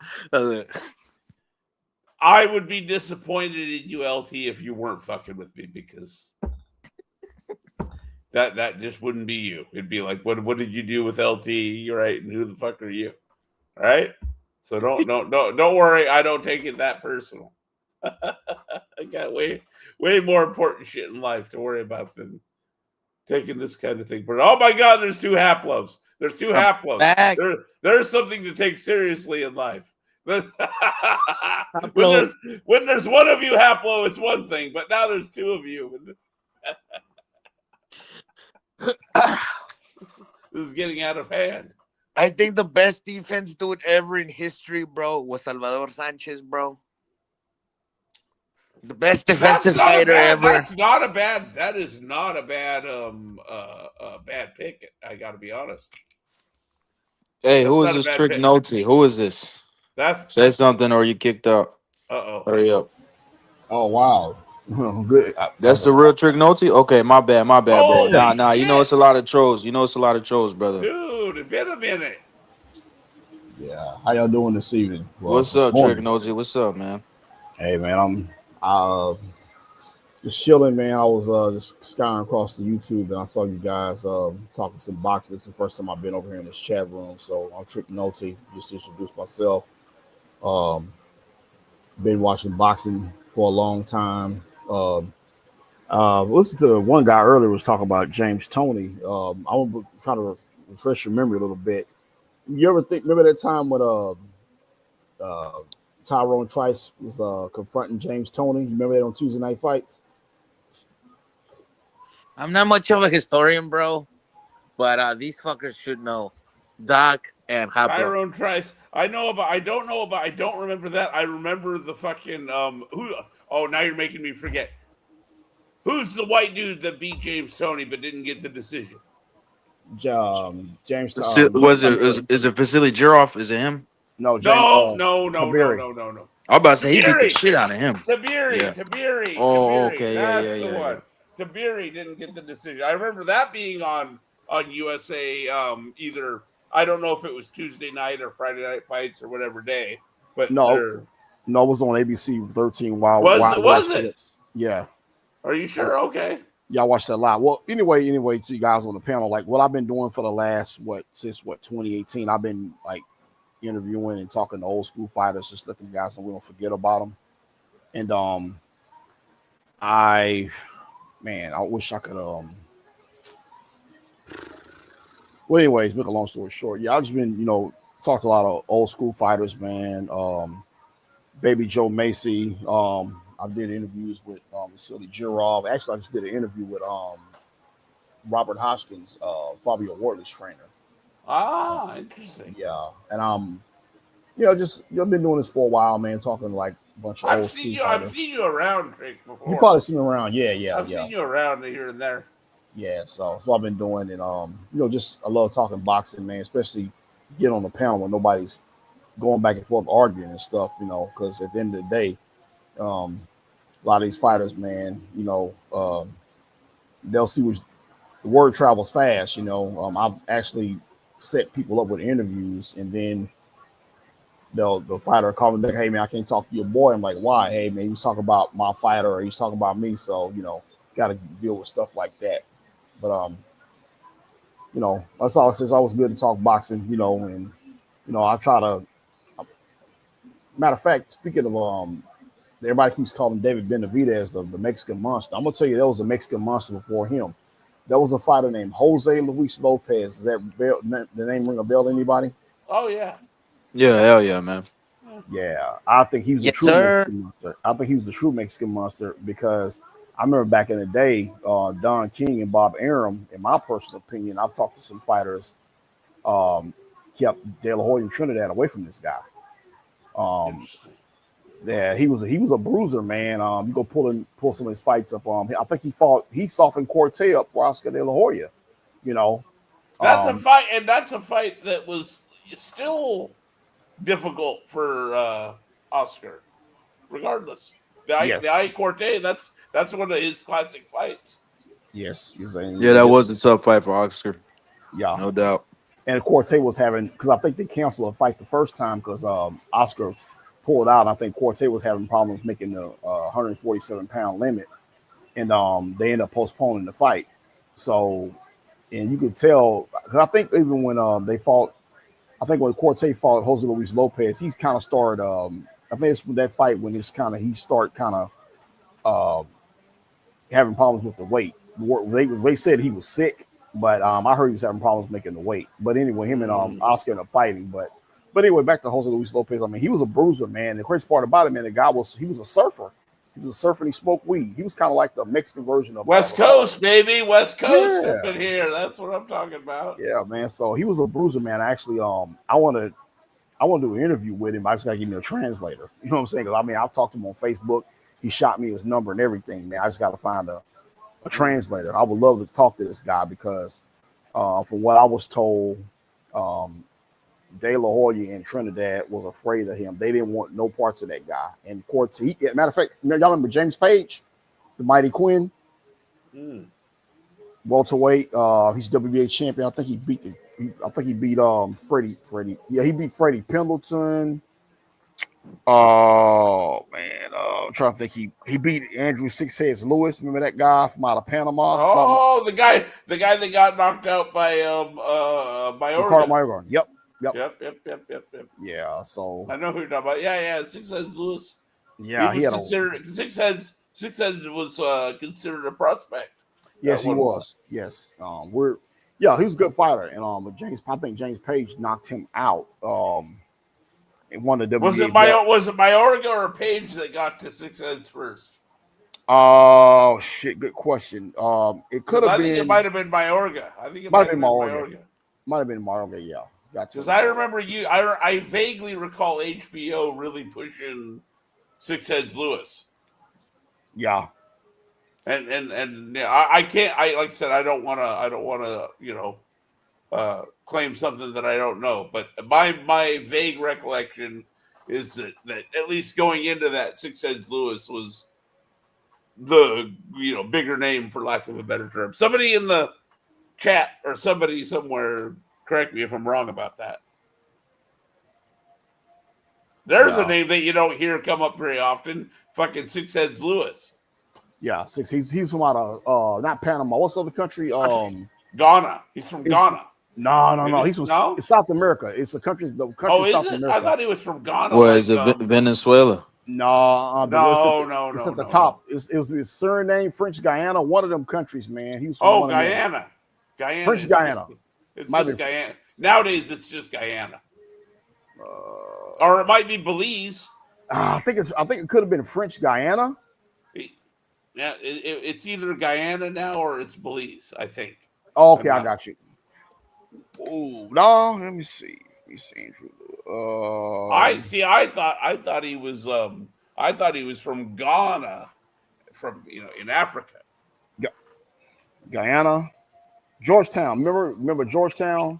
I would be disappointed in you, LT, if you weren't fucking with me, because that just wouldn't be you. It'd be like, what did you do with LT? Right? And who the fuck are you? Right? So don't worry. I don't take it that personal. I got way more important shit in life to worry about than taking this kind of thing. But oh my god, there's two Haplos. There's two Haplos. There's something to take seriously in life. when there's one of you Haplo, it's one thing, but now there's two of you. This is getting out of hand. I think the best defense dude ever in history, bro, was Salvador Sanchez, bro. The best defensive fighter ever. That is not a bad pick. I got to be honest. Hey, who is this Trick Nolte? Who is this? Say something or you kicked out. Uh-oh. Hurry up. Oh wow. Good. That's the real Trick Nolte? Okay, my bad, bro. Nah, you know it's a lot of trolls. Brother. Dude, it's been a minute. Yeah. How y'all doing this evening? Well, what's up, Trick Nolte? What's up, man? Hey man, I'm just chilling, man. I was just scouring across the YouTube and I saw you guys talking some boxing. It's the first time I've been over here in this chat room. So I'm Trick Nolte. Just to introduce myself. Been watching boxing for a long time. Listen to one guy earlier was talking about James Toney. I want to try to refresh your memory a little bit. You ever remember that time when Tyrone Trice was confronting James Toney? You remember that on Tuesday Night Fights? I'm not much of a historian, bro, but these fuckers should know. Doc and Haplo. Tyrone Trice. I don't remember that. I remember the fucking who. Oh, now you're making me forget. Who's the white dude that beat James Toney but didn't get the decision? James. Is it Vasily Giroff? Is it him? No, James, no. I'm about to say he beat the shit out of him. Tabiri. Oh, okay, That's the one. Tabiri didn't get the decision. I remember that being on USA. Either I don't know if it was Tuesday night or Friday Night Fights or whatever day, but no, it was on ABC 13. Was it? Yeah. Are you sure? Okay. Yeah, I watched that live. Well, anyway, to you guys on the panel, like what I've been doing for the last since 2018, I've been like interviewing and talking to old school fighters, just letting guys know we don't forget about them. And I wish I could well, anyways, make a long story short, yeah, I've just been talked to a lot of old school fighters, man. Baby Joe Macy. I did interviews with Vasily Giroff. Actually, I just did an interview with Robert Hoskins, Fabio Wardley's trainer. Interesting. Yeah, and just been doing this for a while, man. Talking like a bunch of old school fighters. I've seen you around, Trick, before. You probably seen me around, yeah. I've seen you around here and there. Yeah, so that's what I've been doing, and just I love talking boxing, man. Especially get on the panel when nobody's going back and forth arguing and stuff, because at the end of the day, a lot of these fighters, man, they'll see which the word travels fast. I've actually set people up with interviews, and then the fighter call me back, hey man, I can't talk to your boy. I'm like, why? Hey man, he's talking about my fighter, or he's talking about me, so got to deal with stuff like that. But that's all. Since I was good to talk boxing, and I try to. Matter of fact, speaking of everybody keeps calling David Benavidez the Mexican monster. I'm gonna tell you, there was a Mexican monster before him. There was a fighter named Jose Luis Lopez. Does that the name ring a bell to anybody? Oh yeah. Yeah, hell yeah, man. Yeah, I think he was a true Mexican monster. I think he was the true Mexican monster because I remember back in the day, Don King and Bob Arum, in my personal opinion, I've talked to some fighters, kept De La Hoya and Trinidad away from this guy. Interesting. Yeah, he was a bruiser, man. You go pull some of his fights up. I think he softened Corte up for Oscar De La Hoya. You know, That's a um, fight, and that's a fight that was still difficult for Oscar, regardless. The yes, I Corte, that's one of his classic fights. yes, you're saying Yeah, that just was a tough fight for Oscar, yeah. no doubt. And Corte was having because I think they canceled a fight the first time because Oscar pulled out. I think Corte was having problems making the 147-pound limit, and they ended up postponing the fight. So, and you could tell because I think even when they fought, I think when Corte fought Jose Luis Lopez, he's kind of started. I think it's that fight when it's kind of he start kind of having problems with the weight. They said he was sick, but I heard he was having problems making the weight. But anyway, him and Oscar ended up fighting. But anyway, back to Jose Luis Lopez. I mean, he was a bruiser, man. The crazy part about it, man, he was a surfer. He was a surfer and he smoked weed. He was kind of like the Mexican version of West Coast, baby, West Coast up in here. That's what I'm talking about. Yeah, man. So he was a bruiser, man. Actually, I want to do an interview with him. I just gotta give me a translator. You know what I'm saying? Because I mean, I've talked to him on Facebook. He shot me his number and everything, man. I just got to find a translator. I would love to talk to this guy because, from what I was told, De La Hoya in Trinidad was afraid of him. They didn't want no parts of that guy. And Corte, matter of fact, y'all remember James Page, the Mighty Quinn, welterweight. He's WBA champion. I think he beat Freddie. Yeah, he beat Freddie Pendleton. Oh man, I'm trying to think. He beat Andrew Six Heads Lewis. Remember that guy from out of Panama? Oh, the guy that got knocked out by Ricardo Mayorga. Mayorga. Yep. Yep. Yeah. So I know who you're talking about. Yeah. Six Heads Lewis. yeah, He was considered Six Heads. Six Heads was considered a prospect. Yes, he was. Yes. He was a good fighter, and I think James Page knocked him out. And won the WBA. Was it Mayorga or Page that got to Six Heads first? Oh shit! Good question. It could have been. I think it might have been Mayorga. Might have been Mayorga. Yeah. Because I remember I vaguely recall HBO really pushing Six Heads Lewis. Yeah. And yeah, I can't. Like I said, I don't want to claim something that I don't know. But my vague recollection is that at least going into that, Six Heads Lewis was the bigger name, for lack of a better term. Somebody in the chat or somebody somewhere correct me if I'm wrong about that. There's a name that you don't hear come up very often. Fucking Six Heads Lewis. Yeah, he's from out of not Panama. What's the other country? Ghana. He's from Ghana. No. He's from it's South America. It's the country. Oh, South is it? America. I thought he was from Ghana. Was it Venezuela? No. It's at the top. No. It was his surname, French Guyana. One of them countries, man. He was from Guyana. Guyana. French Guyana. It's just Guyana. Nowadays, it's just Guyana. Or it might be Belize. I think it could have been French Guyana. Yeah, it's either Guyana now or it's Belize, I think. Oh, okay, I got you. Oh no, let me see. I thought he was from Ghana, from in Africa. Guyana, Georgetown. Remember Georgetown?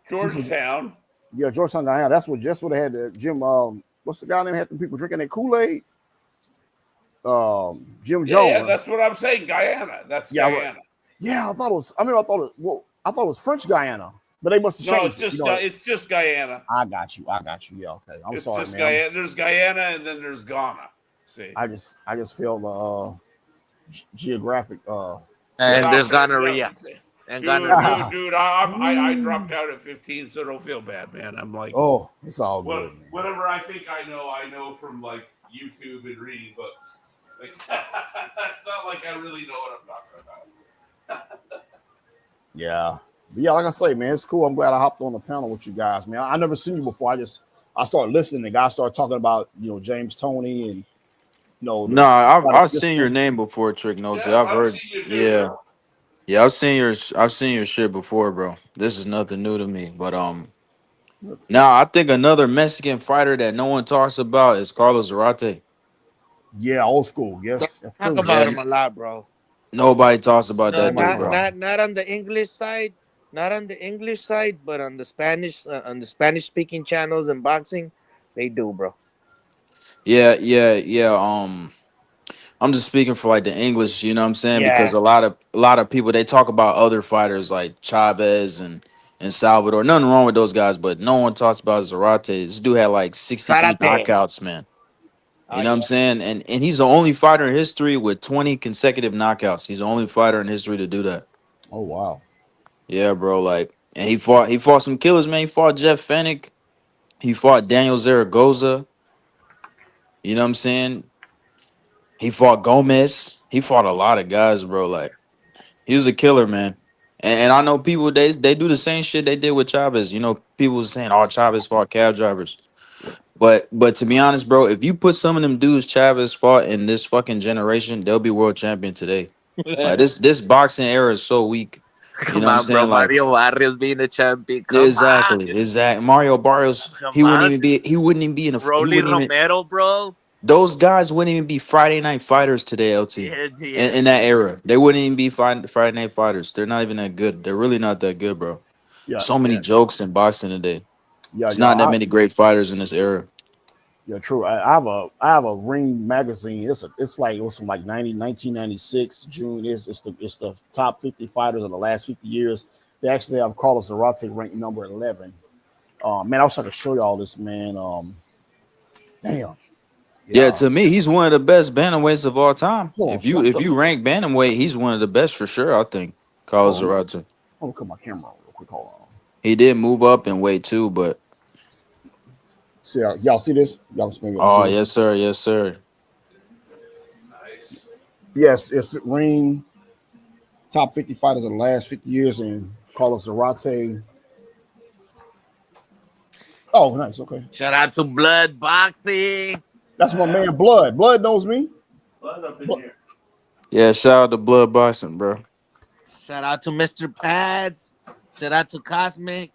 Georgetown. Yeah, Georgetown, Guyana. That's what they had the Jim. What's the guy name? Had the people drinking that Kool-Aid. Jim Jones. Yeah, that's what I'm saying. Guyana. That's Guyana. Right. Yeah, I thought it was French Guyana, but they must have changed. No, it's just Guyana. I got you. Yeah, okay. I'm sorry, man. Guyana. There's Guyana and then there's Ghana. See, I just feel the geographic. And there's gonorrhea. Dude, I dropped out at 15, so don't feel bad, man. I'm like, oh, it's all good. Whatever I think I know from like YouTube and reading books. Like, it's not like I really know what I'm talking about. Yeah, like I say, man, it's cool. I'm glad I hopped on the panel with you guys, man. I never seen you before. I started listening. The guys started talking about James Toney and I've seen your name before, Trick Notes. I've heard. Yeah, I've seen your shit before, bro. This is nothing new to me, but Now, I think another Mexican fighter that no one talks about is Carlos Zarate. Yeah, old school. Yes, Talk absolutely. about Yeah, him a lot, bro. nobody talks about No, that Nobody dude, not talking bro. about not him. not on the English side, not on the English side, but on the Spanish speaking channels and boxing, they do, bro. Yeah, yeah, yeah. I'm just speaking for like the English, you know what I'm saying? Because Yeah, a lot of people they talk about other fighters like Chavez and Salvador. Nothing wrong with those guys, but no one talks about Zarate. This dude had like 63 Zarate. knockouts, man. Oh You know what I'm yeah, saying? And he's the only fighter in history with 20 consecutive knockouts. He's the only fighter in history to do that. Oh wow. Yeah, bro. Like, and he fought some killers, man. He fought Jeff Fennick. He fought Daniel Zaragoza. You know what I'm saying? He fought Gomez. He fought a lot of guys, bro. Like, he was a killer, man. And I know people they do the same shit they did with Chavez. You know, people was saying, "Oh, Chavez fought cab drivers." But to be honest, bro, if you put some of them dudes Chavez fought in this fucking generation, they'll be world champion today. Like this boxing era is so weak. You know come what I'm on, bro. saying? Like Mario Barrios being a champion. Come on, exactly. Mario Barrios, come on. he wouldn't even be in a he Rolly wouldn't even Romero, bro. those guys wouldn't even be Friday night fighters today, LT. Yeah, In yeah, that era. They wouldn't even be Friday night fighters. They're not even that good. They're really not that good, bro. Yeah, So many yeah, jokes in boxing today. yeah, It's y'all. not that many great fighters in this era. Yeah, true. I have a Ring magazine. It's like it was from like 1996 June. It's the top 50 fighters of the last 50 years. They actually have Carlos Zarate ranked number 11. Man, I was trying to show you all this, man. Damn. Yeah, Yeah. to me, he's one of the best bantamweights of all time. Hold on. If you rank bantamweight, he's one of the best for sure. I think Carlos Hold on. Zarate. Let me cut my camera on real quick. Hold on. He did move up in weight too, but See, y'all see this? Y'all can maybe able to see oh this. yes sir, yes sir. Yes, it's Ring top 50 fighters of the last 50 years, and Carlos Zarate. Oh, nice. Okay. shout out to Blood Boxing. That's my man, Blood. Blood knows me. Yeah, shout out to Blood Boxing, bro. Shout out to Mr. Pads. Shout out to Cosmic.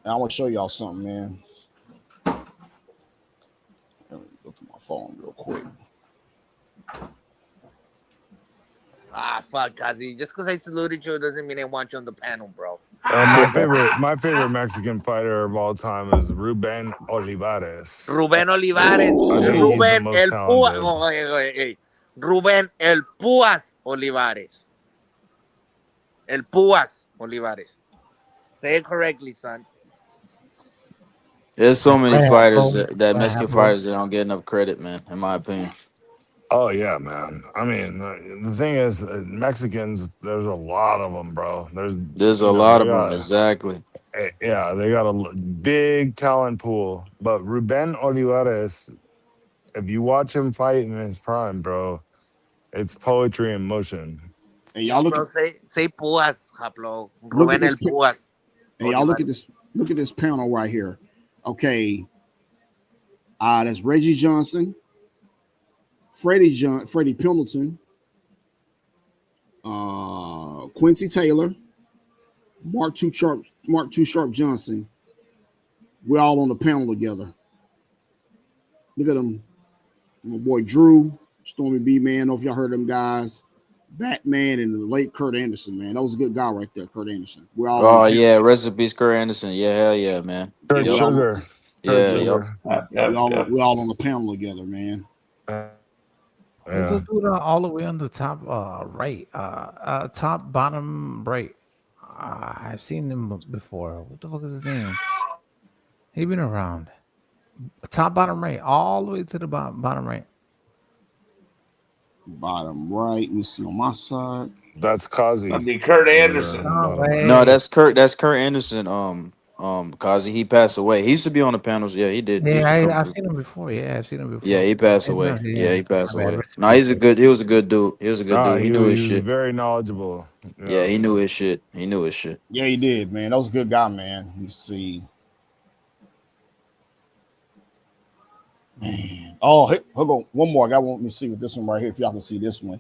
And I want to show y'all something, man. Let me go to my phone real quick. Ah, fuck, Kazi. Just because I saluted you doesn't mean I want you on the panel, bro. My favorite Mexican fighter of all time is Ruben Olivares. Ruben Olivares. I think he's the Ruben most El Púas. talented. Oh, hey. Ruben El Púas Olivares. El Púas Olivares. Say it correctly, son. There's so many fighters Bro, that what Mexican happened, bro? fighters that don't get enough credit, man. In my opinion, Oh yeah, man. I mean, the thing is, Mexicans. There's a lot of them, bro. there's a lot They of them. got, Exactly. yeah, they got a big talent pool. But Ruben Olivares, if you watch him fight in his prime, bro, it's poetry in motion. And Yo, y'all bro, say Púas, Haplo. look at Ruben this. El Púas And y'all look Olivares. at this. Look at this panel right here. Okay. That's Reggie Johnson, Freddie Pendleton, Quincy Taylor, Mark Too Sharp Johnson. We're all on the panel together. Look at them. My boy Drew, Stormy B, man. I don't know if y'all heard them guys. Batman and the late Kurt Anderson, man. That was a good guy right there, Kurt Anderson. We're all on the Oh panel. yeah, rest in peace, Kurt Anderson. Yeah, hell yeah, man. Kurt Yeah, we Yep. all Sugar. Kurt Yeah, yeah, yep. Sugar. we all on the panel together, man. Who's the Yeah. dude all the way on the top right? Top bottom right. I've seen him before. What the fuck is his name? He been around. Top bottom right, all the way to the bottom right. Bottom right. Let me see on my side. That's Kazi. That'd be Kurt Over there Anderson. in the No bottom right. No, way. that's Kurt Anderson. Kazi, he passed away. He used to be on the panels. Yeah, he did. He Yeah, used to come I've through. seen him before. Yeah, I've seen him Yeah, before. he passed It's not, away. Yeah, yeah, he passed my bad. away. Rest in No, peace. he was a good dude. He was a good dude. He knew his He was shit. very knowledgeable. Yeah, Yeah. he knew his shit. He knew his shit. Yeah, he did, man. That was a good guy, man. Let me see. Man. Oh, hey, hold on. One more. I got one. Let me see with this one right here. If y'all can see this one.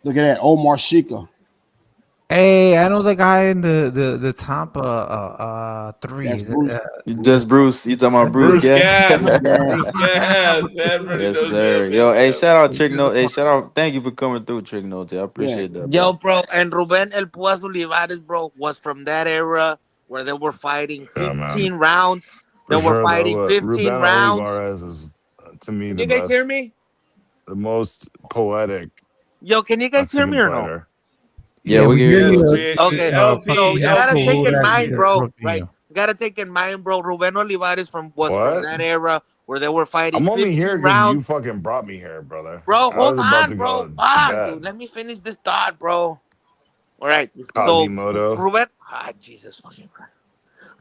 Look at that. Omar Shika. Hey, I know the guy in the top three. That's Bruce. Just Bruce. You talking about Bruce Bruce Gas? Gas. Yes. Bruce Gas. Everybody Yes, knows sir. him. Yo, hey, Yes. shout out Trick Note. Hey, shout out. Thank you for coming through, Trick Note. I Yeah. appreciate that, Yo, bro. bro, and Ruben El Púas Olivares, bro, was from that era where they were fighting Yeah, 15 man. rounds. They For were sure, though. fighting But 15 Ruben rounds. Olivares is, to me, Can the you guys hear best, me? the most poetic Yo, can you guys hear me Mexican or no? fighter. Yeah, Yeah, we we can hear hear you, Yes, LT. you. we Okay, so LT you gotta take in mind, bro, right? Rodillo. You gotta take in mind, bro. Ruben Olivares was from What? that era where they were fighting I'm only 15 here because you rounds. fucking brought me here, brother. Bro, I hold was about on, to bro. go to Fuck, dude. bed. Let me finish this thought, bro. All right. So Quasimodo. Ruben, Jesus fucking Christ.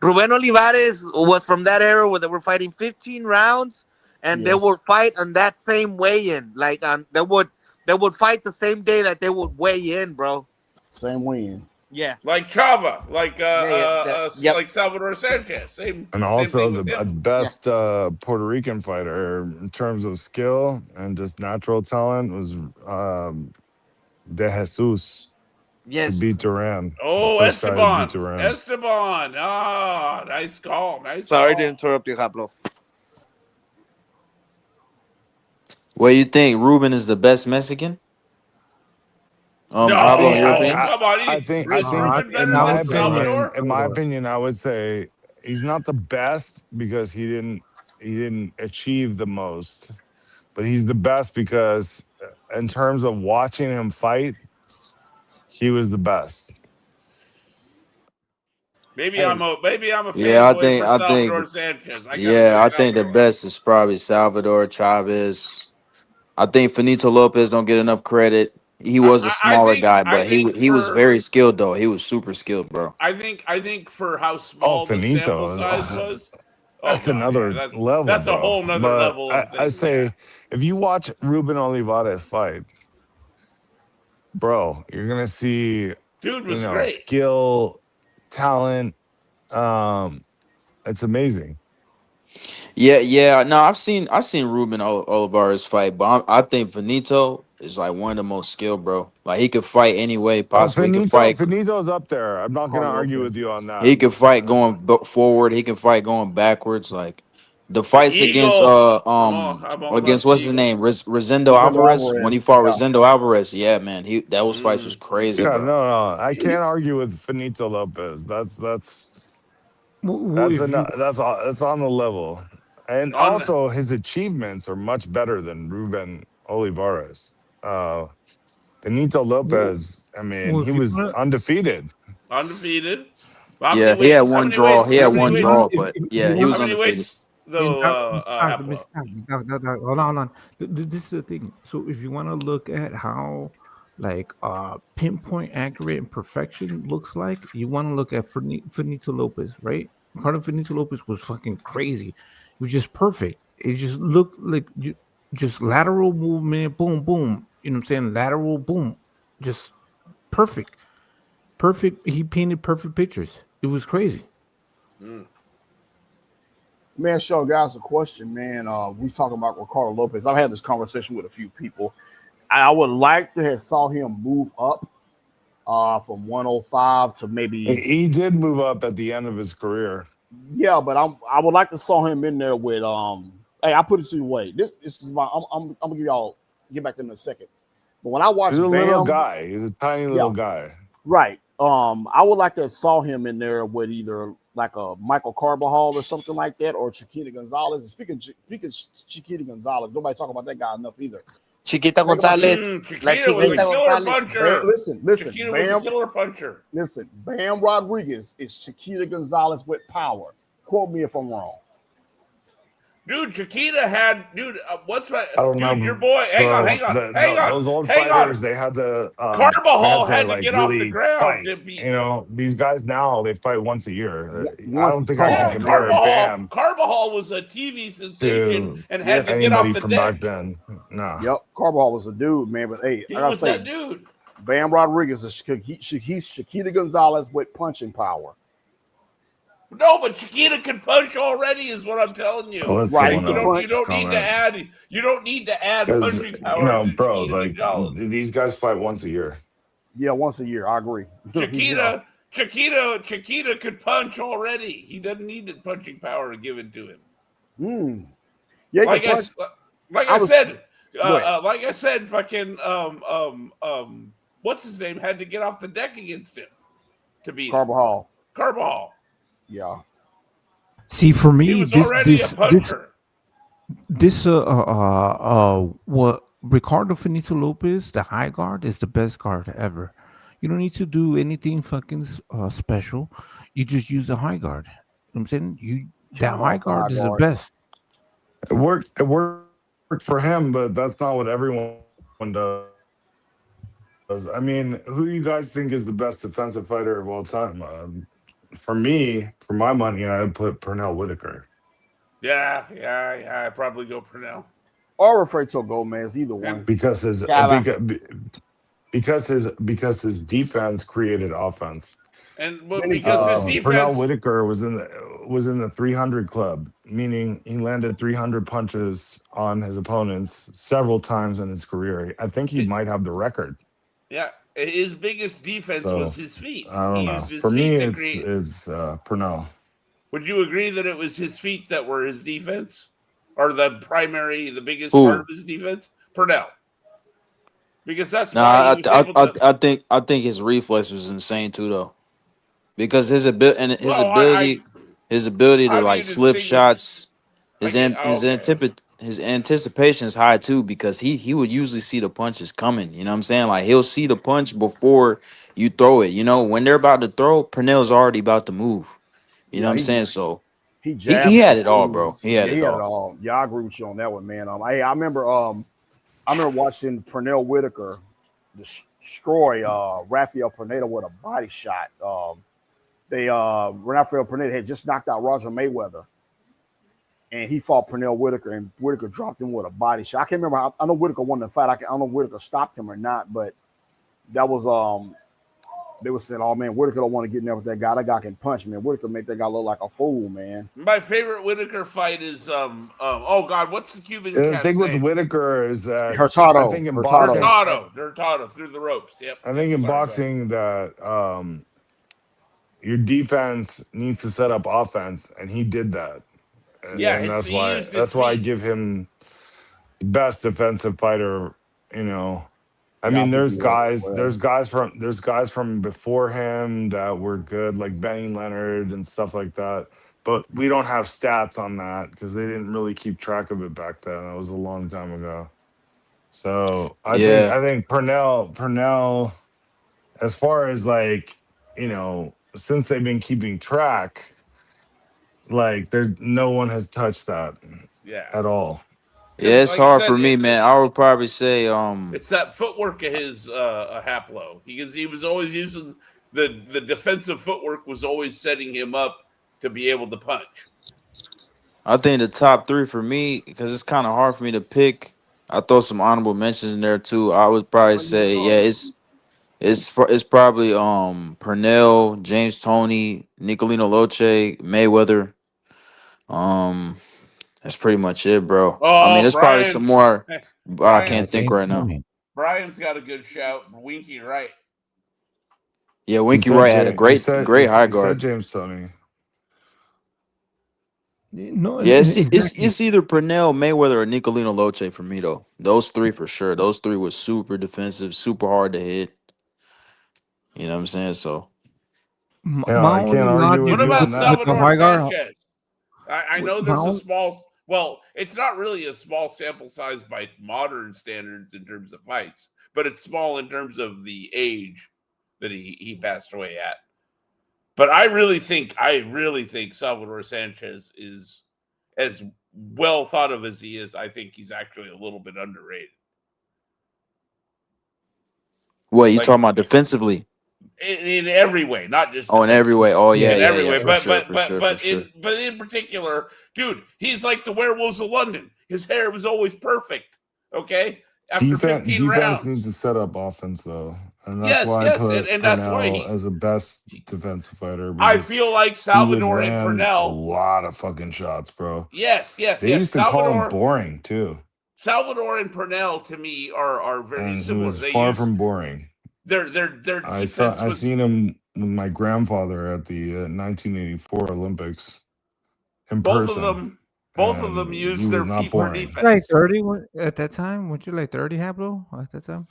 Ruben Olivares was from that era where they were fighting 15 rounds, and they Yes. would fight on that same weigh-in. Like they would fight the same day that they would weigh in, bro. Same win. Yeah, like Chava, yep, like Salvador Sanchez. And Same also thing with the him. yeah. best Puerto Rican fighter in terms of skill and just natural talent was De Jesus, who Yes. beat Duran. The Oh, first guy who beat Esteban. Duran. Esteban. Ah, nice call. Nice Sorry to call. interrupt you, Pablo. What you think? Ruben is the best Mexican? I Pablo, in think your No, opinion? come on. I Is think Ruben better than Salvador? in my opinion I would say he's not the best because he didn't achieve the most, but he's the best because in terms of watching him fight, he was the best. Maybe Hey, maybe I'm a Yeah, fanboy for I think, Salvador Sanchez. I gotta yeah, give I it that think the way. best is probably Salvador Chavez. I think Finito Lopez don't get enough credit. He was a smaller guy, I but think he was for very skilled though. He was super skilled, bro. I think for how Oh, small the sample size Finito. was. Oh That's god, yeah, another level, that's a bro. whole nother But level of I thing. Yeah, say if you watch Ruben Olivares fight, bro, you're gonna see, dude was great. skill, talent. Um, it's amazing. Yeah, yeah. No, I've seen Ruben Olivares fight, but I think Finito is like one of the most skilled, bro. Like he could fight any way Oh, possible. He could fight. Finito's up there. I'm not gonna Carlos argue Lopez. with you on that. He could fight going forward. He can fight going backwards. Like the The fights against Eagle. I'm all about against the what's his Eagle. name, Rosendo Rosendo Alvarez. When he Alvarez. fought Yeah. Rosendo Alvarez, yeah, man, he those fights was crazy, Yeah, bro. no, I can't argue with Finito Lopez. Well, if you That's on the level, and On also his achievements are much better than Ruben Olivares. Benito well, Lopez, I mean, well, he if you was wanna undefeated. undefeated. How many Yeah, he had weights? How one many draw. He weights? had How if many one you want weights? draw, but if you yeah, he want How was many undefeated. weights And though? Haplo. hold on. This is the thing. So if you want to look at how like pinpoint accurate and perfection looks like, you want to look at Finito Lopez, right? Ricardo Finito Lopez was fucking crazy. It was just perfect. It just looked like just lateral movement, boom, boom. You know what I'm saying? Lateral, boom, just perfect, perfect. He painted perfect pictures. It was crazy. Mm. Man, show guys a question, man. We was talking about Ricardo Lopez. I've had this conversation with a few people. I would like to have saw him move up from 105 to maybe He did move up at the end of his career. yeah, but I would like to saw him in there with hey, I put it to you way. This is my I'm gonna give y'all get back to him in a second. But when I watch He's a little Bam, guy. He's a tiny yeah, little guy. right. I would like to saw him in there with either like a Michael Carbajal or something like that, or Chiquita Gonzalez. And speaking Chiquita Gonzalez, nobody talk about that guy enough either. Chiquita Think about this. Gonzalez, la Chiquita was a Chiquita killer Gonzalez. puncher. Listen, Chiquita was a Bam. killer puncher. Listen, Bam Rodriguez is Chiquita Gonzalez with power. Quote me if I'm wrong. Dude, Chiquita had what's my I don't dude? Your know, boy, hang on, bro. hang on, hang on, Those old hang on. fighters, they had to Carbajal had to like get off the really ground fight. to beat. These guys now they fight once a year. I don't Once think I can Yeah, Carbajal, compare Bam Carbajal was a TV sensation to and had to yes, get off anybody the from back deck. then. No. yep, Carbajal was a dude, man. But hey, He I gotta was that say, dude. Bam Rodriguez is he's Chiquita Gonzalez with punching power. No, but Chiquita can punch already, is what I'm telling you. Let's Right, he someone can else You punch. don't need to comment. add punching power Because, to bro, Chiquita like Gonzalez. these guys fight once a year. Yeah, once a year. I agree. Chiquita could punch already. He doesn't need the punching power given to him. Yeah, like I said, fucking what's his name had to get off the deck against him to beat Carbajal. Carbajal. Yeah. See, for me, he was already a puncher. What Ricardo Finito Lopez, the high guard, is the best guard ever. You don't need to do anything fucking special. You just use the high guard. You know what I'm saying? That high guard is the best. It worked. It worked for him, but that's not what everyone does. I mean, who do you guys think is the best defensive fighter of all time? For me, for my money, I would put Pernell Whitaker. Yeah, I'd probably go Pernell. Or Alfredo Gomez, either one. Because his defense created offense. And because his defense, Pernell Whitaker was in the 300 club, meaning he landed 300 punches on his opponents several times in his career. I think he might have the record. Yeah, his biggest defense was his feet. I don't know. For me, it's Pernell. Would you agree that it was his feet that were his defense, or the biggest part of his defense? Pernell, because that's why he was able to... I think his reflex was insane too, though, because his ability to like slip shots, his anticipation is high too, because he would usually see the punches coming. You know what I'm saying? Like he'll see the punch before you throw it. You know, when they're about to throw, Pernell's already about to move. You know what I'm saying? So he had it all, bro. He had it all. Yeah, I agree with you on that one, man. I remember watching Pernell Whitaker destroy Rafael Pineda with a body shot. Rafael Pineda had just knocked out Roger Mayweather, and he fought Pernell Whitaker, and Whitaker dropped him with a body shot. I can't remember. I know Whitaker won the fight. I don't know if Whitaker stopped him or not, but that was they were saying, "Oh man, Whitaker don't want to get in there with that guy. That guy can punch, man. Whitaker make that guy look like a fool, man." My favorite Whitaker fight is oh God, what's the Cuban cat's name? The thing with Whitaker is that Hurtado. I think in Hurtado through the ropes. Yep. I think in boxing that your defense needs to set up offense, and he did that. And that's why I give him the best defensive fighter. You know, I mean, there's guys from before him that were good, like Benny Leonard and stuff like that. But we don't have stats on that because they didn't really keep track of it back then. That was a long time ago. So I think Pernell, as far as like, you know, since they've been keeping track, like no one has touched that at all. Yeah, it's hard for me, man. I would probably say it's that footwork of his Haplo. He was always using the defensive footwork, was always setting him up to be able to punch. I think the top three for me, because it's kind of hard for me to pick. I throw some honorable mentions in there too. I would probably say, it's probably Pernell, James Toney, Nicolino Loche, Mayweather. That's pretty much it, bro. I mean, there's probably some more, but I can't think right now. Brian's got a good shout. Winky Wright. Yeah, Winky Wright had a great high guard. James Toney. No, yeah, it's either Pernell, Mayweather, or Nicolino Loche for me though. Those three for sure. Those three were super defensive, super hard to hit. You know what I'm saying? So I can't argue with what about Salvador Sanchez? I know there's a small. Well, it's not really a small sample size by modern standards in terms of fights, but it's small in terms of the age that he passed away at. But I really think Salvador Sanchez is as well thought of as he is. I think he's actually a little bit underrated. What you talking about defensively? In every way, not just in every way. Oh yeah, in every way. But sure. in particular, dude, he's like the Werewolves of London. His hair was always perfect. Okay, after 15 rounds, needs to set up offense though, and that's why I put Pernell as the best defensive fighter. I feel like Salvador and Pernell a lot of fucking shots, bro. Yes. They used to call him boring too. Salvador and Pernell to me are very similar. He was far from boring. their I defense was. seen him with my grandfather at the 1984 Olympics in Both of person, them and he used was their not feet for boring. Like defense. 30 at that time? Weren't you like 30, Hablo, at that time?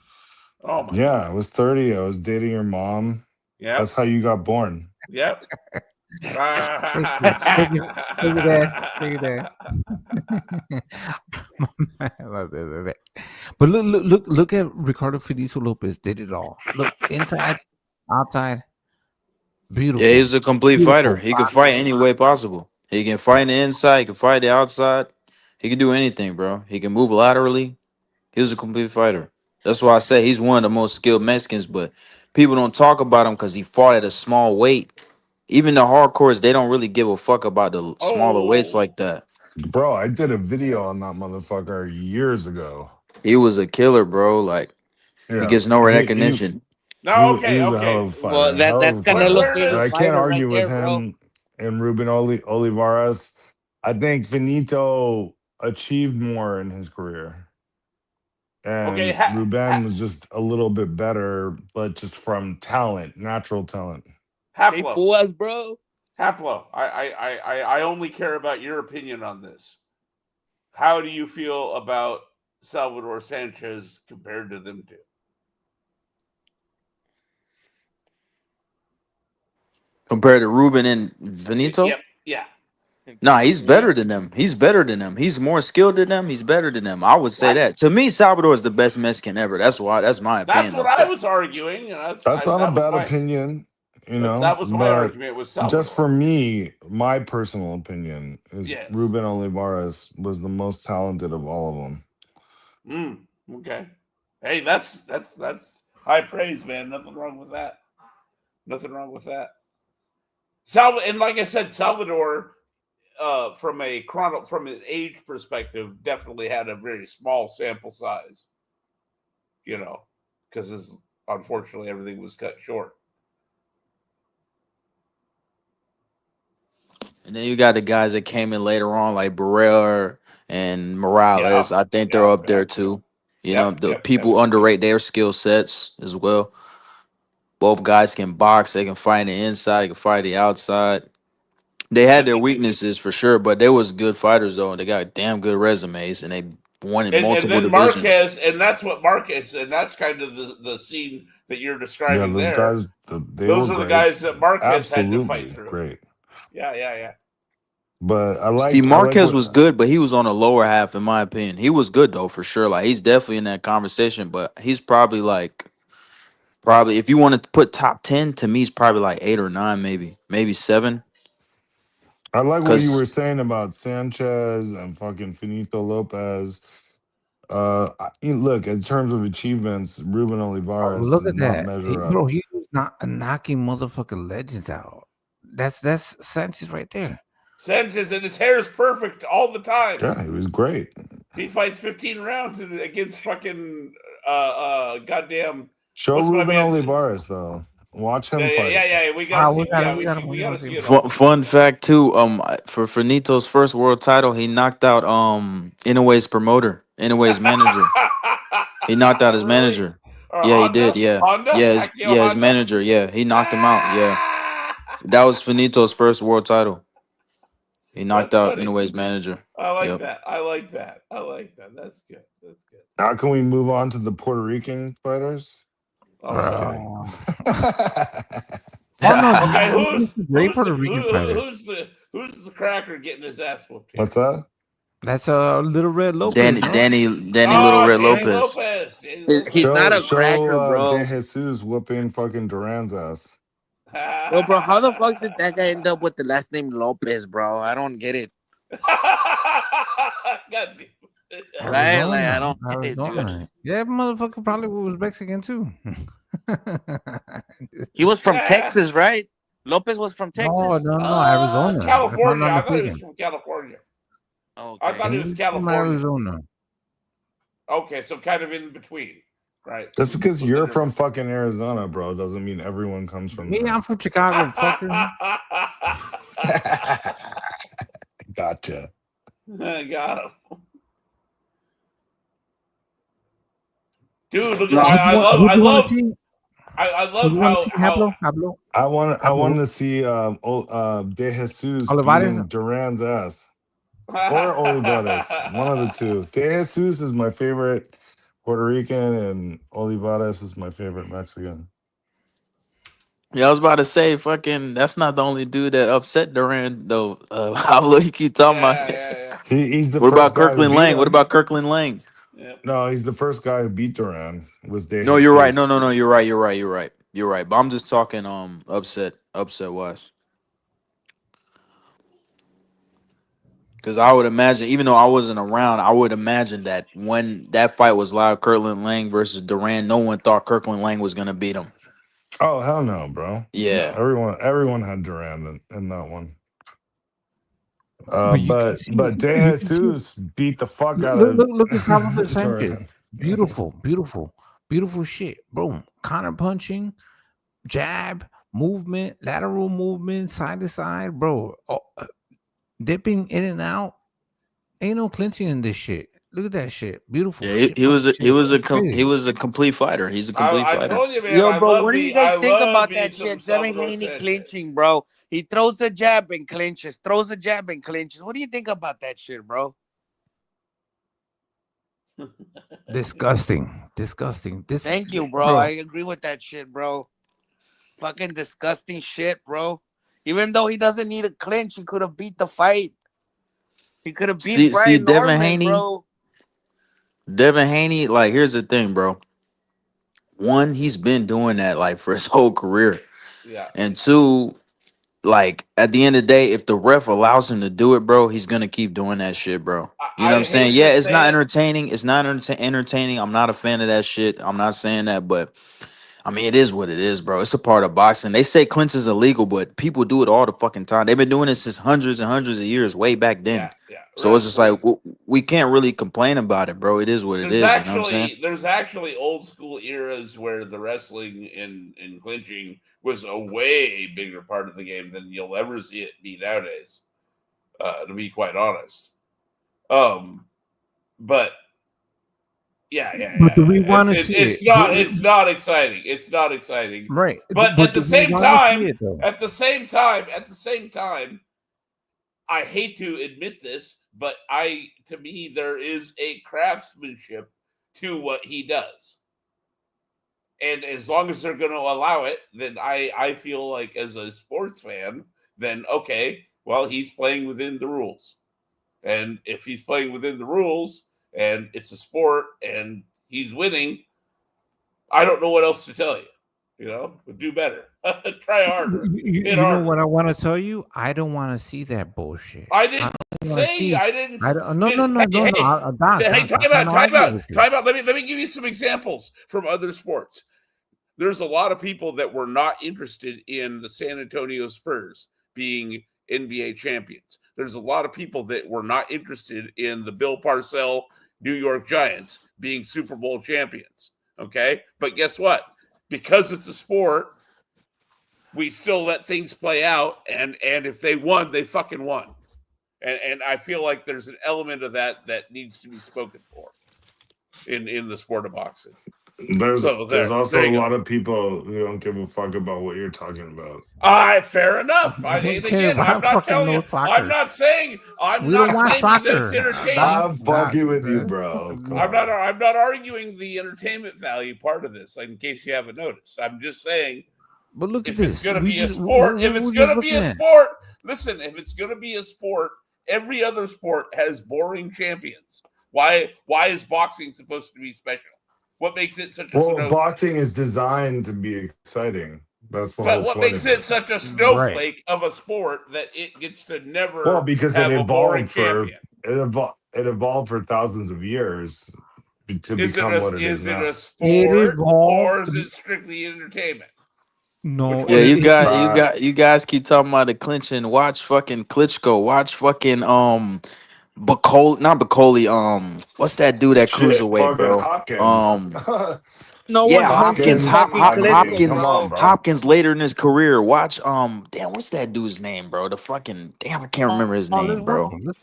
Oh my Yeah, god! I was 30. I was dating your mom. Yep. That's how you got born. Yep. Thank you. Thank you, Dad. Thank you, Dad. My bad. But look at Ricardo Felicio Lopez. Did it all. Look, inside, outside, Yeah, beautiful. he's a complete fighter. Beautiful He can fight boxer. any way possible. He can fight the inside. He can fight the outside. He can do anything, bro. He can move laterally. He was a complete fighter. That's why I say he's one of the most skilled Mexicans. But people don't talk about him because he fought at a small weight. Even the hardcores, they don't really give a fuck about the smaller weights Oh. like that. Bro, I did a video on that motherfucker years ago. He was a killer, bro. Like he Yeah, gets no he recognition. No. he Okay. was a hell Okay. of a Well, fighter, that hell of that's a Canelo's fighter. Where But favorite I does can't fighter right argue with there, bro. him and Ruben Olivares. I think Finito achieved more in his career, okay? and Ruben was just a little bit better, but just from talent, natural talent. Hey, Haplo. Fuas, bro. Haplo. I only care about your opinion on this. How do you feel about Salvador Sanchez compared to them two? Compared to Ruben and Benito? Yep. Yeah. Nah, he's better than them. He's better than them. He's more skilled than them. He's better than them. I would say What? that. To me, Salvador is the best Mexican ever. That's why. That's my That's opinion, what though. I But was arguing, and That's not a that was bad my opinion, that was my but argument with just Salvador. for me, my personal opinion is Yes. Ruben Olivares was the most talented of all of them. Okay. Hey, that's high praise, man. Nothing wrong with that. Nothing wrong with that. And like I said, Salvador, from an age perspective, definitely had a very small sample size. Because unfortunately everything was cut short. and then you got the guys that came in later on, like Barrera and Morales. I think they're up there too. You know, the people underrate their skill sets as well. Both guys can box. They can fight the inside. They can fight the outside. They had their weaknesses for sure, but they was good fighters though, and they got damn good resumes, and they won in And multiple then divisions. Marquez, and that's what Marquez, and that's kind of the scene that you're Yeah, describing those there. guys, they Those were are the great. guys that Marquez had to fight Absolutely through. great. Yeah. But See, I like Marquez what was good, but he was on the lower half, in my opinion. He was good though, for sure. Like he's definitely in that conversation, but he's probably if you want to put top 10, to me, he's probably like 8 or 9, maybe 7. I like what you Cause were saying about Sanchez and fucking Finito Lopez. Look, in terms of achievements, Ruben Oh, Olivares look does at not that. measure up. Bro, he was not knocking motherfucking legends out. That's Sanchez right there. Sanchez, and his hair is perfect all the time. Yeah, he was great. He fights 15 rounds against fucking goddamn. Show What's my Ruben man's? Olivares though. Watch him Yeah. fight. We gotta see. We We gotta gotta see see. it all. fun fact too, for Nito's first world title, he knocked out Inoue's promoter, Inoue's manager. He knocked out his Really? manager. Or Yeah, he did. Honda? Yeah, Honda? Pacquiao his Honda? manager. Yeah, he knocked him out. Yeah, that was Finito's first world title. He knocked That's out funny. Inoue's manager. I like Yep. that. I like that. That's good. Now can we move on to the Puerto Rican fighters? I'm sorry. Oh no, Okay, this is a great Puerto Rican fighter. who's the cracker getting his ass whooped here? What's that? That's Little Red Lopez. Danny no? Danny Little Red Danny Lopez. Lopez. He's not a cracker, Show De bro. Jesus whooping fucking Duran's ass. Yo, bro, how the fuck did that guy end up with the last name Lopez, bro? I don't get it. God damn. Right? Like, I don't get it, dude. Arizona. Yeah, motherfucker probably was Mexican too. He was from Texas, right? Lopez was from Texas. No, Arizona. California. If I'm I not thought he was mistaken. from California. Okay. I thought he was He's California. from Arizona. Okay, so kind of in between, right? Just because you're from fucking Arizona, bro, doesn't mean everyone comes from Me, there. I'm from Chicago, fucker. Gotcha. Got him. Dude, look No, at I love I So love you want to see how Pablo? I wanted to see De Jesus Olivares. beating Duran's ass. Or Olivares, one of the two. De Jesus is my favorite Puerto Rican, and Olivares is my favorite Mexican. Yeah, I was about to say, fucking, that's not the only dude that upset Durant though. Pablo, you keep talking about. yeah. He's the What first about guy who Kirkland beat Lang? What him. about Kirkland Lang? Yep. No, he's the first guy who beat Duran. Was De No, you're right. No, Jesus. no, no, you're right. You're right. You're right. You're right. But I'm just talking upset wise. Because I would imagine, even though I wasn't around, I would imagine that when that fight was live, Kirkland Lang versus Duran, no one thought Kirkland Lang was gonna beat him. Oh hell no, bro! Yeah. Everyone had Duran in that one. But you can But see, De Jesus beat the fuck out of look at Salvador Sanchez. Duran. Beautiful shit. Boom. Counter punching, jab, movement, lateral movement, side to side, bro. Dipping in and out. Ain't no clinching in this shit. Look at that shit. Beautiful Yeah, shit. he was Fucking a he shit. was a It's he crazy. was a complete fighter. He's a complete I fighter. told you, man. Yo, I bro, love what do me. you guys I think love about me that some shit? Devin Salvador Haney Sanchez. clinching, bro. He throws the jab and clinches. Throws the jab and clinches. What do you think about that shit, bro? Disgusting. Thank you, bro. I agree with that shit, bro. Fucking disgusting shit, bro. Even though he doesn't need a clinch, he could have beat the fight. He could have beat See, Brian Norman, bro. Devin Haney. Like, here's the thing, bro. One, he's been doing that like for his whole career, Yeah. and two, like at the end of the day, if the ref allows him to do it, bro, he's gonna keep doing that shit, bro. You know what I I'm saying? hate Yeah, to it's say not it. entertaining. It's not entertaining. I'm not a fan of that shit. I'm not saying that, but I mean, it is what it is, bro. It's a part of boxing. They say clinch is illegal, but people do it all the fucking time. They've been doing it since hundreds and hundreds of years, way back then. Yeah. So it's just like Wrestling. we can't really complain about it, bro. It is what it is. You know what I'm saying? There's actually old school eras where the wrestling in clinching was a way bigger part of the game than you'll ever see it be nowadays. To be quite honest. But yeah. But do we want to see It's it? not exciting. It's not exciting. Right. But at do the we same wanna see time, it, though? at the same time, I hate to admit this, but to me there is a craftsmanship to what he does. And as long as they're going to allow it, then I feel like as a sports fan, then okay, well, he's playing within the rules. And if he's playing within the rules and it's a sport and he's winning, I don't know what else to tell you. You know, do better. Try harder. You Hit know harder. what I want to tell you? I don't want to see that bullshit. I didn't wanna say see- I didn't. I don't, no. Hey, Time out. Let me give you some examples from other sports. There's a lot of people that were not interested in the San Antonio Spurs being NBA champions. There's a lot of people that were not interested in the Bill Parcells New York Giants being Super Bowl champions. Okay, but guess what? Because it's a sport, we still let things play out, and if they won, they fucking won. And I feel like there's an element of that needs to be spoken for in the sport of boxing. There's also a go. lot of people who don't give a fuck about what you're talking about. Fair enough. Again, I'm not telling you. I'm not saying that's entertainment. I'm fucking with you, bro. I'm not arguing the entertainment value part of this. Like, in case you haven't noticed, I'm just saying. But look at if this. It's gonna be a sport. If it's gonna be a sport, listen. If it's gonna be a sport, every other sport has boring champions. Why is boxing supposed to be special? What makes it such a snowflake? Boxing is designed to be exciting. That's the whole point. What makes it such a snowflake of a sport that it gets to never? Well, because have it a boring evolved for champion. it evolved for thousands of years to become what it is now. Is it a sport or is it strictly entertainment? No. Yeah, you guys keep talking about the clinching. Watch fucking Klitschko. Watch fucking Bacoli, not Bacoli. What's that dude at cruiserweight, bro? Hopkins. Hopkins later in his career. Watch damn, what's that dude's name, bro? The fucking damn, I can't remember his name, bro. Let's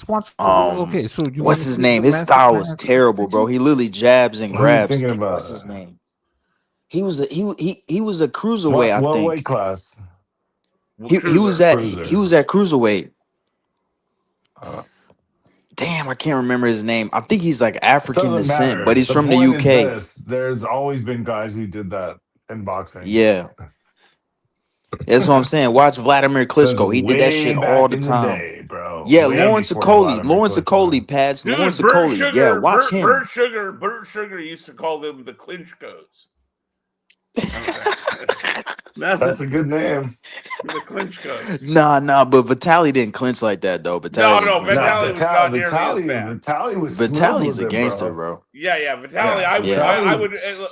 watch. Okay, so what's his name? His style was terrible, bro. He literally jabs and grabs. What's his name? He was a cruiserweight, I What weight think. class? He was at cruiserweight. Uh, Damn, I can't remember his name. I think he's like it African doesn't descent, but matter. he's The from the point is UK. this: there's always been guys who did that in boxing Yeah, that's what I'm saying. Watch Vladimir since Klitschko. He did that way shit all back the in the time. day, bro. Yeah, Way Lawrence before Okoli. Vladimir Lawrence Okoli, Klitschko. Pads. Lawrence Dude, Bert Okoli. Yeah, Sugar, watch him. Bert Sugar used to call them the Klitschkos. That's a good name. The Klitschkos. Nah, but Vitaly didn't clinch like that though. Vitaly didn't clinch like Vitaly was that. not nearly as bad. Vitaly was smooth Vitaly's with a it, gangster, bro. bro. Yeah, Vitaly. Yeah, I would. Vitaly.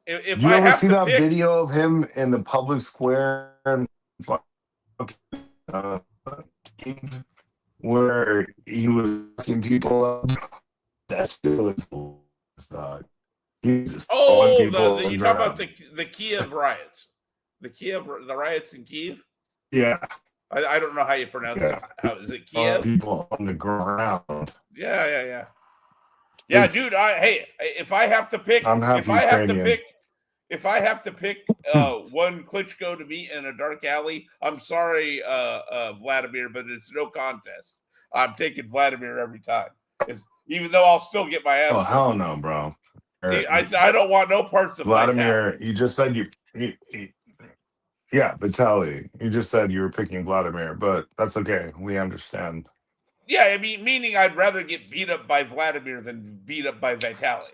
If Did you I ever have see to that pick, video of him in the public square in Kyiv, where he was fucking people up? That still is dog. He was just throwing people you talk about the Kiev riots, the riots in Kiev. Yeah, I don't know how you pronounce it. How is it, Kiev? People on the ground. Yeah, dude. If I have to pick, I'm half Ukrainian. if I have to pick one Klitschko to meet in a dark alley, I'm sorry, Vladimir, but it's no contest. I'm taking Vladimir every time. Even though I'll still get my ass. Oh hell no, bro! I don't want no parts of Vladimir. You just said yeah, Vitaly. You just said you were picking Vladimir, but that's okay. We understand. Yeah, I mean, meaning I'd rather get beat up by Vladimir than beat up by Vitaly,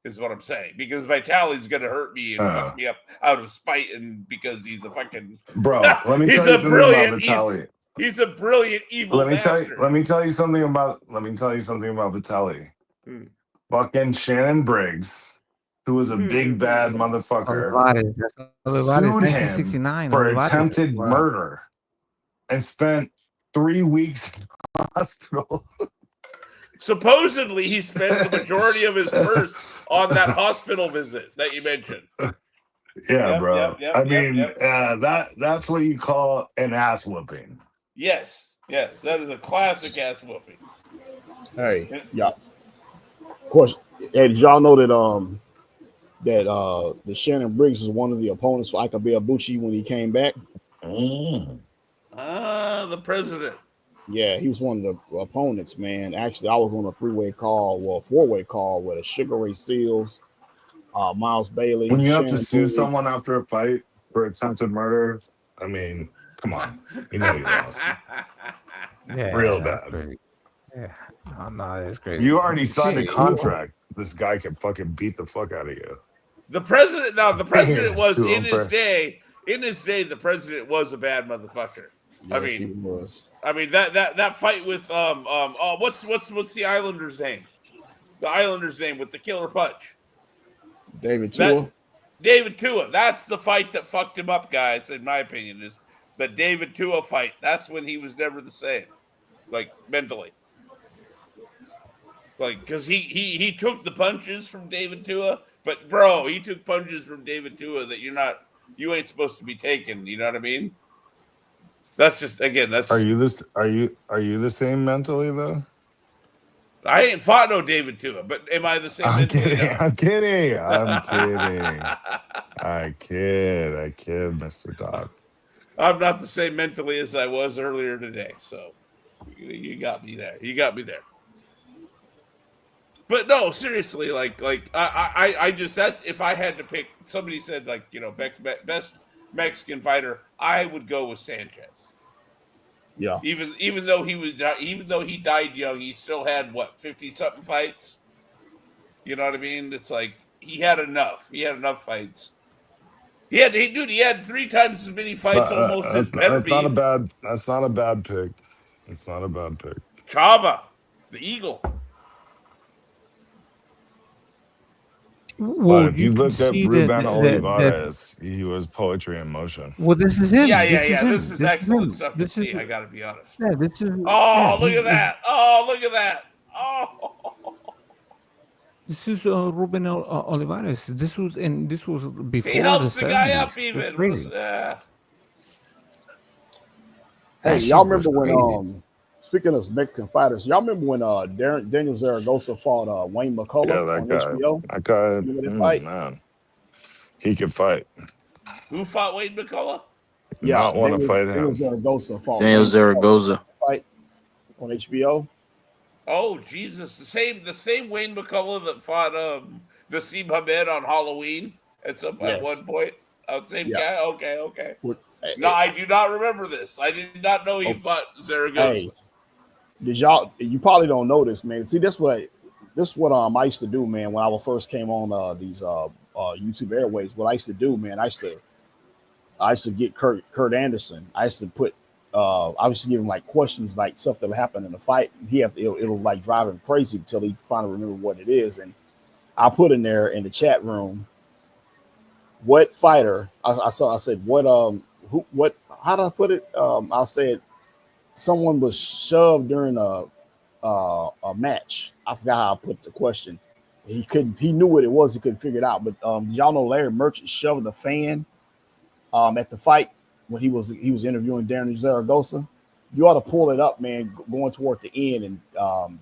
is what I'm saying. Because Vitaly's going to hurt me and fuck me up out of spite, and because he's a fucking bro. Let me tell you something about Vitaly. He's a brilliant evil bastard. Let me tell you something about Vitaly. Fucking Shannon Briggs, who was a big bad motherfucker, sued him for attempted murder and spent 3 weeks in the hospital. Supposedly, he spent the majority of his purse on that hospital visit that you mentioned. Yeah, bro. That's what you call an ass whooping. Yes, that is a classic ass whooping. Hey, yeah. Of course, hey, did y'all know that the Shannon Briggs is one of the opponents for Ike Ibeabuchi when he came back? The president. Yeah, he was one of the opponents, man. Actually, I was on a four-way call with Sugar Ray Seals, Miles Bailey. When you have Shannon to sue Briggs. someone after a fight for attempted murder, I mean, come on. You know you lost. Yeah, real bad. Yeah. No, that's crazy. You already signed a contract. This guy can fucking beat the fuck out of you. The president was in his day. In his day, the president was a bad motherfucker. Yes, he was. I mean that fight with what's the Islanders' name? The Islanders' name with the killer punch. David Tua. David Tua. That's the fight that fucked him up, guys. In my opinion, is the David Tua fight. That's when he was never the same, like mentally. Like, because he took the punches from David Tua, but bro, he took punches from David Tua that you ain't supposed to be taking. You know what I mean? That's just Are you the same mentally though? I ain't fought no David Tua, but am I the same mentally? I'm kidding. I kid, Mr. Doc. I'm not the same mentally as I was earlier today. So you got me there. But no, seriously, like I just, that's, if I had to pick, somebody said, like, you know, best Mexican fighter, I would go with Sanchez. Yeah. Even though he died young, he still had 50-something fights. You know what I mean? It's like he had enough. He had enough fights. He had 3 times as many fights almost as Beterbiev. That's not a bad pick. It's not a bad pick. Chava, the Eagle. Well, but if you looked at Ruben Olivares, he was poetry in motion. Well, this is him. This is excellent stuff to see. I gotta be honest. Yeah, this is. Look at that! Look at that! This is Ruben Olivares. This was before he helps the the guy 70s. up even. Hey, y'all remember when speaking of Mexican fighters, y'all remember when Daniel Zaragoza fought Wayne McCullough on HBO? That guy, fight? man. he could fight. Who fought Wade McCullough? Yeah, not want to fight Daniel him. Zaragoza fought Daniel Zaragoza fight on HBO. Oh Jesus! The same Wayne McCullough that fought Nassim Hamed on Halloween at one point. Same guy. Okay. No, I do not remember this. I did not know he fought Zaragoza. Hey, did y'all? You probably don't know this, man. See, this what I used to do, man. When I first came on these YouTube airways, what I used to do, man, I used to get Kurt Anderson. I used to put I used to give him like questions, like stuff that would happen in the fight. It'll like drive him crazy until he finally remember what it is. And I put in there in the chat room, what fighter? I said what how did I put it? I said someone was shoved during a match. I forgot how I put the question. He knew what it was. He couldn't figure it out. But y'all know Larry Merchant shoved a fan at the fight when he was interviewing Daniel Zaragoza. You ought to pull it up, man, going toward the end. And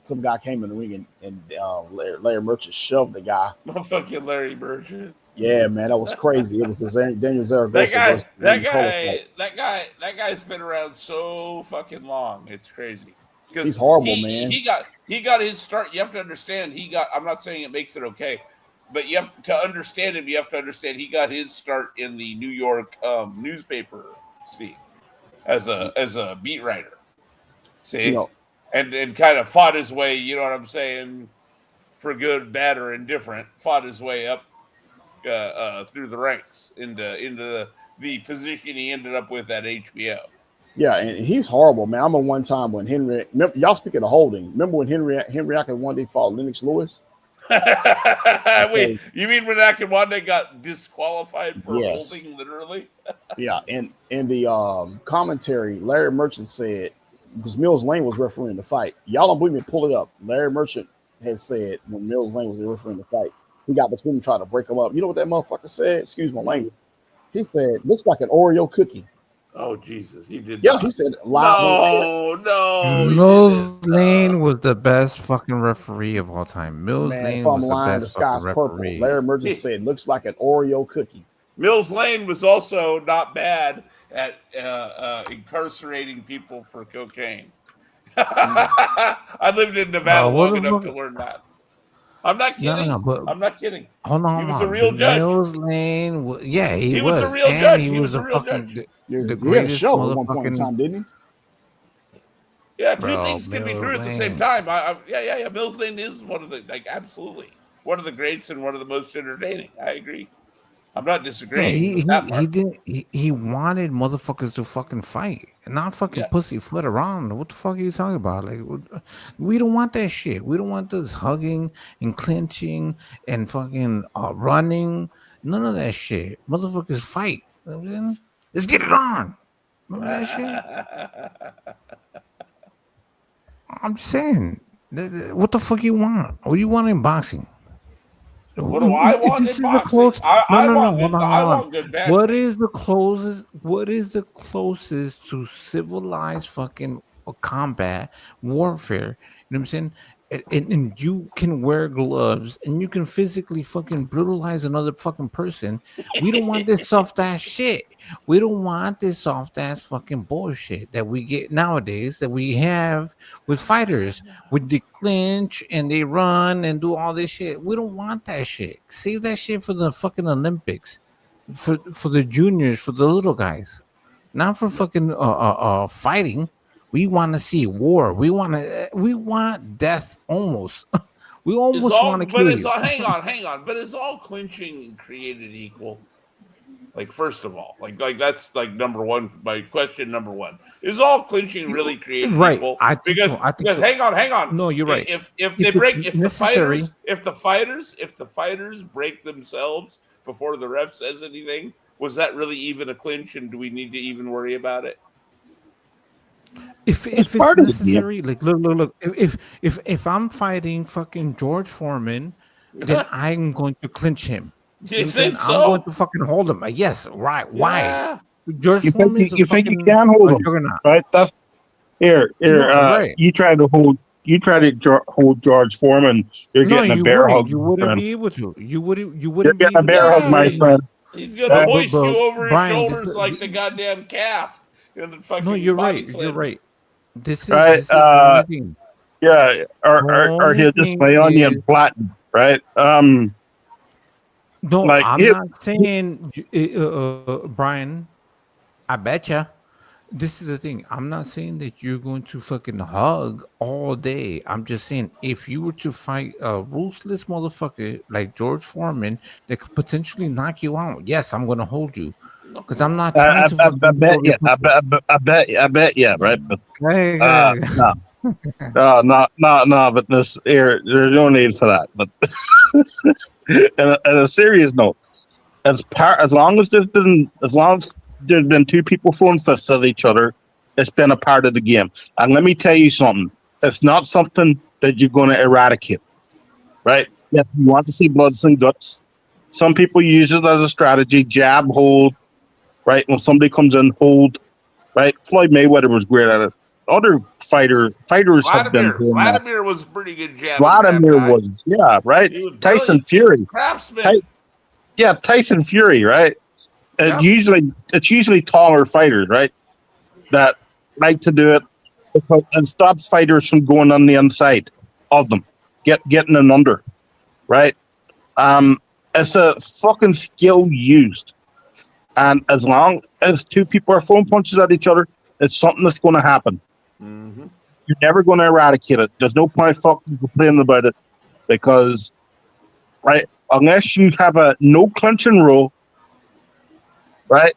some guy came in the ring and Larry Merchant shoved the guy. Fucking Larry Merchant. Yeah, man, that was crazy. It was the Daniel Zaragoza. That guy's been around so fucking long. It's crazy. He's horrible, man. He got his start. You have to understand. I'm not saying it makes it okay, but you have to understand him. You have to understand he got his start in the New York newspaper scene as a beat writer. See, and kind of fought his way. You know what I'm saying? For good, bad, or indifferent, fought his way up through the ranks into the position he ended up with at HBO. Yeah, and he's horrible, man. I remember one time when y'all speaking of holding. Remember when Henry Akinwande fought Lennox Lewis? Wait, you mean when Akinwande got disqualified for holding, literally? Yeah, and in the commentary, Larry Merchant said, because Mills Lane was refereeing the fight. Y'all don't believe me? Pull it up. Larry Merchant had said when Mills Lane was refereeing the fight, he got between them trying to break him up. You know what that motherfucker said? Excuse my language. He said, "Looks like an Oreo cookie." Oh Jesus, he did. Yeah, he said, No. Mills Lane was the best fucking referee of all time. Mills Lane was the best fucking referee. Larry Merchant said, "Looks like an Oreo cookie." Mills Lane was also not bad at incarcerating people for cocaine. I lived in Nevada long enough to learn that. I'm not kidding. I'm not kidding. Hold on, he was a real judge. Mills Lane, he was a real judge. He was a real judge. The greatest show at one point in time, didn't he? Yeah, two things can be true at the same time. Yeah. Mills Lane is one of the absolutely one of the greats and one of the most entertaining. I agree. I'm not disagreeing. He wanted motherfuckers to fucking fight and not fucking pussyfoot around. What the fuck are you talking about? Like, we don't want that shit. We don't want this hugging and clinching and fucking running. None of that shit. Motherfuckers fight. You know what I'm saying? Let's get it on. Remember that shit? I'm just saying. What the fuck you want? What do you want in boxing? What do I want in boxing? I want good matches. What is the closest to civilized fucking combat warfare? You know what I'm saying? And you can wear gloves and you can physically fucking brutalize another fucking person. We don't want this soft ass shit. We don't want this soft ass fucking bullshit that we get nowadays that we have with fighters. With the clinch and they run and do all this shit. We don't want that shit. Save that shit for the fucking Olympics, for the juniors, for the little guys, not for fucking fighting. We want to see war. We want death almost. We almost want to kill you. Hang on. But is all clinching created equal? Like, first of all, like that's like number one. My question number one is: all clinching really created equal? Because hang on. No, you're right. If the fighters break themselves before the ref says anything, was that really even a clinch? And do we need to even worry about it? If it's necessary, like look. If I'm fighting fucking George Foreman, then I'm going to clinch him. You think so? I'm going to fucking hold him. Yes, right. Yeah. Why? George Foreman. You think you can hold him? Right. That's here. Right. You try to hold George Foreman. You're getting a bear hug. You wouldn't be able to. You wouldn't. You're getting a bear hug, my friend. He's gonna hoist you over his Brian, shoulders like the goddamn calf in the fucking no, you're body right. slam. You're right. This Right? is the only thing. Yeah, or The or only he'll just thing lay on you is, and flatten, right? no, Like I'm not saying, Brian. I betcha. This is the thing. I'm not saying that you're going to fucking hug all day. I'm just saying if you were to fight a ruthless motherfucker like George Foreman that could potentially knock you out, yes, I'm gonna hold you. Because I'm not trying to I fucking bet throw you, your punches. I bet you, right? But Hey, no, no, but this here, there's no need for that. But on a serious note, as long as there's been two people throwing fists at each other, it's been a part of the game. And let me tell you something, it's not something that you're going to eradicate, right? Yes, you want to see bloods and guts. Some people use it as a strategy, jab, hold, right? When somebody comes in, hold, right? Floyd Mayweather was great at it. Other fighters have been doing that. Vladimir was a pretty good jab and grab Vladimir guy. was, yeah, right? He was Tyson brilliant. Fury. Craftsman. Tyson Fury, right? It's usually taller fighters, right? That like to do it and stop fighters from going on the inside of them, getting an under, right? It's a fucking skill used, and as long as two people are throwing punches at each other, it's something that's going to happen. Mm-hmm. You're never going to eradicate it. There's no point fucking complaining about it because, right? Unless you have a no clinching rule, right?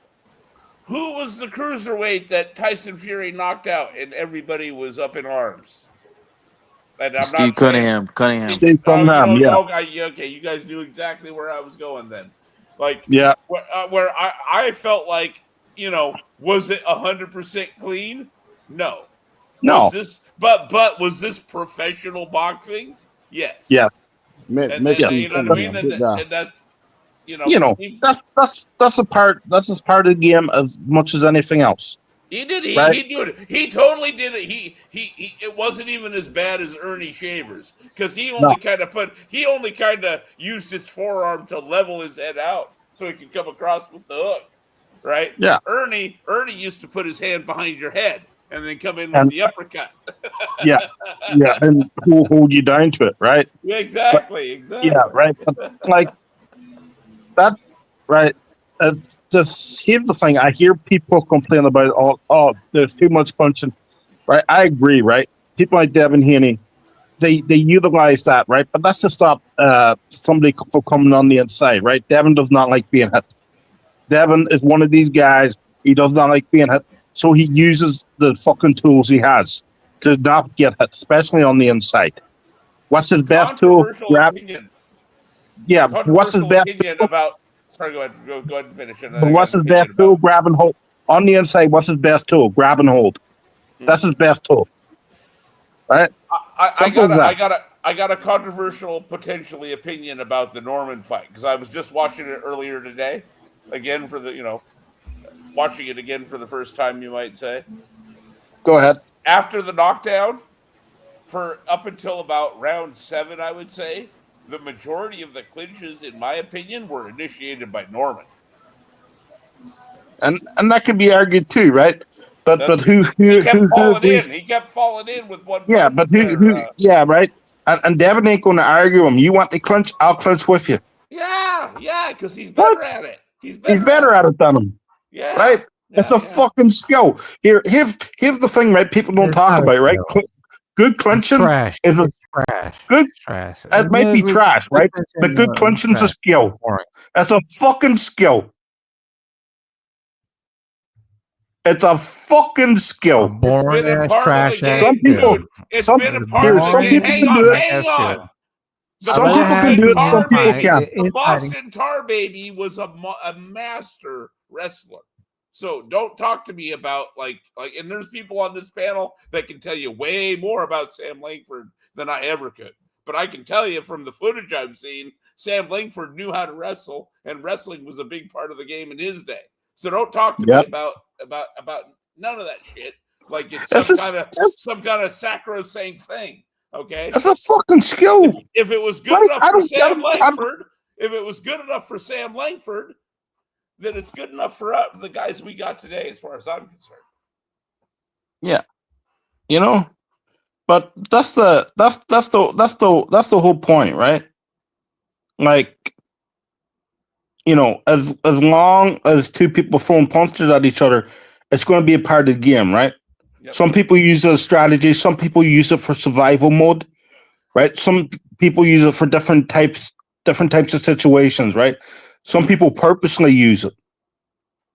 Who was the cruiserweight that Tyson Fury knocked out and everybody was up in arms? And I'm Steve not saying Cunningham. Steve Cunningham, yeah. Okay, you guys knew exactly where I was going then. Like, yeah, where I felt like, was it 100% clean? No. No. Was this, but was this professional boxing? Yes. Yeah. You know what I mean? And that's, that's a part of the game as much as anything else. He did. Right? He did it. He totally did it. He it wasn't even as bad as Ernie Shavers because he only kind of used his forearm to level his head out so he could come across with the hook, right? Yeah. Ernie used to put his hand behind your head and then come in with the uppercut. yeah, and hold you down to it, right? Exactly. Yeah, right. But like that, right? It's just here's the thing. I hear people complain about there's too much punching, right? I agree, right? People like Devin Haney, they utilize that, right? But that's to stop somebody from coming on the inside, right? Devin does not like being hit. Devin is one of these guys. He does not like being hit, so he uses the fucking tools he has to not get hit, especially on the inside. What's his best tool? Yeah, what's his best opinion about? Sorry, go ahead and finish it. But what's his best tool? Grab and hold. On the inside, what's his best tool? Grab and hold. That's his best tool. Right? I got a controversial, potentially, opinion about the Norman fight because I was just watching it earlier today. Again, watching it again for the first time, you might say. Go ahead. After the knockdown, for up until about round 7, I would say, the majority of the clinches, in my opinion, were initiated by Norman. And that could be argued too, right? But who he kept falling in with one. Yeah, but who yeah, right. And Devin ain't going to argue him. You want the clinch? I'll clinch with you. Yeah, because he's better at it. He's better at it than him. Yeah, right. It's a fucking skill. Here's the thing, right? People don't talk about, right? Good clinching is a good. It might be trash, right? But good clinching is a skill. It's a fucking skill. It's a fucking skill. Boring ass trash. Some people. Some people can do it. Hang on. Some people can do it. Some people can't. The Boston Tar Baby was a master wrestler. So don't talk to me about like, and there's people on this panel that can tell you way more about Sam Langford than I ever could. But I can tell you from the footage I've seen, Sam Langford knew how to wrestle, and wrestling was a big part of the game in his day. So don't talk to me about none of that shit. Like it's some kind of sacrosanct thing. Okay, that's a fucking skill. If it was good enough for Sam Langford, then it's good enough for the guys we got today, as far as I'm concerned. Yeah, you know, but that's the whole point, right? Like, you know, as long as two people throwing punches at each other, it's going to be a part of the game, right? Yep. Some people use it as strategy. Some people use it for survival mode, right? Some people use it for different types of situations, right? Some people purposely use it,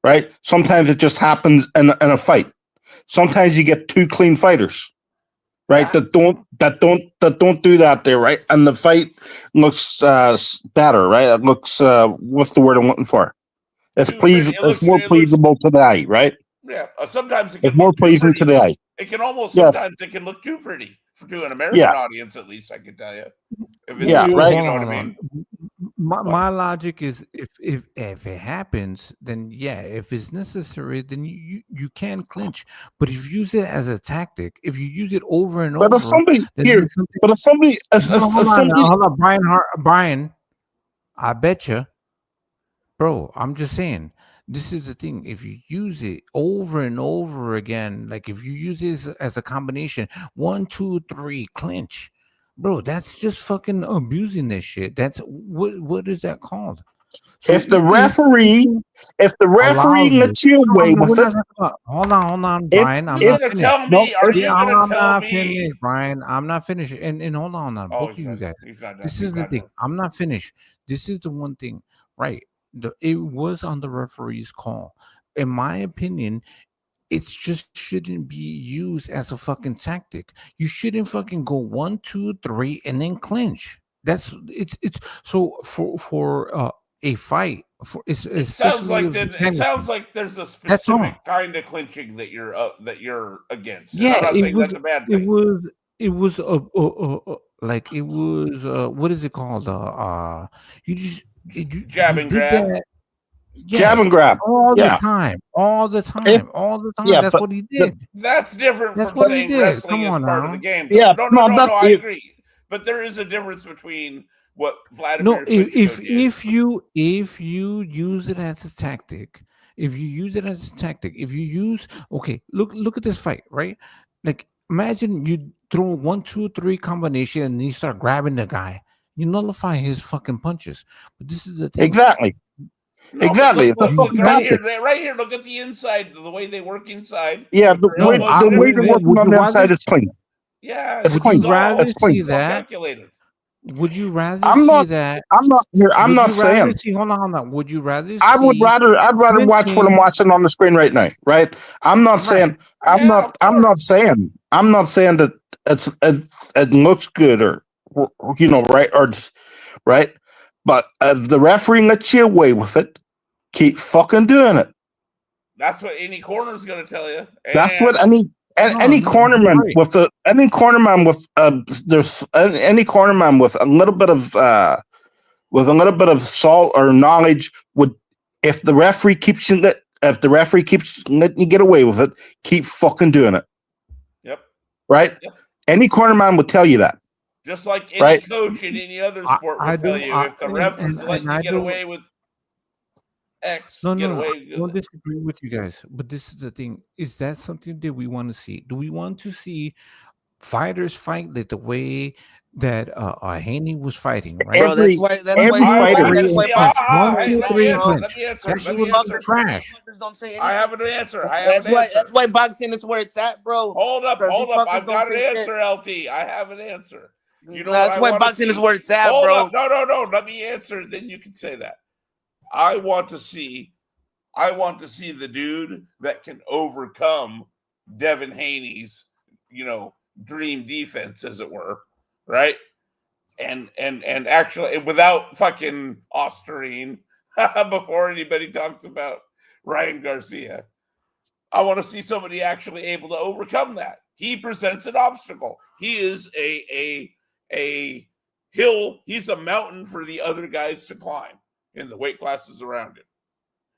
right? Sometimes it just happens in a fight. Sometimes you get two clean fighters, right? That don't do that there, right? And the fight looks better, right? It looks what's the word I'm looking for? It's more pleasable to the eye, right? Yeah, sometimes it's more pleasing to the eye. It can almost sometimes it can look too pretty to an American audience, at least I can tell you. If it's, right. You know what I mean? My logic is if it happens, then yeah. If it's necessary, then you can clinch. But if you use it as a tactic, if you use it over and over, hold on, Brian, I bet you, bro. I'm just saying. This is the thing. If you use it over and over again, like if you use it as a combination, 1, 2, 3, clinch, bro, that's just fucking abusing this shit. That's what is that called? So if the referee lets you away with it, hold on, Brian. I'm not finished. I'm not finished, Brian. I'm not finished. And hold on, both of you guys. This is the thing. I'm not finished. This is the one thing, right? It was on the referee's call. In my opinion, it just shouldn't be used as a fucking tactic. You shouldn't fucking go 1, 2, 3 and then clinch. It's so for a fight. It sounds like there's a specific kind of clinching that you're against. Yeah, I'm not saying that's a bad thing. It was what is it called? You just jab and grab. Jab and grab all the time. Yeah, that's what he did. That's different from saying wrestling is part of the game. Yeah, no, I agree. But there is a difference between what Vladimir. No, if you use it as a tactic, if you look at this fight, right? Like imagine you throw 1, 2, 3 combination and you start grabbing the guy. You nullify his fucking punches. But this is the thing. Exactly. No, exactly. Look, right here. Look at the inside. The way they work inside. Yeah, the way they're working on the inside is clean. Yeah, it's clean. It's clean. Calculated. Would you rather see that? I'm not here. I'm not saying. Hold on. Would you rather? I'd rather watch what I'm watching on the screen right now. Right. I'm not saying. I'm not saying that it looks good or right or right. But if the referee lets you away with it, keep fucking doing it. That's what any corner's going to tell you. That's what any cornerman with a little bit of salt or knowledge would, if the referee keeps letting you get away with it, keep fucking doing it. Yep. Right. Yep. Any cornerman would tell you that. Just like any coach in any other sport would tell you, if the ref is letting you get away with X, I don't disagree with you guys, but this is the thing: is that something that we want to see? Do we want to see fighters fight like the way that Haney was fighting? Right? Bro, that's why trash. Don't say anything. I have an answer. That's why boxing is where it's at, bro. Hold up. I've got an answer, LT. I have an answer. You know that's why boxing is where it's at, bro. No. Let me answer. Then you can say that. I want to see the dude that can overcome Devin Haney's, dream defense, as it were, right? And actually, without fucking Osterine, before anybody talks about Ryan Garcia, I want to see somebody actually able to overcome that. He presents an obstacle. He is a hill. He's a mountain for the other guys to climb in the weight classes around him,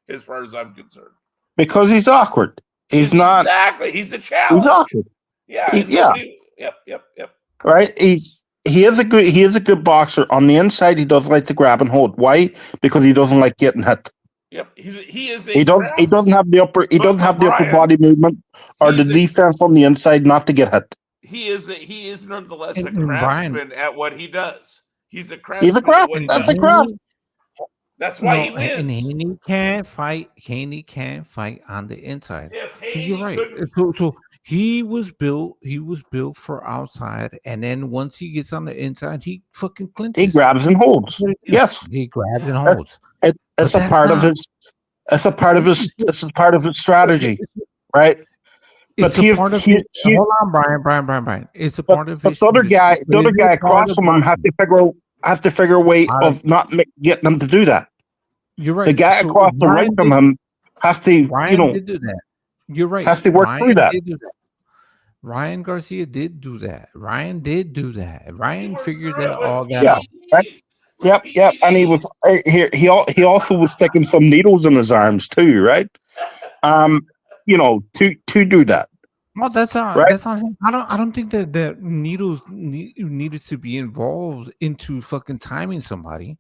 as far as I'm concerned. Because he's awkward. He's not exactly. He's a challenge. He's awkward. Yeah. Yep. Right. He is a good boxer. On the inside, he doesn't like to grab and hold. Why? Because he doesn't like getting hit. Yep, he is a He doesn't have the upper Brian, body movement or the he's a defense on the inside not to get hit. he is nonetheless a And Brian, craftsman at what he does. He's a He's a craftsman at craft. what he That's a does. craft. That's why he no, and wins. Haney can't fight. Haney can't fight on the inside. If So you're Haney right. couldn't, So he was built. He was built for outside, and then once he gets on the inside, he fucking He clinches. grabs and holds. Yes, He grabs and That's- holds. it's But a that's part of not. his. It's a part of his. This is part of his strategy, right? It's a part of it. Hold on, Brian. It's a part of But his. the other guy across from him has to figure a way of not getting him to do that. You're right. The guy So across the right from him has to, Ryan did do that. You're right. has to work through that. Did do that. Ryan Garcia did do that. Ryan figured that all that Yeah, out. right? Yep. And he was he also was sticking some needles in his arms too, right? To do that. Well, that's on Right? that's on him. I don't think that needles needed to be involved into fucking timing somebody.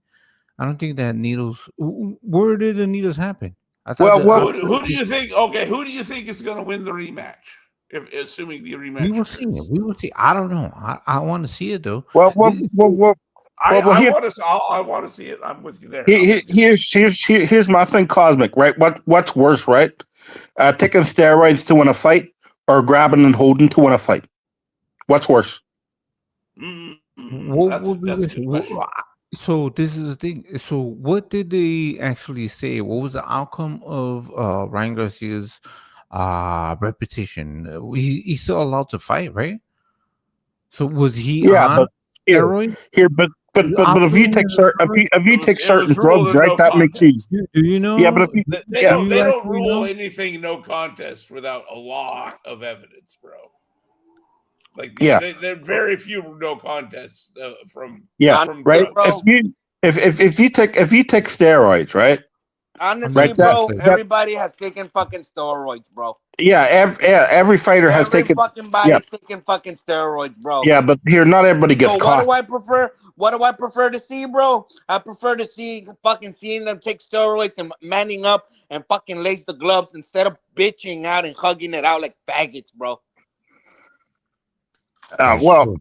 I don't think that needles. Where did the needles happen? I thought who do you think? Okay, who do you think is going to win the rematch? If assuming the rematch, we will see it. We will see. I don't know. I want to see it though. Well, I want to see it. I'm with you there. here's my thing, Cosmic. Right? What's worse, right? Taking steroids to win a fight or grabbing and holding to win a fight. What's worse? What would be this? So this is the thing. So what did they actually say? What was the outcome of Ryan Garcia's repetition? He's still allowed to fight, right? So was he on steroids? But if you take certain drugs, right, that makes you. Do you know? Yeah, but if they don't rule anything no contest without a lot of evidence, bro. Like there are very few no contests from right. Drugs. If you take steroids, right? Honestly, bro, everybody has taken fucking steroids, bro. Yeah, every fighter has taken. Fucking body's taking fucking steroids, bro. Yeah, but here not everybody gets caught. What do I prefer to see, bro? I prefer to see seeing them take steroids and manning up and fucking lace the gloves instead of bitching out and hugging it out like faggots, bro. Well,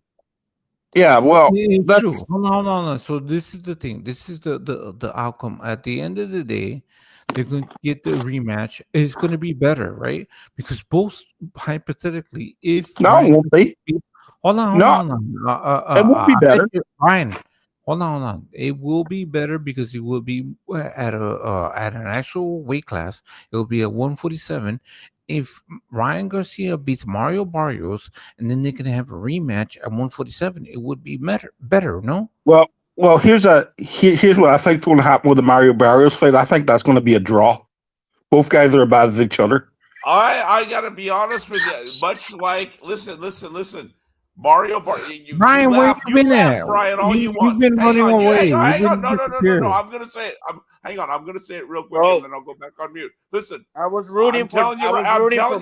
it's true. Hold on. So this is the thing. This is the outcome. At the end of the day, they're going to get the rematch. It's going to be better, right? Because both hypothetically, if it won't be. Hold on. It won't be better, Ryan. Hold on. It will be better because it will be at an actual weight class. It will be at 147. If Ryan Garcia beats Mario Barrios and then they can have a rematch at 147, it would be better, no? Well, here's what I think will happen with the Mario Barrios fight. I think that's going to be a draw. Both guys are about as each other. I gotta be honest with you. Much like, listen. Mario Barrios. Brian, where you been at? Brian, all you want. You've been running away. Hang on. No. I'm gonna say it. Hang on. I'm gonna say it real quick, and then I'll go back on mute. Listen, I was rooting for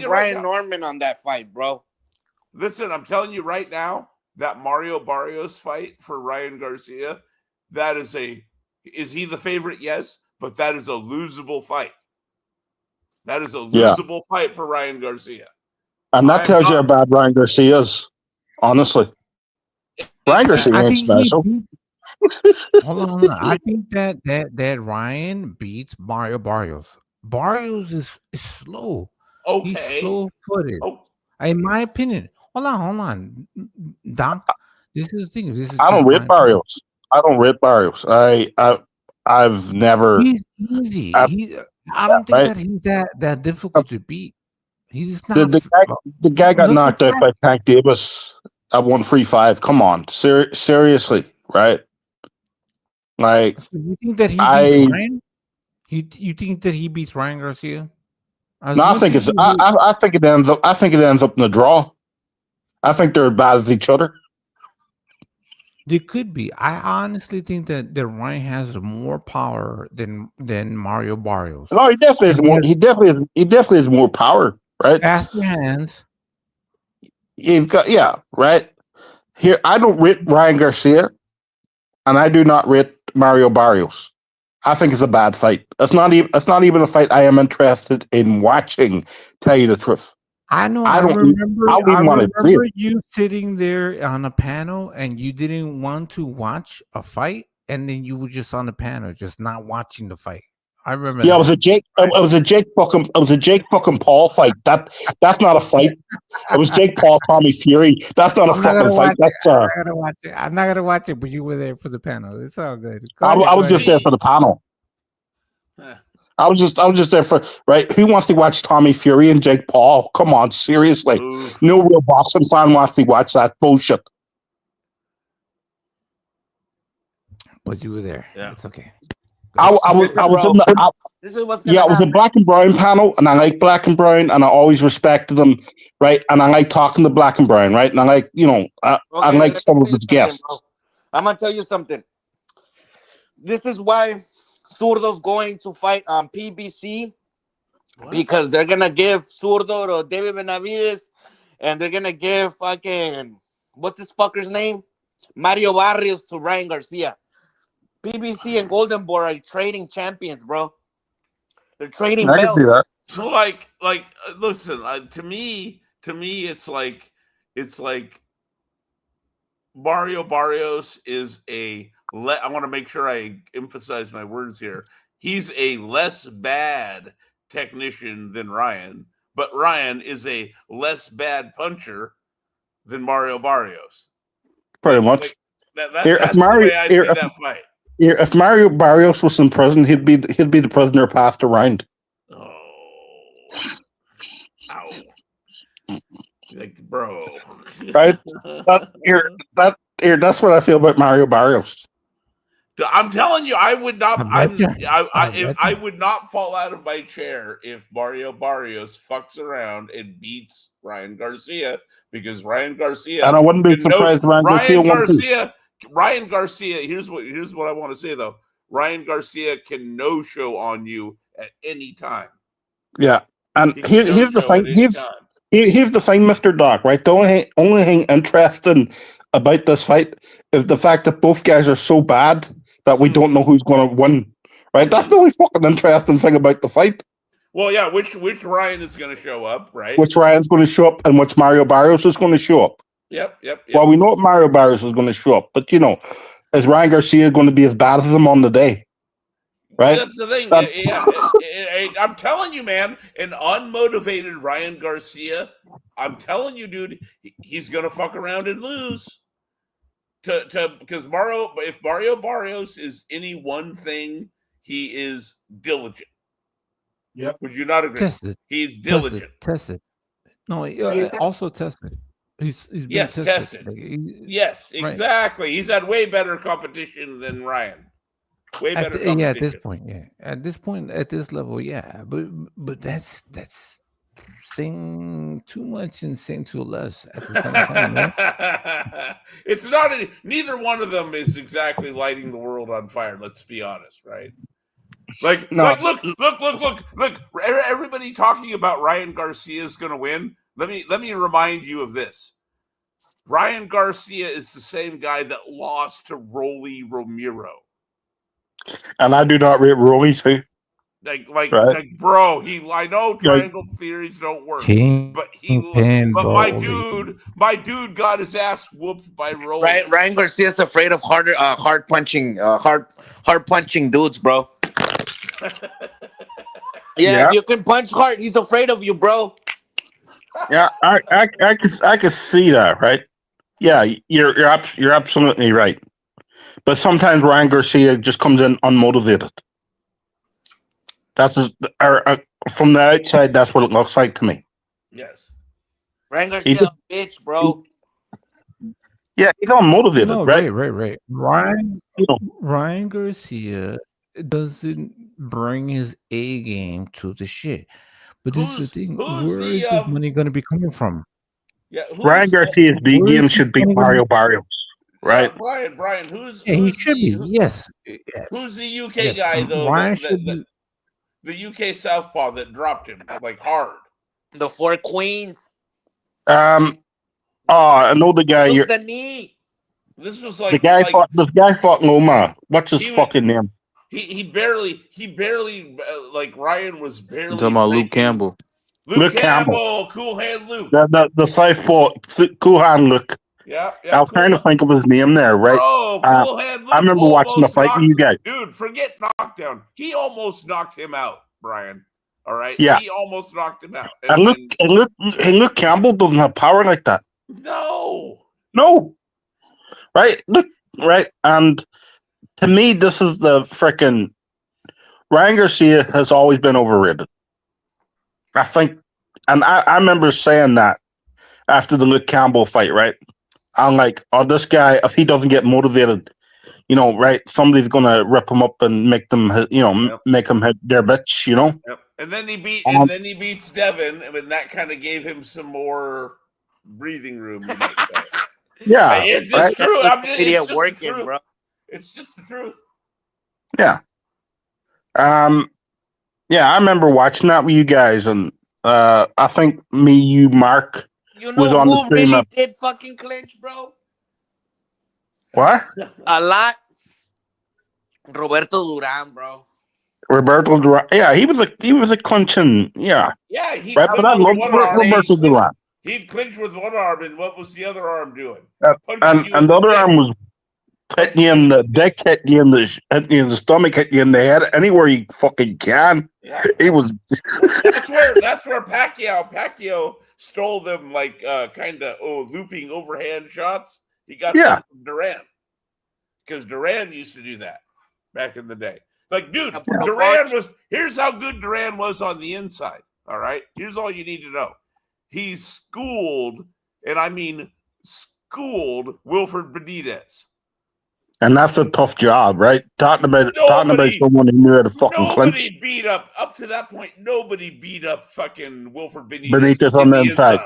Brian Norman on that fight, bro. Listen, I'm telling you right now that Mario Barrios fight for Ryan Garcia, is he the favorite? Yes, but that is a losable fight. That is a losable fight for Ryan Garcia. And that tells you how bad Ryan Garcia is. Honestly, Ryan Garcia ain't special. Hold on. I think that Ryan beats Mario Barrios. Barrios is slow. Okay. He's slow-footed. In my opinion. Hold on. Doc, this is the thing. I don't rate Barrios. I've never. He's easy. I don't think that he's that difficult to beat. He's not. The guy got knocked out by Tank Davis at 135. Come on, seriously, right? Like, so you think that he beats Ryan? You think that he beats Ryan Garcia? No, I think it's. I think it ends up. I think it ends up in a draw. I think they're bad as each other. They could be. I honestly think that Ryan has more power than Mario Barrios. No, he definitely has more. He definitely has more power. Right? Ask your hands. He's got right here. I don't rate Ryan Garcia, and I do not rate Mario Barrios. I think it's a bad fight. It's not even a fight I am interested in watching. Tell you the truth. I know. I don't even want to see remember it. you sitting there on a panel, and you didn't want to watch a fight, and then you were just on the panel, just not watching the fight. I remember. Yeah, that. it was a Jake. It was a Jake fucking Paul fight. That's not a fight. It was Jake Paul, Tommy Fury. That's not a fucking fight. That's I'm not gonna watch it. I'm not gonna watch it. But you were there for the panel. It's all good. I was just there for the panel. I was just there for right. Who wants to watch Tommy Fury and Jake Paul? Come on, seriously. No real boxing fan wants to watch that bullshit. But you were there. Yeah, it's okay. I was in the. This is what's Yeah, it was a black and brown panel, and I like black and brown, and I always respected them, right? And I like talking to black and brown, right? And I like, I like some of his guests. Bro. I'm gonna tell you something. This is why Zurdo's going to fight on PBC because they're gonna give Zurdo to David Benavides, and they're gonna give fucking what's this fucker's name, Mario Barrios to Ryan Garcia. PBC and Golden Boy are trading champions, bro. They're trading belts. I can see that. So listen, to me, it's like Mario Barrios is I want to make sure I emphasize my words here. He's a less bad technician than Ryan, but Ryan is a less bad puncher than Mario Barrios. Pretty much. That's the way I see that fight. If Mario Barrios was in prison, he'd be the prisoner passed around. Oh, ow! Like, bro, right? That's what I feel about Mario Barrios. I'm telling you, I would not. I would not fall out of my chair if Mario Barrios fucks around and beats Ryan Garcia, because Ryan Garcia. And I wouldn't be surprised. Ryan Garcia. Here's what I want to say though. Ryan Garcia can no show on you at any time. Yeah, and here's the thing. Here's the thing, Mr. Doc. Right, the only thing interesting about this fight is the fact that both guys are so bad that we don't know who's going to win. Right, that's the only fucking interesting thing about the fight. Well, yeah, which Ryan is going to show up, right? Which Ryan's going to show up, and which Mario Barrios is going to show up. Yep. Well, we know what Mario Barrios is going to show up, but is Ryan Garcia going to be as bad as him on the day? Right? That's the thing. I'm telling you, man, an unmotivated Ryan Garcia, I'm telling you, dude, he's going to fuck around and lose. Because if Mario Barrios is any one thing, he is diligent. Yep. Would you not agree? He's diligent. Tested. No, also tested. He's tested. Yes, exactly. Right. He's had way better competition than Ryan. Way better competition. Yeah, at this point, yeah. At this level, yeah. But that's saying too much and saying too less at the same time, right? It's not neither one of them is exactly lighting the world on fire, let's be honest, right? Look, everybody talking about Ryan Garcia is going to win. Let me remind you of this. Ryan Garcia is the same guy that lost to Rolly Romero. And I do not rate Rolly too. Like, bro, I know triangle theories don't work, but my dude got his ass whooped by Rolly. Right, Ryan Garcia's afraid of hard punching dudes, bro. If you can punch hard, he's afraid of you, bro. Yeah, I can see that, right? Yeah, you're absolutely right. But sometimes Ryan Garcia just comes in unmotivated. That's from the outside. That's what it looks like to me. Yes, Ryan Garcia's a bitch, bro. Yeah, he's unmotivated, right. Ryan Garcia doesn't bring his A game to the shit. But this is the thing. Where is his money going to be coming from? Yeah, Ryan Garcia's B game should be Mario Barrios, right? Brian, who's he should be. Yes. Who's the UK guy though? The UK southpaw that dropped him like hard. The Four Queens. I know the guy. The knee. This was like this guy fought Loma. What's his fucking name? He barely like Ryan was You barely talking about Luke breaking. Campbell? Luke Campbell, Cool Hand Luke. The southpaw, cool hand Luke. Yeah, I was trying to think of his name there, right? Bro, Cool Hand Luke I remember watching the almost fight with you guys. Dude, forget knockdown. He almost knocked him out, Brian. All right? Yeah. He almost knocked him out. And Luke Campbell doesn't have power like that. No. Right? Look, right? And to me, this is the freaking Ryan Garcia has always been overrated. I think, and I remember saying that after the Luke Campbell fight, right? I'm like, oh, this guy, if he doesn't get motivated, right, somebody's gonna rip him up and make them, make him hit their bitch, Yep. And then he beats Devin, and that kind of gave him some more breathing room, you might say. Yeah, it's just true. It's just working, the truth. bro. It's just the truth. Yeah. Yeah, I remember watching that with you guys, and I think me, you, Mark, You know was on the who stream. really did fucking clinch, bro? What? A lot. Roberto Duran, bro. Roberto Duran. Yeah, he was a clinching. Yeah. Yeah, he right, clinched but I with love one arm. Roberto Duran. He'd clinch with one arm, and what was the other arm doing? And the other arm was hitting you in the dick, hitting you in the stomach, hitting you in the head, anywhere you fucking can. Yeah. He was. that's where Pacquiao stole them, like kind of looping overhand shots. He got them from Duran, because Duran used to do that back in the day. Like, dude, Duran was. Here's how good Duran was on the inside. All right, here's all you need to know. He schooled, and I mean schooled, Wilfred Benitez. And that's a tough job, right? Talking about someone who knew how to fucking clinch. Beat up to that point. Nobody beat up fucking Wilfred Benitez on the inside.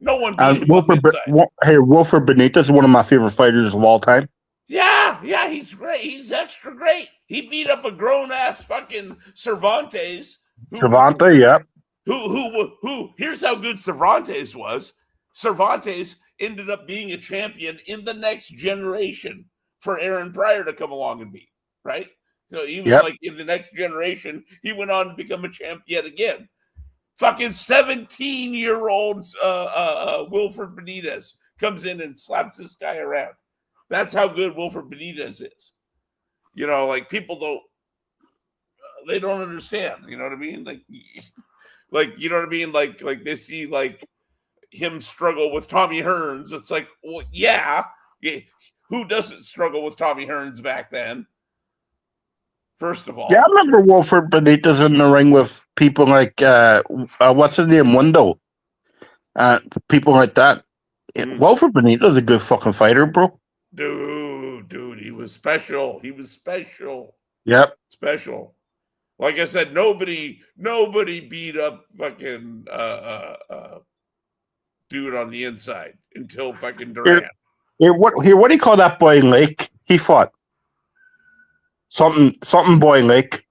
No one beat him on the inside. Hey, Wilfred Benitez is one of my favorite fighters of all time. Yeah, he's great. He's extra great. He beat up a grown ass fucking Cervantes. Yeah. Who? Here's how good Cervantes was. Cervantes ended up being a champion in the next generation for Aaron Pryor to come along and beat, right? So he was like in the next generation, he went on to become a champ yet again. Fucking 17-year-old Wilfred Benitez comes in and slaps this guy around. That's how good Wilfred Benitez is. Like people they don't understand. You know what I mean? Like you know what I mean? Like they see like him struggle with Tommy Hearns. It's like, well, yeah. Who doesn't struggle with Tommy Hearns back then? First of all. Yeah, I remember Wilfred Benitez in the ring with people like, what's his name, Window? People like that. Wilfred Benitez is a good fucking fighter, bro. Dude, he was special. Yep. Special. Like I said, nobody beat up fucking dude on the inside until fucking Duran. What do you call that boy Lake? He fought something boy Lake.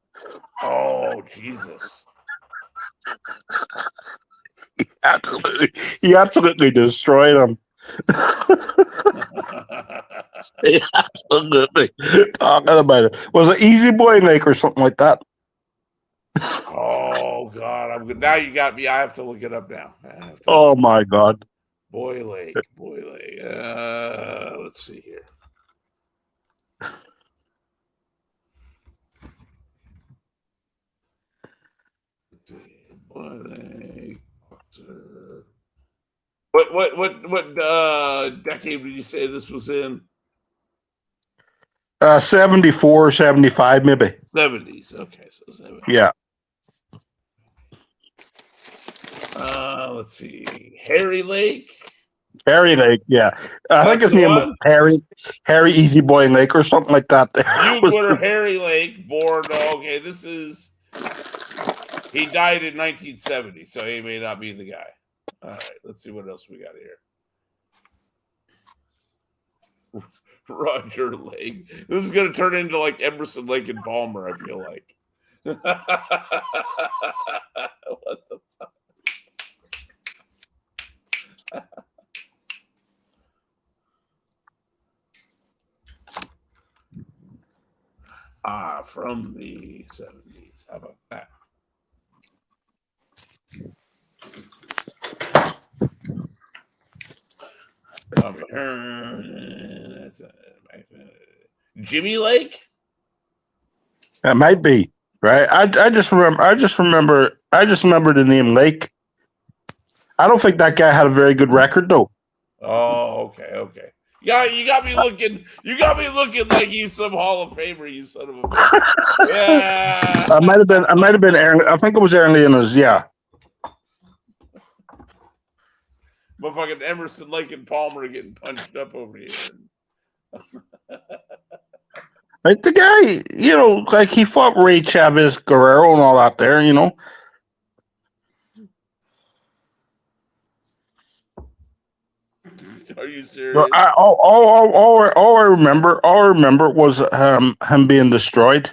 Oh Jesus! He absolutely destroyed him. Absolutely. Talking about it. Was it Easy Boy Lake or something like that? Oh God, I'm good. Now you got me. I have to look it up now. Oh my God. Boy Lake. Let's see here. Boy Lake. What decade did you say this was in? 74, 75, maybe. 70s. Okay, so 70s. Yeah. Let's see. Harry Lake. Harry Lake, yeah. I think his name was Harry Easy Boy Lake or something like that. Buchler Harry Lake, born. Okay, he died in 1970, so he may not be the guy. All right, let's see what else we got here. Roger Lake. This is going to turn into like Emerson, Lake, and Palmer, I feel like. What the fuck? From the 70s. How about that? Jimmy Lake? That might be right. I just remember the name Lake. I don't think that guy had a very good record though. Oh, okay. Yeah, you got me looking. You got me looking like he's some Hall of Famer. You son of a bitch. Yeah. I might have been. Aaron, I think it was Aaron Leonis. Yeah. Motherfucking Emerson, Lake, and Palmer getting punched up over here. Like the guy, like he fought Ray Chavez Guerrero and all out there, Are you serious? All I remember was him being destroyed.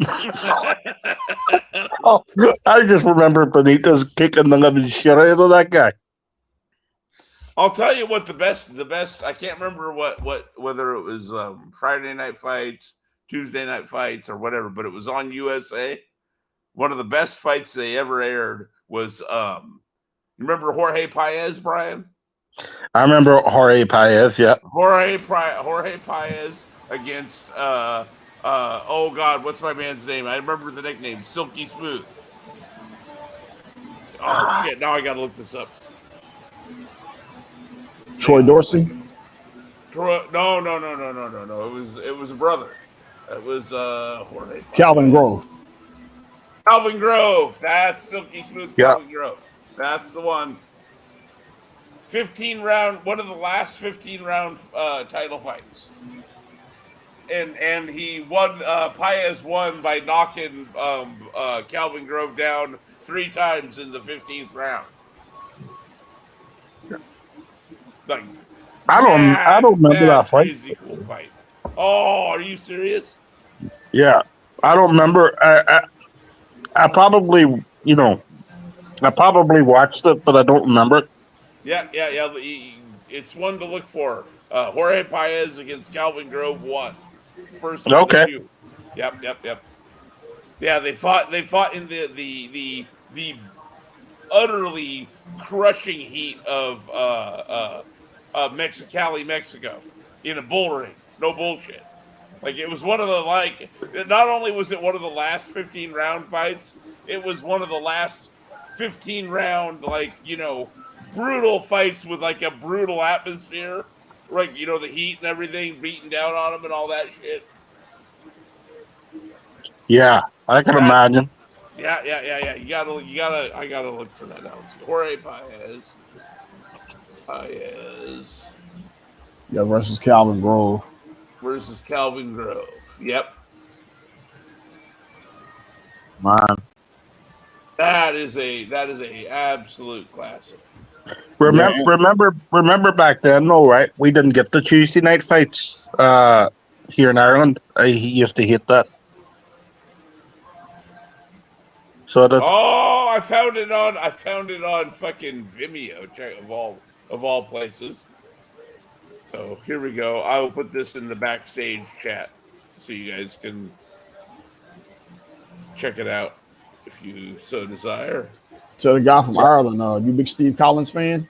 I just remember Benitez kicking the living shit out of that guy. I'll tell you what the best. I can't remember whether it was Friday night fights, Tuesday night fights, or whatever, but it was on USA. One of the best fights they ever aired was you remember Jorge Paez, Brian? I remember Jorge Paez, yeah. Jorge Paez against oh God, what's my man's name? I remember the nickname, Silky Smooth. Oh shit, now I gotta look this up. Troy Dorsey? No. It was a brother. It was Jorge Paez. Calvin Grove. Calvin Grove. That's Silky Smooth. Yeah. Calvin Grove. That's the one. 15 round, one of the last 15 round title fights. And he won, Paez won by knocking Calvin Grove down 3 times in the 15th round. Like, I don't remember that fight. Crazy cool fight. Oh, are you serious? Yeah, I don't remember. I probably, I probably watched it, but I don't remember it. Yeah. It's one to look for. Jorge Paez against Calvin Grove won. First of the 2. Yep. Yeah, they fought in the utterly crushing heat of Mexicali, Mexico, in a bull ring. No bullshit. Like, it was one of the, not only was it one of the last 15 round fights, it was one of the last 15 round, brutal fights with a brutal atmosphere. Like, the heat and everything beating down on them and all that shit. Yeah, I can imagine. Yeah. I gotta look for that out. Jorge Paez. Yeah, versus Calvin Grove. Yep. Man. That is a absolute classic. Remember back then, though, right? We didn't get the Tuesday night fights here in Ireland. He used to hate that. So I found it on fucking Vimeo, of all places. So here we go. I will put this in the backstage chat so you guys can check it out if you so desire. To the guy from Ireland, you big Steve Collins fan?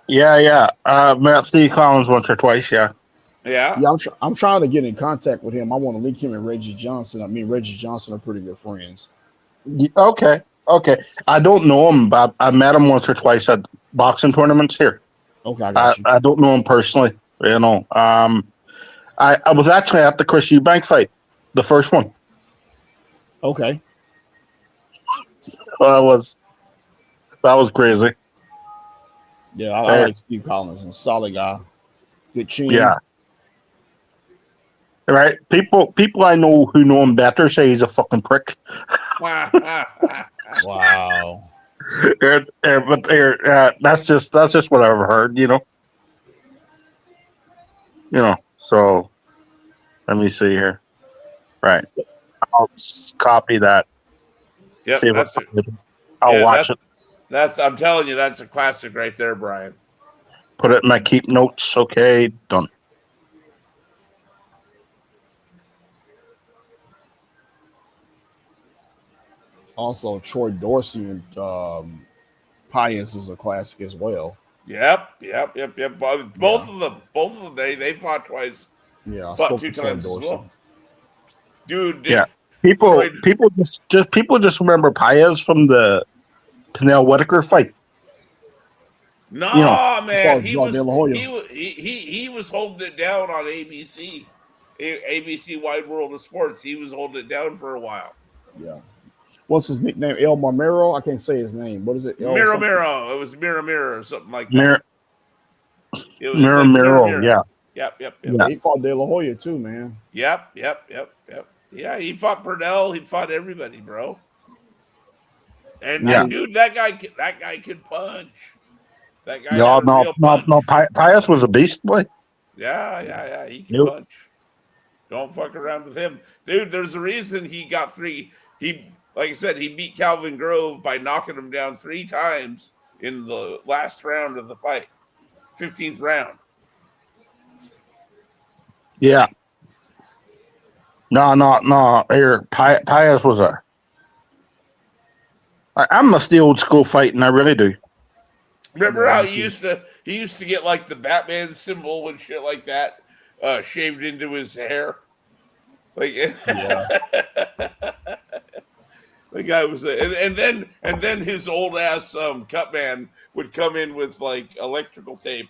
Yeah. Met Steve Collins once or twice, yeah. Yeah? Yeah, I'm trying to get in contact with him. I want to link him and Reggie Johnson. I mean, Reggie Johnson are pretty good friends. Okay. I don't know him, but I met him once or twice at boxing tournaments here. Okay, I got you. I don't know him personally, I was actually at the Chris Eubank fight, the first one. Okay. That was crazy. Yeah, I like Steve Collins, a solid guy. Good chin. Yeah. Right. People I know who know him better say he's a fucking prick. Wow. But that's just what I've heard, So let me see here. Right. I'll copy that. Yep, I'll watch it. I'm telling you, that's a classic right there, Brian. Put it in my keep notes. Okay, done. Also, Troy Dorsey and Pius is a classic as well. Yep. Both of them. They fought twice. Yeah, I Fought spoke two to Troy times as Dorsey. well. Dude, Yeah. Troy, People just remember Paez from the Pernell Whitaker fight. nah, man, he De La Hoya. was holding it down on ABC, ABC Wide World of Sports. He was holding it down for a while. Yeah. What's his nickname? El Marmero? I can't say his name. What is it? Miro. It was Miro or something like that. Mir- It was like Miro, yeah. Yep. Yeah. He fought De La Hoya too, man. Yep. Yeah, he fought Purnell. He fought everybody, bro. And dude, that guy could punch. That guy had a real punch. Pius was a beast, boy. Yeah. He can punch. Don't fuck around with him, dude. There's a reason he got 3. Like I said, he beat Calvin Grove by knocking him down 3 times in the last round of the fight, 15th round. Yeah. No. Here, Pius was I must the old school fighting. I really do. Remember how he used to get like the Batman symbol and shit like that shaved into his hair, like the guy was, and then his old ass cut man would come in with like electrical tape,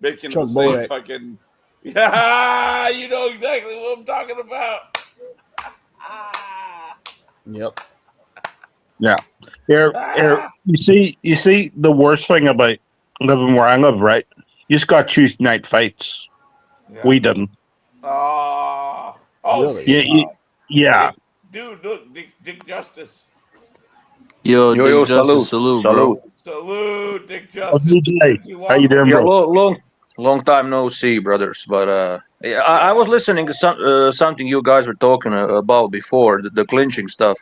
making the same fucking. Yeah, you know exactly what I'm talking about. Yep. Yeah. Here, you see the worst thing about living where I live, right? You just got Tuesday night fights. Yeah. We didn't. Really? Yeah. Dude, look, Dick Justice. Yo, Dick Justice, salute, bro. Salute, Dick Justice. How you doing, bro? Long time no see, brothers. But I was listening to something you guys were talking about before, the clinching stuff.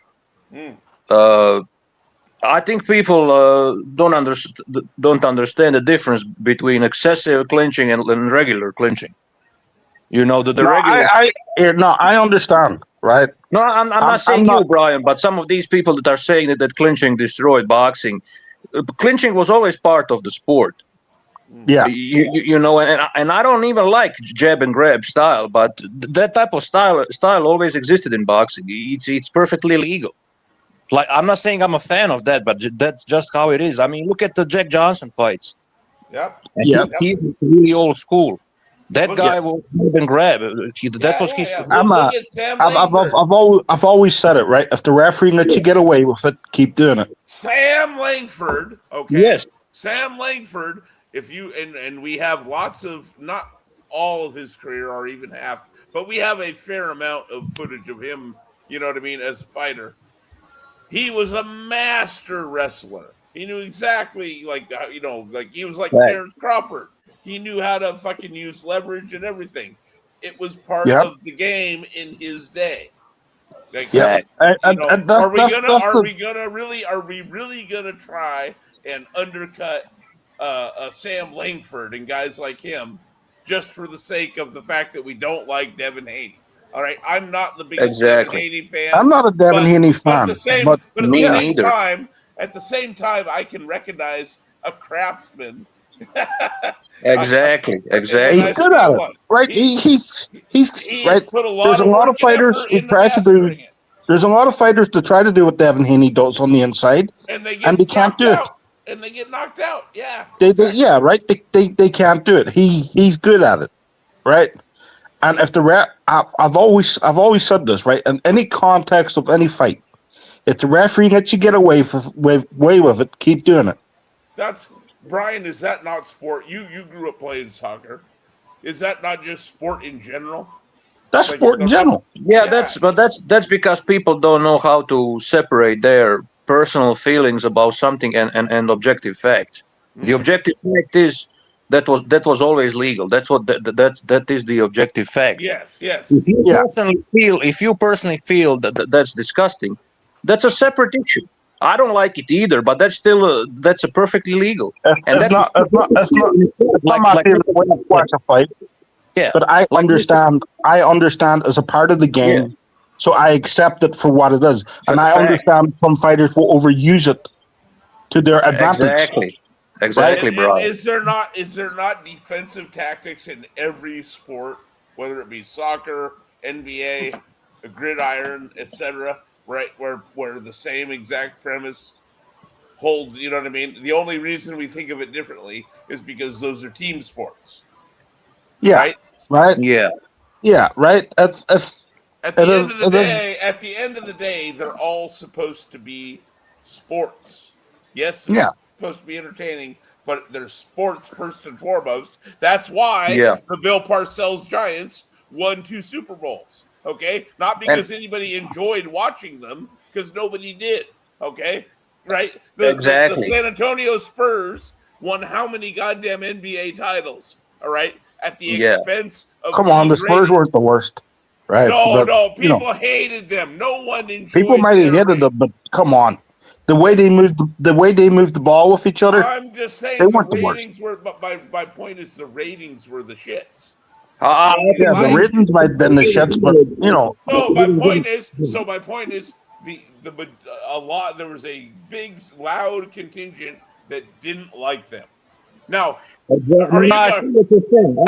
I think people don't understand the difference between excessive clinching and regular clinching. You know, the regular. I understand, right? No, I'm not saying you, Brian, but some of these people that are saying that clinching destroyed boxing. Clinching was always part of the sport. Yeah, you know, and I don't even like jab and grab style, but that type of style always existed in boxing. It's perfectly legal. Like, I'm not saying I'm a fan of that, but that's just how it is. I mean, look at the Jack Johnson fights. Yep. He's really old school. That guy will jab and grab. That was his. I've always said it, right? If the referee lets you get away with it, keep doing it. Sam Langford, okay. Yes. Sam Langford. If you and we have lots of, not all of his career or even half, but we have a fair amount of footage of him, you know what I mean, as a fighter. He was a master wrestler. He knew exactly, like, you know, like he was like Terrence Crawford. He knew how to fucking use leverage and everything. It was part of the game in his day. Like, are we really gonna try and undercut Sam Langford and guys like him just for the sake of the fact that we don't like Devin Haney? All right, I'm not the biggest Devin Haney fan. I'm not a Devin Haney fan, but at the same time, I can recognize a craftsman. Exactly. He's good at it, right? He's right. Put a lot There's a lot of fighters who try to do. There's a lot of fighters that try to do what Devin Haney does on the inside, and they can't do it. And they get knocked out. Yeah. They can't do it. He's good at it, right? And if the I've always said this, right? In any context of any fight, if the referee lets you get away with it, keep doing it. That's Brian. Is that not sport? You grew up playing soccer. Is that not just sport in general? That's sport in general. Yeah, that's because people don't know how to separate their personal feelings about something and objective facts. The objective fact is that was always legal. That's what that is the objective fact. Yes. If you personally feel that that's disgusting, that's a separate issue. I don't like it either, but that's still that's a perfectly legal. It's not my favorite way to watch a fight. Yeah, but I understand. I understand as a part of the game. So I accept it for what it is. And I Fact. understand some fighters will overuse it to their advantage. Exactly, bro. And is there not defensive tactics in every sport, whether it be soccer, NBA, gridiron, etc., right? Where the same exact premise holds, you know what I mean? The only reason we think of it differently is because those are team sports. Yeah. Right? Right? Yeah. Yeah, right? At the end of the day, they're all supposed to be sports. Yes, they're supposed to be entertaining, but they're sports first and foremost. That's why the Bill Parcells Giants won 2 Super Bowls. Okay, not because anybody enjoyed watching them, because nobody did. Okay, right? The San Antonio Spurs won how many goddamn NBA titles? All right, at the expense of come on, the Spurs weren't the worst. Right. No, people hated them. No one enjoyed people might have hated them, but come on. The way they moved the ball with each other. I'm just saying they weren't the ratings were, but my point is the ratings were the shits. The ratings might have been the shits, but you know. So my point is there was a big loud contingent that didn't like them. Now, I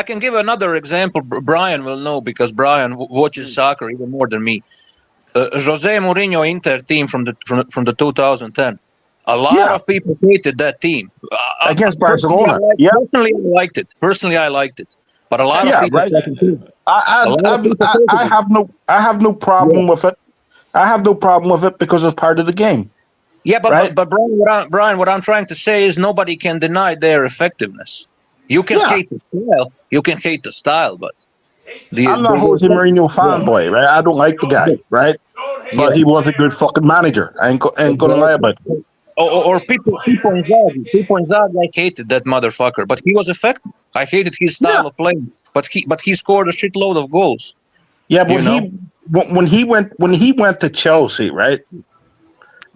can give another example. Brian will know because Brian watches soccer even more than me. Jose Mourinho Inter team from the 2010. A lot of people hated that team against Barcelona. Personally, I liked it. But a lot of people. Right. I have no problem with it. I have no problem with it because it's part of the game. Yeah, but Brian, what I'm trying to say is nobody can deny their effectiveness. You can hate the style. You can hate the style, but I'm not Jose Mourinho fanboy, right? I don't like the guy, right? But he was a good fucking manager. I ain't gonna lie about it. Or people Inzaghi, I hated that motherfucker, but he was effective. I hated his style of playing, but he scored a shitload of goals. Yeah, but when he went to Chelsea, right?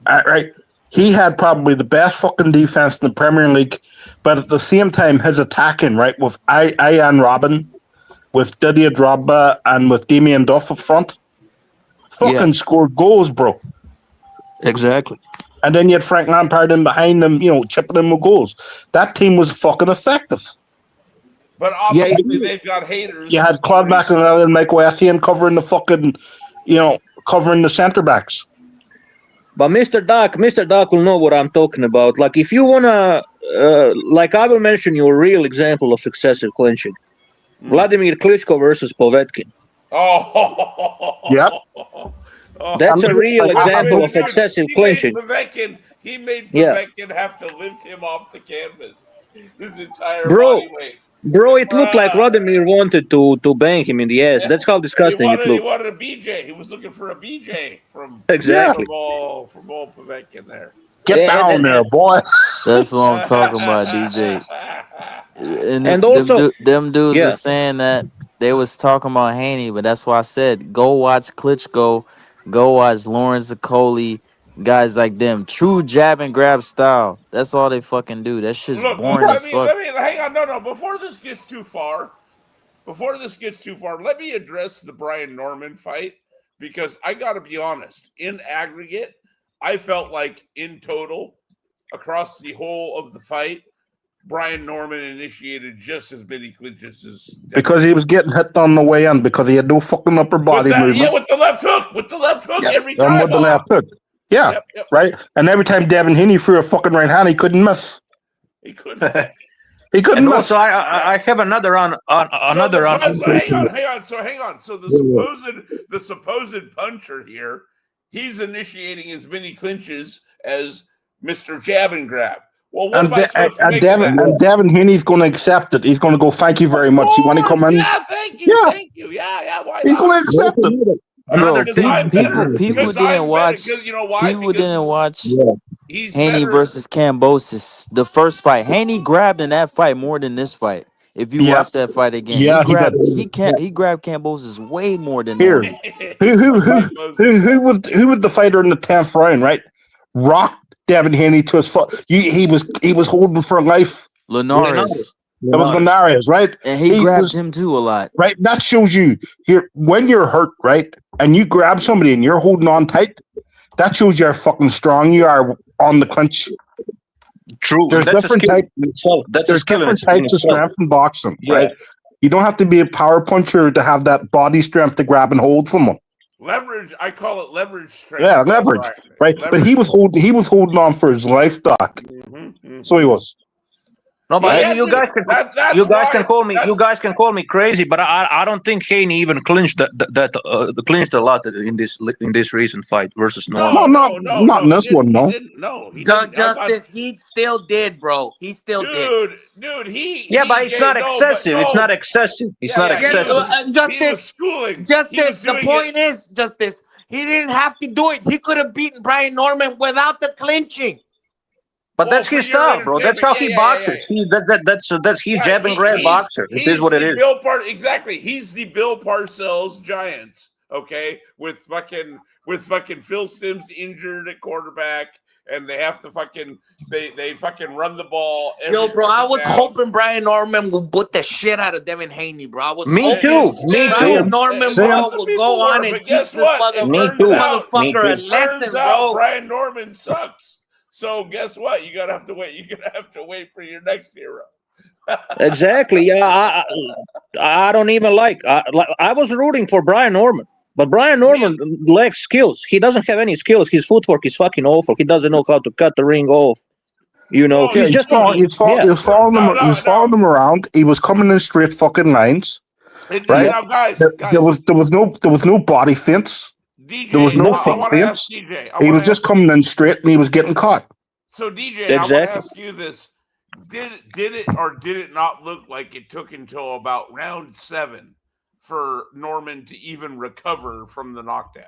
Right. He had probably the best fucking defense in the Premier League, but at the same time, his attacking, right, with Ian Robben, with Didier Drogba, and with Damien Duff up front, fucking scored goals, bro. Exactly. And then you had Frank Lampard in behind them, you know, chipping in with goals. That team was fucking effective. But obviously, they've got haters. You had Claude McIntyre and Michael Essien covering the fucking, covering the centre backs. But Mr. Doc will know what I'm talking about. Like, if you wanna, I will mention you a real example of excessive clinching. Vladimir Klitschko versus Povetkin. Yep. That's a real example of excessive clinching. He made Povetkin have to lift him off the canvas. His entire body weight. Bro, it looked like Vladimir wanted to bang him in the ass. That's how disgusting it looked. He wanted a BJ. He was looking for a BJ from all Povetkin there. Get down there, boy. That's what I'm talking about, DJ. And also, them dudes are saying that they was talking about Haney, but that's why I said go watch Klitschko, go watch Lawrence Okoli, guys like them. True jab and grab style. That's all they fucking do. That shit's boring as fuck. Let me hang on. No. Before this gets too far, let me address the Brian Norman fight, because I got to be honest. In aggregate, I felt like in total, across the whole of the fight, Brian Norman initiated just as many clinches as because he was getting hit on the way in because he had no fucking upper body movement. Yeah, with the left hook, every time. With the left hook. Yeah, right. And every time Devin Haney threw a fucking right hand, he couldn't miss. He couldn't. He couldn't miss. Also, I have another on. Hang on. So the supposed puncher here, he's initiating as many clinches as Mr. Jab and Grab. Well, Devin Haney's going to accept it. He's going to go, thank you very much. You want to come in? Yeah, thank you. Thank you. Yeah. Why he's going to accept it. People didn't watch. You know why? People didn't watch Haney versus Kambosos, the first fight. Haney grabbed in that fight more than this fight. If you watch that fight again, he grabbed Kambosos way more than here. Who was the fighter in the 10th round? Right, rocked Devin Haney to his foot. He was holding for life. Linares. It was Linares, right? And he grabbed him too a lot. Right? That shows you here when you're hurt, right? And you grab somebody and you're holding on tight, that shows you how fucking strong you are on the clinch. True. There's That's different a skill. types. That's Different types of strength in boxing, right? You don't have to be a power puncher to have that body strength to grab and hold someone. Leverage, I call it leverage strength. Yeah, leverage, right? Leverage. But he was holding on for his life, Doc. So he was. No, but you guys can can call me crazy, but I don't think Haney even clinched clinched a lot in this recent fight versus Norman. No, not in this one, no. He didn't. Justice, he still did, bro. He still did. Dude, he. Yeah, but it's not excessive. It's not excessive. It's not excessive. Justice, he was schooling. Justice, the point is, Justice, he didn't have to do it. He could have beaten Brian Norman without the clinching. But that's his style, bro. That's how he boxes. That's he's jab and grab boxer. It is what it is. Exactly. He's the Bill Parcells Giants. Okay, with fucking Phil Simms injured at quarterback, and they have to they fucking run the ball. Yo, bro, I was hoping Brian Norman would put the shit out of Devin Haney, bro. I was Me too. Brian Norman will go on and teach this motherfucker a lesson, bro. Brian Norman sucks. So guess what? You're gonna have to wait. You're gonna have to wait for your next hero. Exactly. Yeah, I don't even like. I was rooting for Brian Norman, but Brian Norman lacks skills. He doesn't have any skills. His footwork is fucking awful. He doesn't know how to cut the ring off. You know, he's following them around. He was coming in straight fucking lines. Right? Now, guys, there was no body fence. DJ, there was no fake fence. He was just coming in straight, and he was getting caught. So, DJ, I want to ask you this: Did it or did it not look like it took until about round 7 for Norman to even recover from the knockdown,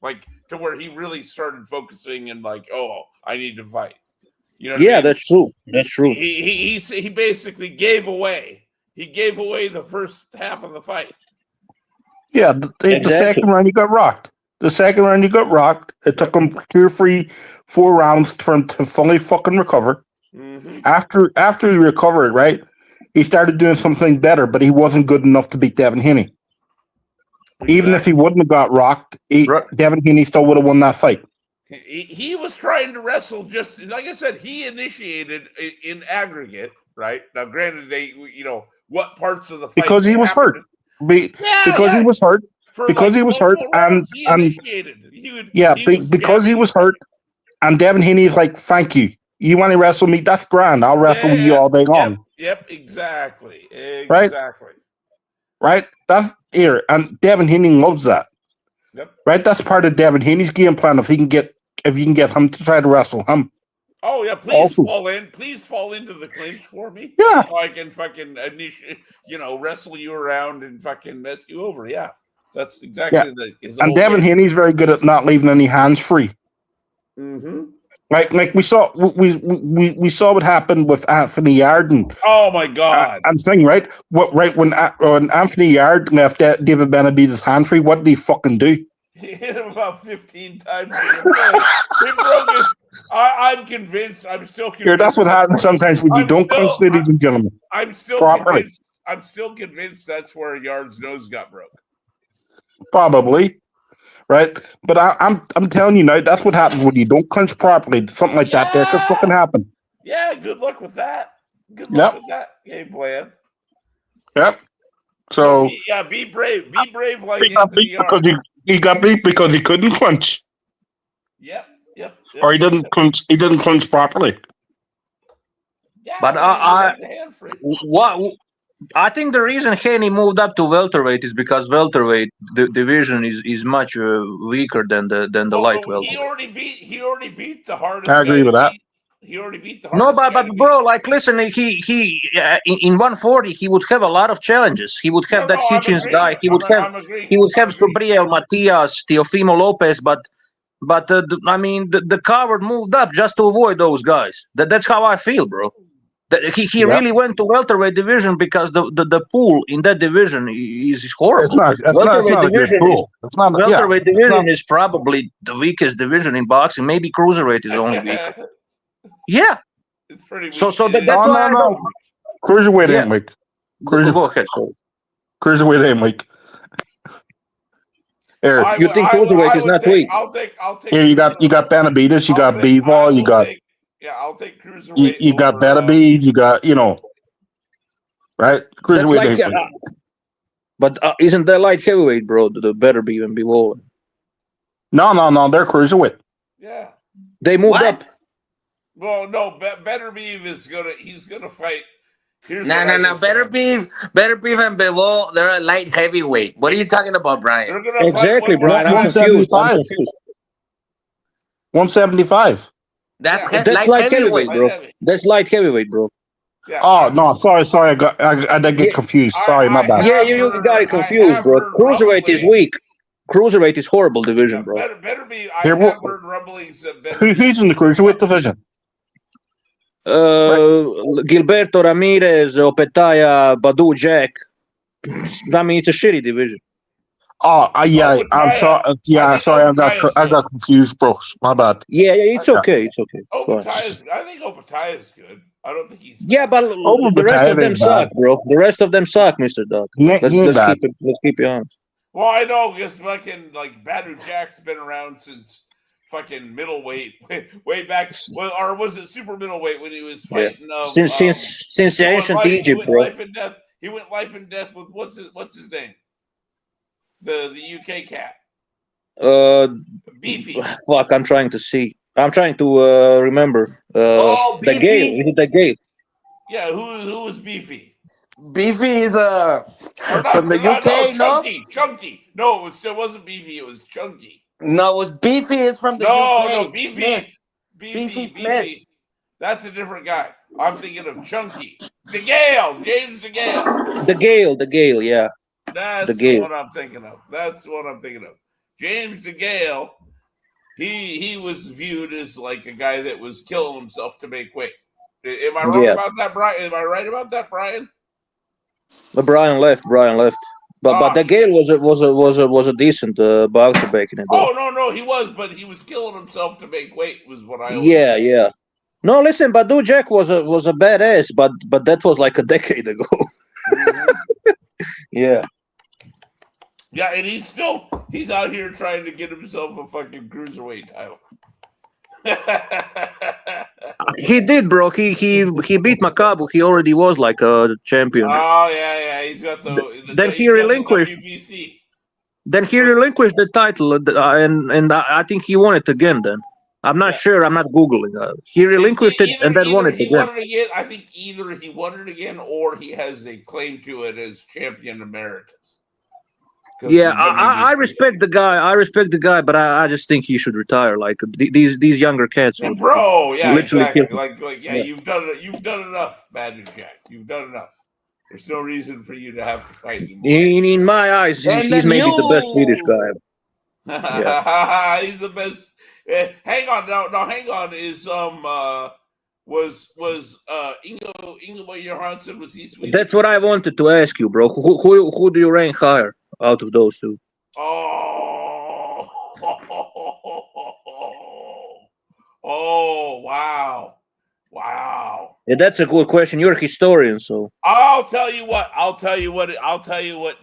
like to where he really started focusing and like, oh, I need to fight? You know? Yeah, that's true. That's true. He basically gave away. He gave away the first half of the fight. Yeah, the second round he got rocked. The second round you got rocked. It took him 2 or 3, 4 rounds for him to fully fucking recover. Mm-hmm. After he recovered, right, he started doing something better, but he wasn't good enough to beat Devin Haney. Exactly. Even if he wouldn't have got rocked, Devin Haney still would have won that fight. He was trying to wrestle, just like I said, he initiated in aggregate, right? Now, granted, what parts of the fight because he was hurt. Because he was hurt. Because he was hurt, because he was hurt, and Devin Haney's like, "Thank you. You want to wrestle me? That's grand. I'll wrestle with you all day long." Yep, exactly. Right. That's here, and Devin Haney loves that. Yep. Right. That's part of Devin Haney's game plan. If you can get him to try to wrestle him. Oh yeah, please fall in. Please fall into the clinch for me. Yeah. So I can fucking wrestle you around and fucking mess you over. Yeah. That's exactly his and Devin Haney's very good at not leaving any hands free. Mm-hmm. Like we saw what happened with Anthony Yarden. Oh my God! And thing right, when Anthony Yarden left David Benavidez hand free, what did he fucking do? He hit him about 15 times. He broke his. I'm convinced. I'm still convinced. Here, that's what happens sometimes when you don't clinch, ladies and gentlemen. I'm still convinced. I'm still convinced that's where Yard's nose got broke. Probably, right? But I'm telling you now, that's what happens when you don't clinch properly. Something like that there could fucking happen. Yeah, good luck with that. Good luck with that game plan. Yep. So be brave. Be brave like Anthony Yard. He got beat because he couldn't clinch. Yep. Or he didn't clinch. He didn't clinch properly. Yeah, but I think the reason Haney moved up to welterweight is because welterweight division is much weaker than the light welterweight. He already beat the hardest. I agree with that. He already beat the hardest. No, but bro, like listen, he in 140 he would have a lot of challenges. He would have Hitchens guy. He would have Subriel, Matias, Teofimo Lopez, but the coward moved up just to avoid those guys. That's how I feel, bro. He really went to welterweight division because the pool in that division is horrible. Welterweight division is probably the weakest division in boxing. Maybe cruiserweight is only weak. Yeah. It's pretty weak. So that's why Cruiserweight ain't weak. Go ahead, sorry. Cruiserweight ain't weak. Eric, you think cruiserweight is not weak? I'll take. Here you got Benavides, you got Bivol, you got I'll take cruiserweight. you got Benavides, you got right. That's Cruiserweight like, ain't weak. but isn't that light heavyweight, bro? The better be and Bivol. No, they're cruiserweight. Yeah, they moved up. Well, no, Better Beef he's gonna fight. No. Better Beef and Bivol, they're a light heavyweight. What are you talking about, Brian? They're gonna exactly, fight Brian. I'm confused. 175. That's light heavyweight, bro. That's light heavyweight, bro. Yeah. Oh no, sorry, I did get confused. Sorry, my bad. Yeah, you got it confused, bro. Cruiserweight is weak. Cruiserweight is horrible division, bro. Better be. I have heard rumblings that Who's in the cruiserweight division? Gilberto Ramirez, Opetaya, Badu Jack. I mean, it's a shitty division. Oh, yeah, I'm sorry. Yeah, sorry, I got confused, bro. My bad. Yeah, it's okay. It's okay. I think Opetaya is good. I don't think he's. Yeah, but the rest of them suck, bro. The rest of them suck, Mr. Doug. Let's keep it honest. Well, I know because fucking Badu Jack's been around since fucking middleweight way back. Well, or was it super middleweight when he was fighting? Yeah. Since ancient Egypt, bro. He went life and death with what's his name? The UK cat. Beefy. Fuck, I'm trying to remember. Beefy. The Gale. Is it the Gale? Yeah, who was Beefy? Beefy is from the UK, Chunky. No, it wasn't Beefy. It was Chunky. No, it was Beefy. Is from the UK. No, Beefy. That's a different guy. I'm thinking of Chunky. James DeGale. The Gale, yeah. That's what I'm thinking of. James DeGale, he was viewed as like a guy that was killing himself to make weight. Am I wrong about that, Brian? Am I right about that, Brian? But Brian left. But the Gale was a decent boxer back in the day. Oh no, he was, but he was killing himself to make weight. Was what I. Yeah. No, listen, Badu Jack was a badass, but that was like a decade ago. Yeah. Yeah, and he's out here trying to get himself a fucking cruiserweight title. He did, bro. He beat Makabu. He already was like a champion. Oh yeah. He's got then he relinquished. WBC. Then he relinquished the title, and I think he won it again. Then I'm not sure. I'm not googling. He relinquished it and then won it again. I think either he won it again or he has a claim to it as champion emeritus. Yeah, I respect the guy. But I just think he should retire. Like these younger cats. Bro, yeah, literally exactly. You've done enough, Badu Jack. You've done enough. There's no reason for you to have to fight anymore. In my eyes, he's maybe the best Swedish guy. Yeah. He's the best. Hang on, hang on. Is was Ingeborg Johansson, was he Swedish? That's what I wanted to ask you, bro. Who do you rank higher out of those two? Oh, wow. Yeah, that's a good question. You're a historian, so I'll tell you what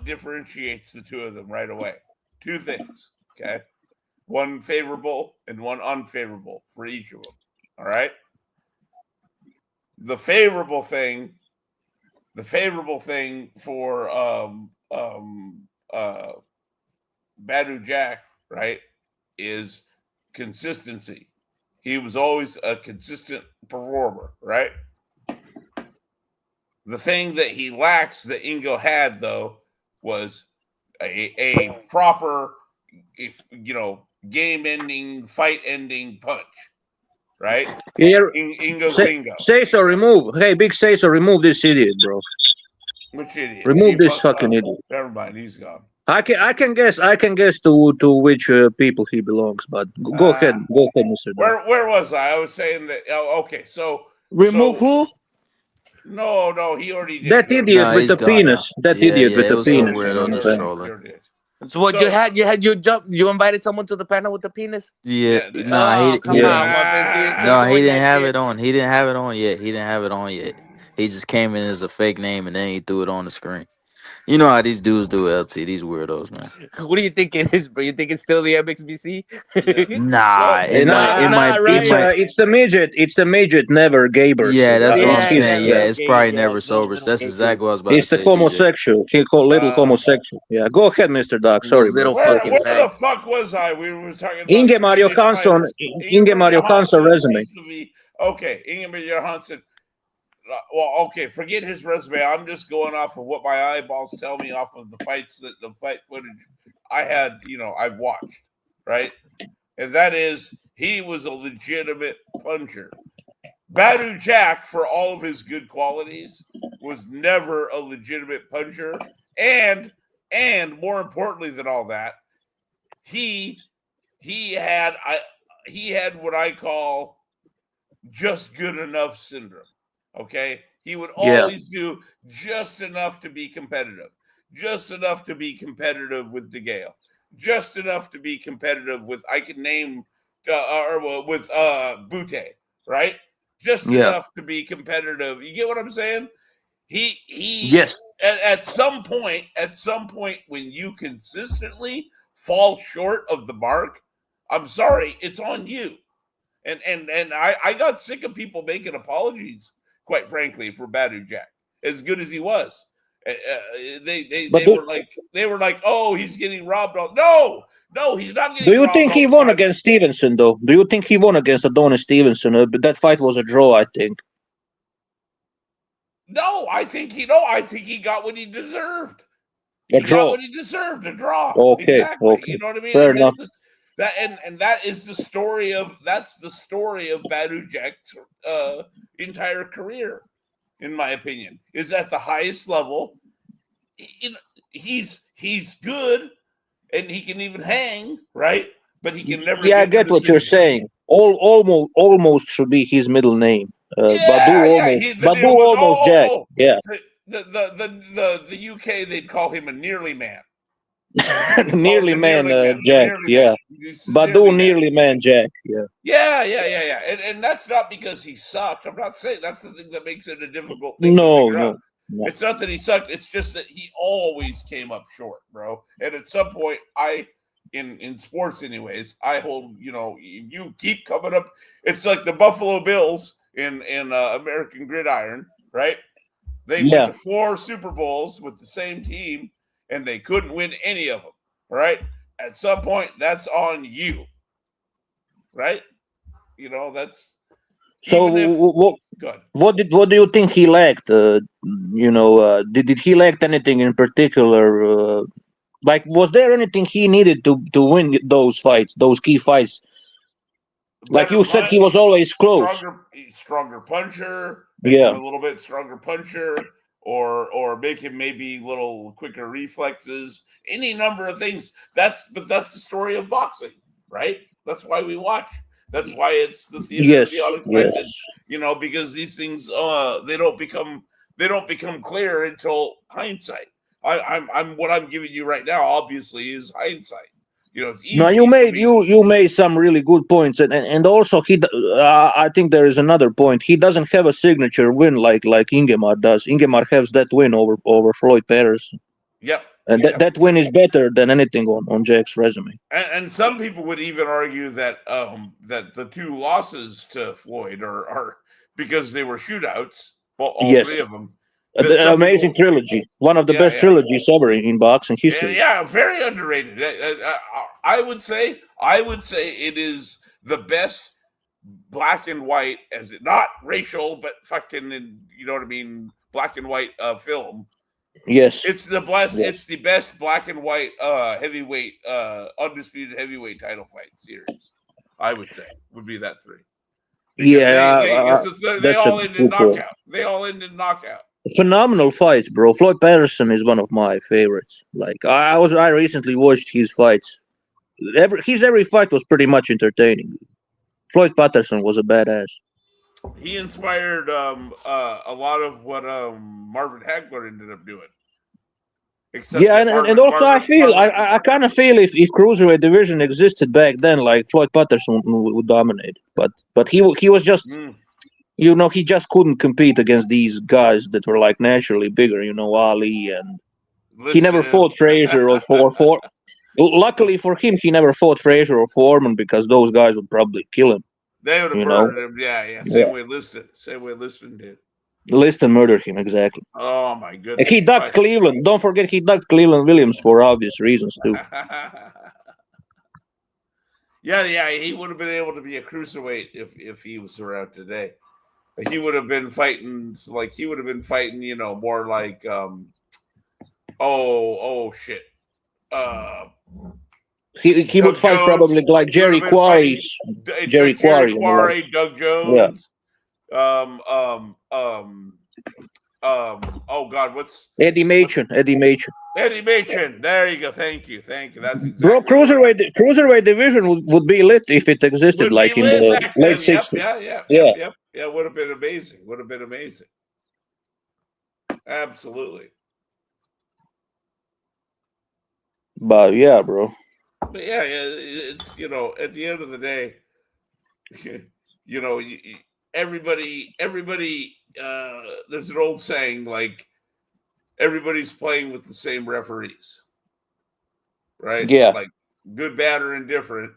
differentiates the two of them right away. Two things, okay? One favorable and one unfavorable for each of them. All right. The favorable thing for Badu Jack, right, is consistency. He was always a consistent performer, right? The thing that he lacks that Ingo had, though, was a proper, game-ending, fight-ending punch, right? Ingo's bingo. Say so, remove. Hey, big say so, remove this idiot, bro. Which idiot? Remove this fucking idiot. Never mind, he's gone. I can guess to which people he belongs, but go ahead, Mr. Where was I? I was saying that. Oh, okay, so remove who? No, he already did. That idiot with the penis. That idiot with the penis. So weird, just trolling. So what you invited someone to the panel with the penis? Yeah, he didn't have it on. He didn't have it on yet. He just came in as a fake name and then he threw it on the screen. You know how these dudes do LT. These weirdos, man. What do you think it is, bro? You think it's still the MXBC? Nah, it Nah, might, it might, it it's right? might. it's the midget. It's the midget. Never Gabers. Yeah, that's what I'm Yeah, saying. never Yeah, Yeah. it's gay. probably Yeah, never it's those sober. little That's gay exactly dudes. what I was about to It's the say, DJ. homosexual. He called little homosexual. Yeah, go ahead, Mr. Doc. Those Sorry, bro. little Where fucking the fags. fuck was I? We were talking about Inge Mario Swedish Hansson. fighters. Inge Mario Hansson resume. Seems to be okay. Ingemar Hansson. Well, okay, forget his resume. I'm just going off of what my eyeballs tell me off of the fights the fight footage I had. I've watched, right, and that is he was a legitimate puncher. Badu Jack, for all of his good qualities, was never a legitimate puncher, and more importantly than all that, he had what I call just good enough syndrome. Okay, he would always do just enough to be competitive, just enough to be competitive with DeGale, just enough to be competitive with I can name with Butte, right? Just enough to be competitive. You get what I'm saying? He Yes. at some point when you consistently fall short of the mark, I'm sorry, it's on you. And I got sick of people making apologies, quite frankly, for Badu Jack, as good as he was. They were like, oh, he's getting robbed. No, he's not Do getting you robbed think all he the won time. against Stevenson, though? Do you think he won against Adonis Stevenson? That fight was a draw, I think. No, I think he got what he deserved. A He got draw. what he deserved, a draw. Okay, Exactly. okay. You know what I mean? Fair And enough. that is the story of Badu Jack's entire career, in my opinion, is at the highest level. He's good and he can even hang, right? But he can never Yeah, I get the get what you're decision. saying. Almost should be his middle name. Yeah. He's the Badu new one. almost Jack. Yeah. The UK, they'd call him a nearly man. Nearly man Jack. Nearly Yeah. man. Badu nearly man Jack. Yeah. Yeah. And that's not because he sucked. I'm not saying that's the thing that makes it a difficult thing to No, figure out. no. It's not that he sucked. It's just that he always came up short, bro. And at some point, in sports, anyways, I hold you keep coming up. It's like the Buffalo Bills in American Gridiron, right? They went to 4 Super Bowls with the same team, and they couldn't win any of them. Right? At some point, that's on you, right? That's So what do you think he lacked? Did he lack anything in particular? Like, was there anything he needed to win those fights, those key fights? Like you said, he was always close. Stronger puncher, make him a little bit stronger puncher, or make him maybe a little quicker reflexes. Any number of things. That's the story of boxing, right? That's why we watch. That's why it's the theater of the unexpected. Because these things they don't become clear until hindsight. I'm what I'm giving you right now obviously is hindsight. It's easy. No, you made some really good points, and also I think there is another point. He doesn't have a signature win like Ingemar does. Ingemar has that win over Floyd Patterson. Yep. And that win is better than anything on Jack's resume. And some people would even argue that that the 2 losses to Floyd are because they were shootouts. Well, all 3 of them. The amazing trilogy, one of the best trilogies ever in boxing history. Yeah, very underrated. I would say it is the best black and white, as it not racial, but fucking, you know what I mean, black and white film. Yes, it's the best. Yes. It's the best black and white heavyweight, undisputed heavyweight title fight series. I would say would be that 3. They all end in knockout. They all end in knockout. Phenomenal fights, bro. Floyd Patterson is one of my favorites. Like I recently watched his fights. Every fight was pretty much entertaining. Floyd Patterson was a badass. He inspired a lot of what Marvin Hagler ended up doing. And also I kind of feel if cruiserweight division existed back then, like Floyd Patterson would dominate. But he was just he just couldn't compete against these guys that were like naturally bigger. Ali, and he never fought Frazier or for. Luckily for him, he never fought Frazier or Foreman because those guys would probably kill him. They would have murdered him. Yeah. Same way Liston did. Liston murdered him, exactly. Oh my goodness! And he ducked Cleveland. Don't forget, he ducked Cleveland Williams for obvious reasons too. Yeah. He would have been able to be a cruiserweight if he was around today. He would have been fighting more like shit. He would fight Jones, probably like Jerry Quarry. Jerry Quarry, Doug Jones. Yeah. Oh God, what's Eddie Machen? Eddie Machen. There you go. Thank you. That's exactly. Bro, cruiserweight division would be lit if it existed, like in the late '60s. Yeah. Would have been amazing. Absolutely. But yeah, bro. But yeah, it's at the end of the day, everybody. There's an old saying like everybody's playing with the same referees, right? Yeah. Like good, bad, or indifferent.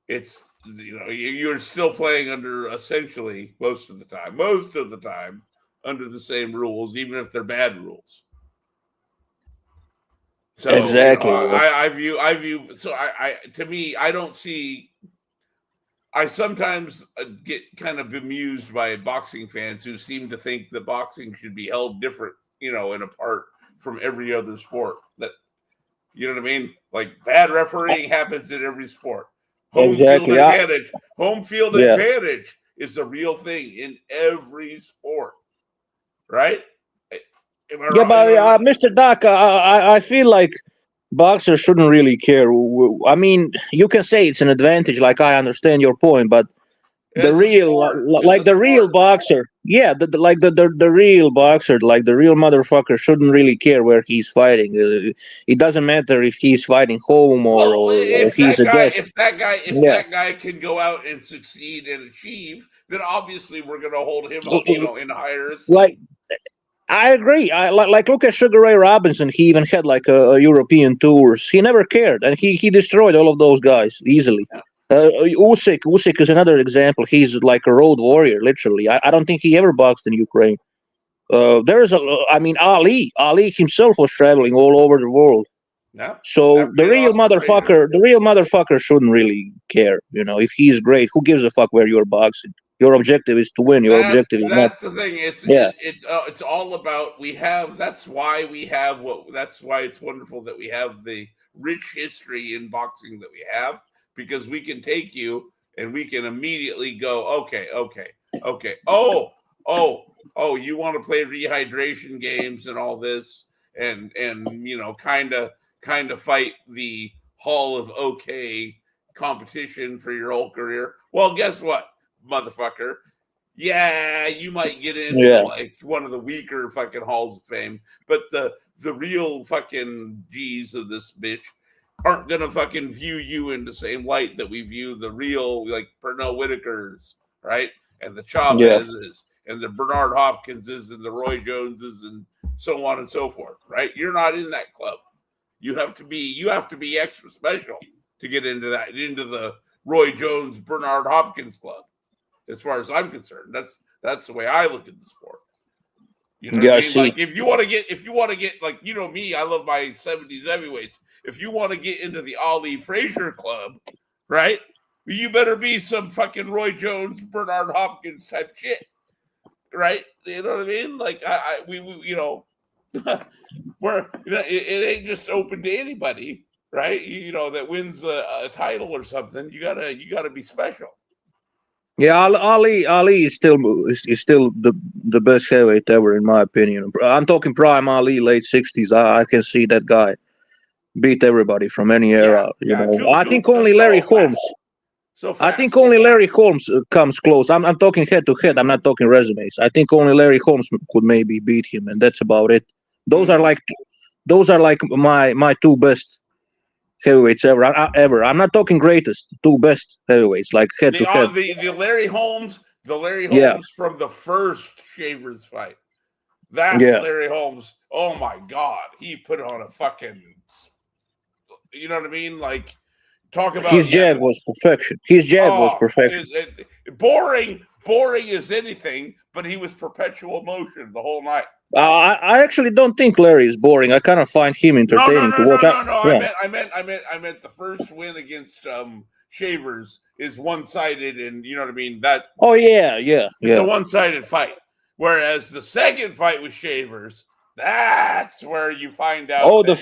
It's you're still playing under essentially most of the time under the same rules, even if they're bad rules. So exactly. I view. So to me, I don't see. I sometimes get kind of bemused by boxing fans who seem to think that boxing should be held different, and apart from every other sport. That, you know what I mean? Like bad refereeing happens in every sport. Home field advantage is a real thing in every sport, right? Yeah, but Mr. Doc, I feel like boxers shouldn't really care. I mean, you can say it's an advantage, like I understand your point, but the real boxer, the real boxer, like the real motherfucker, shouldn't really care where he's fighting. It doesn't matter if he's fighting home or if he's a guest. If that guy can go out and succeed and achieve, then obviously we're going to hold him, in higher esteem. Like, I agree. Like look at Sugar Ray Robinson. He even had like a European tours. He never cared, and he destroyed all of those guys easily. Usyk is another example. He's like a road warrior, literally. I don't think he ever boxed in Ukraine. Ali himself was traveling all over the world. Yeah. So the real motherfucker shouldn't really care. If he's great, who gives a fuck where you're boxing? Your objective is to win. That's the thing. It's all about that's why it's wonderful that we have the rich history in boxing that we have, because we can take you and we can immediately go, okay. Oh, you want to play rehydration games and all this and kind of fight the Hall of OK competition for your whole career. Well, guess what, motherfucker? Yeah, you might get into like one of the weaker fucking halls of fame, but the real fucking G's of this bitch aren't gonna fucking view you in the same light that we view the real, like, Pernell Whitakers, right? And the Chavezes and the Bernard Hopkinses and the Roy Joneses and so on and so forth, right? You're not in that club. You have to be extra special to get into the Roy Jones, Bernard Hopkins club. As far as I'm concerned, that's the way I look at the sport. You know what I mean? Like if you want to get like, me, I love my 70s heavyweights. If you want to get into the Ali Frazier club, right? You better be some fucking Roy Jones, Bernard Hopkins type shit, right? You know what I mean? Like it ain't just open to anybody, right? That wins a title or something. You gotta be special. Yeah, Ali is still the best heavyweight ever, in my opinion. I'm talking prime Ali, late '60s. I can see that guy beat everybody from any era. I think only Larry Holmes. I think only Larry Holmes comes close. I'm talking head to head. I'm not talking resumes. I think only Larry Holmes could maybe beat him, and that's about it. Those are like my two best heavyweights ever. I'm not talking greatest. Two best heavyweights, like head to head. The Larry Holmes, The Larry Holmes from the first Shavers fight. That Larry Holmes, oh my God, he put on a fucking, you know what I mean? Like, talk about his jab was perfection. His jab was perfection. Boring as anything, but he was perpetual motion the whole night. I actually don't think Larry is boring. I kind of find him entertaining to watch. No. I meant the first win against Shavers is one-sided, and you know what I mean. That. Oh yeah. It's a one-sided fight. Whereas the second fight with Shavers, that's where you find out. Oh, the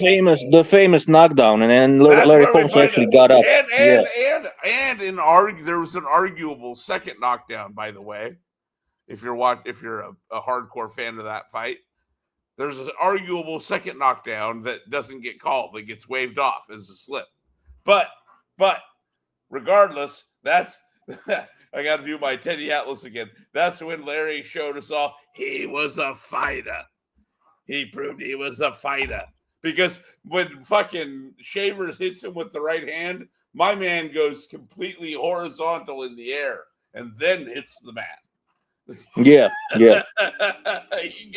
famous knockdown, and then Larry Holmes actually got up. And there was an arguable second knockdown, by the way. If you're a hardcore fan of that fight, there's an arguable second knockdown that doesn't get called, that gets waved off as a slip. But regardless, that's I got to do my Teddy Atlas again. That's when Larry showed us all he was a fighter. He proved he was a fighter. Because when fucking Shavers hits him with the right hand, my man goes completely horizontal in the air and then hits the mat. Yeah. he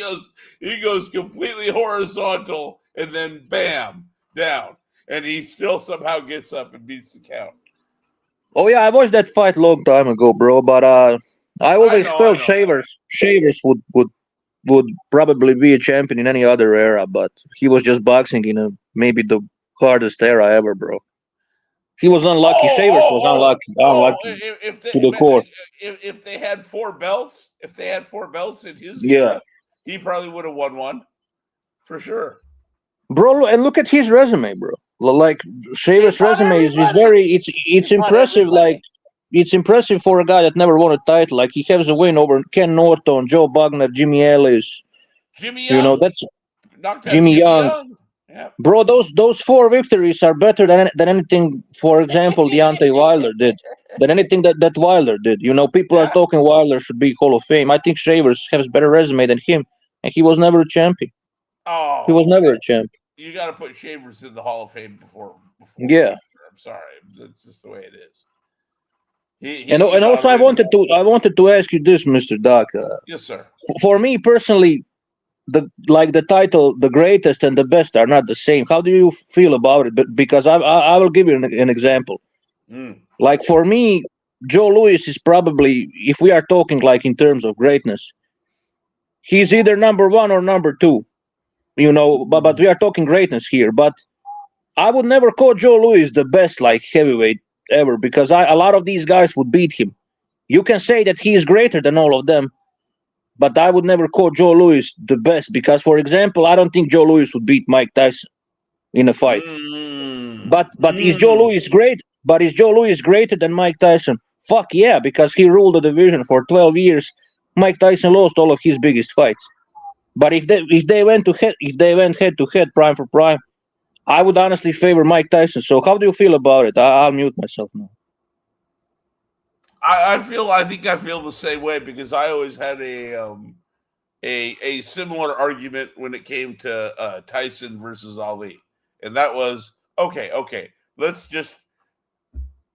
goes completely horizontal and then bam, down. And he still somehow gets up and beats the count. Oh yeah, I watched that fight long time ago, bro. But I always felt Shavers would probably be a champion in any other era, but he was just boxing in maybe the hardest era ever, bro. He was unlucky. Shavers was unlucky to the core. If they had four belts in his era, he probably would have won one for sure. Bro, and look at his resume, bro. Like Shavers' resume is it's impressive. Like it's impressive for a guy that never won a title. Like he has a win over Ken Norton, Joe Bugner, Jimmy Ellis. Jimmy Young. You know that's Jimmy Young. Yep. Bro, those four victories are better than anything. For example, Deontay Wilder did. Than anything that Wilder did. You know, people are talking Wilder should be Hall of Fame. I think Shavers has a better resume than him, and he was never a champion. Oh, he was never a champion. You got to put Shavers in the Hall of Fame before yeah. I'm sorry, that's just the way it is. And also, I wanted to ask you this, Mr. Doc. Yes, sir. For me personally, the title, the greatest and the best are not the same. How do you feel about it? But because I will give you an example. Like for me, Joe Louis is probably, if we are talking like in terms of greatness, he's either number one or number two. You know, but we are talking greatness here. But I would never call Joe Louis the best like heavyweight ever, because a lot of these guys would beat him. You can say that he is greater than all of them, but I would never call Joe Louis the best because, for example, I don't think Joe Louis would beat Mike Tyson in a fight. But is Joe Louis great? But is Joe Louis greater than Mike Tyson? Fuck yeah, because he ruled the division for 12 years. Mike Tyson lost all of his biggest fights. But if they went head to head, prime for prime, I would honestly favor Mike Tyson. So how do you feel about it? I'll mute myself now. I think I feel the same way, because I always had a similar argument when it came to Tyson versus Ali, and that was okay. Let's just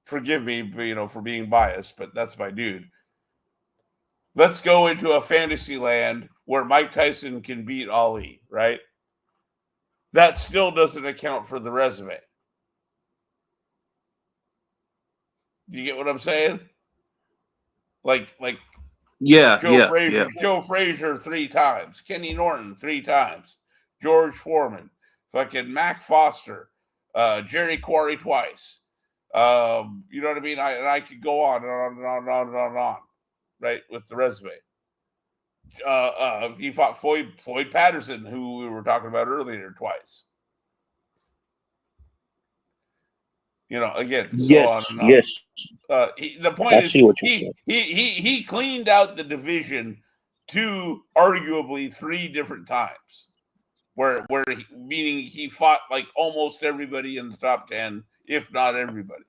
forgive me, for being biased, but that's my dude. Let's go into a fantasy land where Mike Tyson can beat Ali, right? That still doesn't account for the resume. Do you get what I'm saying? Like Joe Frazier 3 times, Kenny Norton 3 times, George Foreman, fucking Mac Foster, Jerry Quarry twice. You know what I mean? I could go on and on and on and on and on and on, right, with the resume. He fought Floyd Patterson, who we were talking about earlier, twice. Again, so on and on. Yes. The point is, he cleaned out the division 2, arguably 3 different times, meaning he fought like almost everybody in the top 10, if not everybody,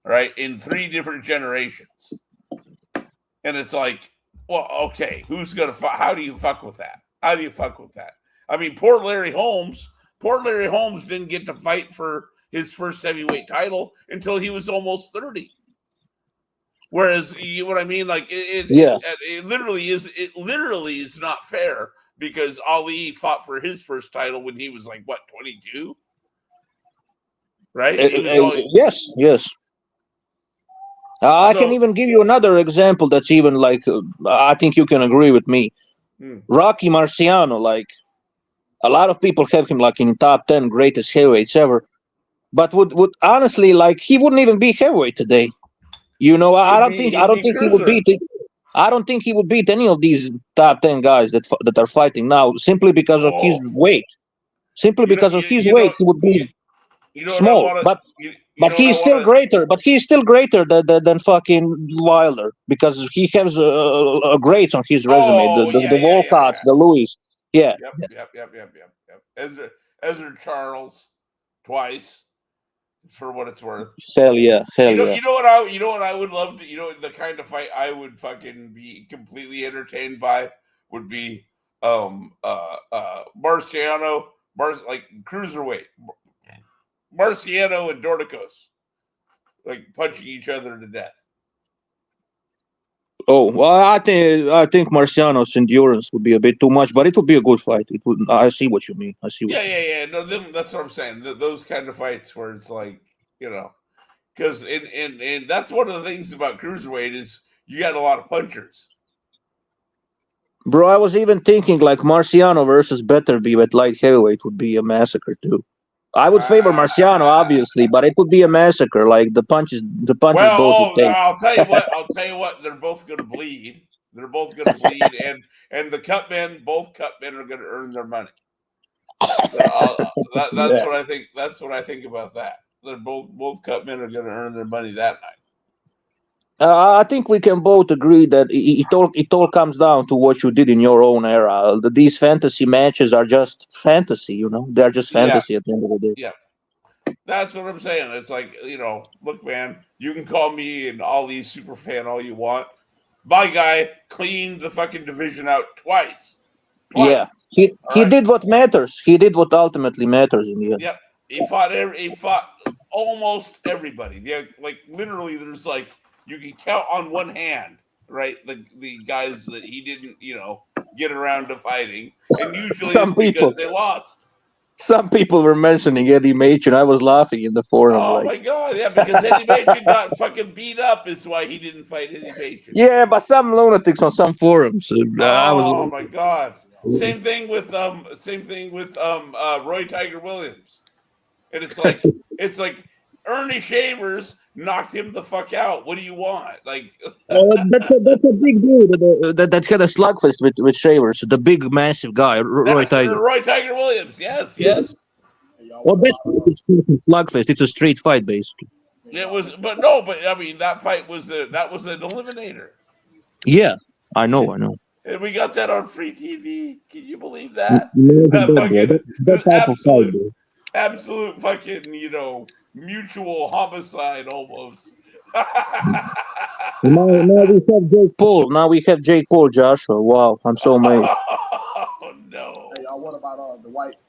right, in 3 different generations. And it's like, well, okay, who's gonna fight? How do you fuck with that? I mean, poor Larry Holmes didn't get to fight for his first heavyweight title until he was almost 30. Whereas, you know what I mean? Like Yeah. it literally is not fair because Ali fought for his first title when he was like what 22, right? He was only Yes. I can so. even give you another example that's even like I think you can agree with me. Rocky Marciano, like a lot of people have him like in top 10 greatest heavyweights ever, but would honestly like he wouldn't even be heavyweight today. You know, I don't think he would cruiser. I don't think he would beat any of these top 10 guys that are fighting now simply because of his weight. Simply because of his weight, he would be What I small. want But to. but he's still greater. But he's still greater than fucking Wilder because he has greats on his resume. The Volkots, the Louis. Yeah. Yep. Ezra Charles, twice, for what it's worth. Hell yeah. You know what I would love to. You know the kind of fight I would fucking be completely entertained by would be Marciano, like cruiserweight, Marciano and Dorticos, like punching each other to death. Oh well, I think Marciano's endurance would be a bit too much, but it would be a good fight. It would. I see what you mean. Yeah. No, that's what I'm saying. Those kind of fights where it's like, you know, because and that's one of the things about cruiserweight is you got a lot of punchers. Bro, I was even thinking like Marciano versus Betterby at light heavyweight would be a massacre too. I would favor Marciano, obviously, but it would be a massacre. Like the punches both would take. I'll tell you what. They're both going to bleed. They're both going to bleed, and both cut men are going to earn their money. That's what I think. That's what I think about that. They're both cut men are going to earn their money that night. I think we can both agree that it all comes down to what you did in your own era. These fantasy matches are just fantasy, you know. They're just fantasy at the end of the day. Yeah, that's what I'm saying. It's like, you know, look, man, you can call me an Ali super fan all you want. My guy cleaned the fucking division out twice. Yeah, he did what matters. He did what ultimately matters in the end. Yep, he fought almost everybody. Yeah, like literally, there's like you can count on one hand, right? The guys that he didn't, you know, get around to fighting, and usually it's because they lost. Some people were mentioning Eddie Machen. I was laughing in the forum. Oh my god, yeah, because Eddie Machen got fucking beat up. Is why he didn't fight Eddie Machen. Yeah, but some lunatics on some forums. I was. Oh my god. Same thing with Roy Tiger Williams. And it's like Ernie Shavers knocked him the fuck out. What do you want? Like that's a big dude that had a slugfest with Shavers. The big massive guy, Roy Tiger. Roy Tiger Williams. Yes. Well, that's slugfest. It's a street fight, basically. It was, but I mean that fight was an eliminator. Yeah, I know. And we got that on free TV. Can you believe that? That absolute fucking, you know, mutual homicide almost. Now we have Jake Paul. Joshua. Wow, I'm so amazed. Oh no. Hey, what about the white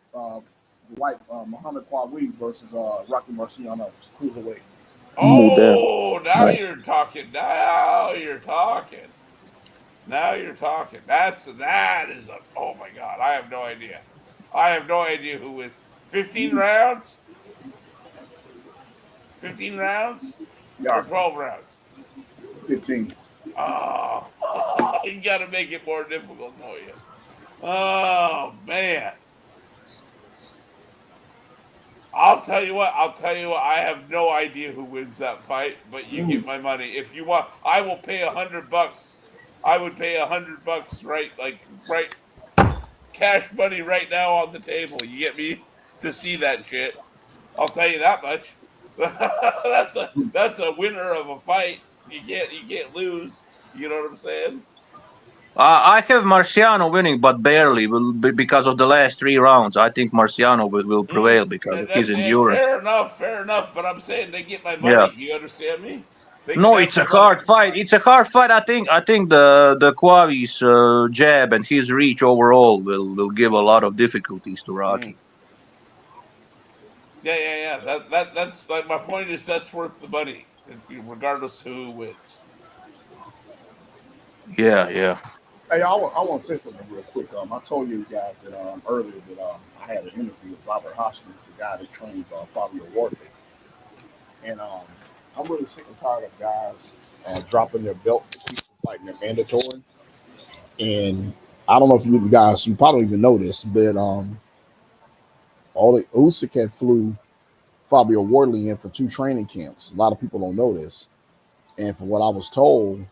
Muhammad Qawi versus Rocky Marciano cruiserweight? Oh, now you're talking. That is a. Oh my god, I have no idea. Who wins. 15 rounds. 15 rounds. Yeah. Or 12 rounds. 15. Oh, you got to make it more difficult for you. Oh man. I'll tell you what. I have no idea who wins that fight, but you get my money. If you want, I will pay $100. I would pay $100, right cash money right now on the table. You get me to see that shit. I'll tell you that much. that's a winner of a fight. You can't lose. You know what I'm saying? I have Marciano winning, but barely, because of the last 3 rounds. I think Marciano will prevail because of his endurance. Fair enough. But I'm saying they get my money. Yeah. You understand me? No, it's a hard fight. It's a hard fight. I think the Qawi's jab and his reach overall will give a lot of difficulties to Rocky. Yeah. That's like my point is that's worth the money, regardless who wins. Yeah, yeah. Hey, I want to say something real quick. I told you guys that earlier that I had an interview with Robert Hoskins, the guy that trains Fabio Wardley, and I'm really sick and tired of guys dropping their belts to people fighting their mandatory. And I don't know if you guys, you probably don't even know this, but all the Usyk had flew Fabio Wardley in for 2 training camps. A lot of people don't know this, and from what I was told,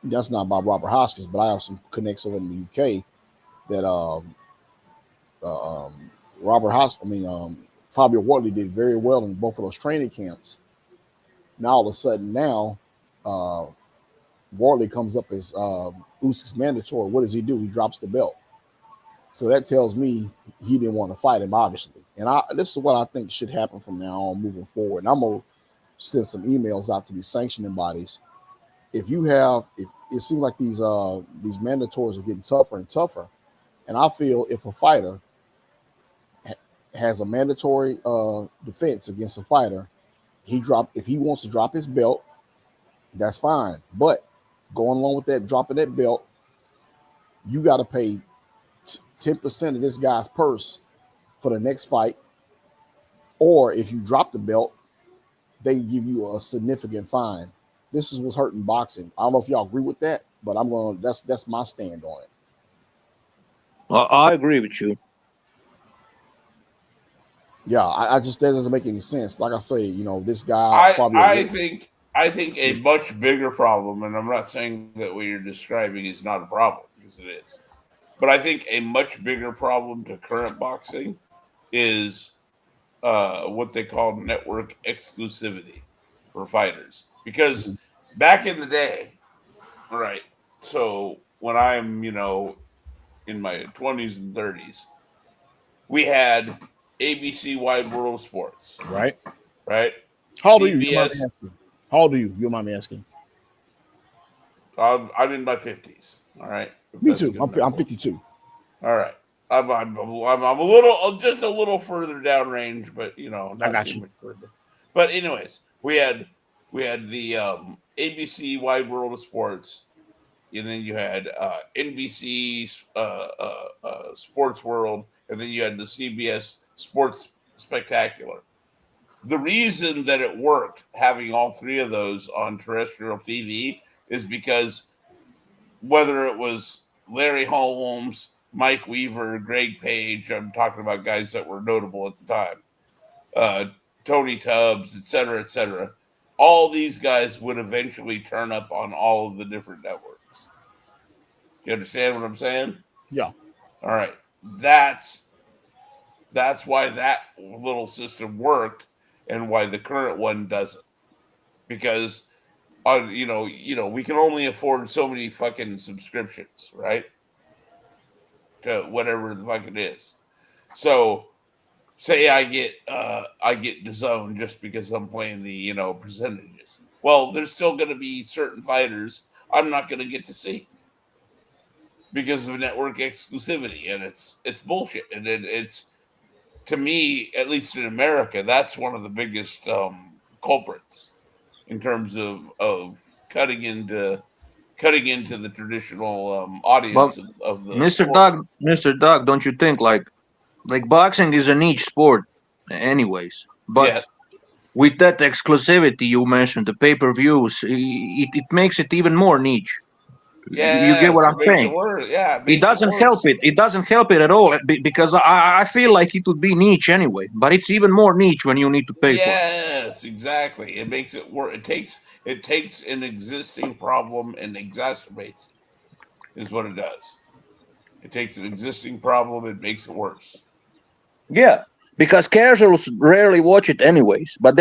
that's not by Robert Hoskins, but I have some connects over in the UK that uh, um, Fabio Wardley did very well in both of those training camps. Now all of a sudden, uh, Wardley comes up as Usyk's mandatory. What does he do? He drops the belt. So that tells me he didn't want to fight him, obviously. And this is what I think should happen from now on, moving forward. And I'm gonna send some emails out to these sanctioning bodies. If it seems like these mandatories are getting tougher and tougher, and I feel if a fighter has a mandatory defense against a fighter, if he wants to drop his belt, that's fine. But going along with that, dropping that belt, you got to pay 10% of this guy's purse for the next fight. Or if you drop the belt, they give you a significant fine. This is what's hurting boxing. I don't know if y'all agree with that, but that's my stand on it. I agree with you. Yeah, I just that doesn't make any sense. Like I say, this guy Fabio. I think a much bigger problem, and I'm not saying that what you're describing is not a problem, because it is, but I think a much bigger problem to current boxing is what they call network exclusivity for fighters. Because back in the day, right? So when I'm, in my 20s and 30s, we had ABC Wide World of Sports, Right. right? How old are you? You mind CBS. me asking? How old are you? You mind me asking? I'm in my 50s. All right. If Me that's a too. good I'm number. 52. All right. I'm a little, just a little further downrange, but I not got too you. much further. But anyways, we had the ABC Wide World of Sports, and then you had NBC Sports World, and then you had the CBS Sports Spectacular. The reason that it worked having all three of those on terrestrial TV is because whether it was Larry Holmes, Mike Weaver, Greg Page, I'm talking about guys that were notable at the time, uh, Tony Tubbs, et cetera, et cetera. All these guys would eventually turn up on all of the different networks. You understand what I'm saying? Yeah. All right. That's why that little system worked, and why the current one doesn't. Because we can only afford so many fucking subscriptions, right? To whatever the fuck it is. So say I get the zone just because I'm playing the percentages. Well, there's still going to be certain fighters I'm not going to get to see because of network exclusivity, and it's bullshit. And it's, to me, at least in America, that's one of the biggest culprits in terms of cutting into the traditional But audience of the Mr. sport. Doug, don't you think like boxing is a niche sport, anyways? Yeah, But with that exclusivity you mentioned, the pay-per-views, it makes it even more niche. You get what yes, it I'm makes it saying? worse. Yeah, it It makes it doesn't help worse. it. It doesn't help it at all because I feel like it would be niche anyway. But it's even more niche when you need to pay for it. Yes, exactly. It makes it work. It takes an existing problem and exacerbates it. Is what it does. It takes an existing problem and makes it worse. Yeah, because casuals rarely watch it anyways. But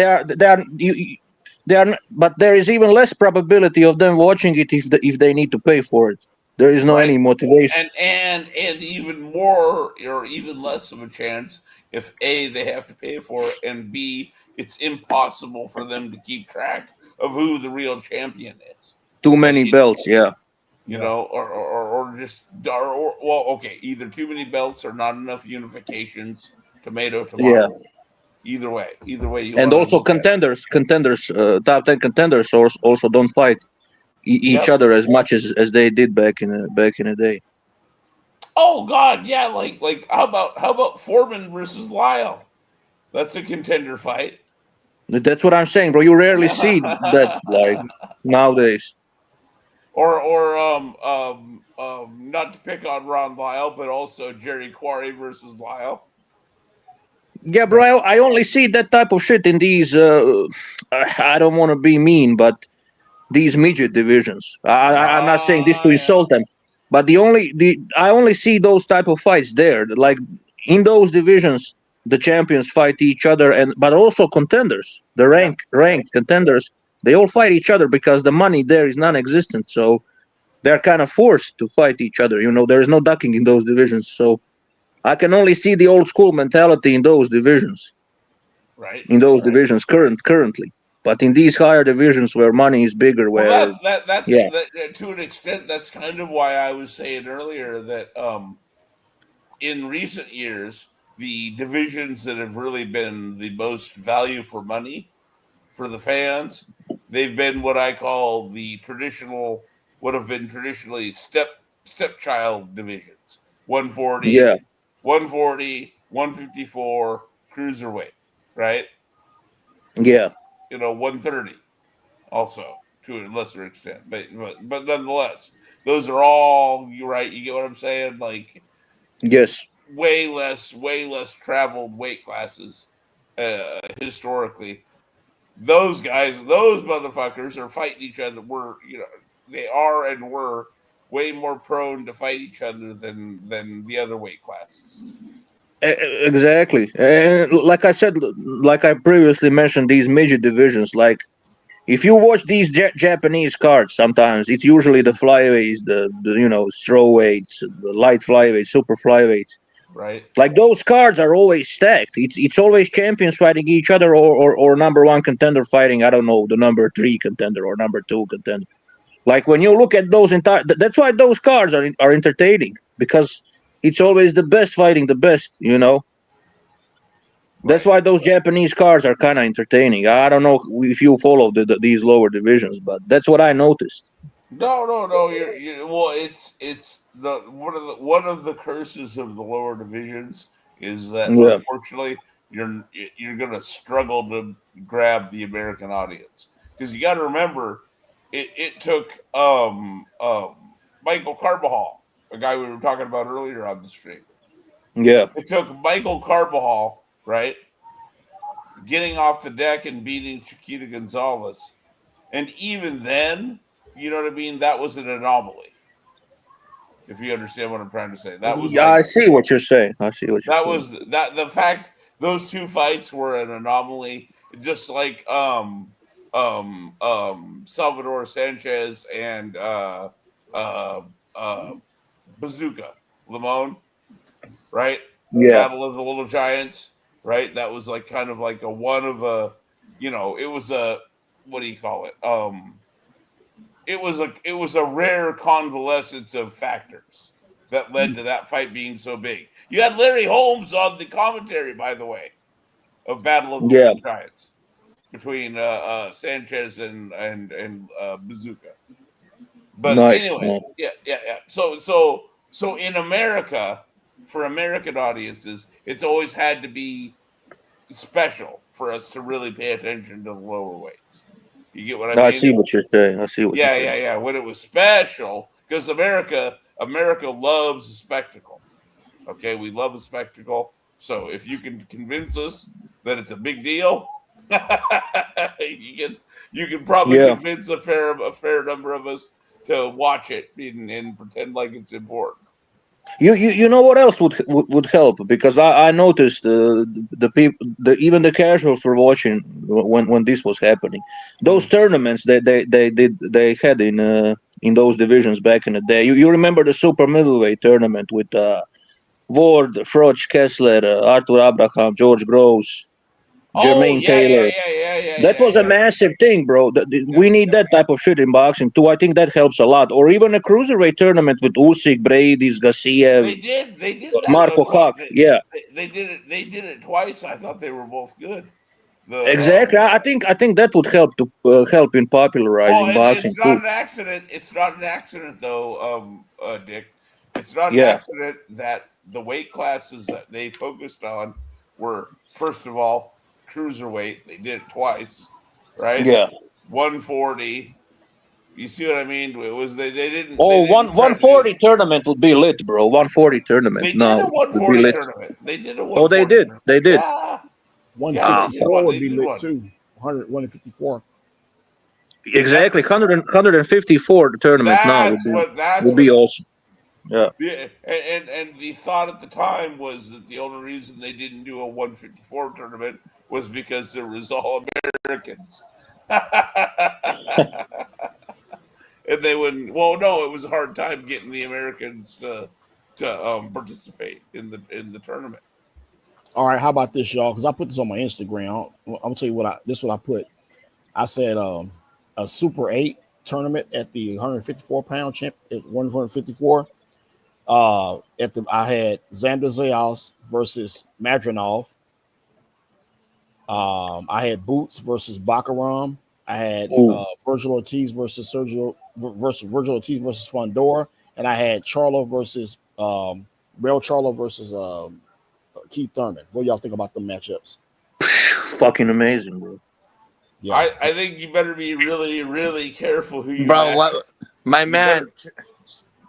but there is even less probability of them watching it if they need to pay for it. There is no Right. any motivation. And even more or even less of a chance if A, they have to pay for it, and B, it's impossible for them to keep track of who the real champion is. Too many belts, yeah. Yeah. Well, okay, either too many belts or not enough unifications. Tomato, Yeah. tomato. Either way you And want to also look at it. contenders, top 10 contenders also don't fight. each other as much as they did back in the day. Oh God, yeah. Like how about Foreman versus Lyle? That's a contender fight. That's what I'm saying, bro. You rarely see that like nowadays. Not to pick on Ron Lyle, but also Jerry Quarry versus Lyle. Yeah, bro. I only see that type of shit in these. I don't want to be mean, but these midget divisions. I'm not saying this to insult them, but I only see those type of fights there. Like in those divisions, the champions fight each other, and but also contenders, the ranked contenders. They all fight each other because the money there is non-existent. So they're kind of forced to fight each other. There is no ducking in those divisions. So I can only see the old school mentality in those divisions. Right. In those divisions currently. But in these higher divisions where money is bigger, where That's to an extent, that's kind of why I was saying earlier that in recent years, the divisions that have really been the most value for money for the fans, they've been what I call the traditional, would have been traditionally stepchild divisions. 140, 140, 154, cruiserweight, right? Yeah. 130 also to a lesser extent, but nonetheless, those are all, you're right. You get what I'm saying? Like, yes, way less traveled weight classes historically. Those guys, those motherfuckers are fighting each other. They are and were way more prone to fight each other than the other weight classes. Exactly. And like I said, like I previously mentioned, these major divisions, like if you watch these Japanese cards, sometimes it's usually the flyweights, the strawweights, the light flyweights, super flyweights. Right. Like those cards are always stacked. It's always champions fighting each other, or number one contender fighting, I don't know, the number 3 contender or number 2 contender. Like when you look at those entire, that's why those cards are entertaining, because it's always the best fighting the best. That's why those Japanese cards are kind of entertaining. I don't know if you follow these lower divisions, but that's what I noticed. No. Well, it's the one of the curses of the lower divisions is that Yeah. unfortunately you're gonna struggle to grab the American audience, because you got to remember it took Michael Carbajal, a guy we were talking about earlier on the stream. Yeah. It took Michael Carbajal, right, getting off the deck and beating Chiquita Gonzalez, and even then, you know what I mean, that was an anomaly. If you understand what I'm trying to say, that was Yeah, I see what you're saying. was that the fact those two fights were an anomaly, just like Salvador Sanchez and Bazooka Limon, right? Yeah. Battle of the Little Giants, right? That was like kind of like a one of a, it was a, what do you call it? It was a rare convalescence of factors that led to that fight being so big. You had Larry Holmes on the commentary, by the way, of Battle of the Yeah. Little Giants between Sanchez and Bazooka. But Nice. anyway, yeah. So in America, for American audiences, it's always had to be special for us to really pay attention to the lower weights. You get what I mean? I see what you're saying. Yeah. When it was special, because America loves a spectacle. Okay, we love a spectacle. So if you can convince us that it's a big deal, you can probably convince a fair number of us to watch it and pretend like it's important. You know what else would help, because I noticed the people, even the casuals were watching when this was happening. Those tournaments they had in those divisions back in the day. You remember the super middleweight tournament with Ward, Froch, Kessler, Arthur Abraham, George Groves, Jermaine Taylor. That was a massive thing, bro. We need that type of shit in boxing too. I think that helps a lot. Or even a cruiserweight tournament with Usyk, Brady's, Gassiev, They did that. Marco Huck. Yeah, They did it twice. I thought they were both good. Exactly. I think that would help to help in popularizing boxing it's too. not an accident. It's not an accident, though, Dick. It's not an Yeah. accident that the weight classes that they focused on were, first of all, cruiserweight. They did it twice, right? Yeah. 140. You see what I mean? It was they didn't Oh, try to do. 140 tournament would be lit, bro. 140 tournament They did now a would be 140 lit. tournament. They did a Oh, they 140 did. tournament. They did. Yeah, yeah, they did 154 one. would They be did lit one. too. 154. Exactly. 154 tournament now would be awesome. Yeah. And the thought at the time was that the only reason they didn't do a 154 tournament was because there was all Americans. And they wouldn't. Well, no, it was a hard time getting the Americans to participate in the tournament. All right, how about this, y'all? Because I put this on my Instagram. I'm gonna tell you what I put. I said a Super 8 tournament at the 154 pound champ at 154. I had Xander Zayas versus Madronov. I had Boots versus Baccaram. I had Virgil Ortiz versus Virgil Ortiz versus Fondor, and I had Charlo versus Real Charlo versus Keith Thurman. What y'all think about the matchups? Fucking amazing, bro. Yeah, I think you better be really, really careful who you Bro, match. my man,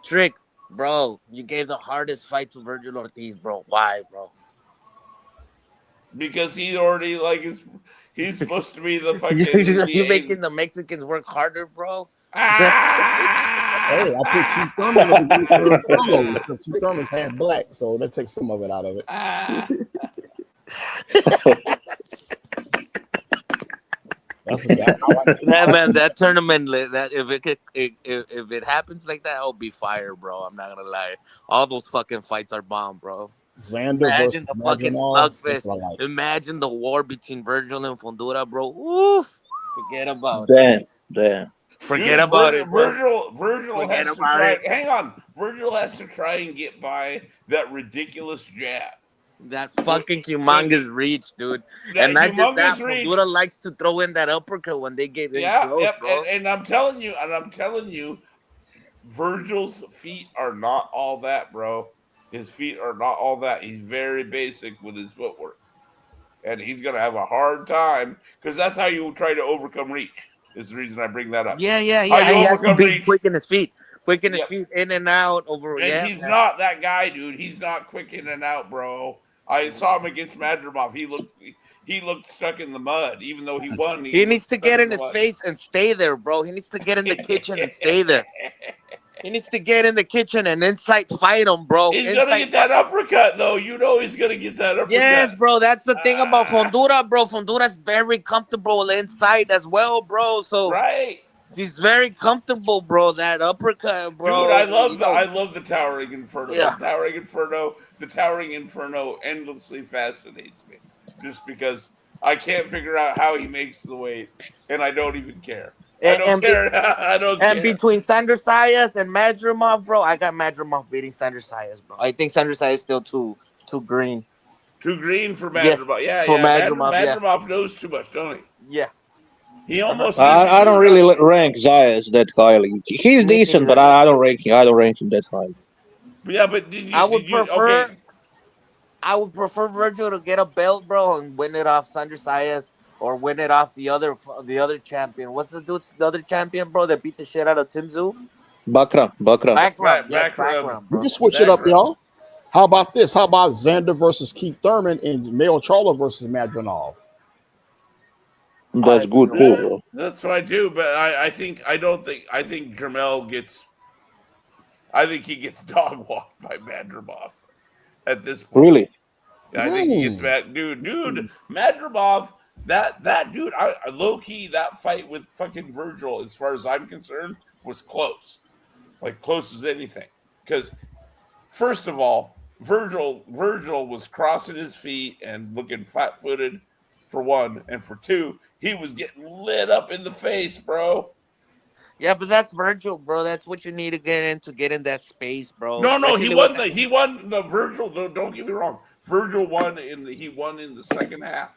Trick, bro, you gave the hardest fight to Virgil Ortiz, bro. Why, bro? Because he already he's supposed to be the fucking. You making the Mexicans work harder, bro? Hey, I put Keith Thurman up against Charlo, so Keith Thurman's half black, so that takes some of it out of it. That's a guy. That tournament, that if it happens like that, I'll be fired, bro. I'm not gonna lie. All those fucking fights are bomb, bro. Xander Imagine versus the fucking Madronov. slugfest. Imagine the war between Virgil and Fondura, bro. Oof. Forget about it. Damn. Forget about it, bro. Virgil has to try. Hang on. Virgil has to try and get by that ridiculous jab. That fucking humongous reach, dude. And not just that, Fondura likes to throw in that uppercut when they get in close, bro. And I'm telling you, Virgil's feet are not all that, bro. His feet are not all that. He's very basic with his footwork. And he's going to have a hard time because that's how you try to overcome reach. Is the reason I bring that up. Yeah. He has to be quick in his feet. Quick in his feet, in and out. He's not that guy, dude. He's not quick in and out, bro. I saw him against Madrimov. He looked stuck in the mud, even though he won. He needs to get in his face and stay there, bro. He needs to get in the kitchen and stay there. He needs to get in the kitchen and inside fight him, bro. He's gonna get that uppercut, though. You know he's gonna get that uppercut. Yes, bro. That's the thing about Fondura, bro. Fondura's very comfortable inside as well, bro. So he's very comfortable, bro. That uppercut, bro. Dude, I love the Towering Inferno. Yeah. The Towering Inferno endlessly fascinates me. Just because I can't figure out how he makes the weight, and I don't even care. I don't care. And between Sandor Sayas and Madrimov, bro, I got Madrimov beating Sandor Sayas, bro. I think Sandor Sayas is still too green. Too green for Madrimov. Yeah. Madrimov knows too much, don't he? Yeah. He almost. I don't really rank Zayas that highly. He's decent, but I don't rank him. I don't rank him that highly. Yeah, but I would prefer Virgil to get a belt, bro, and win it off Sandor Sayas or win it off the other champion. What's the other champion, bro, that beat the shit out of Tim Tszyu? Baccaram. We can switch it up, y'all. How about this? How about Xander versus Keith Thurman and Mayo Charlo versus Madronov? That's good, bro. That's what I do, but I think Jermel gets. I think he gets dog walked by Madrimov at this point. Really? Yeah, I think he gets mad, dude. Madrimov, that dude. I low key that fight with fucking Virgil, as far as I'm concerned, was close, like close as anything. Because first of all, Virgil was crossing his feet and looking flat-footed, for one, and for two, he was getting lit up in the face, bro. Yeah, but that's Virgil, bro. That's what you need to get in that space, bro. No, he won the Virgil. Don't get me wrong. Virgil won he won in the second half.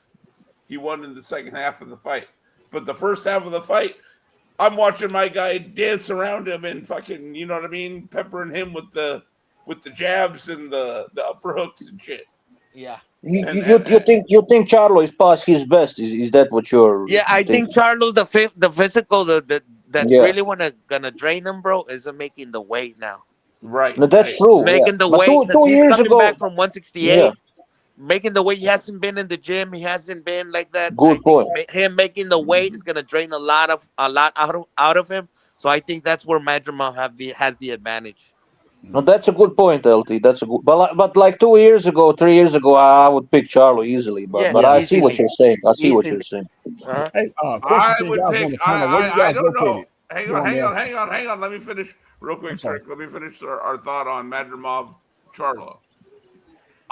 he won in the second half of the fight. But the first half of the fight, I'm watching my guy dance around him and fucking, you know what I mean, peppering him with the jabs and the upper hooks and shit. Yeah. You think Charlo is past his best? Is that what you're? Yeah, I think thinking? Charlo, the physical, that's Yeah. really gonna drain him, bro, isn't making the weight now. Right. No, that's true. Making the But weight because two he's years coming ago, back from 168. yeah, Making the weight, he hasn't been in the gym. He hasn't been like that. I good think point. him making the weight is gonna drain a lot out of him. So I think that's where Madrimov has the advantage. No, that's a good point, LT. That's a good. But like 2 years ago, 3 years ago, I would pick Charlo easily. Yes, But I see what easily, you're saying. I see what easily. you're saying. Uh-huh. Hey, question I to you would guys on take. the panel. Where you I guys don't know. located? Hang If you on, don't mind me hang on, asking. hang on, hang on. Let me finish real I'm quick, sorry. Trick. Let me finish our thought on Madrimov Charlo.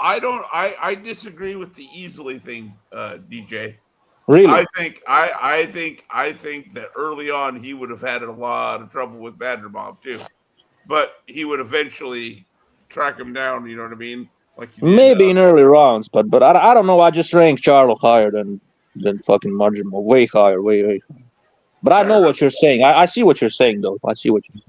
I disagree with the easily thing, DJ. Really? I think that early on he would have had a lot of trouble with Madrimov too, but he would eventually track him down. You know what I mean? Like he did. Maybe in early rounds, but I don't know. I just rank Charlo higher than fucking Marginal. Way higher, way. But I Fair know enough. what you're saying. I see what you're saying, though. I see what you're saying.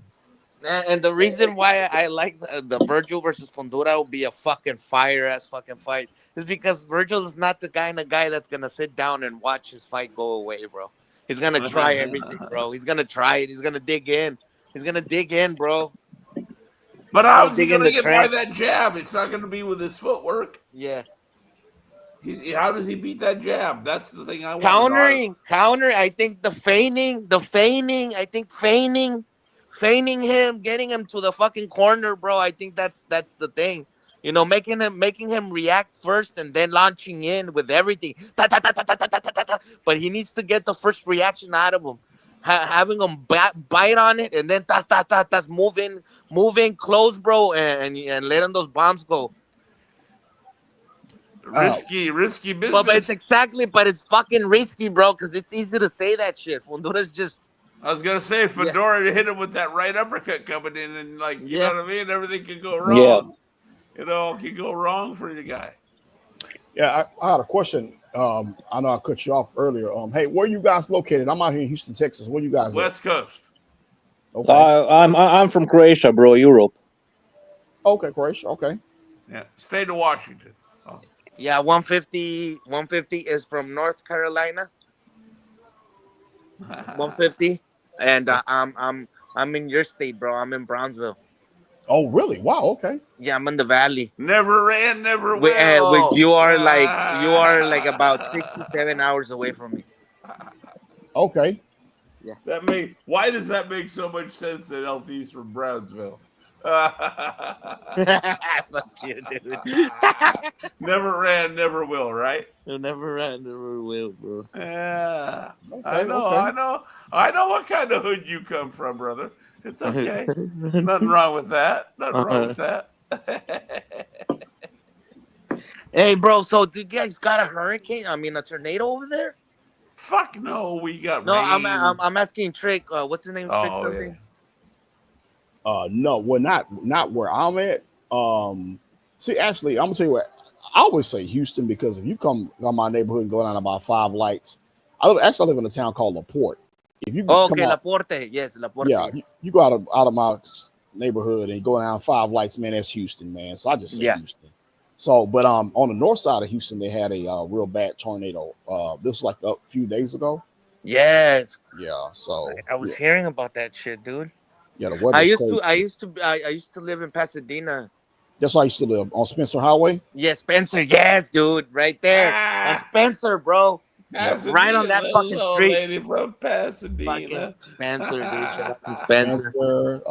And the reason why I like the Virgil versus Fundura will be a fucking fire ass fucking fight is because Virgil is not the kind of guy that's gonna sit down and watch his fight go away, bro. He's gonna try everything, bro. He's gonna try it. He's gonna dig in. He's gonna dig in, bro. But He's gonna how's he dig in gonna the get by trench. that jab? It's not gonna be with his footwork. Yeah. How does he beat that jab? That's the thing I want Counter. I think the feigning. I think feigning him, getting him to the fucking corner, bro. I think that's the thing. You know, making him react first and then launching in with everything. Ta, ta, ta, ta, ta, ta, ta, ta, ta. But he needs to get the first reaction out of him. Having him bite on it and then moving close, bro, and letting those bombs go. Risky business. But it's fucking risky, bro, because it's easy to say that shit. Fundura's just. I was gonna say Fedora hit him with that right uppercut coming in, and know what I mean. Everything could go wrong. Yeah. You know, could go wrong for your guy. Yeah, I had a question. I know I cut you off earlier. Hey, where you guys located? I'm out here in Houston, Texas. Where you guys West Coast. Okay. I'm from Croatia, bro. Europe. Okay, Croatia. Okay. Yeah, state of Washington. Oh. Yeah, 150 is from North Carolina. 150, and I'm in your state, bro. I'm in Brownsville. Oh, really? Wow. Okay. Yeah, I'm in the valley. Never ran, never will. You are like about 6 to 7 hours away from me. Okay. Yeah. Why does that make so much sense that LT's from Brownsville? Fuck you, dude. Never ran, never will, right? Never ran, never will, bro. Yeah. Okay, I know what kind of hood you come from, brother. It's okay. Nothing wrong with that. Nothing wrong with that. Hey, bro. So, do you guys got a hurricane? I mean, a tornado over there? Fuck no, we got no. rain. I'm asking Trick. What's his name? Trick something. Yeah. No, well, not where I'm at. See, actually, I'm gonna tell you what. I always say Houston because if you come on my neighborhood and go down about 5 lights, I live in a town called LaPorte. If you LaPorte, yes, LaPorte. Yeah, you go out of my neighborhood and go down 5 lights, man. That's Houston, man. So I just say Houston. So, but on the north side of Houston, they had a real bad tornado. This was like a few days ago. Yes. Yeah. So I was hearing about that shit, dude. Yeah, the weather. I used to live in Pasadena. That's why I used to live on Spencer Highway. Yeah, Spencer. Yes, dude, right there on Spencer, bro. Pasadena, right on that fucking street. Lady from Pasadena. Fucking Spencer, dude. Shout out to Spencer.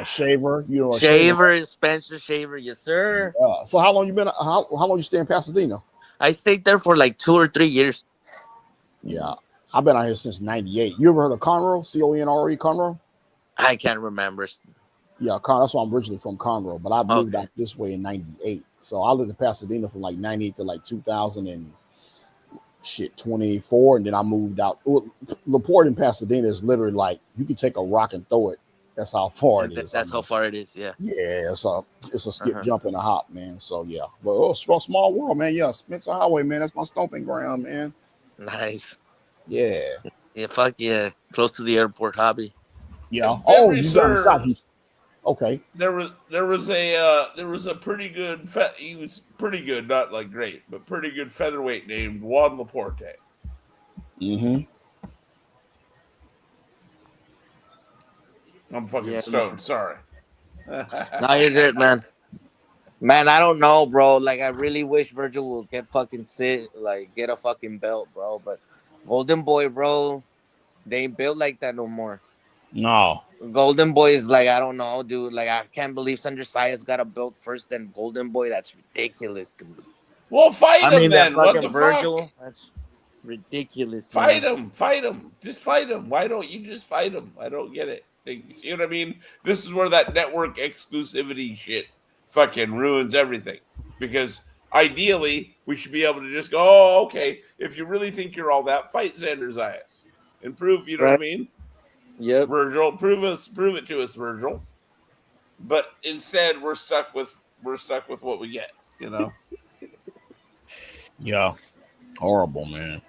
Shaver. You know, Shaver, Spencer Shaver. Yes, sir. So how long you been? How long you stay in Pasadena? I stayed there for like 2 or 3 years. Yeah, I've been out here since '98. You ever heard of Conroe? Conre, Conroe? I can't remember. Yeah, that's why I'm originally from Conroe, but I moved out this way in '98. So I lived in Pasadena from like '98 to like 2024, and then I moved out. LaPorte in Pasadena is literally like you can take a rock and throw it. That's how far it is. That's how far it is. Yeah. Yeah, it's a skip, jump, and a hop, man. So yeah, but small world, man. Yeah, Spencer Highway, man. That's my stomping ground, man. Nice. Yeah. Yeah, fuck yeah. Close to the airport, hobby. Yeah. If Oh, memory you got in South serves, Houston. Okay. there was a pretty good he was pretty good, not like great, but pretty good featherweight named Juan Laporte. Mm-hmm. I'm fucking Yeah, man. stoned. Sorry. No, you're good, man. Man, I don't know, bro. Like, I really wish Virgil would get fucking get a fucking belt, bro. But Golden Boy, bro, they ain't built like that no more. No. Golden Boy is like, I don't know, dude. Like, I can't believe Sandra Sayas got a belt first, then Golden Boy. That's ridiculous, dude. Well, fight I him mean, that then. What fucking the fuck? Virgil, that's ridiculous, Fight man. him. Fight him. Just fight him. Why don't you just fight him? I don't get it. Like, you know what I mean? This is where that network exclusivity shit fucking ruins everything. Because ideally, we should be able to just go, oh, okay, if you really think you're all that, fight Xander Zayas and prove, you know what I mean? Yep. Virgil, prove it to us, Virgil. But instead, we're stuck with what we get, you know? Yeah. Horrible, man.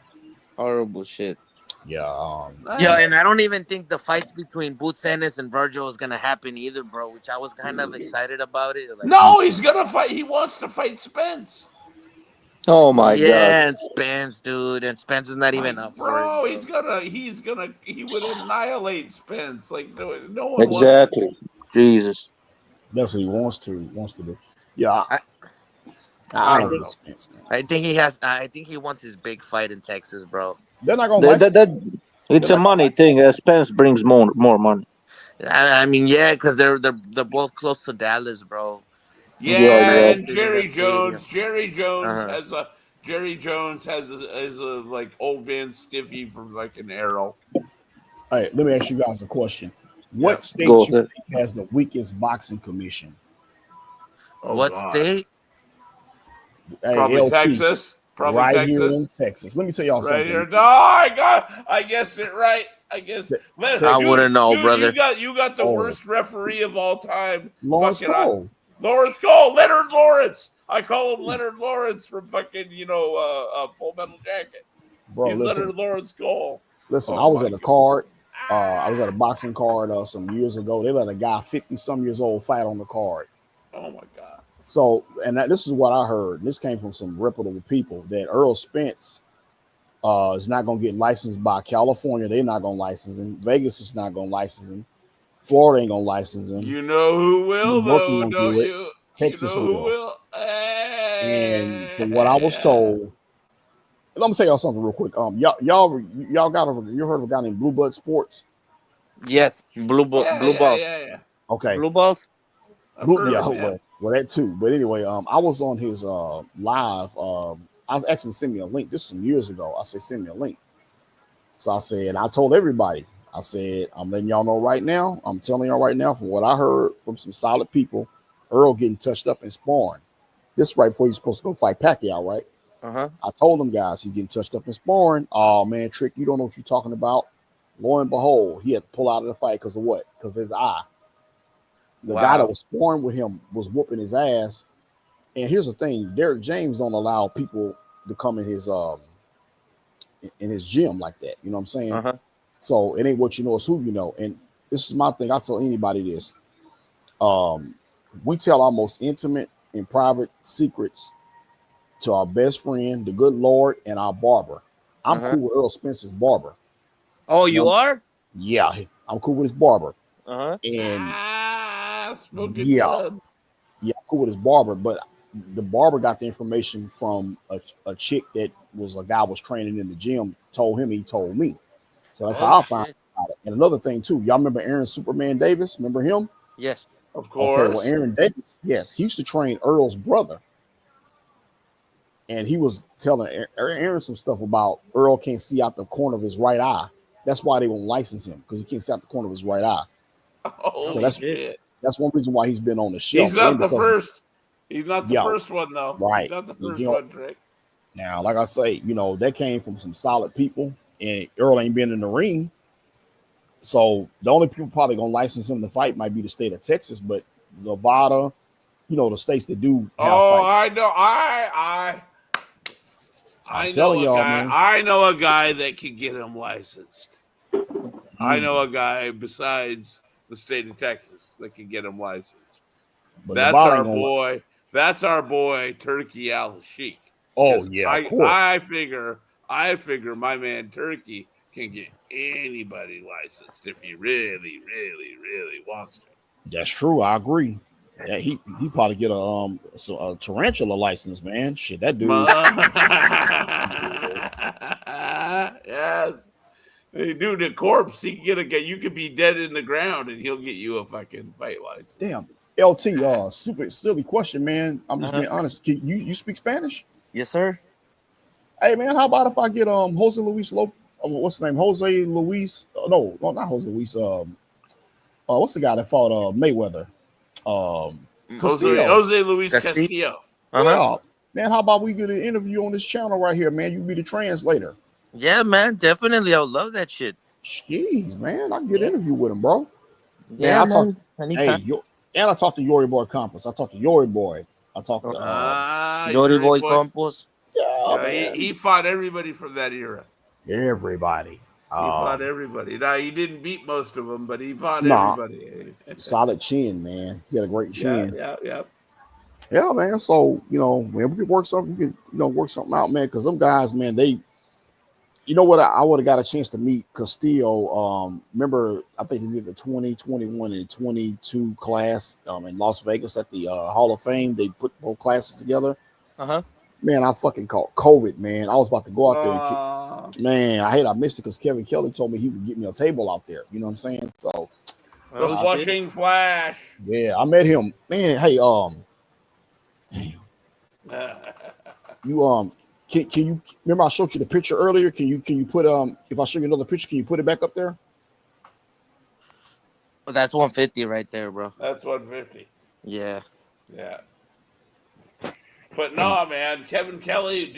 Horrible shit. Yeah. Yeah, and I don't even think the fights between Boots Ennis and Virgil is gonna happen either, bro. Which I was kind of excited about it. Like, no, he's gonna fight. He wants to fight Spence. Oh my god. Yeah, and Spence, dude, and Spence is not even up for it, Bro, bro. he would annihilate Spence. Like no one Exactly. Jesus. That's what he wants to do. Yeah. I I don't think know Spence, man. I think he has. I think he wants his big fight in Texas, bro. They're not gonna license. It's a money thing. Spence brings more money. I mean, yeah, because they're both close to Dallas, bro. Yeah, and Madison in the stadium. Jerry Jones Uh-huh. has a like old man stiffy from like an arrow. All right, let me ask you guys a question. What Yep. state Go you ahead. think has the weakest boxing commission? Oh, What God. state? Hey, Probably LT, Texas. Probably right Texas. here in Texas. Let me tell y'all Right something. here. No, I guessed it right. I guess. I wouldn't know, Dude, brother. you got the worst referee of all time. Lawrence Cole. Lawrence Cole. Leonard Lawrence. I call him Leonard Lawrence from fucking Full Metal Jacket. Bro, He's listen. Leonard Lawrence Cole. Listen, Oh, I was my at a card. I was at a boxing card some years ago. They let a guy 50-some years old fight on the card. Oh my God. So, and this is what I heard. This came from some reputable people that Earl Spence is not going to get licensed by California. They're not going to license him. Vegas is not going to license him. Florida ain't going to license him. You know who will, New York though, won't don't do it. you? Texas You know who will. will. And from what I was told, let me tell y'all something real quick. Y'all got you heard of a guy named Blue Blood Sports? Yes, blue ball. Yeah. Okay. Blue balls. Well, that too. But anyway, I was on his live. I was asking him to send me a link. This was some years ago. I said, send me a link. So I said, I told everybody. I said, I'm letting y'all know right now. I'm telling y'all right now, from what I heard from some solid people, Earl getting touched up in sparring. This is right before he's supposed to go fight Pacquiao, right? Uh-huh. I told them guys he's getting touched up in sparring. Oh man, Trick, you don't know what you're talking about. Lo and behold, he had to pull out of the fight because of what? Because his eye. The guy that was sparring with him was whooping his ass. And here's the thing: Derek James don't allow people to come in his gym like that. You know what I'm saying? Uh-huh. So it ain't what you know, it's who you know. And this is my thing. I tell anybody this. We tell our most intimate and private secrets to our best friend, the good Lord, and our barber. I'm cool with Earl Spence's barber. Oh, you are? Yeah, I'm cool with his barber. Uh-huh. And yeah, I'm cool with his barber, but the barber got the information from a chick that was a guy was training in the gym, told him, he told me. So that's how I found out. And another thing too, y'all remember Aaron Superman Davis? Remember him? Yes. Of course. Okay, well, Aaron Davis, yes, he used to train Earl's brother. And he was telling Aaron some stuff about Earl can't see out the corner of his right eye. That's why they won't license him, because he can't see out the corner of his right eye. Oh, so that's one reason why he's been on the shelf. He's not the first. He's not the first one, though. Right. He's not the first one, Trick. Now, like I say, that came from some solid people, and Earl ain't been in the ring. So the only people probably gonna license him to fight might be the state of Texas, but Nevada, the states that do have fights. I know. I know a guy that can get him licensed. I know a guy besides the state of Texas that can get him licensed. But That's Navarre our ain't gonna. boy. That's our boy, Turkey Al Sheik. Oh yeah, of course. I figure my man Turkey can get anybody licensed if he really, really, really wants to. That's true. I agree. Yeah, he probably get a tarantula license, man. Shit, that dude. Yes. Hey, dude, a corpse, he can get you could be dead in the ground and he'll get you a fucking fight license. Damn. LT, super silly question, man. I'm just being honest. Can you speak Spanish? Yes, sir. Hey, man, how about if I get Jose Luis what's his name? Jose Luis? No, not Jose Luis. What's the guy that fought Mayweather? Jose Luis Castillo. Yeah, man. How about we get an interview on this channel right here, man? You be the translator. Yeah, man. Definitely, I would love that shit. Jeez, man, I can get an interview with him, bro. Yeah, man. Anytime. And I talked to Yori Boy Campos. I talked to Yori Boy. I talked to Yori Boy Campos. Yeah, he fought everybody from that era. Everybody. He fought everybody. Now he didn't beat most of them, but he fought everybody. Solid chin, man. He had a great chin. Yeah, man. So man, we could work something. We could work something out, man. Because them guys, man, they. You know what? I would have got a chance to meet Castillo. Remember, I think he did the 2021 and 22 class in Las Vegas at the Hall of Fame. They put both classes together. Man, I fucking caught COVID, man. I was about to go out there. Man, I missed it because Kevin Kelly told me he would get me a table out there. You know what I'm saying? So the Flushing Flash. Yeah, I met him. Man, hey, you can you remember I showed you the picture earlier? Can you put if I show you another picture, can you put it back up there? Well, that's 150 right there, bro. That's 150. Yeah. But no, man, Kevin Kelly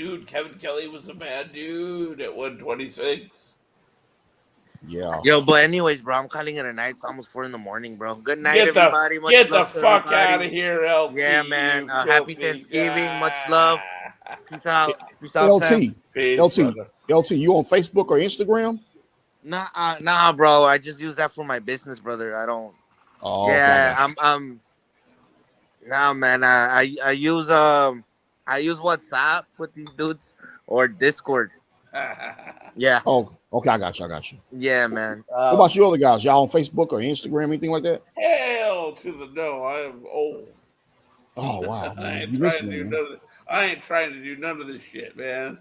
was a bad dude at 126. Yeah. Yo, but anyways, bro, I'm calling it a night. It's almost 4 a.m, bro. Good night, everybody. Get the fuck out of here, LT. Yeah, man. Happy Thanksgiving. Much love. Peace out. Peace out, LT. LT, you on Facebook or Instagram? Nah, bro. I just use that for my business, brother. I don't. Oh, yeah, I'm. Nah, man. I use WhatsApp with these dudes or Discord. Yeah. Oh, okay. I got you. Yeah, man. What about you other guys? Y'all on Facebook or Instagram, anything like that? Hell to the no. I am old. Oh wow, man. I ain't trying to do none of this shit, man.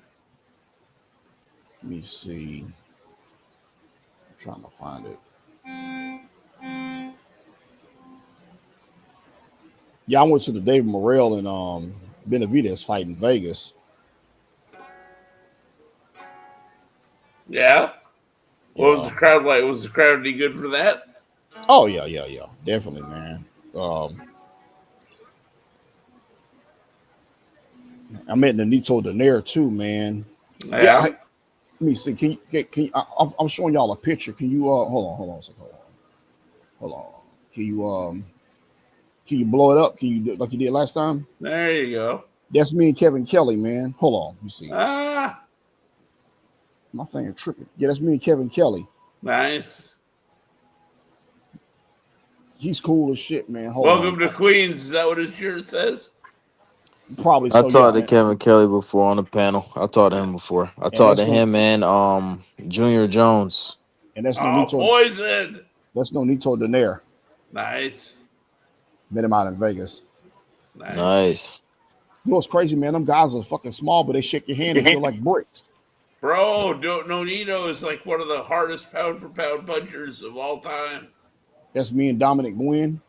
Let me see. I'm trying to find it. Yeah, I went to the David Morrell and Benavidez fight in Vegas. Yeah. What was the crowd like? Was the crowd any good for that? Oh yeah. Definitely, man. I met Nonito Donaire too, man. Yeah. Let me see. Can you I'm showing y'all a picture. Can you hold on a second. Hold on. Can you blow it up? Can you do like you did last time? There you go. That's me and Kevin Kelly, man. Hold on. You see. My thing tripping. Yeah, that's me and Kevin Kelly. Nice. He's cool as shit, man. Welcome to Queens. Is that what his shirt says? Probably. I talked to Kevin Kelly before on the panel. I talked to him before. I talked to him and Junior Jones. And that's Nonito. Poison. That's Nonito Donaire. Nice. Met him out in Vegas. Nice. You know what's crazy, man? Them guys are fucking small, but they shake your hand and feel like bricks. Bro, Nonito is like one of the hardest pound for pound punchers of all time. That's me and Dominic Nguyen.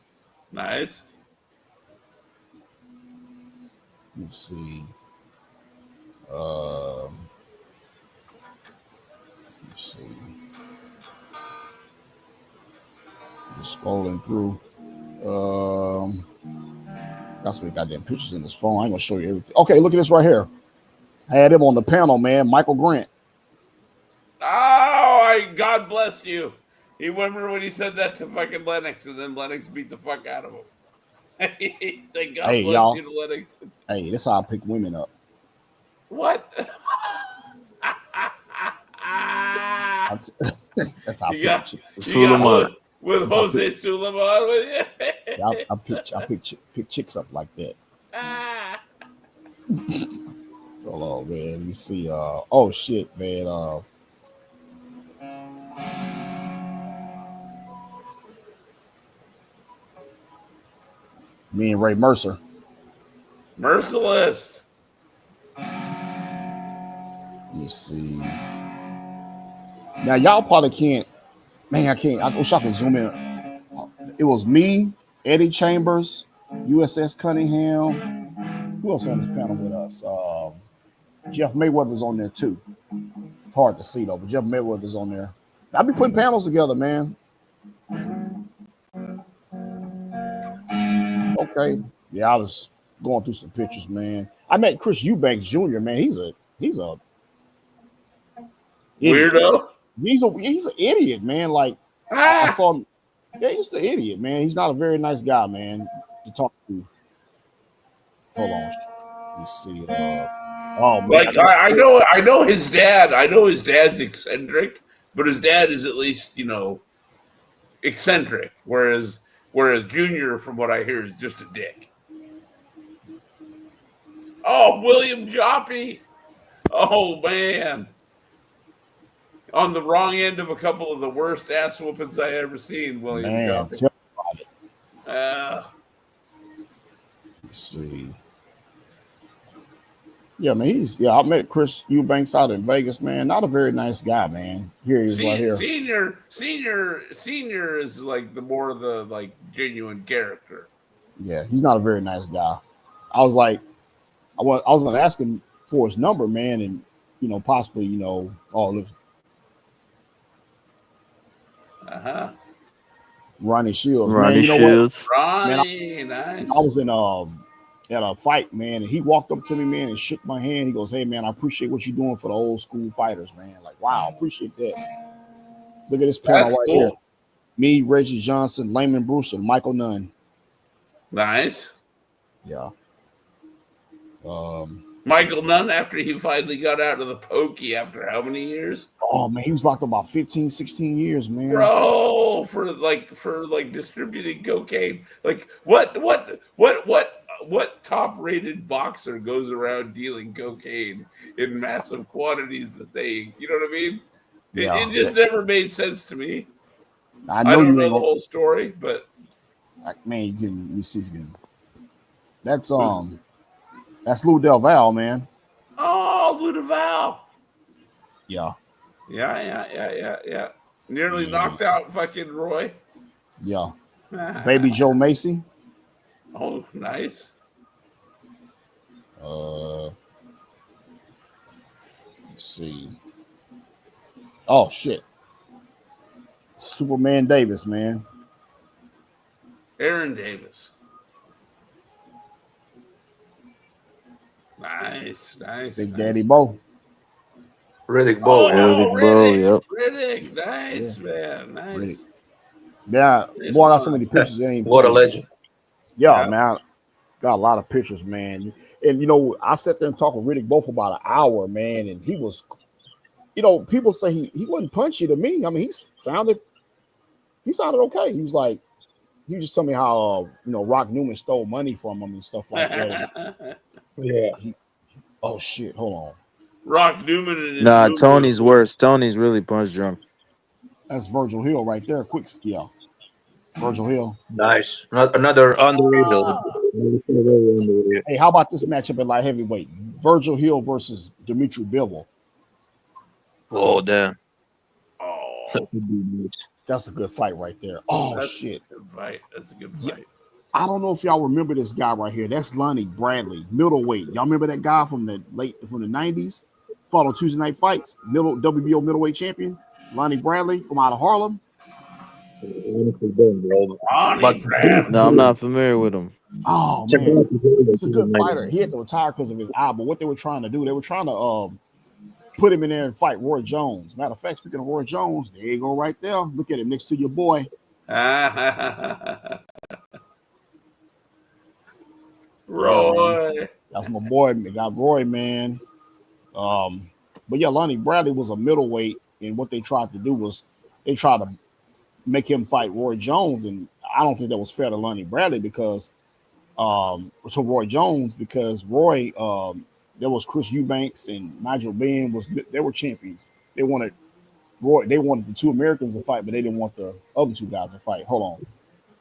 Nice. Let's see. Let's see. Just scrolling through. Got some goddamn pictures in this phone. I ain't gonna show you everything. Okay, look at this right here. I had him on the panel, man. Michael Grant. God bless you. He remember when he said that to fucking Lennox, and then Lennox beat the fuck out of him. He said, God bless y'all. You to Lennox. Hey, this is how I pick women up. What? That's how I You got pick. Suleiman. with That's how I Jose pick. Suleiman with you. Yeah, I pick chicks up like that. Hold on, man. Let me see. Oh shit, man. Me and Ray Mercer. Merciless. Let me see. Now y'all probably can't. Man, I can't. I wish I could zoom in. It was me, Eddie Chambers, USS Cunningham. Who else on this panel with us? Jeff Mayweather's on there too. Hard to see though, but Jeff Mayweather's on there. I'll be putting panels together, man. Okay. Yeah, I was going through some pictures, man. I met Chris Eubanks Jr., man. He's a idiot. Weirdo. He's an idiot, man. Like I saw him. Yeah, he's an idiot, man. He's not a very nice guy, man, to talk to. Hold on. Let me see. Oh man. Like I know his dad. I know his dad's eccentric, but his dad is at least, eccentric. Whereas Junior, from what I hear, is just a dick. Oh, William Joppy. Oh man. On the wrong end of a couple of the worst ass whoopings I ever seen, William Joppy. Tell me about it. Let's see. Yeah, man, I met Chris Eubanks out in Vegas, man. Not a very nice guy, man. Here he is right here. Senior is like the more of the like genuine character. Yeah, he's not a very nice guy. I was like, I was gonna ask him for his number, man, and possibly, look. Ronnie Shields. Ronnie Shields. Ronnie, nice. I was in at a fight, man, and he walked up to me, man, and shook my hand. He goes, "Hey, man, I appreciate what you're doing for the old school fighters, man." Like, wow, appreciate that. Look at this panel right here. Me, Reggie Johnson, Layman Brewster, and Michael Nunn. Nice. Yeah. Michael Nunn, after he finally got out of the pokey after how many years? Oh man, he was locked up about 15, 16 years, man. Bro, for distributing cocaine. Like what top rated boxer goes around dealing cocaine in massive quantities that they, you know what I mean? It just never made sense to me. I don't know the whole story, but man, let me see if you can. That's Lou Del Val, man. Oh, Lou Del Val. Yeah. Yeah. Nearly knocked out fucking Roy. Yeah. Baby Joe Macy. Oh, nice. Let's see. Oh shit. Superman Davis, man. Aaron Davis. Nice. Big Daddy Bo. Riddick Bowe. Riddick. Nice, man. Nice. Riddick. Yeah, boy, I got so many pictures. What a legend. Yeah, man. Got a lot of pictures, man. And, I sat there and talked with Riddick Bowe for about an hour, man. And he was, people say he wasn't punchy to me. I mean, he sounded okay. He was just telling me how, Rock Newman stole money from him and stuff like that. Yeah. Oh, shit. Hold on. Rock Newman and his Tony's worse. Tony's really punch drunk. That's Virgil Hill right there. Virgil Hill. Nice. Another underrated. Hey, how about this matchup at light heavyweight? Virgil Hill versus Dimitri Bivol. Oh, damn. Oh. That's a good fight right there. Oh, shit. That's a good fight. Yeah. I don't know if y'all remember this guy right here. That's Lonnie Bradley, middleweight. Y'all remember that guy from the 90s? Fought on Tuesday Night Fights, WBO middleweight champion, Lonnie Bradley from out of Harlem. No, I'm not familiar with him. Oh man, he's a good fighter. He had to retire because of his eye. But what they were trying to do, they were trying to put him in there and fight Roy Jones. Matter of fact, speaking of Roy Jones, there you go right there. Look at him next to your boy. Roy. Yeah, that's my boy. They got Roy, man. But yeah, Lonnie Bradley was a middleweight. and what they tried to do was they tried to make him fight Roy Jones, and I don't think that was fair to Lonnie Bradley because to Roy Jones because Roy there was Chris Eubanks and Nigel Benn they were champions. They wanted they wanted the two Americans to fight, but they didn't want the other two guys to fight. Hold on.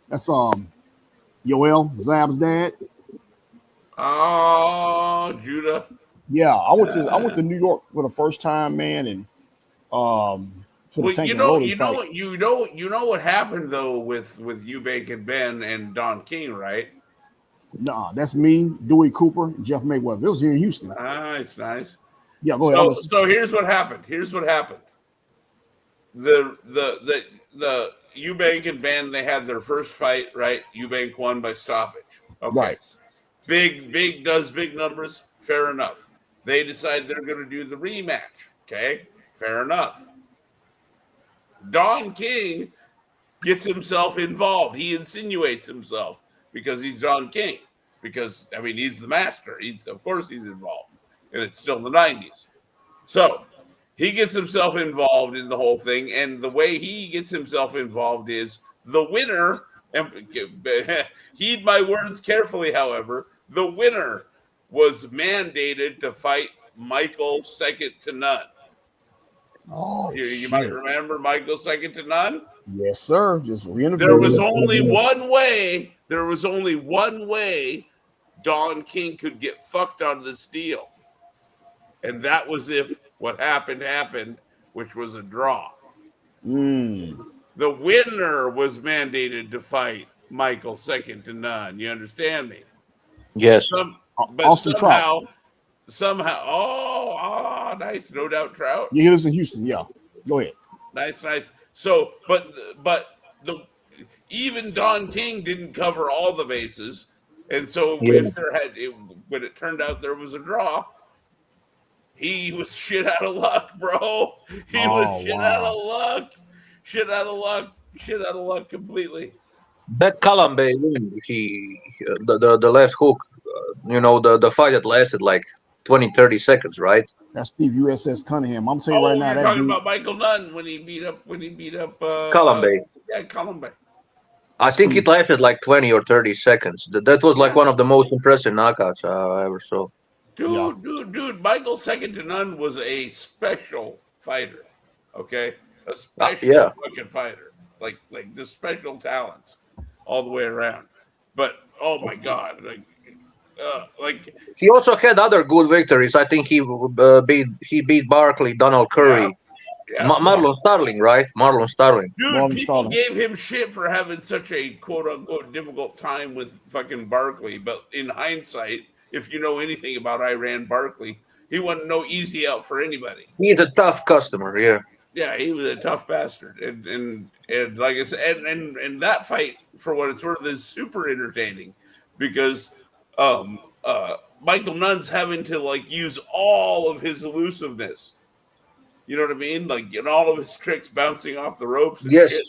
That's Yoel Zab's dad. Oh, Judah. Yeah, I went to New York for the first time, man, and for the Tank and Rolling fight. You know what happened though with Eubank and Ben and Don King, right? Nah, that's me, Dewey Cooper, and Jeff Mayweather. It was here in Houston. Nice. Yeah, go ahead. So here's what happened. The Eubank and Ben, they had their first fight, right? Eubank won by stoppage. Okay. Right. Big does big numbers. Fair enough. They decide they're going to do the rematch. Okay. Fair enough. Don King gets himself involved. He insinuates himself because he's Don King. Because, I mean, he's the master. Of course he's involved. And it's still the 90s. So he gets himself involved in the whole thing. And the way he gets himself involved is the winner, and heed my words carefully, however, the winner was mandated to fight Michael second to none. Oh, you might remember Michael second to none? Yes, sir. Just there was only one way. There was only one way Don King could get fucked out of this deal. And that was if what happened, which was a draw. The winner was mandated to fight Michael second to none. You understand me? Yes. But somehow, nice. No Doubt Trout. Yeah, he lives in Houston. Yeah. Go ahead. Nice. So, but even Don King didn't cover all the bases. And so when it turned out there was a draw, he was shit out of luck, bro. He was shit out of luck. Shit out of luck completely. That Kalambe win, the left hook, the fight that lasted like 20, 30 seconds, right? That's Steve USS Cunningham. I'm telling you right now. You're talking about Michael Nunn when he beat up Kalambe. Kalambe. I think it lasted like 20 or 30 seconds. That was like one of the most impressive knockouts I ever saw. Dude, Michael second to none was a special fighter. Okay? A special fucking fighter. Like just special talents all the way around. But oh my god, he also had other good victories. I think he beat Barkley, Donald Curry, Marlon Starling, right? Marlon Starling. Dude, people gave him shit for having such a quote unquote difficult time with fucking Barkley. But in hindsight, if you know anything about Iran Barkley, he wasn't no easy out for anybody. He's a tough customer, yeah. Yeah, he was a tough bastard. And like I said, and that fight, for what it's worth, is super entertaining because Michael Nunn's having to use all of his elusiveness. You know what I mean? Getting all of his tricks bouncing off the ropes and shit,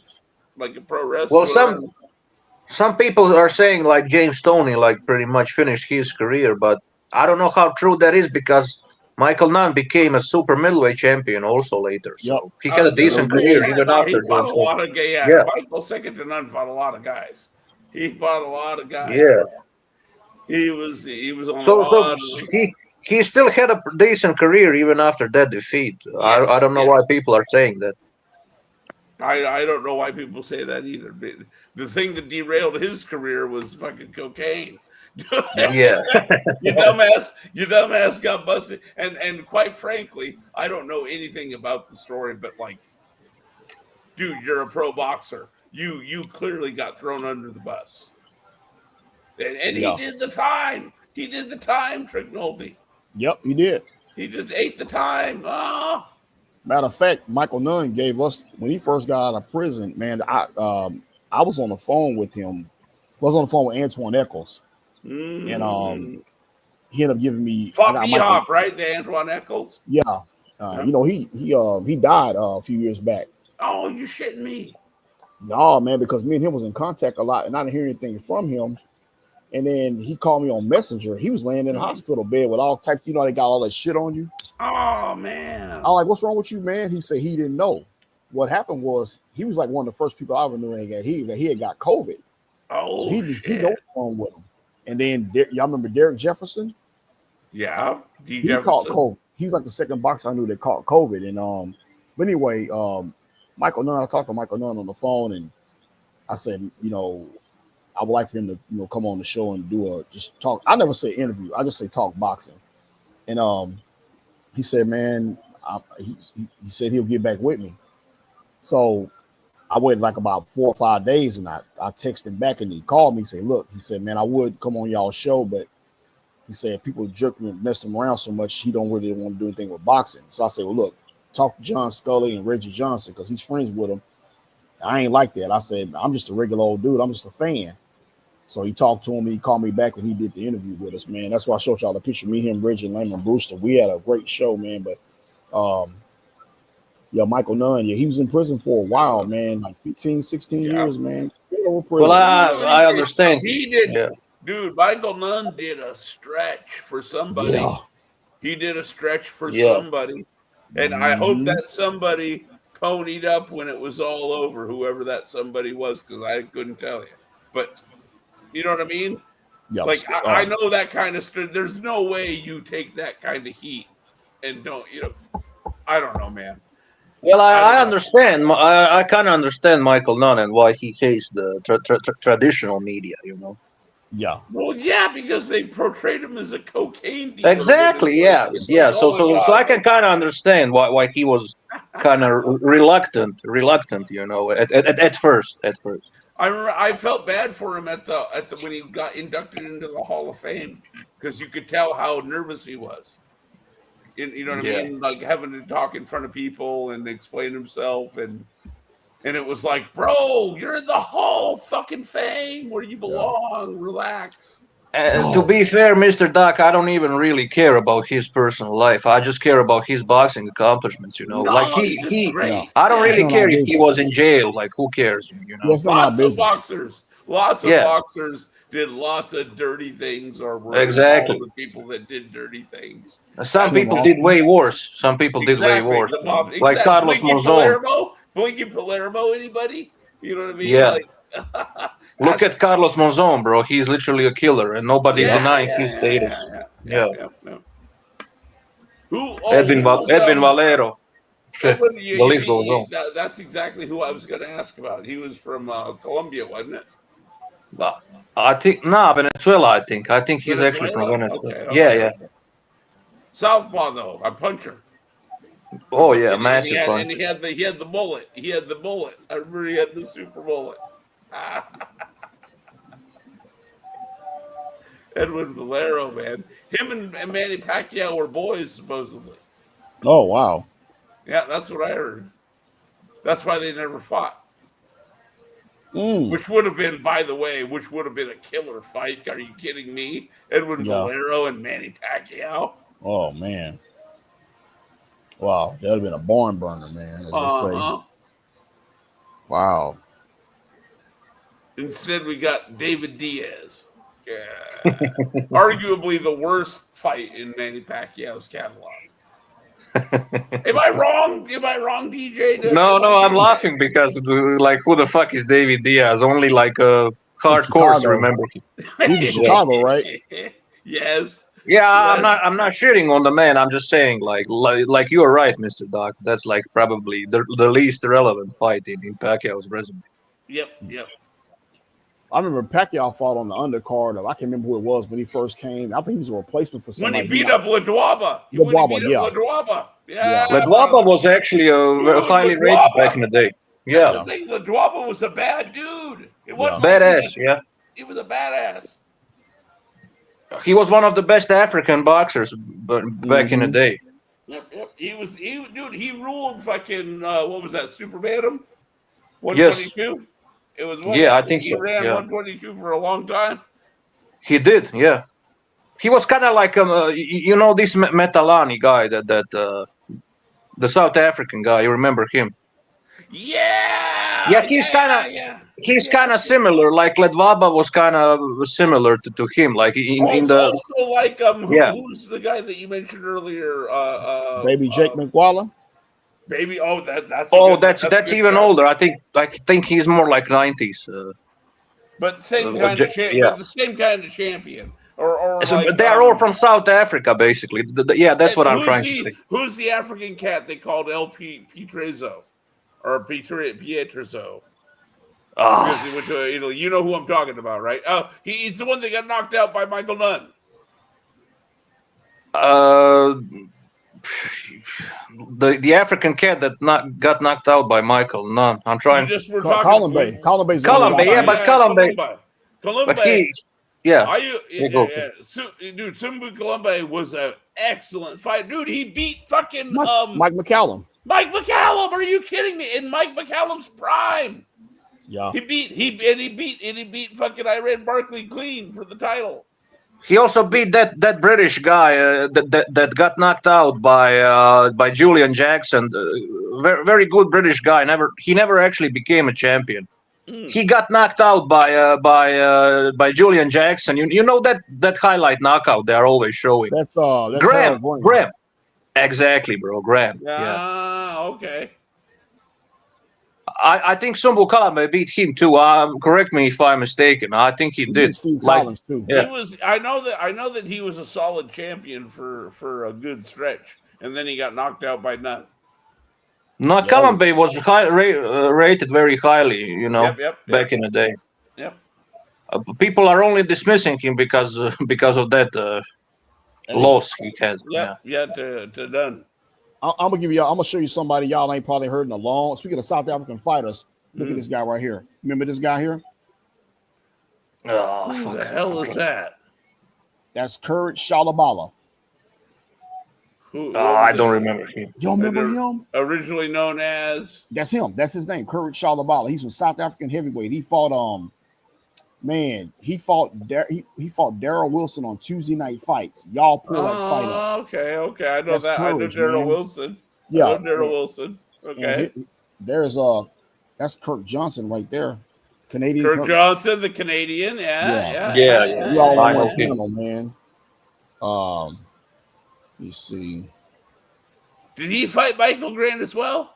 like a pro wrestler. Well, some people are saying James Toney pretty much finished his career, but I don't know how true that is because Michael Nunn became a super middleweight champion also later. So he had a decent career even after. He fought a lot of guys. Yeah. Michael second to none fought a lot of guys. He fought a lot of guys. Yeah. He was on a lot of he still had a decent career even after that defeat. Yeah, I don't know why people are saying that. I don't know why people say that either. The thing that derailed his career was fucking cocaine. Yeah. Your dumbass got busted. And quite frankly, I don't know anything about the story, but dude, you're a pro boxer. You clearly got thrown under the bus. And he did the time. He did the time, Trick Nolte. Yep, he did. He just ate the time. Matter of fact, Michael Nunn gave us, when he first got out of prison, man, I was on the phone with him. I was on the phone with Antoine Eccles. And he ended up giving me B-Hop, right? The Antoine Eccles? Yeah. He died a few years back. Oh, you shitting me. No, man, because me and him was in contact a lot and I didn't hear anything from him. And then he called me on Messenger. He was laying in the hospital bed with all types. You know, they got all that shit on you. Oh man! I'm like, what's wrong with you, man? He said he didn't know. What happened was he was like one of the first people I ever knew he had got COVID. Oh so he shit! know what's wrong with him. And then y'all remember Derek Jefferson? Yeah, D. He caught Jefferson. COVID. He's like the second boxer I knew that caught COVID. And but anyway, Michael Nunn. I talked to Michael Nunn on the phone, and I said, I would like for him to, come on the show and do a just talk. I never say interview. I just say talk boxing. And he said, man, he said he'll get back with me. So I waited like about 4 or 5 days, and I texted him back, and he called me. He said, look, he said, man, I would come on y'all's show, but he said people jerk him and mess him around so much he don't really want to do anything with boxing. So I said, well, look, talk to John Scully and Reggie Johnson because he's friends with him. I ain't like that. I said, I'm just a regular old dude. I'm just a fan. So he talked to him. He called me back, and he did the interview with us, man. That's why I showed y'all the picture. Me, him, Reggie, and Layman Brewster. We had a great show, man. But Michael Nunn, he was in prison for a while, man, like 15, 16 years, man. Well, I understand. He did, dude. Michael Nunn did a stretch for somebody. Yeah. He did a stretch for somebody, and I hope that somebody ponied up when it was all over, whoever that somebody was, because I couldn't tell you. But you know what I mean? Yeah, like I know that kind of stuff. There's no way you take that kind of heat and don't. I don't know, man. Well, I understand. I kind of understand Michael Nunn and why he hates the traditional media. Yeah. Well, yeah, because they portrayed him as a cocaine dealer. Exactly. Yeah. Yeah. So I can kind of understand why he was kind of reluctant. At first. I remember I felt bad for him at the when he got inducted into the Hall of Fame because you could tell how nervous he was. You know what I mean? Like having to talk in front of people and explain himself, and it was like, bro, you're in the Hall of fucking Fame where you belong. Relax. To be fair, Mr. Doc, I don't even really care about his personal life. I just care about his boxing accomplishments. No, like he's great. I don't really care if he was in jail. Like, who cares? Lots of boxers did lots of dirty things or were involved with people that did dirty things. Some people did way worse. Like Carlos Monzon. Blinky Palermo, anybody? You know what I mean? Yeah. Like, look at Carlos Monzon, bro. He's literally a killer, and nobody's denying his status. Yeah. Edwin Valero. The list goes on. That's exactly who I was going to ask about. He was from Colombia, wasn't it? I think Venezuela. I think he's actually from Venezuela. Okay. Yeah. Southpaw though, a puncher. Oh yeah, massive puncher. And he had the mullet. He had the mullet. I remember he had the super mullet. Edwin Valero, man. Him and Manny Pacquiao were boys supposedly. Oh wow. Yeah, that's what I heard. That's why they never fought. Which would have been, by the way, a killer fight. Are you kidding me? Edwin Valero and Manny Pacquiao. Oh man. Wow, that would have been a barn burner, man. As they say. Wow. Instead, we got David Diaz. Yeah. Arguably the worst fight in Manny Pacquiao's catalog. Am I wrong, DJ? No, I'm laughing because like, who the fuck is David Diaz? Only like hardcore remember him. He's in Chicago, right? Yes. Yeah, I'm not shitting on the man. I'm just saying, like you are right, Mr. Doc. That's like probably the least relevant fight in Pacquiao's resume. Yep. I remember Pacquiao fought on the undercard of, I can't remember who it was when he first came. I think he was a replacement for somebody. When he beat up Ledwaba. Yeah. Ledwaba was actually highly rated back in the day. Yeah. I think Ledwaba was a bad dude. It wasn't badass, yeah. He was a badass. He was one of the best African boxers back in the day. Yep. He ruled fucking, what was that, Super Bantam? 122? Yes. It was one. Yeah, I think he ran 122 for a long time. He did, yeah. He was kind of like this Metalani guy that the South African guy. You remember him? Yeah. Yeah, he's kind of he's kind of similar. Like Ledvaba was kind of similar to him. Like in the also like yeah. who's the guy that you mentioned earlier? Baby Jake McWalla. Baby, that's that's even older. I think he's more like 90s. But same kind of but the same kind of champion. Or so like, they're all from South Africa, basically. Yeah, that's what I'm trying to say. Who's the African cat they called El Pietrezo? Or Pietrezzo? Because he went to Italy. You know who I'm talking about, right? Oh, he's the one that got knocked out by Michael Nunn. The African cat that got knocked out by Michael Nunn. I'm trying. You just were talking Columbe. Columbe, yeah, but Columbe. But he, yeah. Dude, Sumbu Columbe was an excellent fight. Dude, he beat fucking Mike McCallum. Mike McCallum, are you kidding me? In Mike McCallum's prime. Yeah. He beat fucking Iran Barkley clean for the title. He also beat that British guy that got knocked out by Julian Jackson. Very, very good British guy. He never actually became a champion. He got knocked out by Julian Jackson. You know that highlight knockout they're always showing. That's Graham. Exactly, bro. Graham. Yeah. Okay. I think Sumbu Kalame beat him too. Correct me if I'm mistaken. I think he did. Steve Collins too. Yeah. I know that he was a solid champion for a good stretch, and then he got knocked out by Nunn. No, Kalame was rated very highly. You know, back in the day. Yep. People are only dismissing him because of that loss he had. To Nunn. I'm gonna show you somebody y'all ain't probably heard in a long. Speaking of South African fighters, look at this guy right here. Remember this guy here? Oh, who the hell is that? That's Courage Shalabala. I don't remember him. You don't remember him? Originally known as. That's him. That's his name, Courage Shalabala. He's from South African heavyweight. He fought he fought Daryl Wilson on Tuesday Night Fights. Y'all pull that fight up. Okay. I know that. I know Daryl Wilson. Yeah, I know Daryl Wilson. Okay. That's Kirk Johnson right there, Canadian. Kirk Johnson, the Canadian. Yeah. You all on one panel, man. Let me see. Did he fight Michael Grant as well?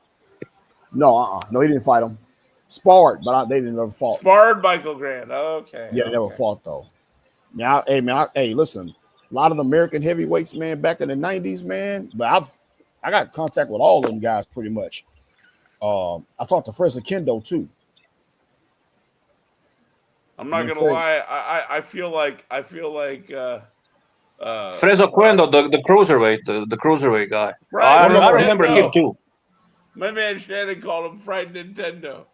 No, he didn't fight him. Sparred, but they didn't ever fought. Sparred Michael Grant. Okay. Yeah, they never fought though. Now, listen, a lot of the American heavyweights, man, back in the 90s, man. But I got contact with all of them guys pretty much. I talked to Fraser Kendo too. I'm not gonna lie. I feel like Frezo Quendo, the cruiserweight guy. I remember him too. My man Shannon called him Fried Nintendo.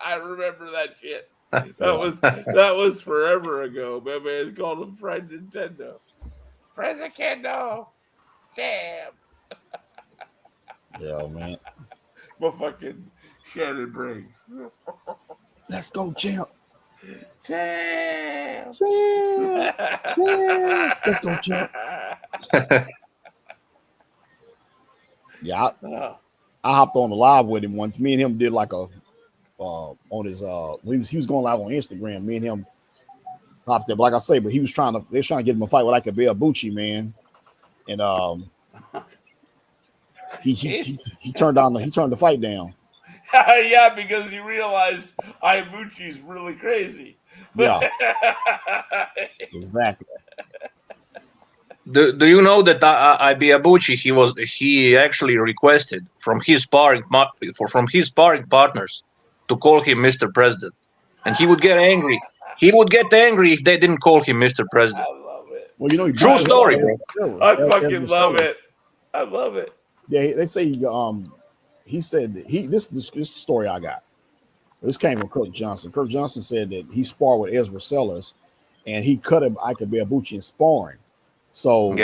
I remember that shit. That was forever ago. My man called him Fried Nintendo. Frezo Kendo. Damn. Yeah, man. My fucking Shannon brings. Let's go, champ. Champ. Let's go, champ. Yeah, I hopped on the live with him once. Me and him did like a on his he was going live on Instagram. Me and him hopped there, but like I say, but they was trying to get him a fight with like a Buchi, man, and he turned the fight down. Yeah, because he realized Ibuchi's really crazy. Yeah, exactly. Do you know that Ibuchi he actually requested from his sparring partners to call him Mr. President, and he would get angry. He would get angry if they didn't call him Mr. President. I love it. Well, you know, true story, bro. I fucking love it. I love it. Yeah, they say he said that this story I got. This came from Kirk Johnson. Kirk Johnson said that he sparred with Ezra Sellers, and he cut him Ibuchi in sparring. So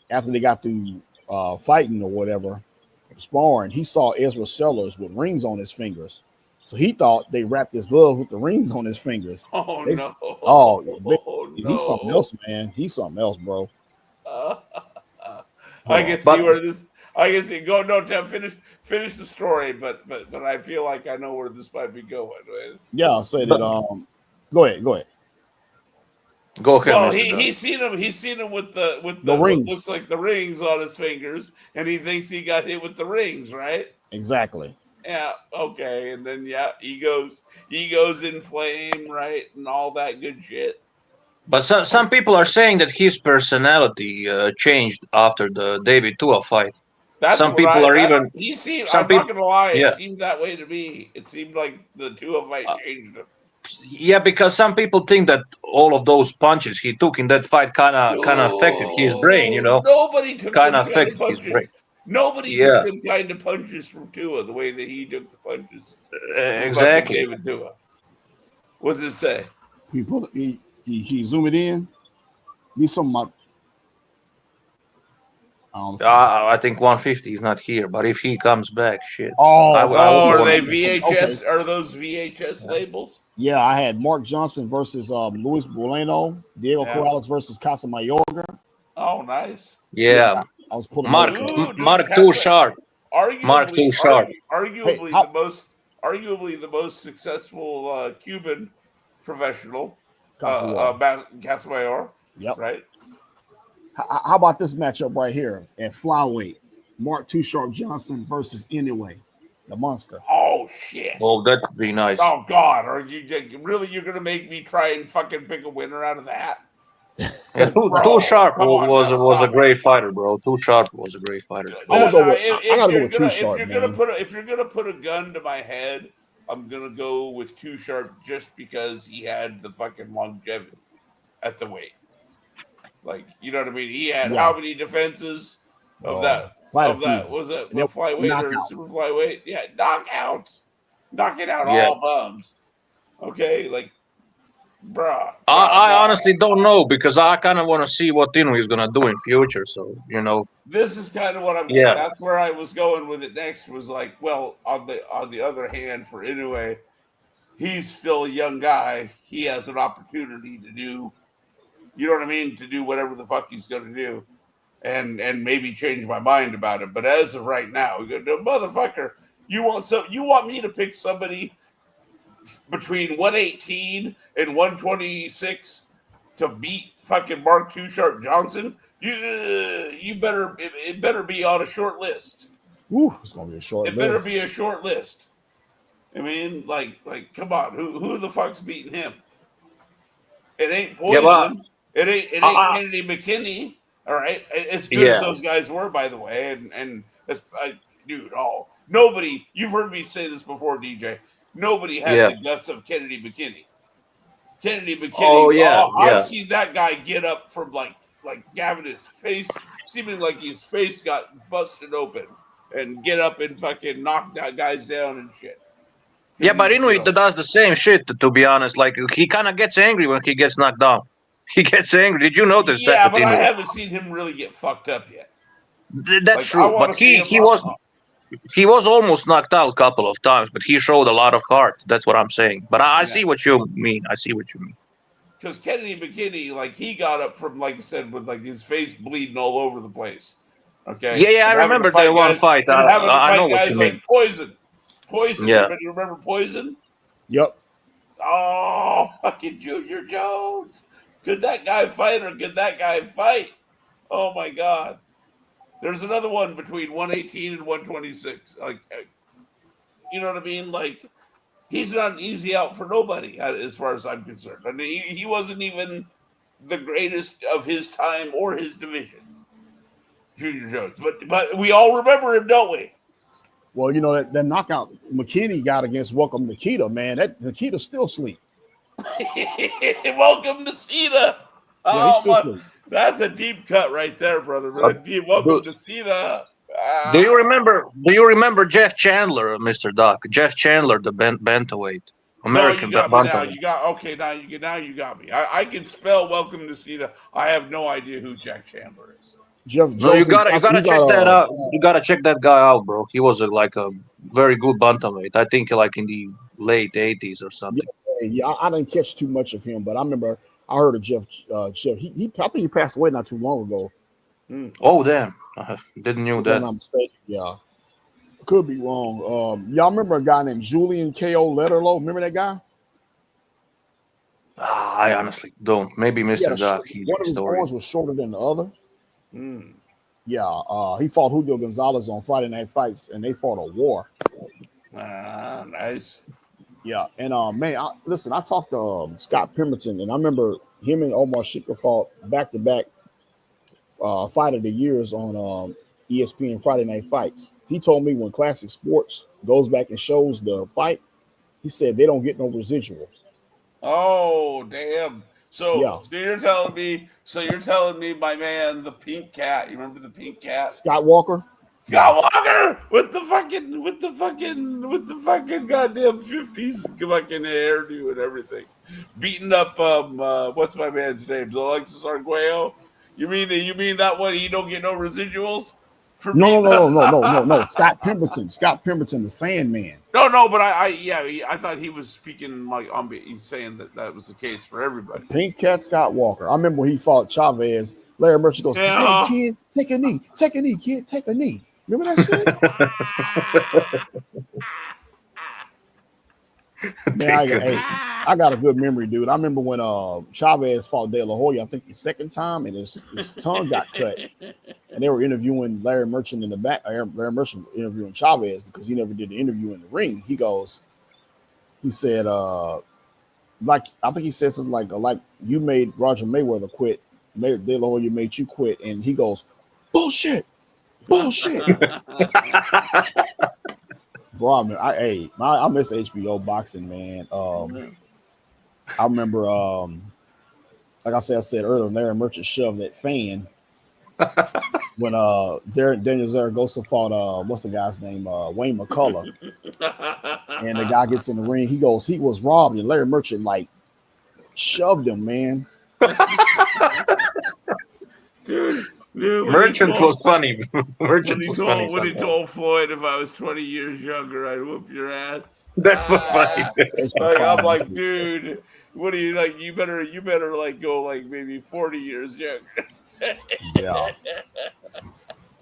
after they got through fighting or whatever, sparring, he saw Ezra Sellers with rings on his fingers. So he thought they wrapped his glove with the rings on his fingers. Oh, no. He's something else, man. He's something else, bro. I can see where this. I can see. Go. No, Tim. finish the story, but I feel like I know where this might be going. Right? Yeah, I'll say that. Go ahead. Go ahead, Well, Mr. Doc. he's seen him with the The what rings. looks like the rings on his fingers, and he thinks he got hit with the rings, right? Exactly. Yeah, okay, and then egos inflame, right, and all that good shit. But some people are saying that his personality changed after the David Tua fight. That's Some what people are that's even. he seemed. Some I'm not people, gonna lie, it yeah, seemed that way to me. It seemed like the Tua fight changed him. yeah, because some people think that all of those punches he took in that fight kind of affected his brain. You No, know, nobody took kind them of kind of affected his brain. punches. Nobody took Yeah, them kind of punches from Tua the way that he took the punches from fucking exactly. David Tua. What does it say? He zoom it in. Be some I think 150 is not here, but if he comes back, shit, Oh, I would Are want they to. okay. VHS? Are those VHS labels? Yeah, I had Mark Johnson versus Luis Bueno, Diego Yeah. Corrales versus Casa Mayorga. Oh, nice. Yeah, I was pulling Mark, up. Mark too sharp. Mark too sharp. Hey, arguably the most successful Cuban professional, Casamayor. Casamayor. Yep. Right. How about this matchup right here at flyweight? Mark Too Sharp Johnson versus Anyway, the monster. Oh shit. Oh, that'd be nice. Oh god, are you really? You're gonna make me try and fucking pick a winner out of that? Yeah, too Sharp was a great fighter, bro. Too Sharp was a great fighter. I gotta go with Too Sharp, man. If you're gonna put a gun to my head, I'm gonna go with Too Sharp just because he had the fucking longevity at the weight. Like, you know what I mean? He had how many defenses of that? Was it a flyweight or a super flyweight? Yeah, knockouts, knocking out all bums. Okay, like, bruh. I honestly don't know because I kind of want to see what Inoue is gonna do in future. So this is kind of what I'm. Yeah. That's where I was going with it next. Was like, well, on the other hand, for Inoue, he's still a young guy. He has an opportunity to do, you know what I mean, to do whatever the fuck he's going to do, and maybe change my mind about it. But as of right now, we go, motherfucker, you want me to pick somebody between 118 and 126 to beat fucking Mark Too Sharp Johnson? You better, it better be on a short list. Ooh, it's gonna be a short list. It better be a short list. I mean, like, come on, who the fuck's beating him? It ain't Poison. It ain't Kennedy McKinney. All right, as good as those guys were, by the way, and that's, dude. Nobody. You've heard me say this before, DJ. Nobody had the guts of Kennedy McKinney. Kennedy McKinney. Oh yeah, I've seen that guy get up from like having his face, seeming like his face got busted open, and get up and fucking knock that guys down and shit. Yeah, but Inoue does the same shit. To be honest, like he kind of gets angry when he gets knocked down. He gets angry. Did you notice that? Yeah, but I haven't seen him really get fucked up yet. That's true. But he was almost knocked out a couple of times, but he showed a lot of heart. That's what I'm saying. But I see what you mean. I see what you mean. Because Kennedy McKinney, like, he got up from, like you said, with like his face bleeding all over the place. Okay. Yeah, I remember that one fight. I know what you mean. Like Poison. Yeah. You remember Poison? Yep. Oh, fucking Junior Jones. Could that guy fight or could that guy fight? Oh my God. There's another one between 118 and 126. Like, you know what I mean? Like, he's not an easy out for nobody, as far as I'm concerned. I mean, he wasn't even the greatest of his time or his division, Junior Jones. But we all remember him, don't we? Well, you know that knockout McKinney got against Welcome Nikita, man. That Nikita's still asleep. Welcome to Cena. Yeah, he's still asleep. That's a deep cut right there, brother. Welcome to Cena. Do you remember Jeff Chandler, Mr. Doc? Jeff Chandler, the bantamweight, American bantamweight. Now you got me. I can spell Welcome to Cena. I have no idea who Jack Chandler is. No, you gotta check that out. You gotta check that guy out, bro. He was like a very good bantamweight. I think like in the late 80s or something. Yeah, I didn't catch too much of him, but I remember I heard of Jeff. I think he passed away not too long ago. Oh damn! Didn't know that. I'm mistaken. Yeah. Could be wrong. Y'all remember a guy named Julian K.O. Letterlow? Remember that guy? I honestly don't. Maybe Mr. Doc, he's one of his story. arms was shorter than the other. Mm. Yeah, he fought Julio Gonzalez on Friday Night Fights, and they fought a war. Ah, nice. Yeah, and man, listen, I talked to Scott Pemberton, and I remember him and Omar Shaker fought back to back Fight of the Years on ESPN Friday Night Fights. He told me when Classic Sports goes back and shows the fight, he said they don't get no residual. Oh, damn. Yeah. So you're telling me, my man, the pink cat. You remember the pink cat? Scott Walker? Scott Walker with the fucking goddamn 50s fucking hairdo and everything. Beating up what's my man's name? Alexis Arguello? You mean that one he don't get no residuals? For No. Scott Pemberton, the Sandman. No, but I thought he was speaking like he's saying that was the case for everybody. Pink Cat Scott Walker. I remember when he fought Chavez. Larry Merchant goes, "Hey kid, take a knee, kid, take a knee." Remember that shit? Man, I got a good memory, dude. I remember when Chavez fought De La Hoya, I think the second time, and his tongue got cut. And they were interviewing Larry Merchant in the back. Larry Merchant interviewing Chavez because he never did the interview in the ring. He said, like, I think he said something like you made Roger Mayweather quit. De La Hoya made you quit. And he goes, bullshit. Bro, I miss HBO boxing, man. I remember, like I said earlier, Larry Merchant shoved that fan when Daniel Zaragoza fought what's the guy's name, Wayne McCullough, and the guy gets in the ring. He goes, he was robbed, and Larry Merchant like shoved him, man. Dude, Merchant was funny. When he told Floyd, if I was 20 years younger, I'd whoop your ass. That's funny. I'm like, dude, what do you like? You better like go like maybe 40 years younger. Yeah.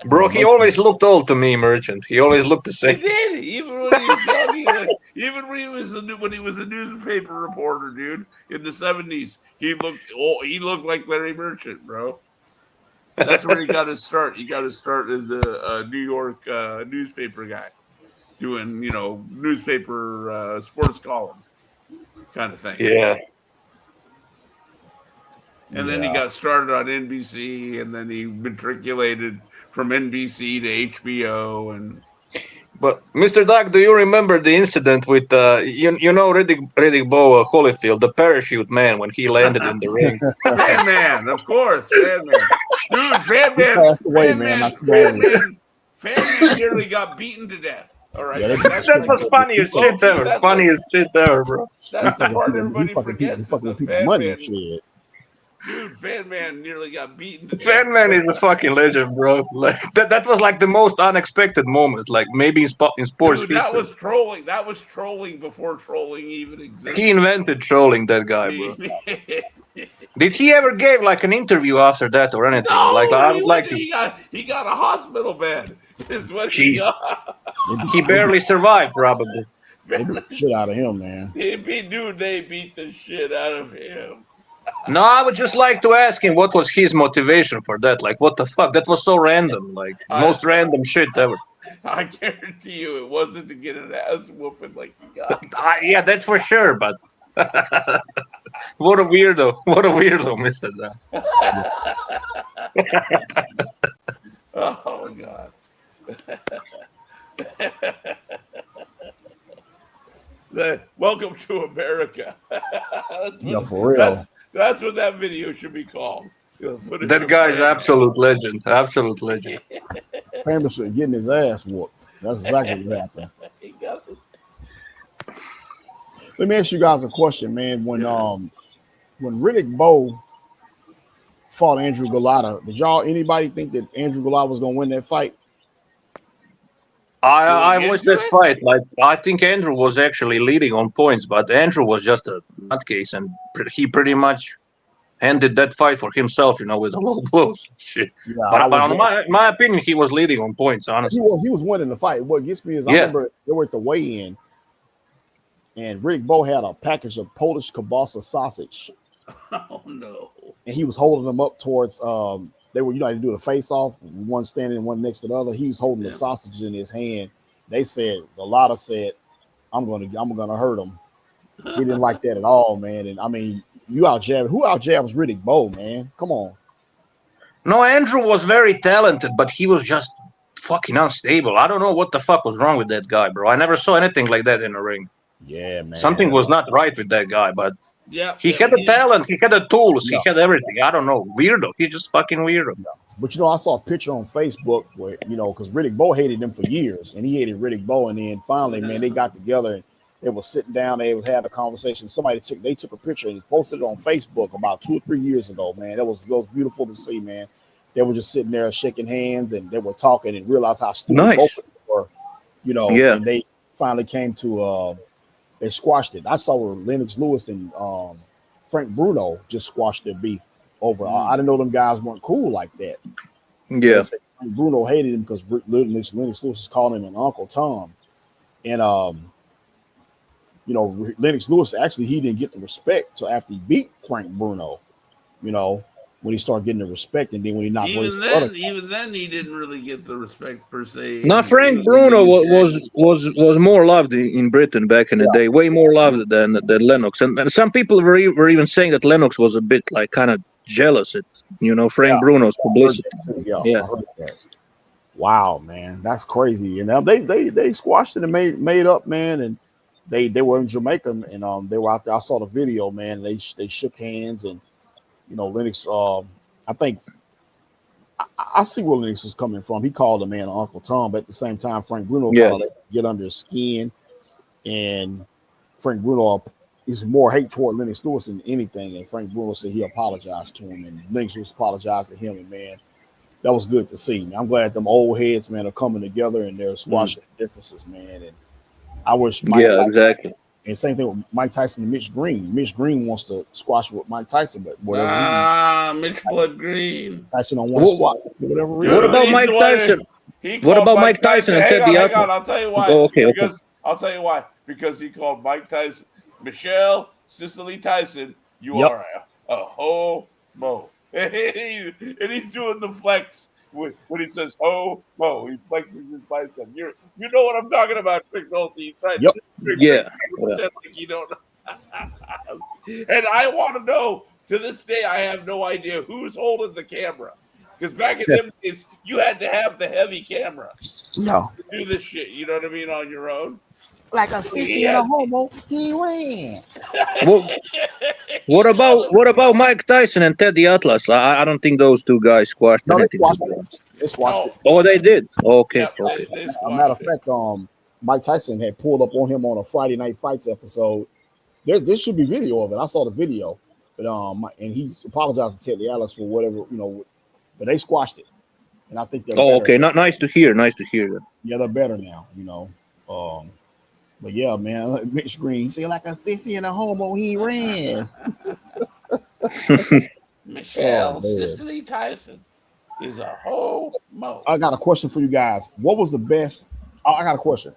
Bro, he always looked old to me, Merchant. He always looked the same. He did, even when he was young. Even when he was a newspaper reporter, dude, in the 70s, he looked old. He looked like Larry Merchant, bro. That's where he got his start. He got his start as a New York newspaper guy, doing newspaper sports column kind of thing. Yeah. And then he got started on NBC, and then he matriculated from NBC to HBO. But Mr. Doc, do you remember the incident with Riddick Bowe Holyfield, the parachute man, when he landed in the ring? Fan Man, of course, Fan Man. Dude, Fan Man nearly got beaten to death. All right, that was funniest shit ever. Funniest shit ever, bro. That's the part everybody forgets. Dude, Fan Man nearly got beaten to death. Fan Man is a fucking legend, bro. Like that was like the most unexpected moment, like maybe in sports. Dude, that was trolling. That was trolling before trolling even existed. He invented trolling, that guy, bro. Did he ever give like an interview after that or anything? No, like I would like he got a hospital bed. Is what he got. He barely survived, probably. They beat the shit out of him, man. They beat the shit out of him. No, I would just like to ask him what was his motivation for that. Like, what the fuck? That was so random. Like, most random shit ever. I guarantee you it wasn't to get an ass whooping like he got. Yeah, that's for sure, but what a weirdo. What a weirdo, Mr. Dan. Oh, God. Welcome to America. Yeah, for real. That's what that video should be called. That guy's absolute legend. Absolute legend. Famous for getting his ass whooped. That's exactly what happened. Let me ask you guys a question, man. When Riddick Bowe fought Andrew Golota, did anybody think that Andrew Golota was gonna win that fight? I watched that fight. Like, I think Andrew was actually leading on points, but Andrew was just a nutcase, and he pretty much ended that fight for himself, with the low blows. Shit. Yeah, But on my opinion, he was leading on points. Honestly, he was winning the fight. What gets me is I yeah. remember they were at the weigh-in, and Riddick Bowe had a package of Polish kielbasa sausage. Oh no! And he was holding them up towards they were they do the face off, one standing and one next to the other. He was holding the sausage in his hand. They said Lotta said, I'm gonna hurt him. He didn't like that at all, man. And I mean, who out jabs Riddick Bowe, man? Come on. No, Andrew was very talented, but he was just fucking unstable. I don't know what the fuck was wrong with that guy, bro. I never saw anything like that in the ring. Yeah, man. Something was not right with that guy, but he had the talent, he had the tools, he had everything. I don't know, weirdo. He's just fucking weirdo. But I saw a picture on Facebook where because Riddick Bowe hated him for years, and he hated Riddick Bowe, and then finally, man, they got together and they were sitting down, they had a conversation. They took a picture and posted it on Facebook about 2 or 3 years ago, man. That was beautiful to see, man. They were just sitting there shaking hands and they were talking and realized how stupid both of them were, and they finally came to they squashed it. I saw where Lennox Lewis and Frank Bruno just squashed their beef over. I didn't know them guys weren't cool like that. Yeah. Frank Bruno hated him because Lennox Lewis was calling him an Uncle Tom. And Lennox Lewis actually he didn't get the respect till after he beat Frank Bruno, when he started getting the respect, and then when he knocked even then he didn't really get the respect per se. No, Frank Bruno was more loved in Britain back in the day, way more loved than Lennox, and some people were even saying that Lennox was a bit like kind of jealous at Frank Bruno's publicity. I heard that. Wow, man, that's crazy. And they squashed it and made up, man, and they were in Jamaica and they were out there. I saw the video, man. They shook hands and. Lennox, I think I see where Lennox is coming from. He called the man Uncle Tom, but at the same time, Frank Bruno kind of get under his skin. And Frank Bruno is more hate toward Lennox Lewis than anything. And Frank Bruno said he apologized to him, and Lennox Lewis apologized to him. And, man, that was good to see. I'm glad them old heads, man, are coming together and they're squashing differences, man. And I wish Mike Tyson, exactly. And same thing with Mike Tyson and Mitch Green. Mitch Green wants to squash with Mike Tyson, but whatever reason. Mitch Blood Green. Tyson don't want to squash for whatever reason. What about Mike Tyson? What about Mike Tyson and Ted DiBiase? I'll tell you why. I'll tell you why. Because he called Mike Tyson, Michelle Cicely Tyson, you are a homo. And he's doing the flex when he says homo. He flexes his bicep. You know what I'm talking about, Rick Nolte. Right? Yep. Like you don't know. And I want to know, to this day, I have no idea who's holding the camera. Because back in them days, you had to have the heavy camera to do this shit. You know what I mean? On your own. Like a sissy and a homo, he ran. What about Mike Tyson and Teddy Atlas? I don't think those two guys squashed anything. They squashed it. Oh, they did. Okay. They matter of fact, Mike Tyson had pulled up on him on a Friday Night Fights episode. There should be video of it. I saw the video, but and he apologized to Teddy Atlas for whatever but they squashed it, and I think they're okay. Not nice to hear. Nice to hear that. Yeah, they're better now. But yeah, man, Mitch Green, he said like a sissy and a homo, he ran. Michelle Cicely Tyson is a homo. I got a question for you guys. What was the best? I got a question.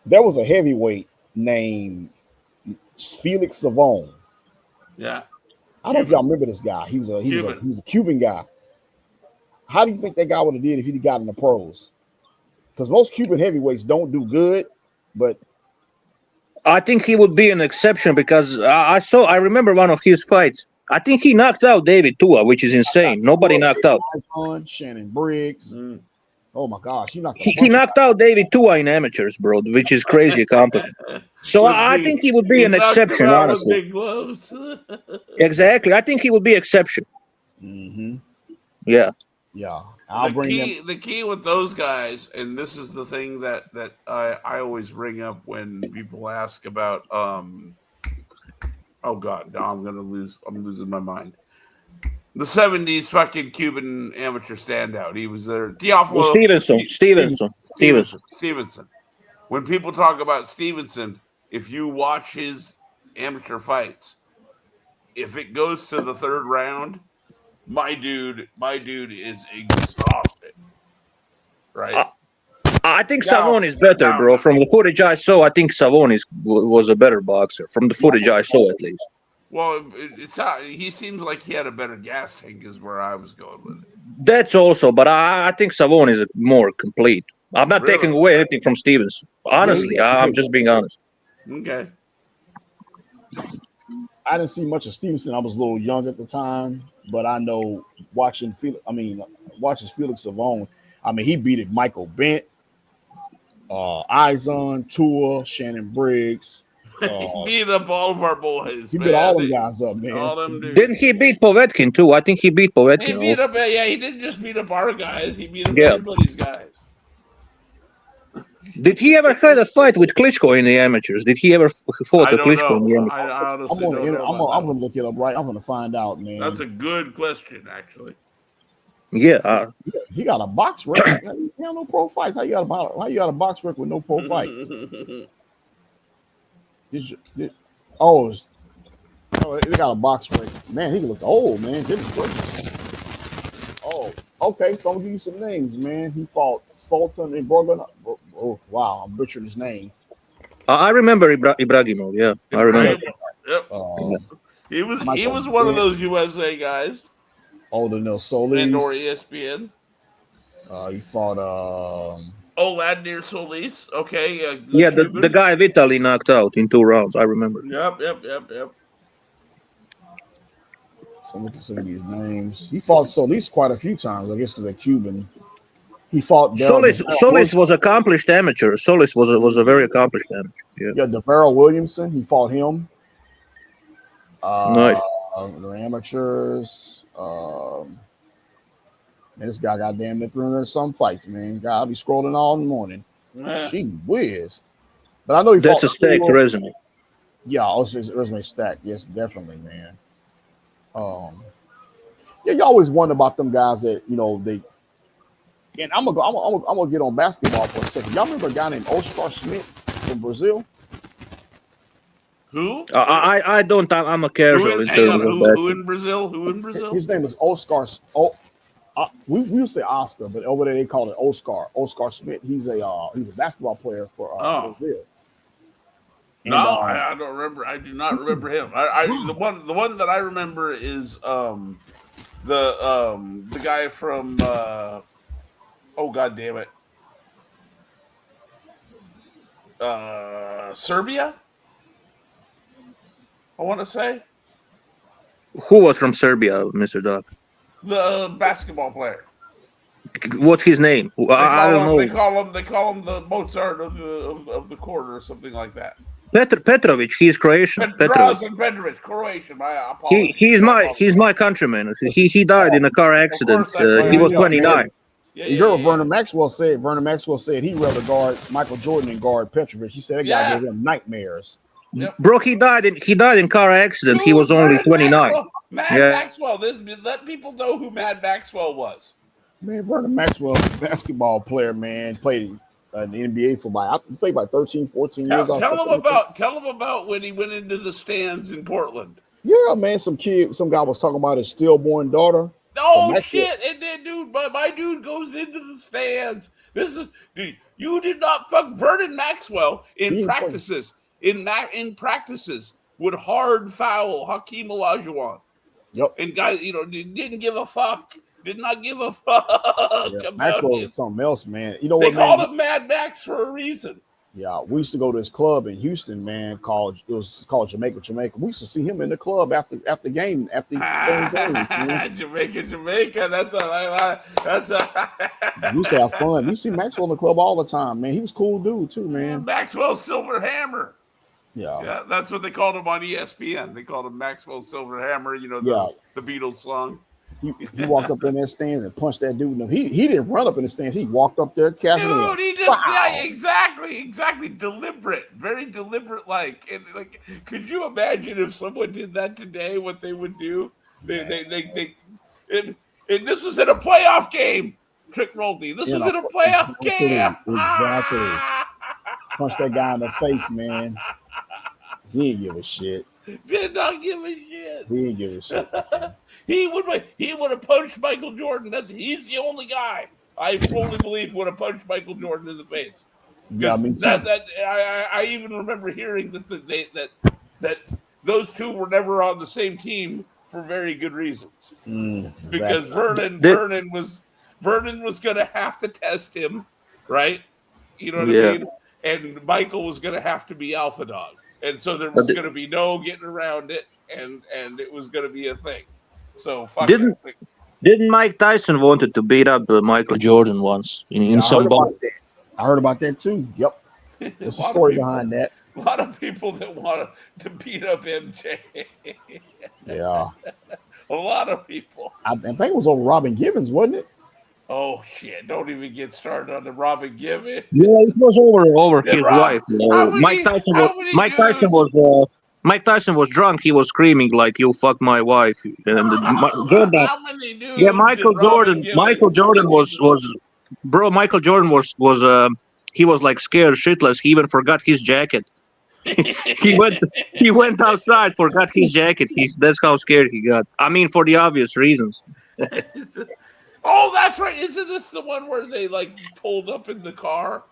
There was a heavyweight named Felix Savon. Yeah. I don't know if y'all remember this guy. He was a Cuban guy. How do you think that guy would have did if he'd got in the pros? Because most Cuban heavyweights don't do good, but I think he would be an exception because I remember one of his fights. I think he knocked out David Tua, which is insane. Nobody knocked out Shannon Briggs. Oh my gosh, he knocked out David Tua in amateurs, bro, which is crazy accomplishment. So I think he would be an exception, honestly. Big gloves. Exactly, I think he would be exception. Mm-hmm. Yeah. The key with those guys, and this is the thing that I always bring up when people ask about. Oh God, now I'm losing my mind. The 70s fucking Cuban amateur standout. He was there. Teofilo Stevenson. When people talk about Stevenson, if you watch his amateur fights, if it goes to the third round, my dude is exhausted. Right. I think Savon is better, bro. From the footage I saw, I think Savon was a better boxer. From the footage I saw, at least. Well, he seems like he had a better gas tank, is where I was going with it. That's also, but I think Savon is more complete. I'm not taking away anything from Stevens. Honestly, I'm just being honest. Okay. I didn't see much of Stevenson. I was a little young at the time, but I know watching Felix Savon. I mean, he beat Michael Bent, Izon, Tua, Shannon Briggs. He beat up all of our boys. He beat all them guys up, man. All them dudes. Didn't he beat Povetkin too? I think he beat Povetkin. He beat up. Yeah, he didn't just beat up our guys. He beat up everybody's guys. Did he ever had a fight with Klitschko in the amateurs? Did he ever fought with Klitschko in the amateurs? I honestly don't know. I'm gonna look it up right. I'm gonna find out, man. That's a good question, actually. Yeah. He got a box record. He got no pro fights. How you got a box record with no pro fights? He got a box record. Man, he looked old, man. Goodness gracious. Oh, okay. So I'm gonna give you some names, man. He fought Sultan and Borgan. Oh, wow, I'm butchering his name. I remember Ibragimov. Yeah, I remember. Yep. He was one of those USA guys. Older Solis. And or ESPN. He fought Vladimir Solis. Okay. The guy Vitaly knocked out in 2 rounds. I remember. Yep. So look at some of these names. He fought Solis quite a few times, I guess, because they're Cuban. He fought Solis was accomplished amateur. Solis was a very accomplished amateur. Yeah, DeVarrell Williamson. He fought him. Nice. The amateurs. Man, this guy got damn near 300 some fights, man. God, I'll be scrolling all in the morning. She whiz. But I know he That's a stacked resume. Yeah, his resume stacked. Yes, definitely, man. Yeah, you always wonder about them guys that they. And I'm gonna get on basketball for a second. Y'all remember a guy named Oscar Schmidt from Brazil? Who? I don't. I'm a casual in terms of who in Brazil? Who in Brazil? His name is Oscar. We would say Oscar, but over there they call it Oscar. Oscar Schmidt. He's a basketball player for Brazil. And, I don't remember. I do not remember him. The one that I remember is the guy from oh god damn it, Serbia. I want to say. Who was from Serbia, Mr. Doc? The basketball player. What's his name? I don't know. They call him the Mozart of the quarter or something like that. Petrovic. He's Croatian. Petrovic, Croatian. My apologies. He's my countryman. He died in a car accident. He was 29. You heard what Vernon Maxwell said. Vernon Maxwell said he'd rather guard Michael Jordan than guard Petrovic. He said that guy gave him nightmares. Yep. Bro, he died in car accident. Dude, he was only 29. Maxwell. Let people know who Mad Maxwell was. Man, Vernon Maxwell, basketball player, man, played in the NBA for he played by 13, 14 years. Tell him about when he went into the stands in Portland. Yeah, man, some guy was talking about his stillborn daughter. Oh shit! And then, dude, my dude goes into the stands. Dude, you did not fuck Vernon Maxwell in practices. In practices would hard foul Hakeem Olajuwon. Yep. And guys, didn't give a fuck. Did not give a fuck. Yeah, Maxwell was something else, man. You know what? They called him Mad Max for a reason. Yeah, we used to go to this club in Houston, man. Called Jamaica. We used to see him in the club after game. Jamaica. That's a. We used to have fun. We see Maxwell in the club all the time, man. He was a cool dude too, man. Maxwell Silver Hammer. Yeah, that's what they called him on ESPN. They called him Maxwell Silver Hammer. The Beatles song. He walked up in that stands and punched that dude. He didn't run up in the stands. He walked up there, dude. He just exactly deliberate, very deliberate. And could you imagine if someone did that today? What they would do? And this was in a playoff game. Trick Rolte. This was in a playoff game. Exactly. Punch that guy in the face, man. He didn't give a shit. Did not give a shit. He didn't give a shit. He would have punched Michael Jordan. He's the only guy I fully believe would have punched Michael Jordan in the face. Yeah, me too. I even remember hearing that those two were never on the same team for very good reasons. Exactly. Because Vernon was going to have to test him, right? You know what I mean? And Michael was going to have to be alpha dog, and so there was going to be no getting around it, and it was going to be a thing. So fuck it. Didn't Mike Tyson wanted to beat up Michael Jordan once in some bar? I heard about that too. Yep. There's a story behind that. A lot of people that want to beat up MJ. Yeah. A lot of people. I think it was over Robin Givens, wasn't it? Oh shit! Don't even get started on the Robin Givens. Yeah, it was over his wife. Mike Tyson was drunk. He was screaming like, "You fuck my wife!" And Jordan, how many dudes? Yeah, Michael Jordan was bro. Michael Jordan was he was like scared shitless. He even forgot his jacket. he went outside, forgot his jacket. That's how scared he got. I mean, for the obvious reasons. Oh, that's right. Isn't this the one where they like pulled up in the car?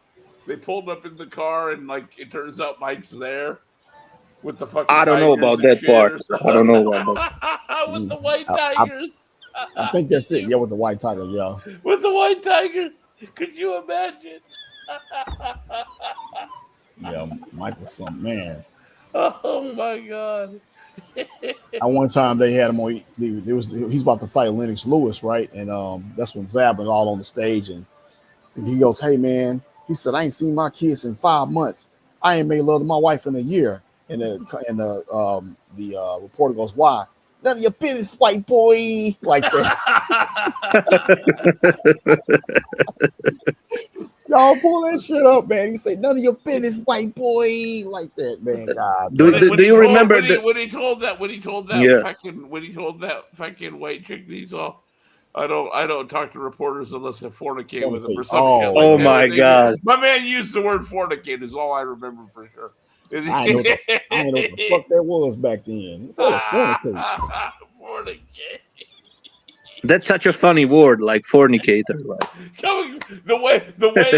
They pulled up in the car and like it turns out Mike's there with the fucking. I don't know about that part. I don't know about that. With the white tigers. I think that's it. Yeah, with the white tigers. Yeah. With the white tigers. Could you imagine? Yeah, Mike was some man. Oh my god. At one time they had him on. He's about to fight Lennox Lewis, right? And that's when Zab was all on the stage, and he goes, "Hey man," he said, "I ain't seen my kids in 5 months. I ain't made love to my wife in a year." And the reporter goes, "Why? None of your business, white boy," like that. Y'all pull that shit up, man. He say, "None of your business, white boy," like that, man. God. Do you remember when he told that fucking white chick he's all, I don't talk to reporters unless they fornicate with them or some shit like that. Oh my god. My man used the word fornicate is all I remember for sure. I know what the fuck that was back then. That was fornicate. Fornicate. That's such a funny word, like fornicator. Like. The way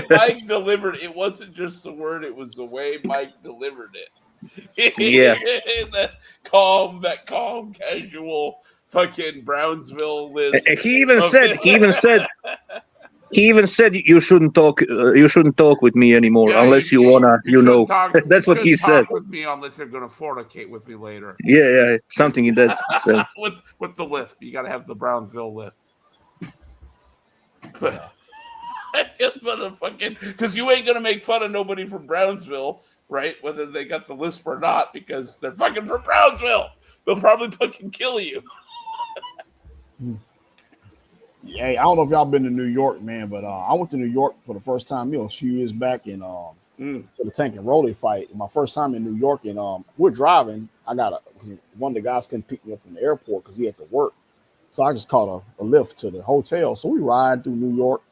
Mike delivered it wasn't just the word; it was the way Mike delivered it. Yeah, that calm, casual, fucking Brownsville list. He even said you shouldn't talk. You shouldn't talk with me anymore unless you wanna. That's what he said. Talk with me unless you're gonna fornicate with me later. Yeah, something in that sense. with the list, you gotta have the Brownsville list. But motherfucking, because you ain't gonna make fun of nobody from Brownsville, right? Whether they got the list or not, because they're fucking from Brownsville. They'll probably fucking kill you. Hey, I don't know if y'all been to New York, man, but I went to New York for the first time, a few years back, and for the Tank and Rolly fight. My first time in New York, and we're driving. One of the guys couldn't pick me up from the airport because he had to work, so I just caught a lift to the hotel. So we ride through New York,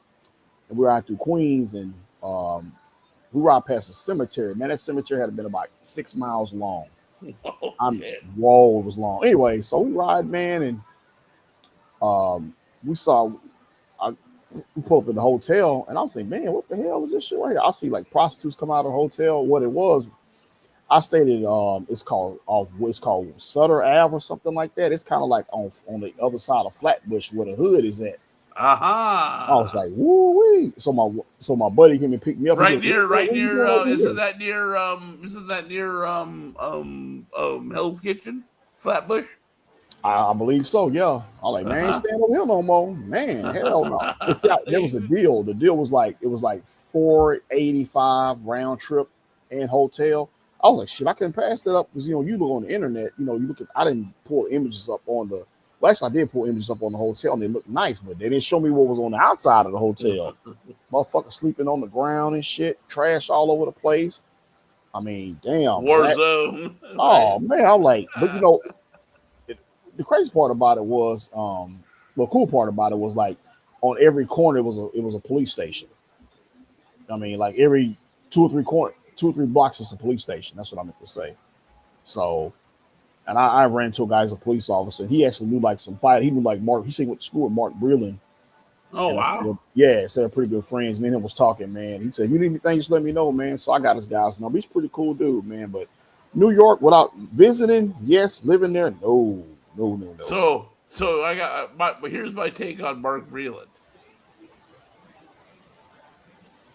and we ride through Queens, and we ride past a cemetery. Man, that cemetery had been about 6 miles long. It was long. Anyway, so we ride, man, and we pull up in the hotel, and I was like, man, what the hell is this shit right here? I see like prostitutes come out of the hotel. What it was, I stayed at it's called Sutter Ave or something like that. It's kind of like on the other side of Flatbush where the hood is at. I was like, woo wee. So my buddy came and picked me up. Right near. Isn't that near Hell's Kitchen, Flatbush? I believe so, yeah. I'm like, man, I ain't staying over here no more. Man, hell no. There was a deal. The deal was like, it was like $485 round trip and hotel. I was like, shit, I couldn't pass that up because you look on the internet, you look at, I didn't pull images up on the, well, actually I did pull images up on the hotel and they looked nice, but they didn't show me what was on the outside of the hotel. Motherfucker sleeping on the ground and shit, trash all over the place. I mean, damn. War zone. Oh man, I'm like, but the crazy part about it was, the cool part about it was like on every corner it was a police station. I mean, like every 2 or 3 blocks is a police station. That's what I meant to say. So And I ran into a guy as a police officer. And he actually knew like some fight. He knew like Mark. He said he went to school with Mark Breland. Oh, And I wow. said, yeah, so they're pretty good friends. Me and him was talking, man. He said, if you need anything, just let me know, man. So I got his guy's number. He's a pretty cool dude, man. But New York, without visiting, yes. Living there, no. So I got but here's my take on Mark Breland.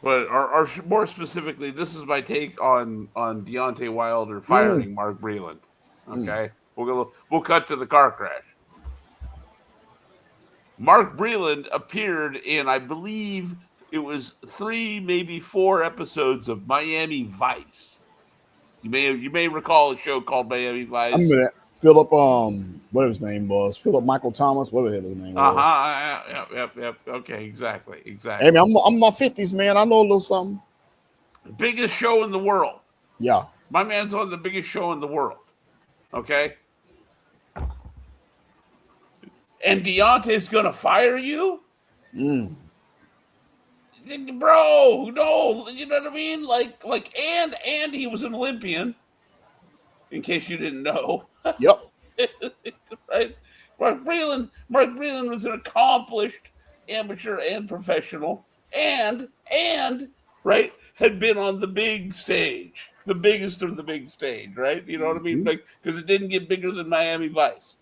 But or more specifically, this is my take on Deontay Wilder firing Mark Breland. Okay, we'll cut to the car crash. Mark Breland appeared in, I believe it was 3, maybe 4 episodes of Miami Vice. You may recall a show called Miami Vice. I remember that. Philip, whatever his name was, Philip Michael Thomas, whatever his name was. Yep. Okay, exactly. Hey man, I'm in my 50s, man. I know a little something. Biggest show in the world. Yeah. My man's on the biggest show in the world. Okay. And Deontay's gonna fire you? Bro, no, you know what I mean? Like, and he was an Olympian, in case you didn't know. Yep. Right? Mark Breland was an accomplished amateur and professional, and right, had been on the big stage, the biggest of the big stage, right? You know what I mean? Like, because it didn't get bigger than Miami Vice.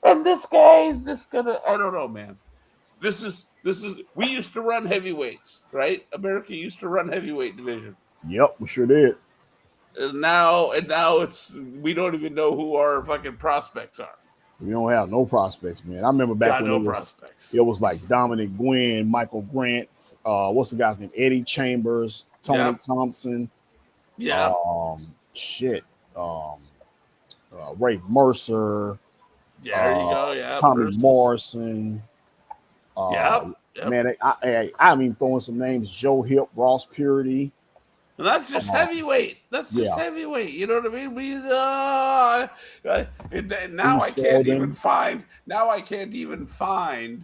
And this guy is just gonna, I don't know, man. This is we used to run heavyweights, right? America used to run heavyweight division. Yep, we sure did. And now it's, we don't even know who our fucking prospects are. We don't have no prospects, man. I remember back when it was like Dominic Gwynn, Michael Grant, what's the guy's name? Eddie Chambers, Tony Thompson. Yeah. Ray Mercer. Yeah, there you go. Yeah. Tommy Mercer's. Morrison. Yep. Man, I'm even throwing some names: Joe Hip, Ross Purity. And that's just heavyweight. That's just heavyweight. You know what I mean? Now I can't even find. Now I can't even find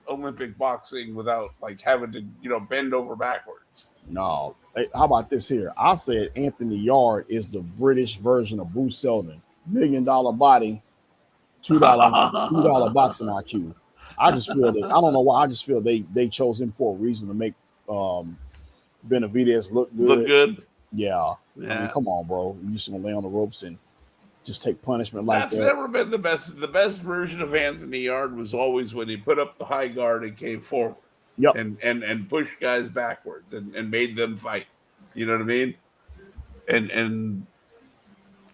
Olympic boxing without like having to bend over backwards. No. Hey, how about this here? I said Anthony Yard is the British version of Bruce Seldon. $1 million body, $2 boxing IQ. I just feel that, I don't know why. I just feel they chose him for a reason to make Benavidez look good. Look good. Yeah. I mean, come on, bro. You just gonna lay on the ropes and just take punishment like that. That's never been the best. The best version of Anthony Yard was always when he put up the high guard and came forward. Yep. And pushed guys backwards and made them fight. You know what I mean? And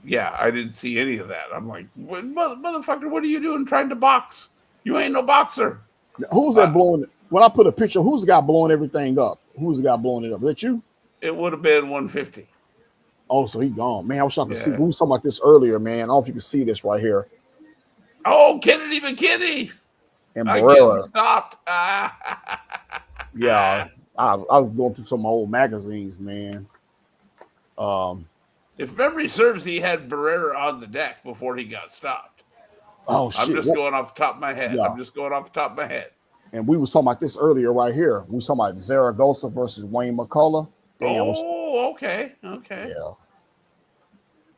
yeah, I didn't see any of that. I'm like, motherfucker, what are you doing trying to box? You ain't no boxer. Who's that blowing? When I put a picture, who's the guy blowing everything up? Who's the guy blowing it up? Is that you? It would have been 150. Oh, so he gone. Man, I wish I could see. We were talking about this earlier, man. I don't know if you can see this right here. Oh, Kennedy McKinney. And Barrera. Stopped. Yeah, I was going through some old magazines, man. If memory serves, he had Barrera on the deck before he got stopped. Oh, shit. I'm just going off the top of my head. Yeah. And we was talking about this earlier right here. We was talking about Zaragoza versus Wayne McCullough. Damn, okay.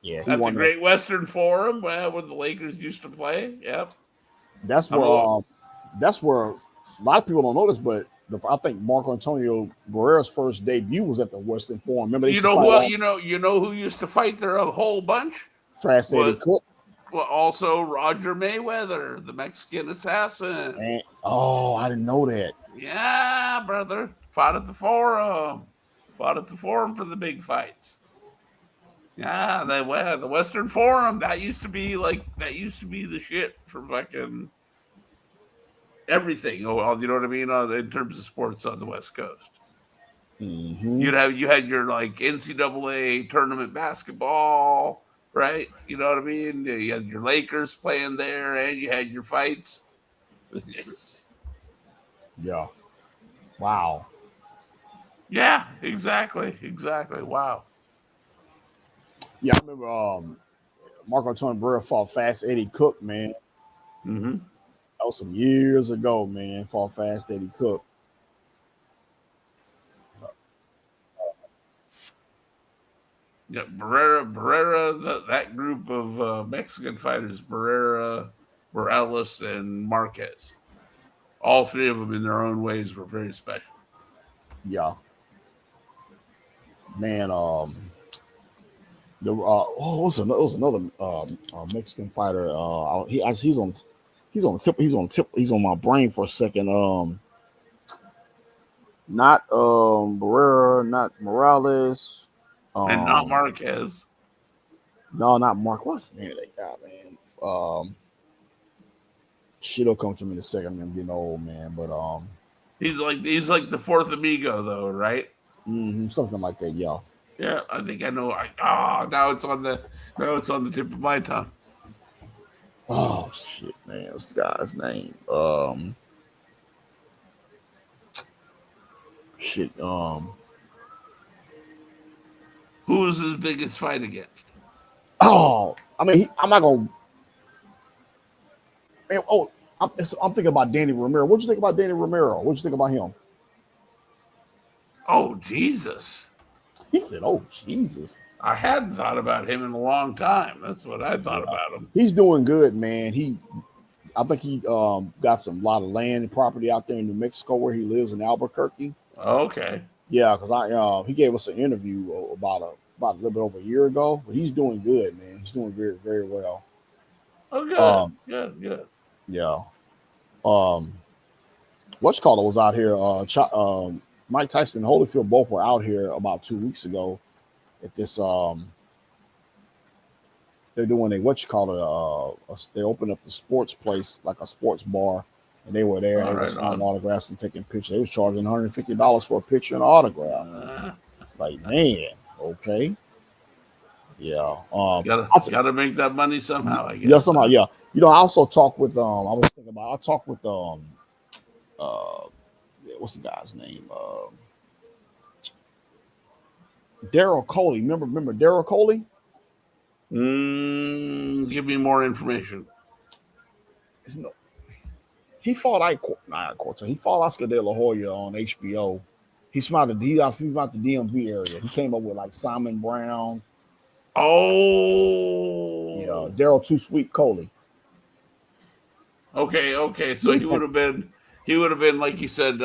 Yeah. That's the Great Western Forum where the Lakers used to play. Yep. That's where a lot of people don't know this, but I think Marco Antonio Barrera's first debut was at the Western Forum. Remember, you know who used to fight there a whole bunch? Fast Eddie Cook. Well, also Roger Mayweather, the Mexican assassin. I didn't know that. Yeah, brother. Fought at the Forum. Fought at the Forum for the big fights. Yeah, the Western Forum. That used to be the shit for fucking everything. Oh, you know what I mean? In terms of sports on the West Coast. Mm-hmm. You had your like NCAA tournament basketball. Right, you know what I mean? You had your Lakers playing there, and you had your fights. Yeah. Wow. Yeah, exactly. Wow. Yeah, I remember Marco Antonio Barrera fought Fast Eddie Cook, man. Mm-hmm. That was some years ago, man. Fought Fast Eddie Cook. Yeah, Barrera, that group of Mexican fighters, Barrera, Morales, and Marquez. All three of them, in their own ways, were very special. Yeah, man. The it was another Mexican fighter. He's on he's on my brain for a second. Not Barrera, not Morales. And not Marquez. No, not Mark. What's the name of that guy, man? Shit'll come to me in a second. I'm getting old, man. But he's like the fourth amigo, though, right? Something like that. Yeah. Yeah, I think I know. Now it's on the tip of my tongue. Oh shit, man! This guy's name. Shit. Who was his biggest fight against? Oh, I mean, I'm not gonna. Man, I'm thinking about Danny Romero. What'd you think about Danny Romero? What'd you think about him? Oh Jesus! He said, "Oh Jesus." I hadn't thought about him in a long time. That's what I thought about him. He's doing good, man. I think he got a lot of land and property out there in New Mexico where he lives in Albuquerque. Okay. Yeah, because he gave us an interview about a little bit over a year ago. But he's doing good, man. He's doing very, very well. Oh, good. Good. Yeah. Whatchamacallit was out here. Mike Tyson and Holyfield both were out here about 2 weeks ago at this. They're doing they opened up the sports place, like a sports bar, and they were there. They were signing autographs and taking pictures. They was charging $150 for a picture and an autograph. Like, man, okay. Yeah. Gotta make that money somehow, I guess. Yeah, somehow, yeah. I also talked with I talked with what's the guy's name? Daryl Coley. Remember Daryl Coley? Give me more information. He fought he fought Oscar De La Hoya on HBO. He's from out the DMV area. He came up with like Simon Brown. Oh, yeah, Daryl Too Sweet Coley. Okay. So he would have been like you said,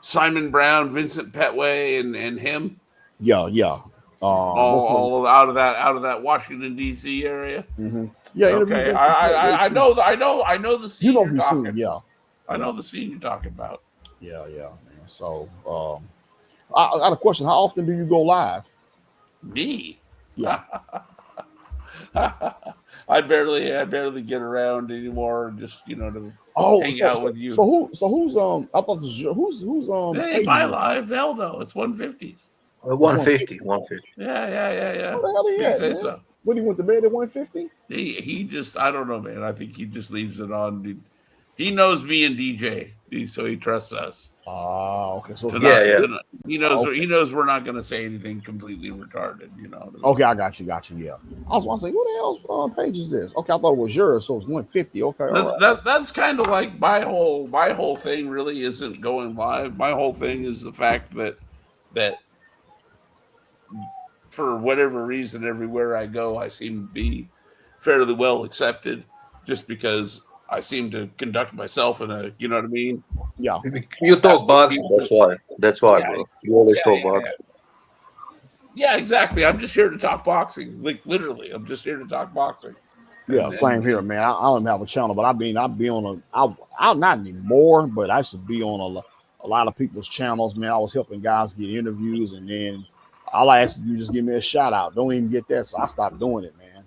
Simon Brown, Vincent Petway, and him. Yeah. All out of that Washington D.C. area. Mm-hmm. Yeah. Okay. I know the scene. You're talking. Yeah. I know the scene you're talking about. Yeah, man. So, I got a question. How often do you go live? Me? Yeah. I barely get around anymore. Just to hang out with you. So who's I thought who's Hey, my live Eldo. It's 150s. 150. Yeah. What the hell he at, man? So. When he went to bed at 150? He just, I don't know, man. I think he just leaves it on. He knows me and DJ, so he trusts us. Okay. So he knows. Okay. He knows we're not going to say anything completely retarded. Okay, I got you. Yeah. I was going to say, who the hell's page is this? Okay, I thought it was yours, so it's 150. Okay, that's kind of like my whole thing. Really isn't going live. My whole thing is the fact that for whatever reason, everywhere I go, I seem to be fairly well accepted, just because I seem to conduct myself in a, you know what I mean? Yeah. You talk boxing, that's why, bro. You always talk boxing. Yeah, exactly. I'm just here to talk boxing. Like literally, I'm just here to talk boxing. Yeah, same here, man. I don't have a channel, but I'll be on I'll not anymore, but I used to be on a lot of people's channels, man. I was helping guys get interviews, and then all I asked you just give me a shout out. Don't even get that, so I stopped doing it, man.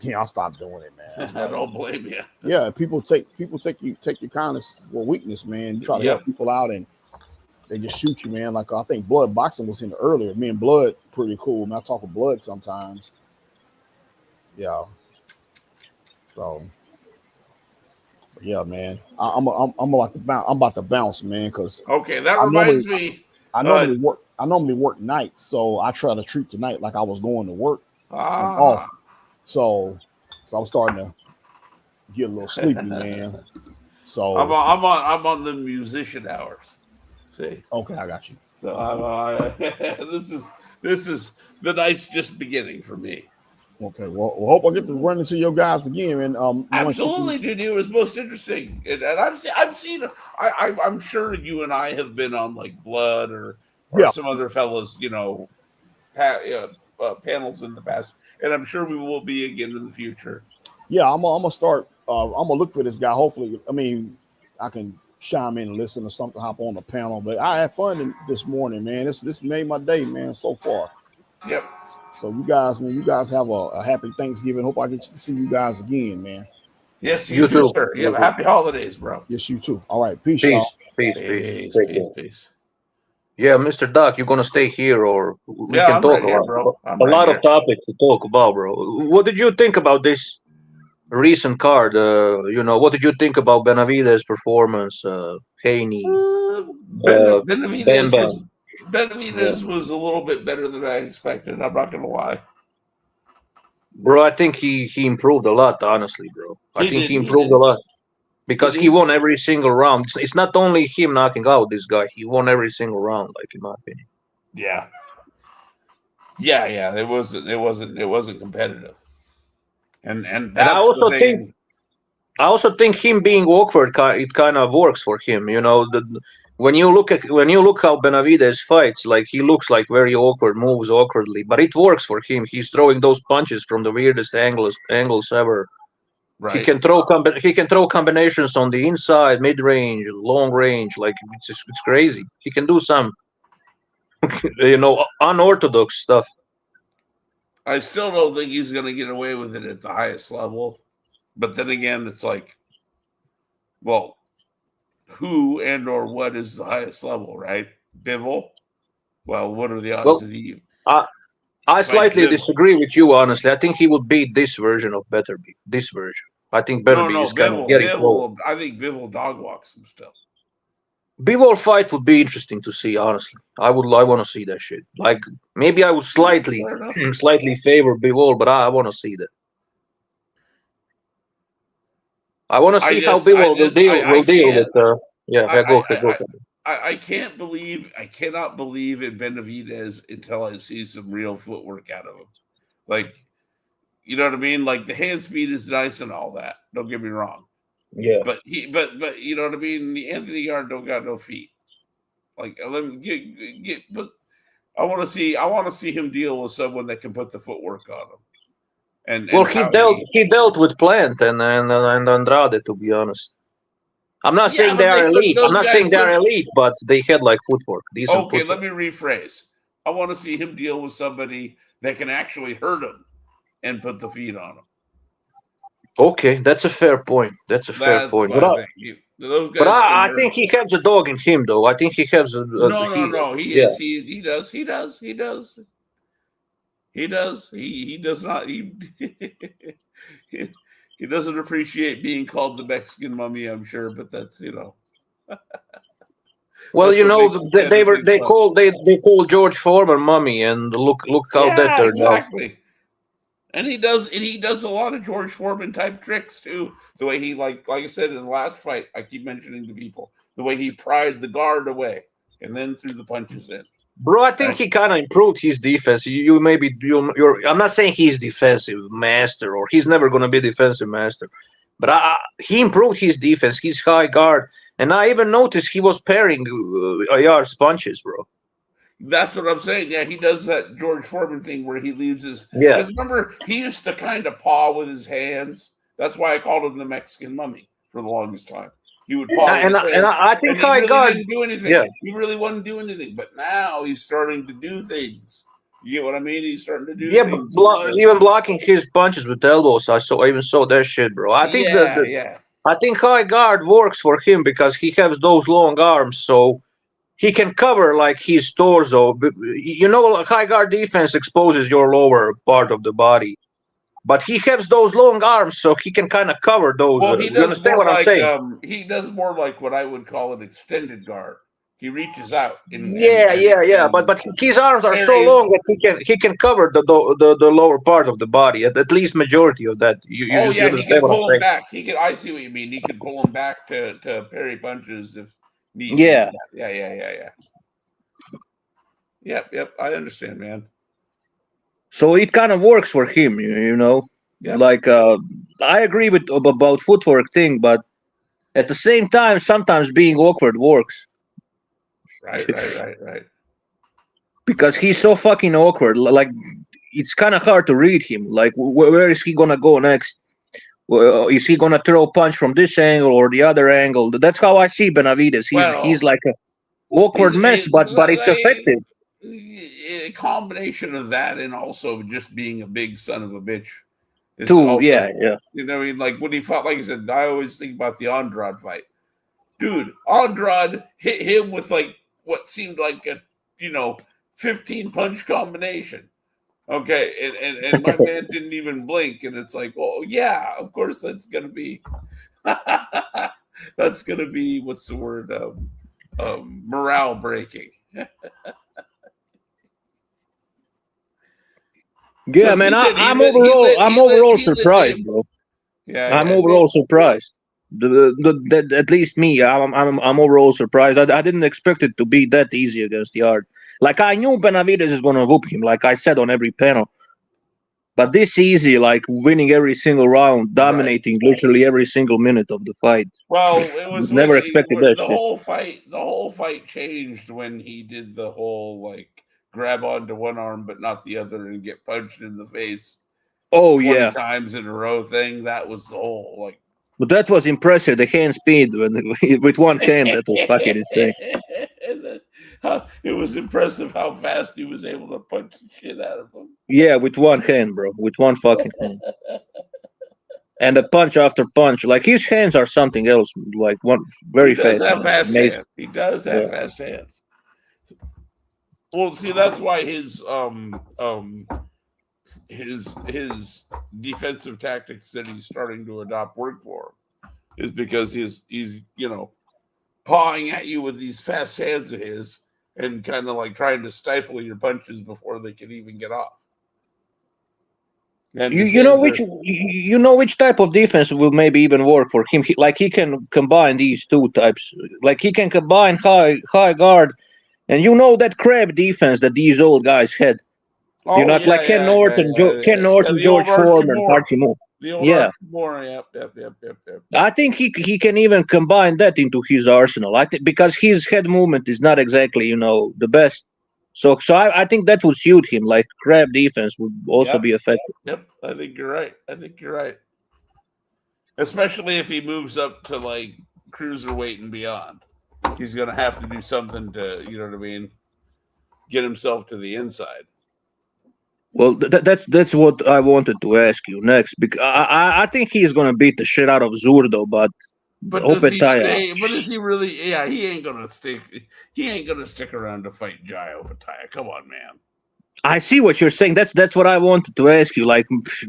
Yeah, I stopped doing it, man. I don't blame you. Yeah, people take your kindness for weakness, man. You try to help people out, and they just shoot you, man. Like I think Blood Boxing was in earlier. Me and Blood, pretty cool. Man, I talk with Blood sometimes. Yeah. So, yeah, man. I'm about to bounce, man. Cause okay, that reminds me. I normally work nights, so I try to treat the night like I was going to work. So I'm off. So I'm starting to get a little sleepy, man. So I'm on the musician hours. See. Okay, I got you. So this this is the night's just beginning for me. Okay, well, hope I get to run into your guys again, man. Absolutely, dude. It was most interesting, and I've seen. I'm sure you and I have been on like Blood or some other fellas, panels in the past, and I'm sure we will be again in the future. Yeah, I'm gonna start. I'm gonna look for this guy. Hopefully, I mean, I can chime in and listen or something, hop on the panel. But I had fun this morning, man. This made my day, man, so far. Yep. So you guys, man, you guys have a happy Thanksgiving. Hope I get to see you guys again, man. Yes, you too, sir. Yeah, happy holidays, bro. Yes, you too. All right, peace, y'all. Peace. Yeah, Mr. Doc, you're gonna stay here, or we can I'm talk right here, about bro. I'm a right lot here. of topics to talk about, bro. What did you think about this recent card? What did you think about Benavidez' performance? Haney, Benavidez Bam. was a little bit better than I expected. I'm not gonna lie. Bro, I think he improved a lot, honestly, bro. I think he improved a lot. Because he won every single round. It's not only him knocking out this guy. He won every single round, like in my opinion. Yeah. Yeah. It wasn't competitive. And that's I also the thing. I also think him being awkward, it kind of works for him. When you look how Benavidez fights, like he looks like very awkward, moves awkwardly, but it works for him. He's throwing those punches from the weirdest angles ever. Right. He can throw combinations on the inside, mid range, long range. Like it's crazy. He can do some unorthodox stuff. I still don't think he's going to get away with it at the highest level. But then again, it's like, well, who and or what is the highest level, right? Bivol? Well, what are the odds that he... I slightly disagree with you, honestly. I think he would beat this version of Betterby. This version. I think Betterby is kind of getting close. I think Bivol dog walks him still. Bivol fight would be interesting to see, honestly. I want to see that shit. Like maybe I would slightly favor Bivol, but I want to see that. I want to see how Bivol will deal with. Go. I cannot believe in Benavidez until I see some real footwork out of him. Like, you know what I mean? Like the hand speed is nice and all that. Don't get me wrong. Yeah. But you know what I mean? Anthony Yard don't got no feet. Like let me get but I want to see him deal with someone that can put the footwork on him. And he dealt with Plant and Andrade, to be honest. I'm not saying they are elite. I'm not saying they are elite, but they had like footwork. Okay, let me rephrase. I want to see him deal with somebody that can actually hurt him and put the feet on him. Okay, that's a fair point. That's fair point. But I think he has a dog in him, though. I think he has a. No. He is. He does. He does not. He doesn't appreciate being called the Mexican Mummy, I'm sure, but that's Well, they call George Foreman Mummy, and look how that turned out. And he does a lot of George Foreman type tricks too. The way he like I said in the last fight, I keep mentioning to people the way he pried the guard away and then threw the punches in. Bro, I think he kind of improved his defense. I'm not saying he's defensive master or he's never going to be defensive master, but he improved his defense. He's high guard, and I even noticed he was pairing Ayar's punches, bro. That's what I'm saying. Yeah, he does that George Foreman thing where he leaves his. Yeah. Because remember, he used to kind of paw with his hands. That's why I called him the Mexican Mummy for the longest time. He would paw with his hands. And I think he really didn't do anything. Yeah. He really wasn't doing anything. But now he's starting to do things. You get what I mean? He's starting to do things. Even blocking his punches with elbows. I even saw that shit, bro. I think I think high guard works for him because he has those long arms, so he can cover like his torso. High guard defense exposes your lower part of the body, but he has those long arms, so he can kind of cover those. Well, he you understand what I'm saying? He does more like what I would call an extended guard. He reaches out. But his arms are so long that he can cover the lower part of the body, at least majority of that. He can pull him back. I see what you mean. He can pull him back to parry punches if need. Yeah. Yep. I understand, man. So it kind of works for him, you know. Yep. Like I agree with about footwork thing, but at the same time, sometimes being awkward works. Right. Because he's so fucking awkward. Like it's kind of hard to read him. Like where is he gonna go next? Is he gonna throw a punch from this angle or the other angle? That's how I see Benavidez. He's like a awkward mess, but it's effective. A combination of that and also just being a big son of a bitch. Too, yeah. You know, I mean, like when he fought, like I said, I always think about the Andrade fight. Dude, Andrade hit him with like what seemed like a 15 punch combination. Okay, and my man didn't even blink, and it's like, oh yeah, of course that's gonna be what's the word? Morale breaking. Yeah, man, I'm overall surprised, bro. I'm overall surprised. At least me, I'm overall surprised. I didn't expect it to be that easy against Yard. Like I knew Benavidez is gonna whoop him, like I said on every panel. But this easy, like winning every single round, dominating literally every single minute of the fight. Well, it was never expected that. The whole fight changed when he did the whole like grab onto one arm but not the other and get punched in the face. 20 times in a row thing. That was the whole like. But that was impressive. The hand speed with one hand, that was fucking insane. It was impressive how fast he was able to punch the shit out of him. Yeah, with one hand, bro. With one fucking hand. And a punch after punch. Like his hands are something else. Like one very fast. He does have fast hands. He does have fast hands. Well, see, that's why his defensive tactics that he's starting to adopt work for him, is because he's pawing at you with these fast hands of his and kind of like trying to stifle your punches before they can even get off. And you know which type of defense will maybe even work for him. He can combine these two types. Like he can combine high guard, and that crab defense that these old guys had. Ken Norton, George Foreman, Archie Moore. The old Archie Moore, yep. I think he can even combine that into his arsenal. I think because his head movement is not exactly the best. So I think that would suit him. Like crab defense would also be effective. Yep, I think you're right. Especially if he moves up to like cruiserweight and beyond, he's gonna have to do something to get himself to the inside. Well, that's what I wanted to ask you next, because I think he's gonna beat the shit out of Zurdo, but does he stay? But is he really? Yeah, he ain't gonna stick. He ain't gonna stick around to fight Jai Opetaia. Come on, man. I see what you're saying. That's what I wanted to ask you. Like,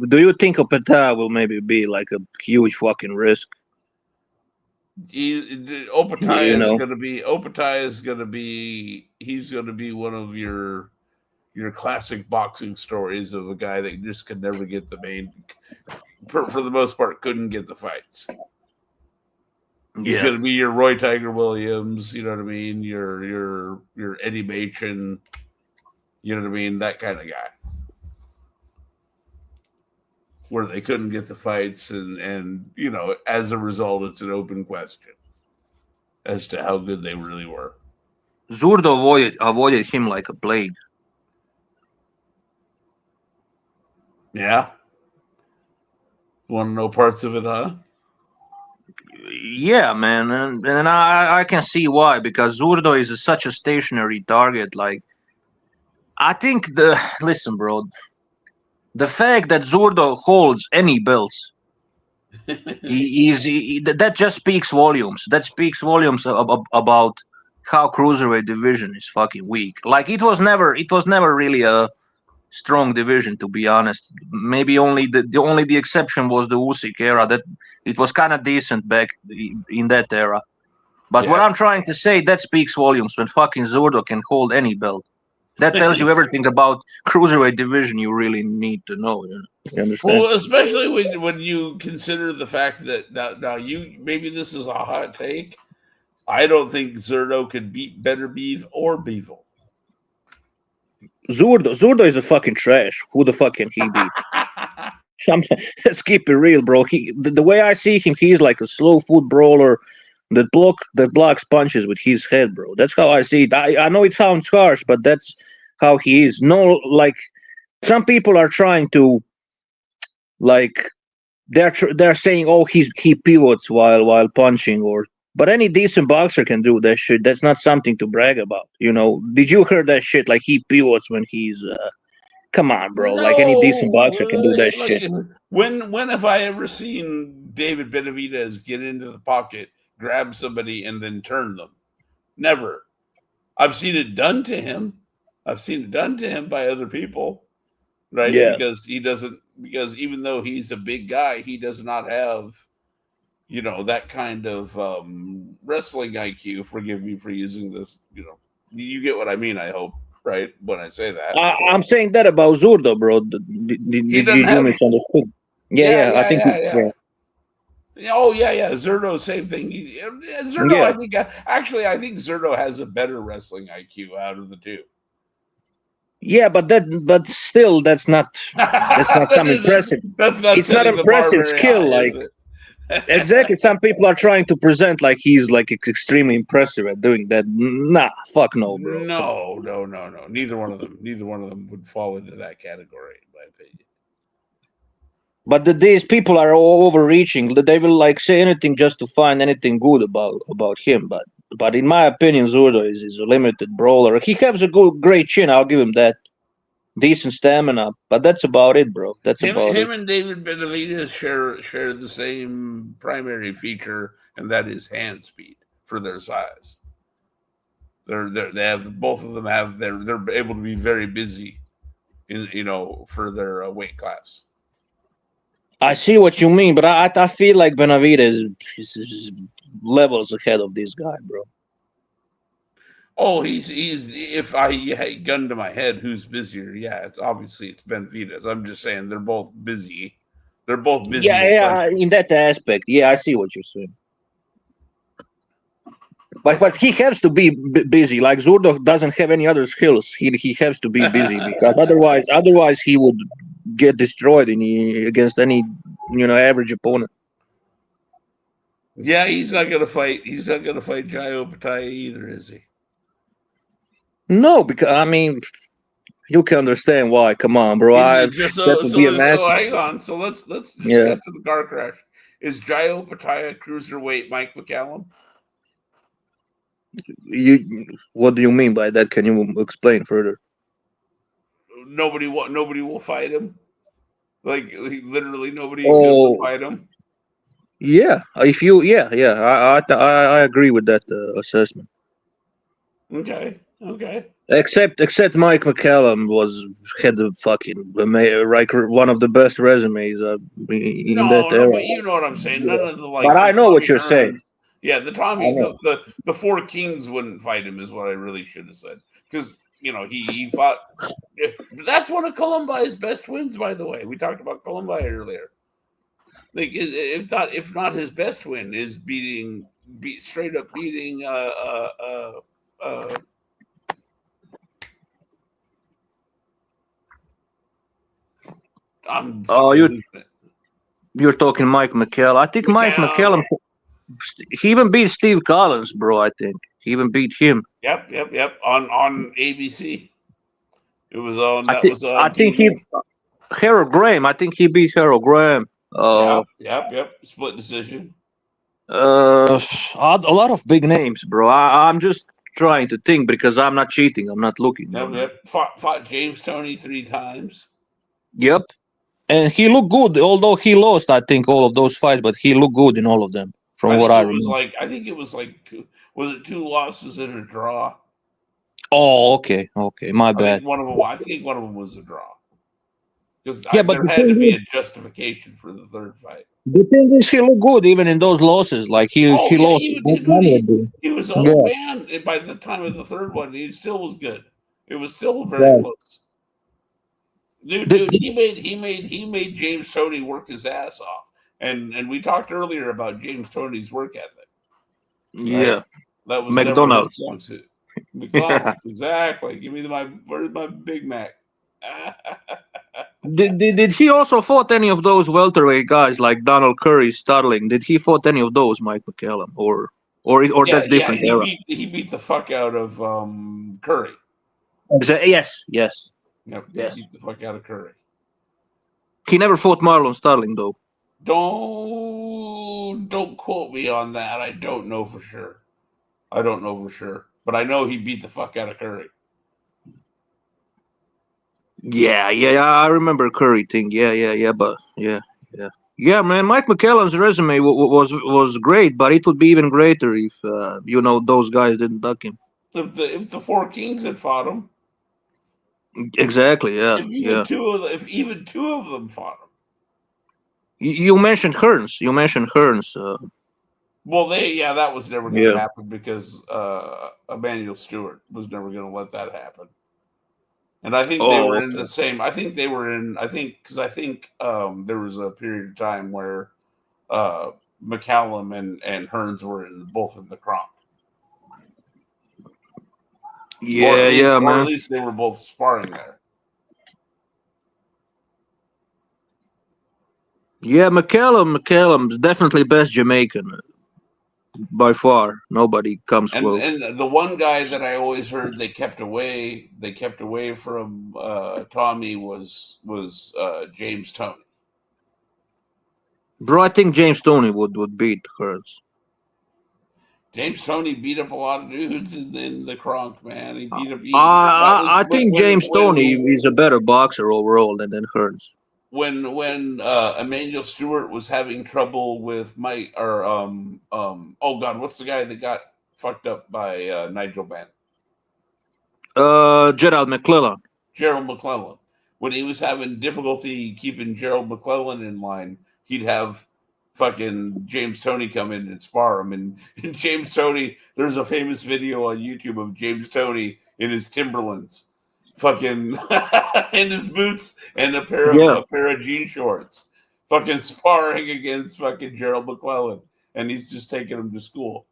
do you think Opetaia will maybe be like a huge fucking risk? Opetaia is gonna be. He's gonna be one of your classic boxing stories of a guy that just could never get the main. For the most part, couldn't get the fights. He's going to be your Roy Tiger Williams, you know what I mean? Your Eddie Machen, you know what I mean? That kind of guy. Where they couldn't get the fights, and as a result, it's an open question as to how good they really were. Zurdo avoided him like a plague. Yeah. Want to know parts of it, huh? Yeah, man, and I can see why, because Zurdo is such a stationary target. Like, I think listen, bro, the fact that Zurdo holds any belts, that just speaks volumes. That speaks volumes about how cruiserweight division is fucking weak. Like it was never really a strong division, to be honest. Maybe only the exception was the Usyk era. That it was kind of decent back in that era. But what I'm trying to say, that speaks volumes when fucking Zurdo can hold any belt. That tells you everything about cruiserweight division you really need to know. You understand? Well, especially when you consider the fact that now maybe this is a hot take. I don't think Zurdo could beat Better Beef or Beevil. Zurdo is a fucking trash. Who the fuck can he beat? Let's keep it real, bro. The way I see him, he's like a slow foot brawler that blocks punches with his head, bro. That's how I see it. I know it sounds harsh, but that's how he is. No, like some people are trying to like they're saying, oh, he pivots while punching, or but any decent boxer can do that shit. That's not something to brag about. Did you hear that shit? Like he pivots when he's come on, bro. Like any decent boxer can do that like, shit. When have I ever seen David Benavidez get into the pocket, grab somebody, and then turn them? Never. I've seen it done to him. I've seen it done to him by other people, right? Yeah. Because he doesn't. Because even though he's a big guy, he does not have, that kind of wrestling IQ. Forgive me for using this. You get what I mean. I hope, right? When I say that, I'm saying that about Zurdo, bro. Did you misunderstood? Yeah, I think. Oh yeah. Zurdo, same thing. Zurdo, I think I think Zurdo has a better wrestling IQ out of the two. Yeah, but still, that's not some impressive. It's not impressive skill. Like exactly, some people are trying to present like he's like extremely impressive at doing that. Nah, fuck no, bro. No. Neither one of them would fall into that category, in my opinion. But these people are all overreaching. They will like say anything just to find anything good about him. But in my opinion, Zurdo is a limited brawler. He has a great chin. I'll give him that. Decent stamina, but that's about it, bro. That's about it. Him and David Benavidez share the same primary feature, and that is hand speed for their size. They have both of them have they're able to be very busy, for their weight class. I see what you mean, but I feel like Benavidez is levels ahead of this guy, bro. Oh, he's if I had gun to my head, who's busier? Yeah, it's Benavidez. I'm just saying they're both busy. They're both busy. Yeah, in that aspect. Yeah, I see what you're saying. But he has to be busy. Like Zurdo doesn't have any other skills. He has to be busy because otherwise he would get destroyed against any average opponent. Yeah, he's not gonna fight. He's not gonna fight Ytbc either, is he? No, because I mean, you can understand why. Come on, bro. So hang on. So let's just get to the car crash. Is Ytbc cruiserweight Mike McCallum? What do you mean by that? Can you explain further? Nobody will fight him. Like literally nobody will fight him. Yeah, I agree with that assessment. Okay. Except Mike McCallum had the fucking one of the best resumes in that era. But you know what I'm saying. None of the But I know what you're saying. Yeah, the Four Kings wouldn't fight him is what I really should have said, because he fought. That's one of Columbi's best wins, by the way. We talked about Columbi earlier. Like if not his best win is straight up beating you're talking Mike McCallum. I think Mike McCallum. He even beat Steve Collins, bro. I think he even beat him. Yep. On ABC. It was on. I think Harold Graham. I think he beat Harold Graham. Yep. Split decision. A lot of big names, bro. I'm just trying to think because I'm not cheating. I'm not looking. Yep. Fought James Toney 3 times. Yep. And he looked good, although he lost, I think, all of those fights, but he looked good in all of them, from what I remember. I think it was like 2 losses and a draw? Oh, okay. My bad. I think one of them was a draw. Because there had to be a justification for the third fight. The thing is, he looked good even in those losses. Like he lost. He was old man, and by the time of the third one, he still was good. It was still very close. Dude, he made James Toney work his ass off, and we talked earlier about James Toney's work ethic. Right? Yeah, that was McDonald's. McDonald's, exactly. Give me where's my Big Mac? Did he also fought any of those welterweight guys like Donald Curry, Starling? Did he fought any of those, Mike McCallum, or that's different era? He beat the fuck out of Curry. Yes. Yep, he Yes. beat the fuck out of Curry. He never fought Marlon Starling though. Don't quote me on that. I don't know for sure. But I know he beat the fuck out of Curry. Yeah. I remember Curry thing. Yeah. But yeah, man. Mike McCallum's resume was great, but it would be even greater if those guys didn't duck him. If the Four Kings had fought him, exactly. Yeah. If even two of them fought him. You mentioned Hearns. Well, that was never going to happen because Emmanuel Stewart was never going to let that happen. And I think they were in the same. I think there was a period of time where McCallum and Hearns were both in the Kronk. Yeah, man. Or at least they were both sparring there. Yeah, McCallum's definitely best Jamaican. By far, nobody comes close. And the one guy that I always heard they kept away from Tommy was James Toney. Bro, I think James Toney would beat Hearns. James Toney beat up a lot of dudes in the Kronk, man. He beat up. I think James Toney is a better boxer overall than Hearns. When Emmanuel Stewart was having trouble with Mike or oh god, what's the guy that got fucked up by Nigel Benn? Gerald McClellan. Gerald McClellan. When he was having difficulty keeping Gerald McClellan in line, he'd have fucking James Toney come in and spar him. And James Toney, there's a famous video on YouTube of James Toney in his Timberlands, fucking in his boots and a pair of jean shorts, fucking sparring against fucking Gerald McClellan, and he's just taking him to school.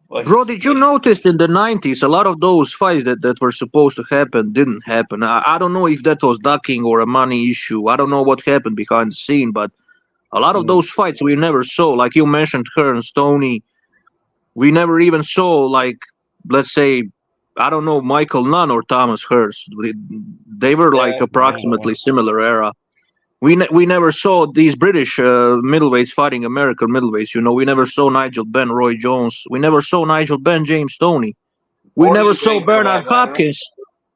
Bro, did you notice in the 90s a lot of those fights that were supposed to happen didn't happen? I don't know if that was ducking or a money issue. I don't know what happened behind the scene, but a lot of those fights we never saw. Like you mentioned, Hearns, Toney. We never even saw, like, let's say, I don't know, Michael Nunn or Thomas Hearns. They were like approximately similar era. We never saw these British middleweights fighting American middleweights. We never saw Nigel Benn, Roy Jones. We never saw Nigel Benn, James Toney. We never saw Bernard Hopkins.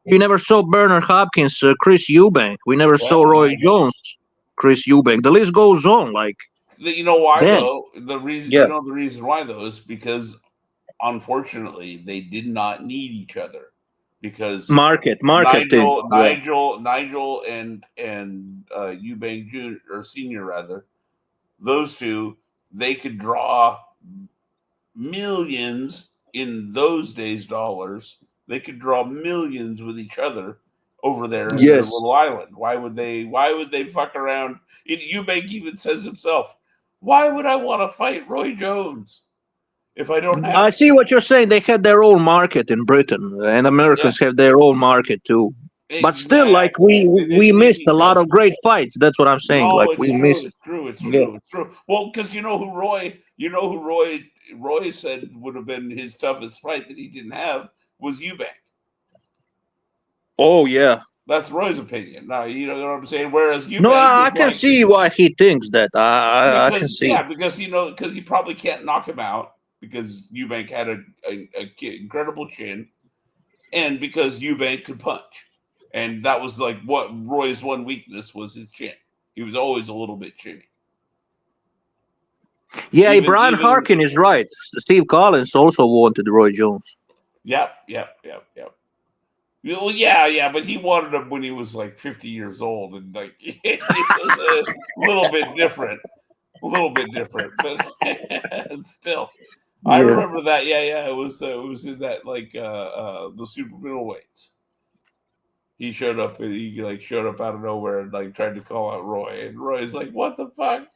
We never saw Bernard Hopkins, Chris Eubank. We never saw Roy Jones, Chris Eubank. The list goes on. Like, you know why though? The reason why though is because unfortunately they did not need each other. Because market Nigel and Eubank Jr. or Senior rather, those two, they could draw millions in those days dollars. They could draw millions with each other over there in their little island. Why would they fuck around? Eubank even says himself, "Why would I want to fight Roy Jones if I don't have?" I see what you're saying. They had their own market in Britain, and Americans have their own market too. Exactly. But still, like we missed a lot of great fights. That's what I'm saying. No, like it's true. Well, because you know who Roy said would have been his toughest fight that he didn't have was Eubank. Oh yeah. That's Roy's opinion. Now you know what I'm saying. Whereas Eubank, no, I can see why he thinks that. I can see. Yeah, because because he probably can't knock him out because Eubank had an incredible chin, and because Eubank could punch, and that was like what Roy's one weakness was his chin. He was always a little bit chinny. Yeah, Brian Harkin is right. Steve Collins also wanted Roy Jones. Yep. Well, yeah, but he wanted him when he was like 50 years old, and like it was a little bit different, but still, I remember that. Yeah, it was in that like the super middleweights. He showed up out of nowhere and like tried to call out Roy, and Roy's like, "What the fuck?"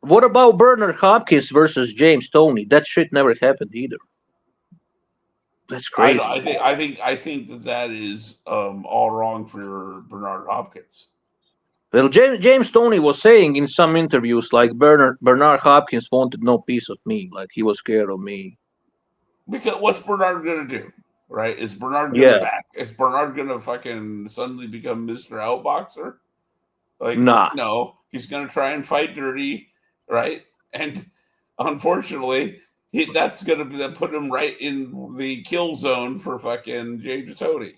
What about Bernard Hopkins versus James Toney? That shit never happened either. That's crazy. I think that is all wrong for Bernard Hopkins. Well, James Toney was saying in some interviews, like Bernard Hopkins wanted no piece of me, like he was scared of me. Because what's Bernard gonna do? Right? Is Bernard gonna Yeah. back? Is Bernard gonna fucking suddenly become Mr. Outboxer? Like, Nah. no, he's gonna try and fight dirty, right? And unfortunately, that's gonna put him right in the kill zone for fucking James Toney.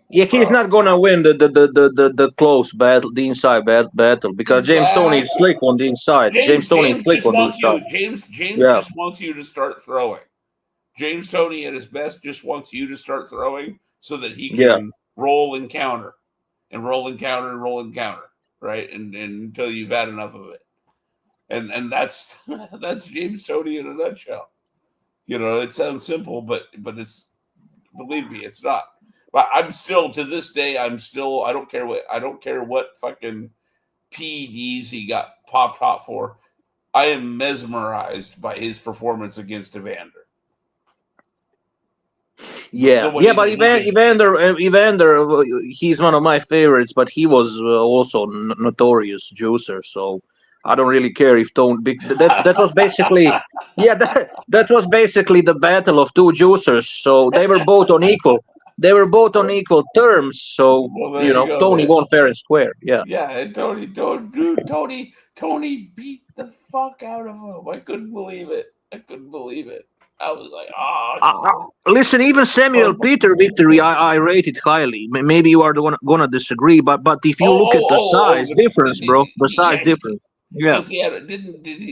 Yeah, he's not gonna win the close battle, the inside battle, because James Toney is slick on the inside. James Toney is slick just on the wants inside. you. James Yeah. just wants you to start throwing. James Toney at his best just wants you to start throwing so that he can roll and counter, and roll and counter and roll and counter, right? And until you've had enough of it. And that's James Toney in a nutshell. You know, it sounds simple, but it's, believe me, it's not. But I'm still, to this day, I don't care what fucking PEDs he got popped hot for. I am mesmerized by his performance against Evander. Yeah, but Evander, he's one of my favorites, but he was also notorious juicer. So I don't really care if Tony. That was basically, that was basically the battle of two juicers. So they were both on equal. They were both on equal terms. So Tony won fair and square. Yeah. Yeah, and Tony beat the fuck out of him. I couldn't believe it. I was like, listen, even Samuel Peter victory, I rated highly. Maybe you are gonna disagree, but if you look at the size difference, bro, the size difference. Yeah.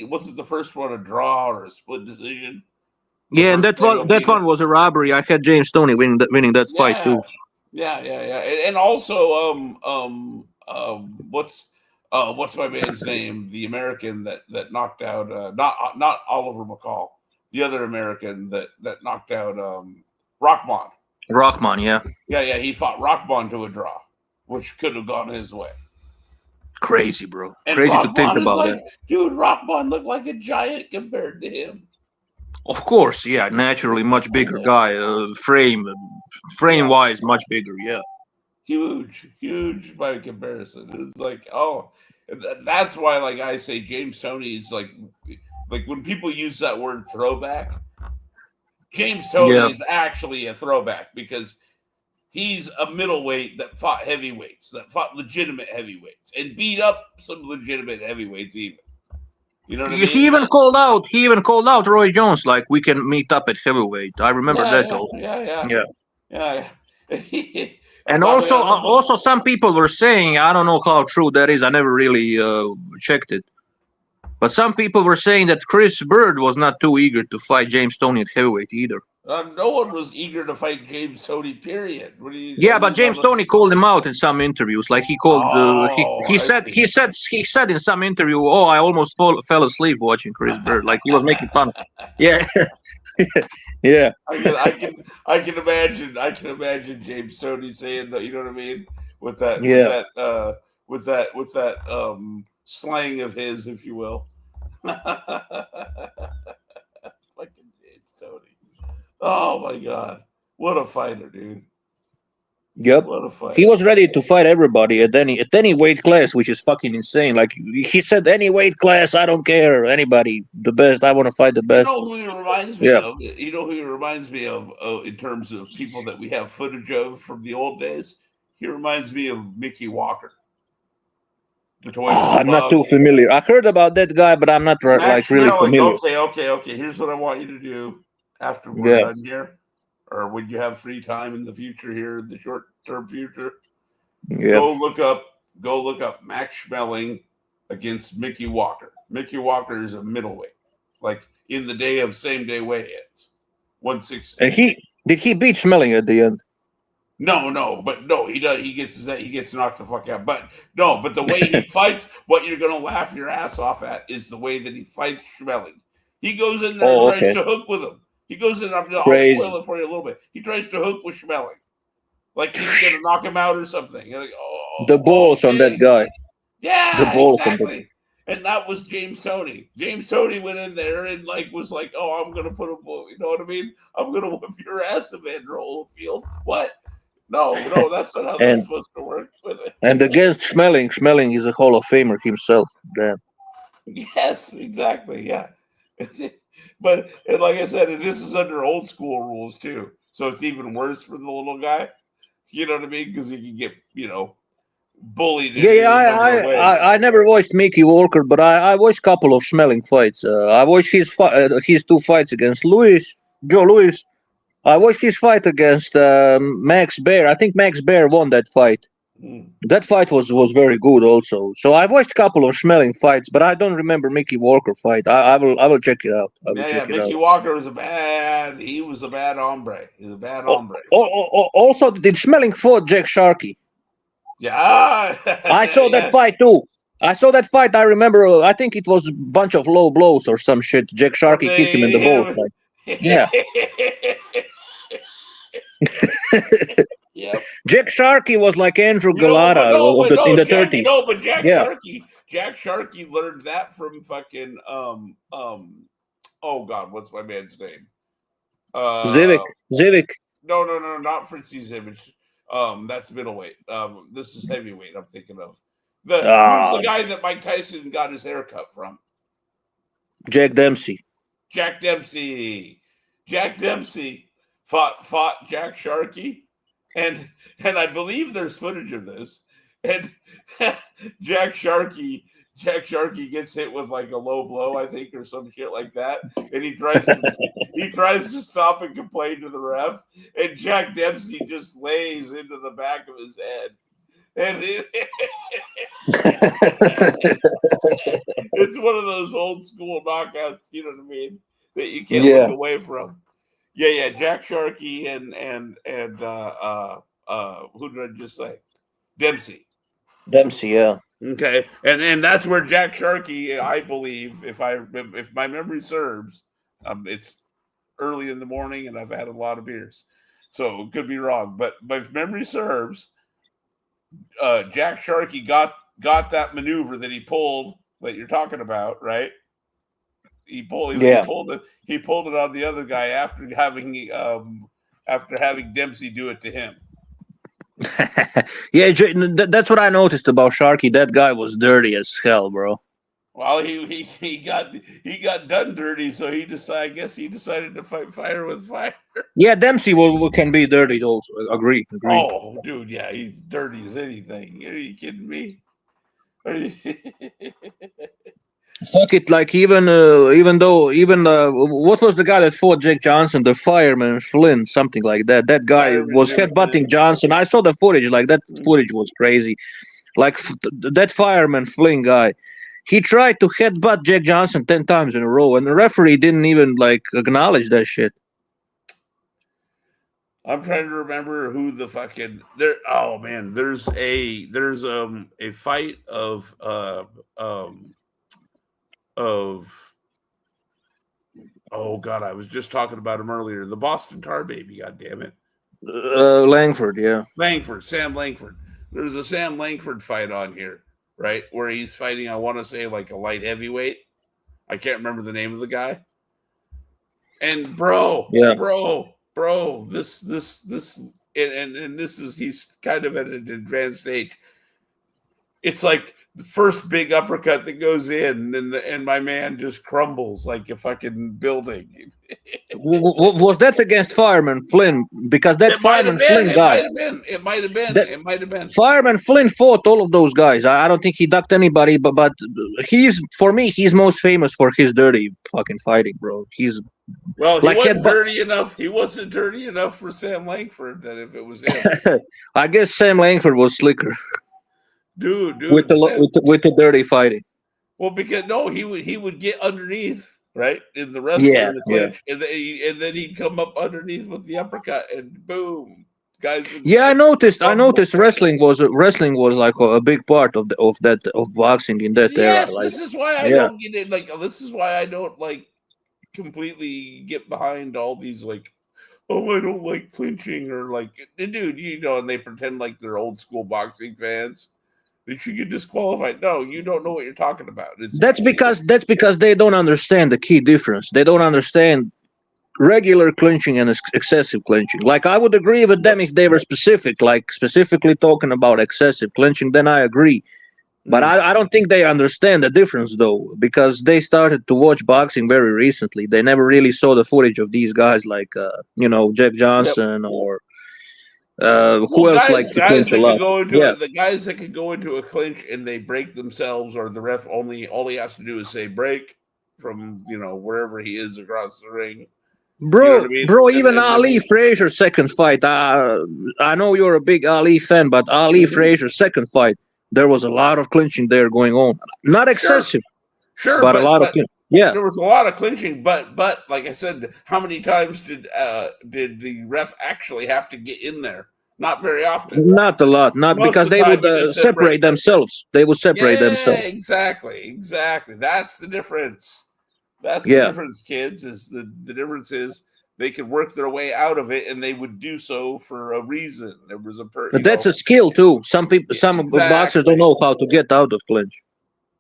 Wasn't the first one a draw or a split decision? Yeah, and that one was a robbery. I had James Toney winning that fight too. Yeah. And also, what's my man's name? The American that knocked out not Oliver McCall, the other American that knocked out Rockman. Rockman, yeah. Yeah. He fought Rockman to a draw, which could have gone his way. Crazy, bro. And Crazy Rockman to think about that. Dude, Rockman looked like a giant compared to him. Of course, yeah. Naturally, much bigger guy. Frame wise, much bigger. Yeah. Huge by comparison. It's like, that's why, like I say, James Toney is like when people use that word throwback, James Toney is actually a throwback because he's a middleweight that fought heavyweights, that fought legitimate heavyweights, and beat up some legitimate heavyweights even. You know what I mean? He even called out Roy Jones, like, we can meet up at heavyweight. I remember that also. Yeah. And also some people were saying, I don't know how true that is, I never really checked it, but some people were saying that Chris Bird was not too eager to fight James Toney at heavyweight either. No one was eager to fight James Toney, period. But James Toney called him out in some interviews. Like he called, he said in some interview, "Oh, I almost fell asleep watching Chris Bird." Like he was making fun. Yeah, yeah. I can imagine James Toney saying that. You know what I mean? With that slang of his, if you will. Fucking James Toney. Oh my God. What a fighter, dude. Yep. What a fighter. He was ready to fight everybody at any weight class, which is fucking insane. Like he said, any weight class, I don't care. Anybody, the best. I want to fight the best. You know who he reminds me of? You know who he reminds me of in terms of people that we have footage of from the old days? He reminds me of Mickey Walker. I'm not too familiar. I heard about that guy, but I'm not really familiar. Okay. Here's what I want you to do. After we're done here, or when you have free time in the future here, in the short-term future, go look up Max Schmeling against Mickey Walker. Mickey Walker is a middleweight, like in the day of same-day weigh-ins, 160. And did he beat Schmeling at the end? No, he does. He gets knocked the fuck out. But the way he fights, what you're gonna laugh your ass off at is the way that he fights Schmeling. He goes in there and tries to hook with him. He goes in. I'll spoil it for you a little bit. He tries to hook with Schmeling, like he's going to knock him out or something. You're like, the balls on that guy. Yeah, exactly. And that was James Toney. James Toney went in there and was like, "Oh, I'm gonna put a, you know what I mean? I'm gonna whip your ass, Evander Holyfield." What? No, that's not how that's supposed to work. And against Smelling is a Hall of Famer himself. Damn. Yes, exactly. Yeah. But and like I said, this is under old school rules too, so it's even worse for the little guy. You know what I mean? Because he can get bullied in Yeah, any number of ways. I never watched Mickey Walker, but I watched a couple of Smelling fights. I watched his 2 fights against Joe Louis. I watched his fight against Max Baer. I think Max Baer won that fight. Mm. That fight was very good also. So I watched a couple of Smelling fights, but I don't remember Mickey Walker fight. I will check it out. Mickey Walker was a bad hombre. He's a bad hombre. Also, did Smelling fought Jack Sharkey? Yeah. I saw that fight too. I saw that fight. I remember. I think it was a bunch of low blows or some shit. Jack Sharkey kicked him in the balls. Yeah. Yep. Jack Sharkey was like Andrew Galata in the 30s. But Jack Sharkey learned that from fucking oh God, what's my man's name? Zivik. No, not Fritzy Zivic. That's middleweight. This is heavyweight. I'm thinking of who's the guy that Mike Tyson got his haircut from? Jack Dempsey. Jack Dempsey fought Jack Sharkey, and I believe there's footage of this. And Jack Sharkey gets hit with like a low blow, I think, or some shit like that, and he tries to stop and complain to the ref, and Jack Dempsey just lays into the back of his head. And it's one of those old school knockouts, you know what I mean, that you can't look away from. Yeah, Jack Sharkey and who did I just say? Dempsey, yeah. Okay, and that's where Jack Sharkey, I believe, if my memory serves, it's early in the morning and I've had a lot of beers, so it could be wrong, but if memory serves, Jack Sharkey got that maneuver that he pulled that you're talking about, right? He pulled it on the other guy after having Dempsey do it to him. Yeah, that's what I noticed about Sharkey. That guy was dirty as hell, bro. Well, he got done dirty, so I guess he decided to fight fire with fire. Yeah, Dempsey can be dirty also. Agree. Oh, dude, yeah, he's dirty as anything. Are you kidding me? Fuck it, like even what was the guy that fought Jake Johnson, the fireman Flynn, something like that. That guy was headbutting Johnson. I saw the footage. Like that footage was crazy. Like that fireman Flynn guy, he tried to headbutt Jake Johnson 10 times in a row, and the referee didn't even like acknowledge that shit. I'm trying to remember who the fucking there. Oh man, there's a fight of oh God, I was just talking about him earlier. The Boston Tar Baby, God damn it. Langford, yeah. Sam Langford. There's a Sam Langford fight on here, right? Where he's fighting, I want to say like a light heavyweight. I can't remember the name of the guy. And bro, this and this is, he's kind of at an advanced age. It's like the first big uppercut that goes in, and my man just crumbles like a fucking building. Was that against Fireman Flynn? Because that Fireman Flynn guy. It might have been. Fireman Flynn fought all of those guys. I don't think he ducked anybody, but for me, he's most famous for his dirty fucking fighting, bro. He wasn't dirty enough. He wasn't dirty enough for Sam Langford. That if it was him, I guess Sam Langford was slicker. Dude, with the dirty fighting. Well, because he would get underneath, right, in the wrestling, the clinch, and then he'd come up underneath with the uppercut, and boom, guys. I noticed wrestling was like a big part of boxing in that era. Yes, this is why I don't get it. Like, this is why I don't like completely get behind all these like, oh, I don't like clinching, or like, dude, and they pretend like they're old school boxing fans. Did she get disqualified? No, you don't know what you're talking about. That's because they don't understand the key difference. They don't understand regular clinching and excessive clinching. Like I would agree with them if they were specific, like specifically talking about excessive clinching, then I agree. But I don't think they understand the difference though, because they started to watch boxing very recently. They never really saw the footage of these guys like Jack Johnson or who else likes to guys clinch a that lot. could go into Yeah. the guys that could go into a clinch and they break themselves, or the ref all he has to do is say break from wherever he is across the ring. Bro, you know what I mean? bro, even Ali Frazier's second fight. I know you're a big Ali fan, but Ali Frazier's second fight, there was a lot of clinching there going on. Not excessive, sure, but a lot of yeah. There was a lot of clinching, but like I said, how many times did the ref actually have to get in there? Not very often. Not a lot, not Most because of the they time would you just separate themselves. They would separate themselves. Exactly. That's the difference. That's the Yeah. difference, kids. Is the difference is they could work their way out of it, and they would do so for a reason. There was But that's a skill too. Some boxers don't know how to get out of clinch.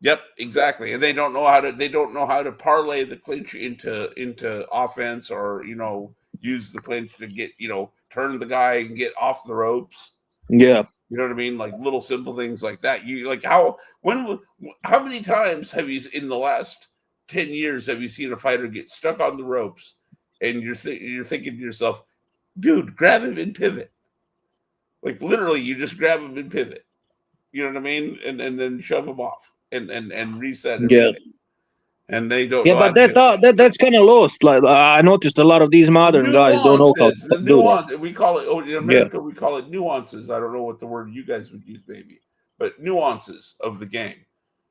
Yep, exactly. And they don't know how to parlay the clinch into offense, or use the clinch to get turn the guy and get off the ropes. Yeah. You know what I mean? Like little simple things like that. You like how many times have you in the last 10 years have you seen a fighter get stuck on the ropes and you're thinking to yourself, dude, grab him and pivot. Like literally you just grab him and pivot. You know what I mean? And then shove him off and reset everything. Yeah. And they don't Yeah, know but how to that's kind of lost. Like I noticed a lot of these modern guys don't know how to do that. We call it in America. We call it nuances. I don't know what the word you guys would use, maybe, but nuances of the game.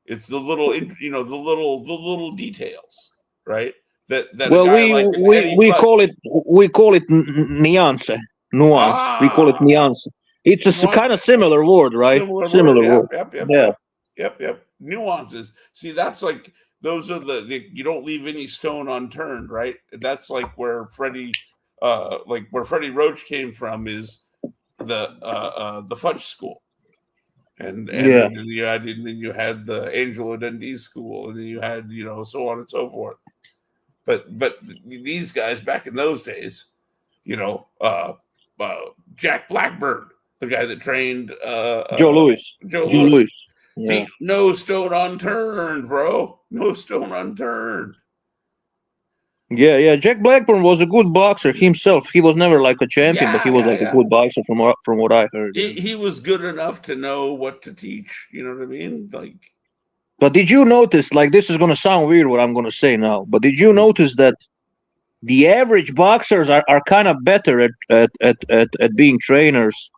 It's the little, the little details, right? That Well, a guy like we call it nuance. Nuance. We call it nuance. It's a kind of similar word, right? Similar word. Yep. Nuances. See, that's like those are you don't leave any stone unturned, right? That's like where Freddie Roach came from is the Fudge School, and then you had the Angelo Dundee School, and then you had so on and so forth. But these guys back in those days, Jack Blackburn, the guy that trained Joe Louis. Joe Louis. Yeah. No stone unturned, bro. No stone unturned. Yeah. Jack Blackburn was a good boxer himself. He was never like a champion, but he was a good boxer from what I heard. He was good enough to know what to teach. You know what I mean? Like. But did you notice? Like, this is gonna sound weird what I'm gonna say now, but did you notice that the average boxers are kind of better at being trainers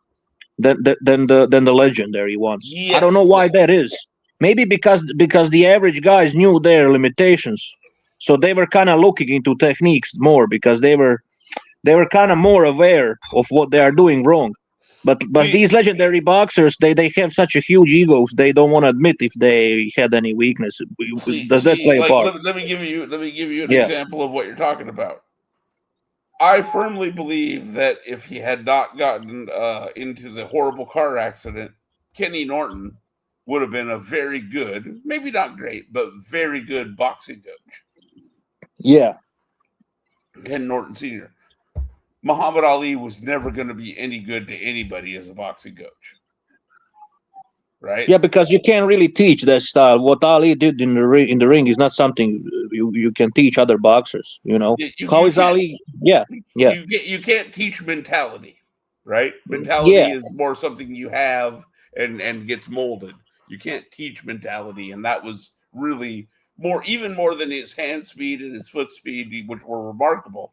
than the legendary ones? Yes. I don't know why that is. Maybe because the average guys knew their limitations, so they were kind of looking into techniques more because they were kind of more aware of what they are doing wrong. But these legendary boxers, they have such a huge egos. They don't want to admit if they had any weakness. Does that play a part? Let me give you an example of what you're talking about. I firmly believe that if he had not gotten into the horrible car accident, Kenny Norton would have been a very good, maybe not great, but very good boxing coach. Yeah. Ken Norton Sr. Muhammad Ali was never going to be any good to anybody as a boxing coach. Right? Yeah, because you can't really teach that style. What Ali did in the ring is not something you can teach other boxers. How is Ali? Yeah. You can't teach mentality, right? Mentality is more something you have and gets molded. You can't teach mentality, and that was really even more than his hand speed and his foot speed, which were remarkable.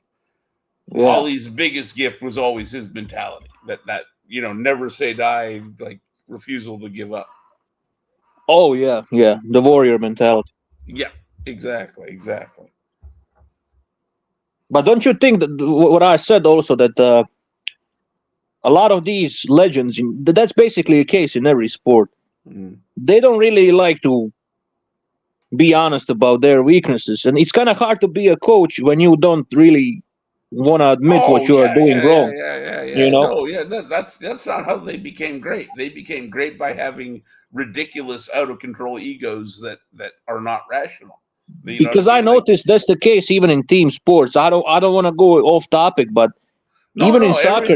Yeah. Ali's biggest gift was always his mentality. That never say die, like refusal to give up. Oh yeah, the warrior mentality. Yeah, exactly. But don't you think that what I said also that a lot of these legends, that's basically a case in every sport. They don't really like to be honest about their weaknesses, and it's kind of hard to be a coach when you don't really want to admit what you are doing wrong. You know? No, yeah, that's not how they became great. They became great by having ridiculous, out of control egos that are not rational. You know what Because I noticed that's the case even in team sports. I don't want to go off topic, but even in soccer,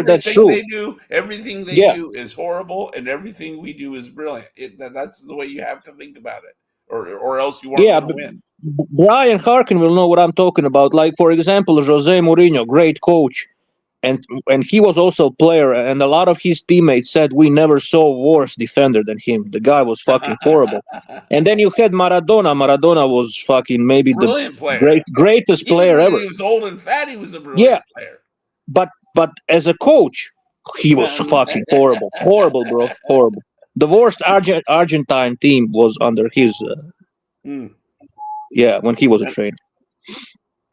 that's true. Everything they do is horrible, and everything we do is brilliant. That's the way you have to think about it, or else you aren't going to win. Brian Harkin will know what I'm talking about. Like, for example, Jose Mourinho, great coach, and he was also a player, and a lot of his teammates said we never saw a worse defender than him. The guy was fucking horrible. And then you had Maradona. Maradona was fucking maybe brilliant the player. greatest player ever. He was old and fat. He was a brilliant player. But as a coach, he was fucking horrible. Horrible, bro. Horrible. The worst Argentine team was under his. Yeah, when he was a trainer.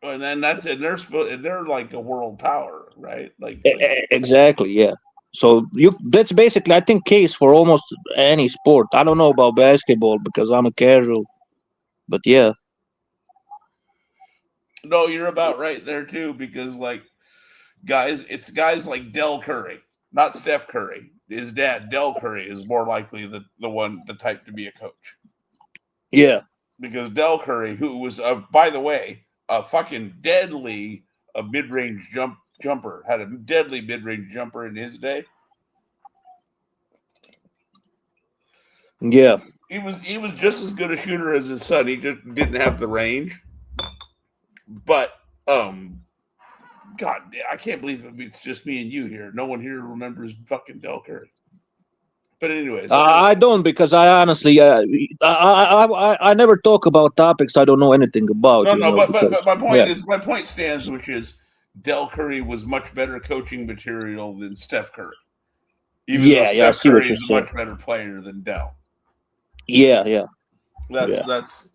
And then that's it. They're like a world power, right? Like exactly, yeah. So that's basically, I think, case for almost any sport. I don't know about basketball because I'm a casual, but yeah. No, you're about right there too, because like it's guys like Del Curry, not Steph Curry. His dad, Del Curry, is more likely the type to be a coach. Yeah. Because Del Curry, who was by the way, a fucking deadly mid-range jumper, had a deadly mid-range jumper in his day. Yeah. He was just as good a shooter as his son. He just didn't have the range. But God, I can't believe it's just me and you here. No one here remembers fucking Del Curry. But anyways, I don't, because I honestly, I never talk about topics I don't know anything about. But my point stands, which is Del Curry was much better coaching material than Steph Curry. Even though Steph Curry is a much better player than Del. Yeah. That's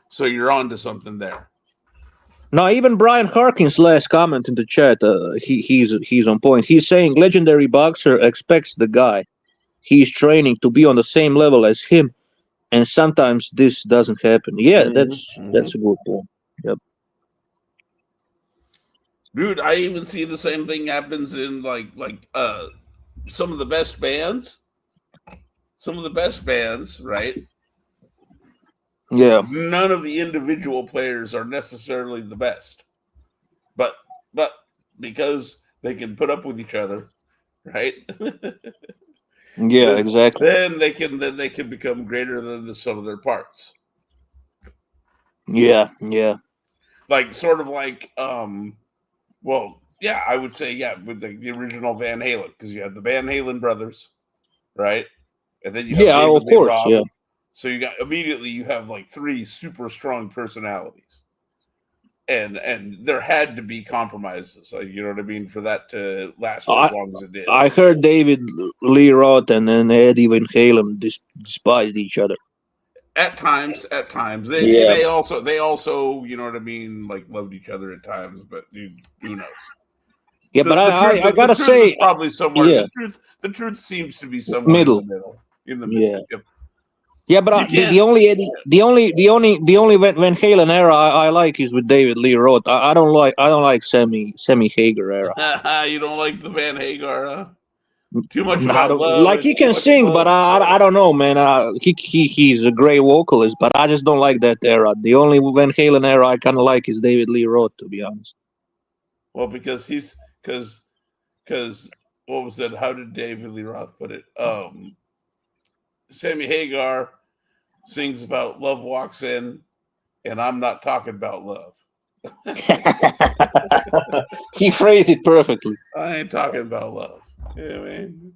so you're on to something there. Now, even Brian Harkin's last comment in the chat, he's on point. He's saying legendary boxer expects the guy he's training to be on the same level as him, and sometimes this doesn't happen. Yeah, that's a good point. Yep. Dude, I even see the same thing happens in like some of the best bands. Some of the best bands, right? Yeah. None of the individual players are necessarily the best, but because they can put up with each other, right? Yeah, exactly. Then they can become greater than the sum of their parts. Yeah. Like sort of like well, yeah, I would say with the original Van Halen, because you have the Van Halen brothers, right? And then you have David of course, Roth. yeah. So you have like three super strong personalities. And there had to be compromises, you know what I mean, for that to last as long as it did. I heard David Lee Roth and then Eddie Van Halen despised each other. At times, they also, you know what I mean, like loved each other at times, but who knows? Yeah, but I gotta say, is probably somewhere. Yeah. The truth seems to be somewhere in the middle. Yeah. Yep. Yeah, but the only Van Halen era I like is with David Lee Roth. I don't like Sammy Hagar era. You don't like the Van Hagar, huh? Too much about love. Like, he can sing, but I don't know, man. He's a great vocalist, but I just don't like that era. The only Van Halen era I kind of like is David Lee Roth, to be honest. Well, because what was it? How did David Lee Roth put it? Sammy Hagar sings about love walks in, and I'm not talking about love. He phrased it perfectly. I ain't talking about love. You know what I mean?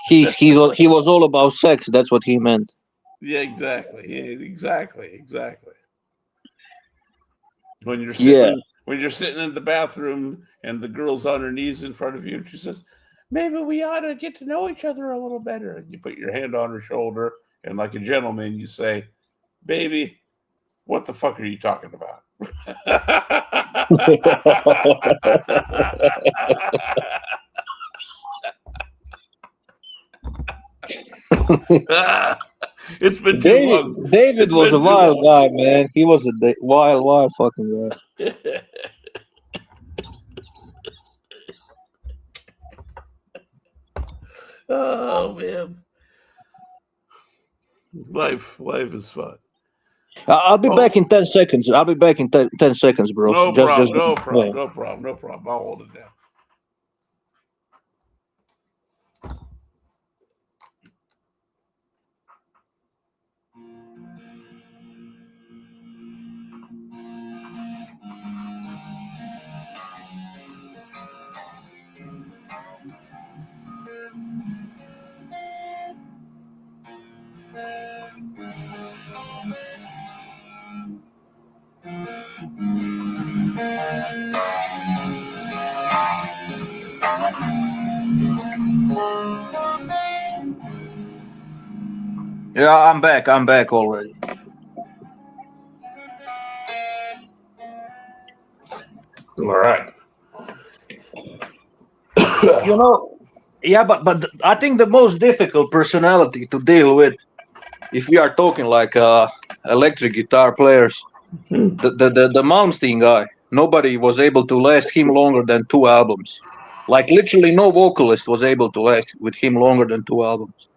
He was all about sex. That's what he meant. Yeah, exactly. Yeah, exactly. When you're sitting in the bathroom and the girl's on her knees in front of you, and she says, "Maybe we ought to get to know each other a little better." And you put your hand on her shoulder, and like a gentleman, you say, "Baby, what the fuck are you talking about?" It's been too long. David was a wild guy, man. He was a wild fucking guy. Oh man, life is fun. I'll be back in 10 seconds. I'll be back in 10 seconds, bro. No Just problem. No problem. yeah. No problem. No problem. I'll hold it down. Yeah, I'm back. I'm back already. All right. Yeah, but I think the most difficult personality to deal with, if we are talking like electric guitar players, the Malmsteen guy. Nobody was able to last him longer than 2 albums. Like literally, no vocalist was able to last with him longer than 2 albums.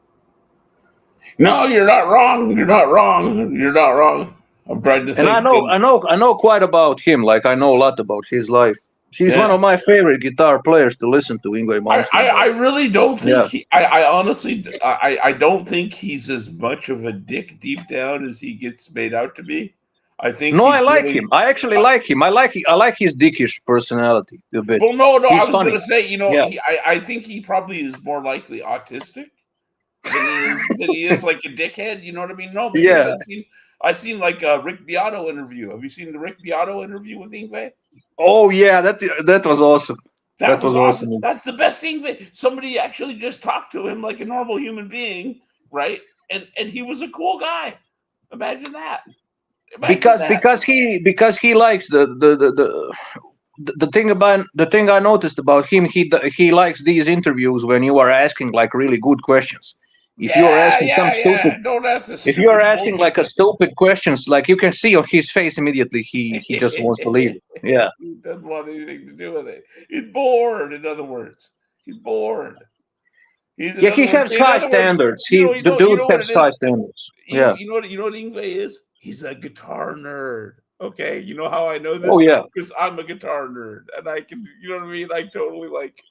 No, you're not wrong. You're not wrong. You're not wrong. I'm trying to And think. I know quite about him. Like I know a lot about his life. He's one of my favorite guitar players to listen to, Yngwie Malmsteen. I really don't think I honestly I don't think he's as much of a dick deep down as he gets made out to be. I think I like him. I actually like him. I like his dickish personality a bit. Well, no, he's I was funny. Gonna say, I think he probably is more likely autistic than he is like a dickhead. You know what I mean? No, because I've seen like a Rick Beato interview. Have you seen the Rick Beato interview with Yngwie? Oh yeah, that was awesome. That was awesome. That's the best thing. Somebody actually just talked to him like a normal human being, right? And he was a cool guy. Imagine that. Because he likes the thing I noticed about him, he likes these interviews when you are asking like really good questions. If you are asking stupid, don't ask the if you are asking like a stupid questions, like you can see on his face immediately, he just wants to leave. Yeah, he doesn't want anything to do with it. He's bored. In other words, he's bored. He has high standards. The dude has high standards. Yeah, you know what Yngwie is? He's a guitar nerd. Okay, you know how I know this? Oh yeah, because I'm a guitar nerd, and I can, you know what I mean? I totally like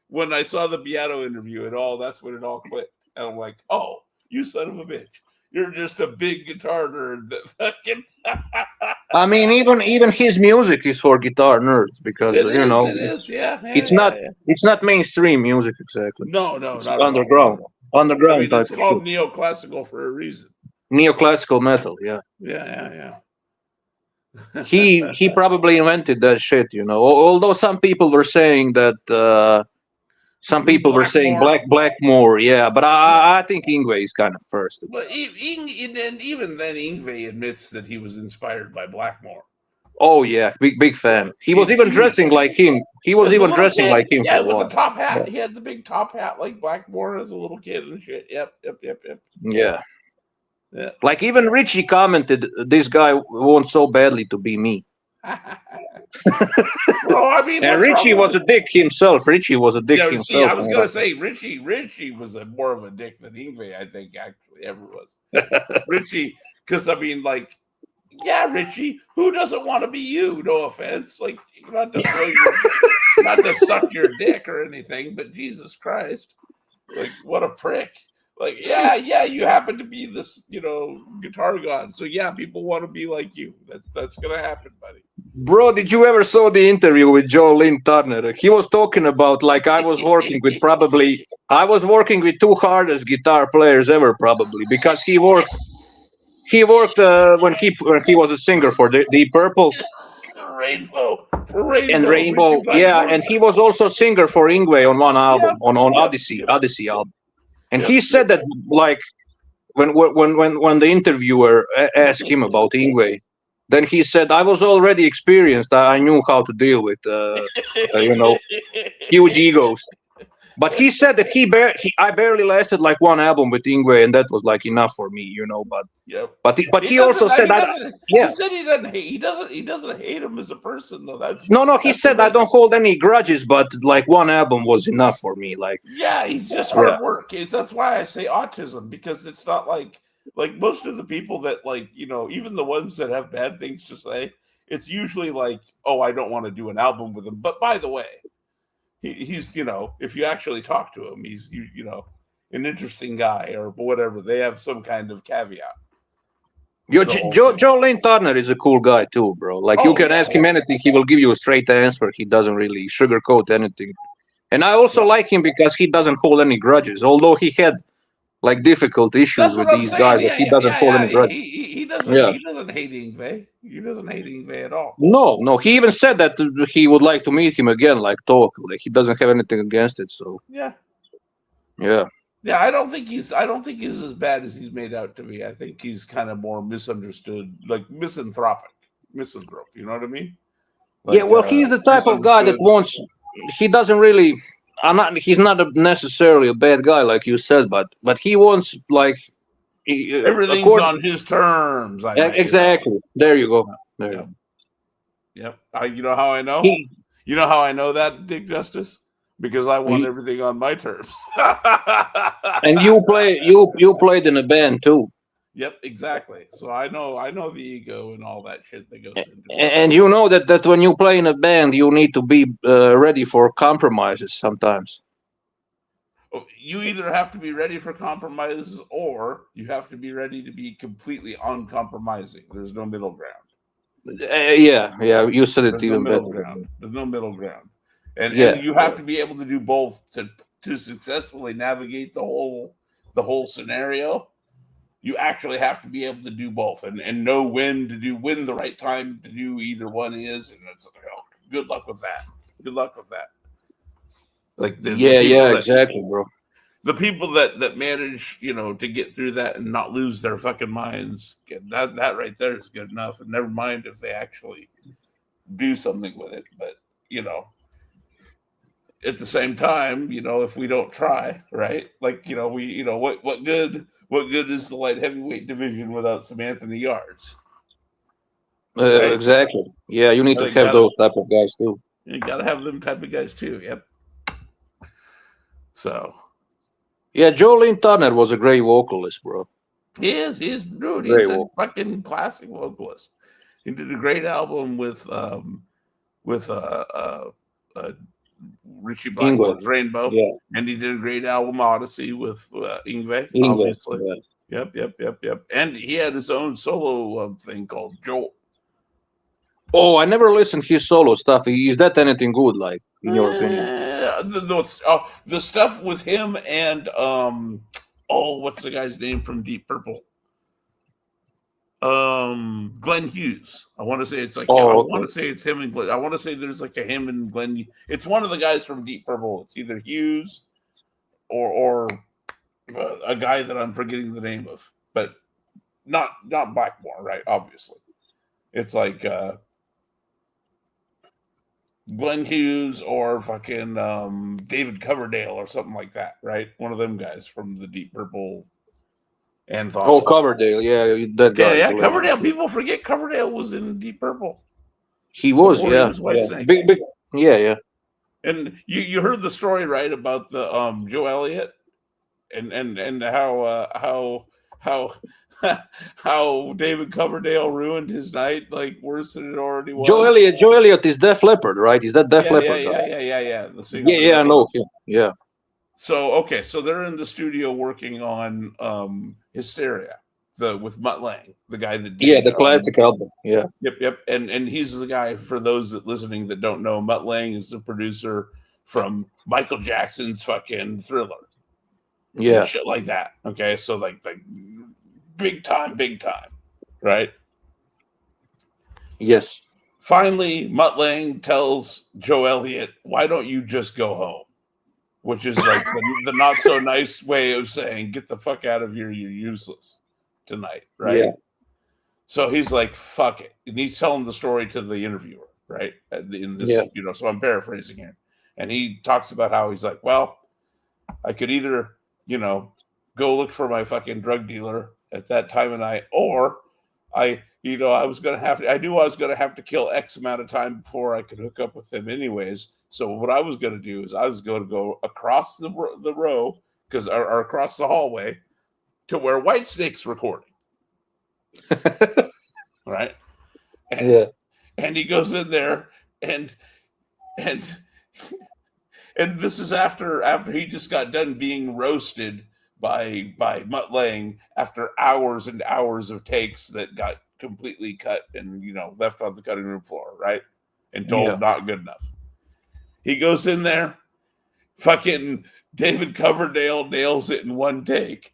when I saw the Beato interview and all. That's when it all clicked, and I'm like, oh, you son of a bitch. You're just a big guitar nerd that fucking. I mean, even his music is for guitar nerds because it is, it's not mainstream music exactly. No, it's underground, underground type. It's called neoclassical for a reason. Neoclassical metal, yeah. Yeah. He probably invented that shit, Although some people were saying that. Some people were saying Blackmore, yeah, but I think Yngwie is kind of first. But even then, Yngwie admits that he was inspired by Blackmore. Oh yeah, big fan. He was even dressing like him. He was even dressing like him. Yeah, with the top hat. Yeah. He had the big top hat like Blackmore as a little kid and shit. Yep. Yeah. Like even Richie commented, "This guy wants so badly to be me." Well, I mean, and Richie was a dick himself. himself. See, I was gonna say Richie was more of a dick than Yngwie, I think, actually ever was. Richie, because I mean, like, yeah, Richie, who doesn't want to be you? No offense, like, not to suck your dick or anything, but Jesus Christ, like, what a prick. Like, yeah, you happen to be this, guitar god. So yeah, people want to be like you. That's gonna happen, buddy. Bro, did you ever saw the interview with Joe Lynn Turner? He was talking about like I was working with two hardest guitar players ever, probably, because he worked when he was a singer for Deep Purple. Rainbow. Rainbow, yeah, and he was also singer for Yngwie on one album, on Odyssey album. And he said that, like, when the interviewer asked him about Yngwie, then he said, "I was already experienced. I knew how to deal with, huge egos." But he said that I barely lasted like one album with Ingwe, and that was like enough for me, you know. But Yep. but he also said he yeah. said he doesn't hate. He doesn't hate him as a person though. No, he said I don't hold any grudges, but like one album was enough for me. Like yeah, he's just hard work. That's why I say autism, because it's not like most of the people that like, you know, even the ones that have bad things to say, it's usually like, oh, I don't want to do an album with him. But by the way, he's, you know, if you actually talk to him, he's you know, an interesting guy or whatever. They have some kind of caveat. Joe Lane Turner is a cool guy too, bro. Like you can ask him anything, he will give you a straight answer. He doesn't really sugarcoat anything. And I also like him because he doesn't hold any grudges, although he had like difficult issues with these guys. But he doesn't hold any grudges. He doesn't hate Yngwie. He doesn't hate Yngwie at all. No. He even said that he would like to meet him again, like talk. Like he doesn't have anything against it. So yeah. Yeah, I don't think he's as bad as he's made out to be. I think he's kind of more misunderstood, like misanthrope. You know what I mean? Like, yeah, well, he's the type of guy that wants. He doesn't really. He's not necessarily a bad guy, like you said, but he wants like everything's on his terms. Exactly. There you go. There. Yep. You know how I know? You know how I know that, Dick Justice? Because I want everything on my terms. And you played in a band too. Yep, exactly. So I know the ego and all that shit that goes into it. And you know that when you play in a band, you need to be ready for compromises sometimes. You either have to be ready for compromises or you have to be ready to be completely uncompromising. There's no middle ground. Yeah. You said it even better. There's no middle ground. And you have to be able to do both to successfully navigate the whole scenario. You actually have to be able to do both and know when the right time to do either one is. And it's good luck with that. Good luck with that. Like exactly, bro. The people that manage, you know, to get through that and not lose their fucking minds, that right there is good enough. And never mind if they actually do something with it. But, you know, at the same time, you know, if we don't try, right? Like, you know, what good is the light heavyweight division without some Anthony Yards? Right? Exactly. Yeah, you need to have those type of guys too. You gotta have them type of guys too. Yep. So. Yeah, Jolene Turner was a great vocalist, bro. He is, dude. He's a fucking classic vocalist. He did a great album with Richie Blackmore's Rainbow, and he did a great album Odyssey with Yngwie, obviously. Yeah. Yep. And he had his own solo thing called Joel. Oh, I never listened to his solo stuff. Is that anything good, like, in your opinion? The stuff with him and what's the guy's name from Deep Purple? Glenn Hughes. I want to say it's like I want to say it's him and Glenn. I want to say there's like a him and Glenn. It's one of the guys from Deep Purple. It's either Hughes or a guy that I'm forgetting the name of, but not Blackmore, right? Obviously, it's like Glenn Hughes or fucking David Coverdale or something like that, right? One of them guys from the Deep Purple anthology. Oh, Coverdale, that guy. Yeah, Coverdale. People forget Coverdale was in Deep Purple. He was, yeah. Big, yeah. And you heard the story, right, about the Joe Elliott and how David Coverdale ruined his night, like worse than it already was. Joe Elliott is Def Leppard, right? Is that Def Leppard? Yeah. The singer. Yeah, I know him. Yeah. So they're in the studio working on Hysteria, with Mutt Lange, the guy that did the classic album. Yeah. Yep. And he's the guy, for those listening that don't know, Mutt Lange is the producer from Michael Jackson's fucking Thriller. Yeah. Shit like that. Okay, so like big time, right? Yes. Finally, Mutt Lange tells Joe Elliott, "Why don't you just go home?" Which is like the not so nice way of saying, "Get the fuck out of here, you're useless tonight," right? Yeah. So he's like, "Fuck it," and he's telling the story to the interviewer, right? In this, so I'm paraphrasing here, and he talks about how he's like, "Well, I could either, go look for my fucking drug dealer at that time of night, or I knew I was going to have to kill X amount of time before I could hook up with him anyways. So what I was going to do is I was going to go across the row or across the hallway to where Whitesnake's recording. Right? And he goes in there and this is after he just got done being roasted by Mutt Lang after hours and hours of takes that got completely cut and left on the cutting room floor, right? And told not good enough. He goes in there, fucking David Coverdale nails it in one take.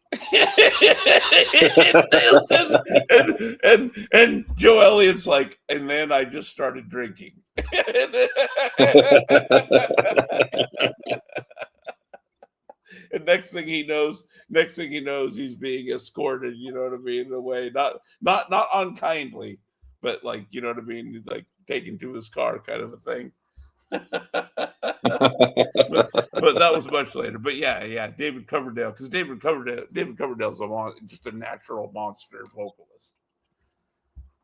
and Joe Elliott's like, and then I just started drinking. And next thing he knows, he's being escorted, you know what I mean, in a way, not unkindly, but like, you know what I mean, like taken to his car kind of a thing. but that was much later. But yeah, David Coverdale, because David Coverdale's just a natural monster vocalist.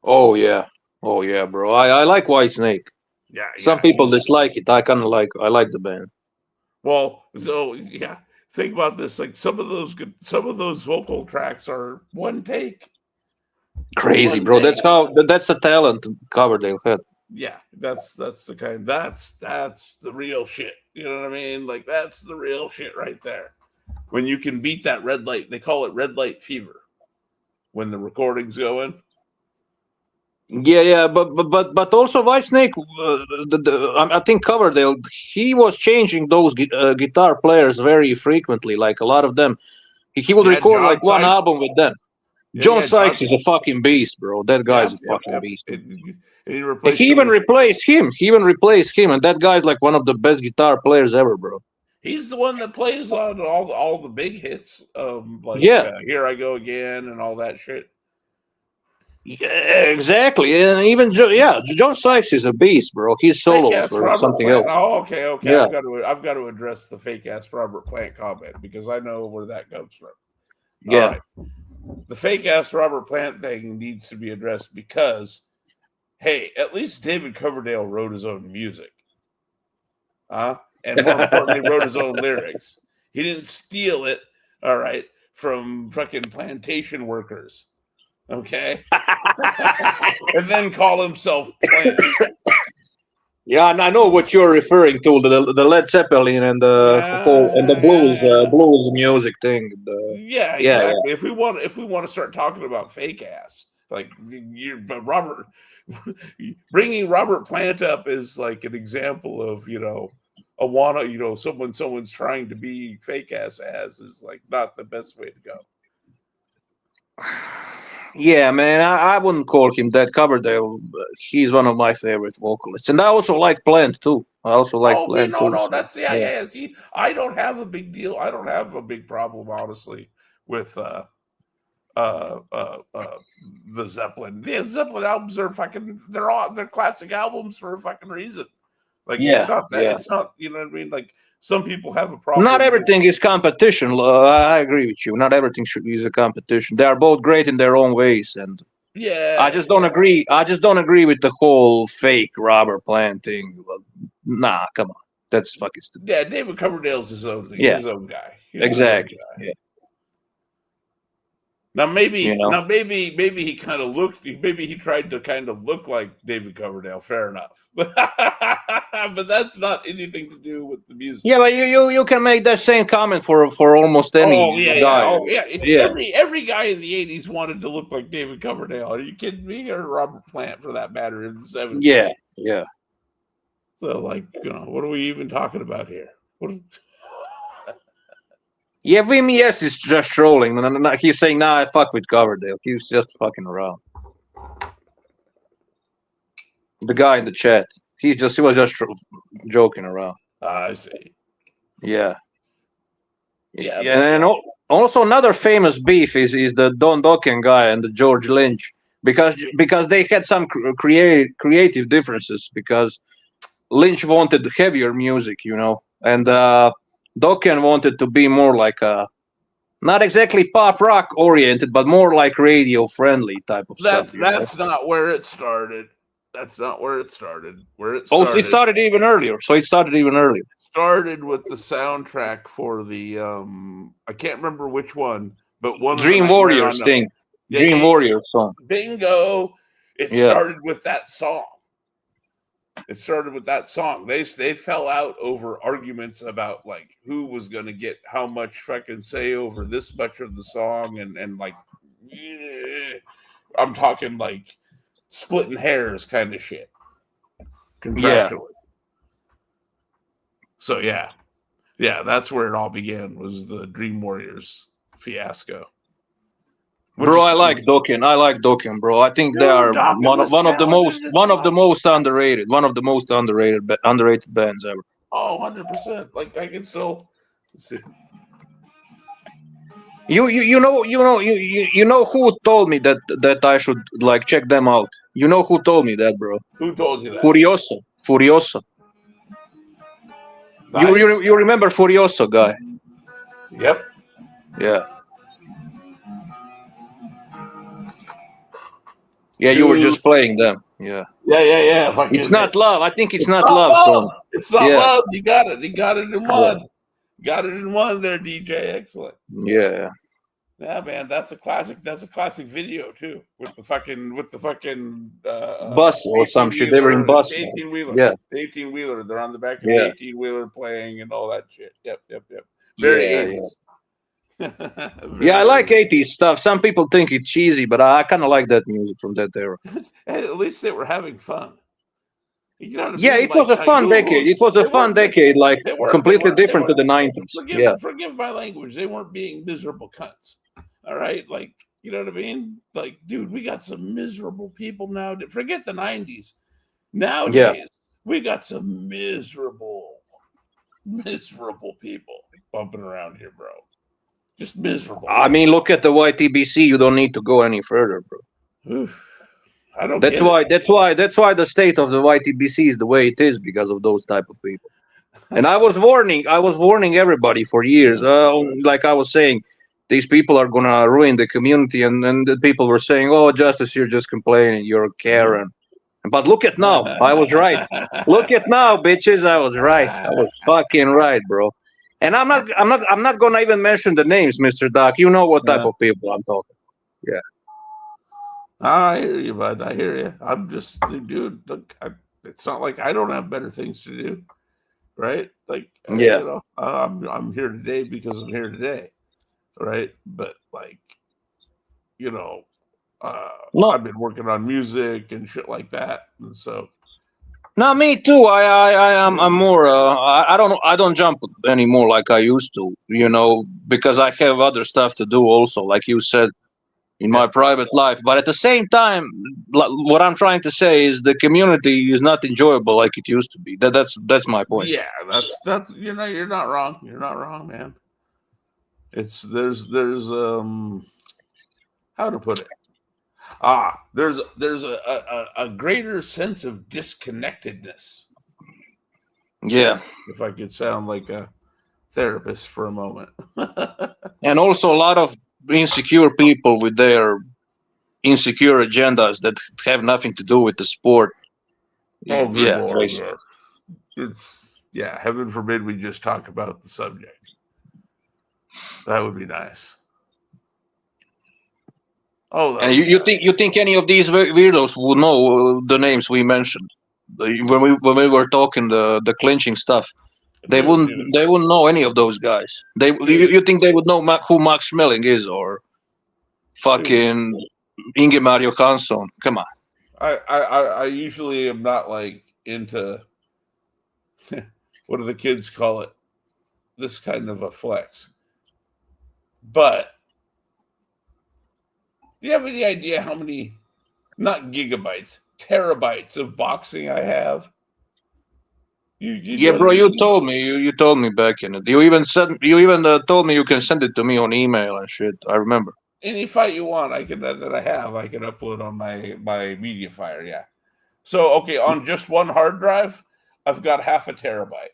Oh yeah, bro. I like Whitesnake. Yeah. Some people dislike it. I like the band. Well, so yeah, think about this. Like some of those vocal tracks are one take. Crazy, bro. That's the talent Coverdale had. Yeah, that's the kind. That's the real shit. You know what I mean? Like that's the real shit right there. When you can beat that red light, they call it red light fever. When the recording's going. Yeah, but also Whitesnake, I think Coverdale, he was changing those guitar players very frequently. Like a lot of them, he would record John like one album with them. John Sykes is a fucking beast, bro. That guy's a fucking beast. He even replaced him. And that guy's like one of the best guitar players ever, bro. He's the one that plays on all the big hits, Here I Go Again and all that shit. Yeah, exactly. And even John Sykes is a beast, bro. He's solos or something else. Oh, okay. Yeah. I've got to address the fake ass Robert Plant comment because I know where that comes from. Yeah. All right. The fake ass Robert Plant thing needs to be addressed because, hey, at least David Coverdale wrote his own music. And more importantly, wrote his own lyrics. He didn't steal it, all right, from fucking plantation workers. Okay. And then call himself Plant. Yeah, and I know what you're referring to, the Led Zeppelin and the blues music thing. Yeah, exactly. Yeah. If we want to start talking about fake ass, like bringing Robert Plant up is like an example of someone's trying to be fake ass is like not the best way to go. Yeah, man, I wouldn't call him that. Coverdale, he's one of my favorite vocalists, and I also like Plant too. Plant. No, that's yeah. See, I don't have a big deal. I don't have a big problem, honestly, with the Zeppelin. The Zeppelin albums are fucking. They're classic albums for a fucking reason. Like it's not that. It's not. You know what I mean? Like. Some people have a problem. Not everything is competition. I agree with you. Not everything is a competition. They are both great in their own ways, and I just don't agree. I just don't agree with the whole fake Robert Plant thing. Nah, come on, that's fucking stupid. Yeah, David Coverdale's his own guy. Exactly. Yeah. Now maybe he kind of looked. Maybe he tried to kind of look like David Coverdale. Fair enough, but that's not anything to do with the music. Yeah, but you can make that same comment for almost any guy. Every guy in the '80s wanted to look like David Coverdale. Are you kidding me? Or Robert Plant, for that matter, in the '70s. Yeah. So, like, what are we even talking about here? Yeah, VMS is just trolling. He's saying, "Nah, I fuck with Coverdale." He's just fucking around. The guy in the chat, he was just joking around. I see. Yeah. And also another famous beef is the Don Dokken guy and the George Lynch because they had some creative differences because Lynch wanted heavier music, and Dokken wanted to be more like a, not exactly pop rock oriented, but more like radio friendly type of stuff. That's not where it started. That's not where it started. Where it Oh, started. it started even earlier. So it started even earlier. Started with the soundtrack for the I can't remember which one, but one Dream of the Warriors thing. Dream Warriors song. Bingo. It started with that song. It started with that song. They fell out over arguments about like who was going to get how much fucking say over this much of the song, and like, I'm talking like splitting hairs kind of shit contractually. Yeah. So yeah, that's where it all began, was the Dream Warriors fiasco. Bro, I like Dokken, bro. I think they are one of the most underrated bands ever. Oh, 100%. Like I can still see. You know who told me that I should like check them out? You know who told me that, bro? Who told you that? Furioso. Nice. You remember Furioso, guy? Yep. Yeah. Yeah, you were just playing them. Yeah. Yeah. It's not love. I think it's not love. Love. It's not love. You got it. You got it in one. Got it in one there, DJ. Excellent. Yeah. Yeah, man, that's a classic. That's a classic video too, with the fucking bus or some shit. They were in bus. 18 wheeler. Yeah. The 18 wheeler. They're on the back of the 18 wheeler playing and all that shit. Yep. Very 80s. Yeah, I like 80s stuff. Some people think it's cheesy, but I kind of like that music from that era. At least they were having fun. You know what I mean? It was a fun decade. It was a fun decade, like completely different to the 90s. Forgive my language. They weren't being miserable cunts. All right? Like, you know what I mean? Like, dude, we got some miserable people now. Forget the 90s. Nowadays, we got some miserable people bumping around here, bro. Just miserable. I mean, look at the Ytbc. You don't need to go any further, bro. Oof. I don't. That's why the state of the Ytbc is the way it is, because of those type of people. And I was warning everybody for years. Like I was saying, these people are gonna ruin the community, and the people were saying, "Oh, Justice, you're just complaining. You're a Karen." But look at now. I was right. Look at now, bitches. I was right. I was fucking right, bro. And I'm not gonna even mention the names, Mr. Doc. You know what type of people I'm talking. Yeah. I hear you, bud. I hear you. I'm just, dude. Look, it's not like I don't have better things to do, right? Like, yeah, you know, I'm here today because I'm here today, right? But like, you know, I've been working on music and shit like that, and so. No, me too. I'm more. I don't jump anymore like I used to. You know, because I have other stuff to do also, like you said, in my private life. But at the same time, what I'm trying to say is the community is not enjoyable like it used to be. That's my point. Yeah, that's you're not wrong. You're not wrong, man. There's how to put it. There's a greater sense of disconnectedness. Yeah. If I could sound like a therapist for a moment. And also a lot of insecure people with their insecure agendas that have nothing to do with the sport. Oh, good Lord, yes. Heaven forbid we just talk about the subject. That would be nice. Oh, and you think any of these weirdos would know the names we mentioned when we were talking the clinching stuff? They wouldn't know any of those guys. You think they would know who Max Schmeling is, or fucking Ingemar Johansson? Come on. I usually am not like into what do the kids call it? This kind of a flex. But do you have any idea how many, not gigabytes, terabytes of boxing I have? Bro, you told me. You told me back in it. You even told me you can send it to me on email and shit. I remember. Any fight you want, I can upload on my media fire. Yeah. So okay, on just one hard drive, I've got half a terabyte.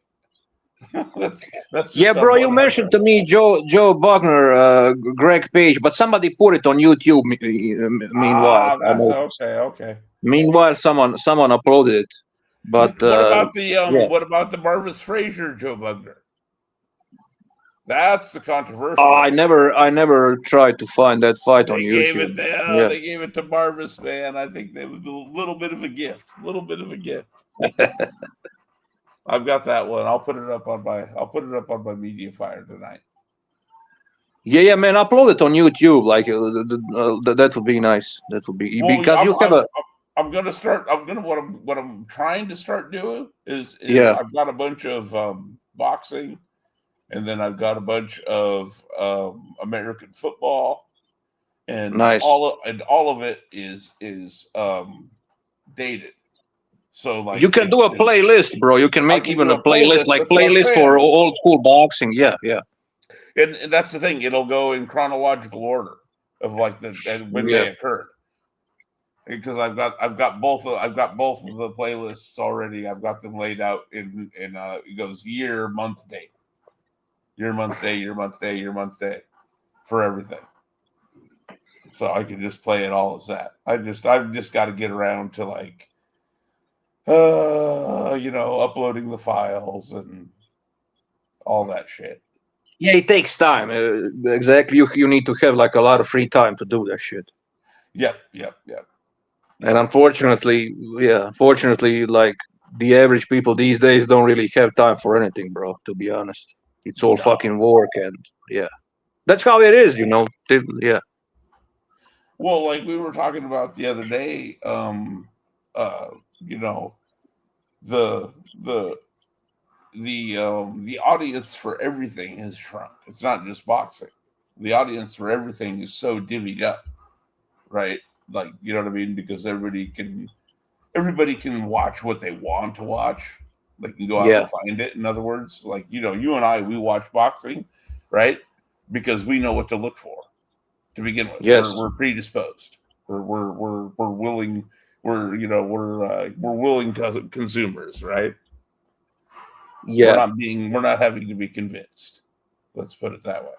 that's Yeah, bro, you mentioned to me Joe Buckner, Greg Page, but somebody put it on YouTube. Meanwhile, I that's noticed. okay. Meanwhile, someone uploaded it. But what about the yeah. what about the Marvis Frazier Joe Bugner? That's the controversial. I never tried to find that fight on YouTube. They gave it to Marvis, man. I think that was a little bit of a gift. I've got that one. I'll put it up on my media fire tonight. Yeah, man. Upload it on YouTube. Like that would be nice. That would be because you have a. I'm gonna start. What I'm trying to start doing is I've got a bunch of boxing, and then I've got a bunch of American football, and nice. all of it is dated. So like you can do a playlist, bro. You can make even a playlist for old school boxing. Yeah. And that's the thing; it'll go in chronological order of like when they occurred. Because I've got both of the playlists already. I've got them laid out in it goes year, month, day, for everything. So I can just play it all as that. I've just got to get around to like uploading the files and all that shit. Yeah, it takes time. Exactly. You need to have like a lot of free time to do that shit. Yep. And unfortunately, like the average people these days don't really have time for anything, bro. To be honest, it's all fucking work, and that's how it is, Yeah. Well, like we were talking about the other day, the audience for everything has shrunk. It's not just boxing. The audience for everything is so divvied up, right? Like, you know what I mean? Because everybody can watch what they want to watch. They can go out and find it. In other words, like, you and I, we watch boxing, right? Because we know what to look for to begin with. Yes. We're predisposed. We're willing. We're willing consumers, right? Yeah. We're not having to be convinced. Let's put it that way.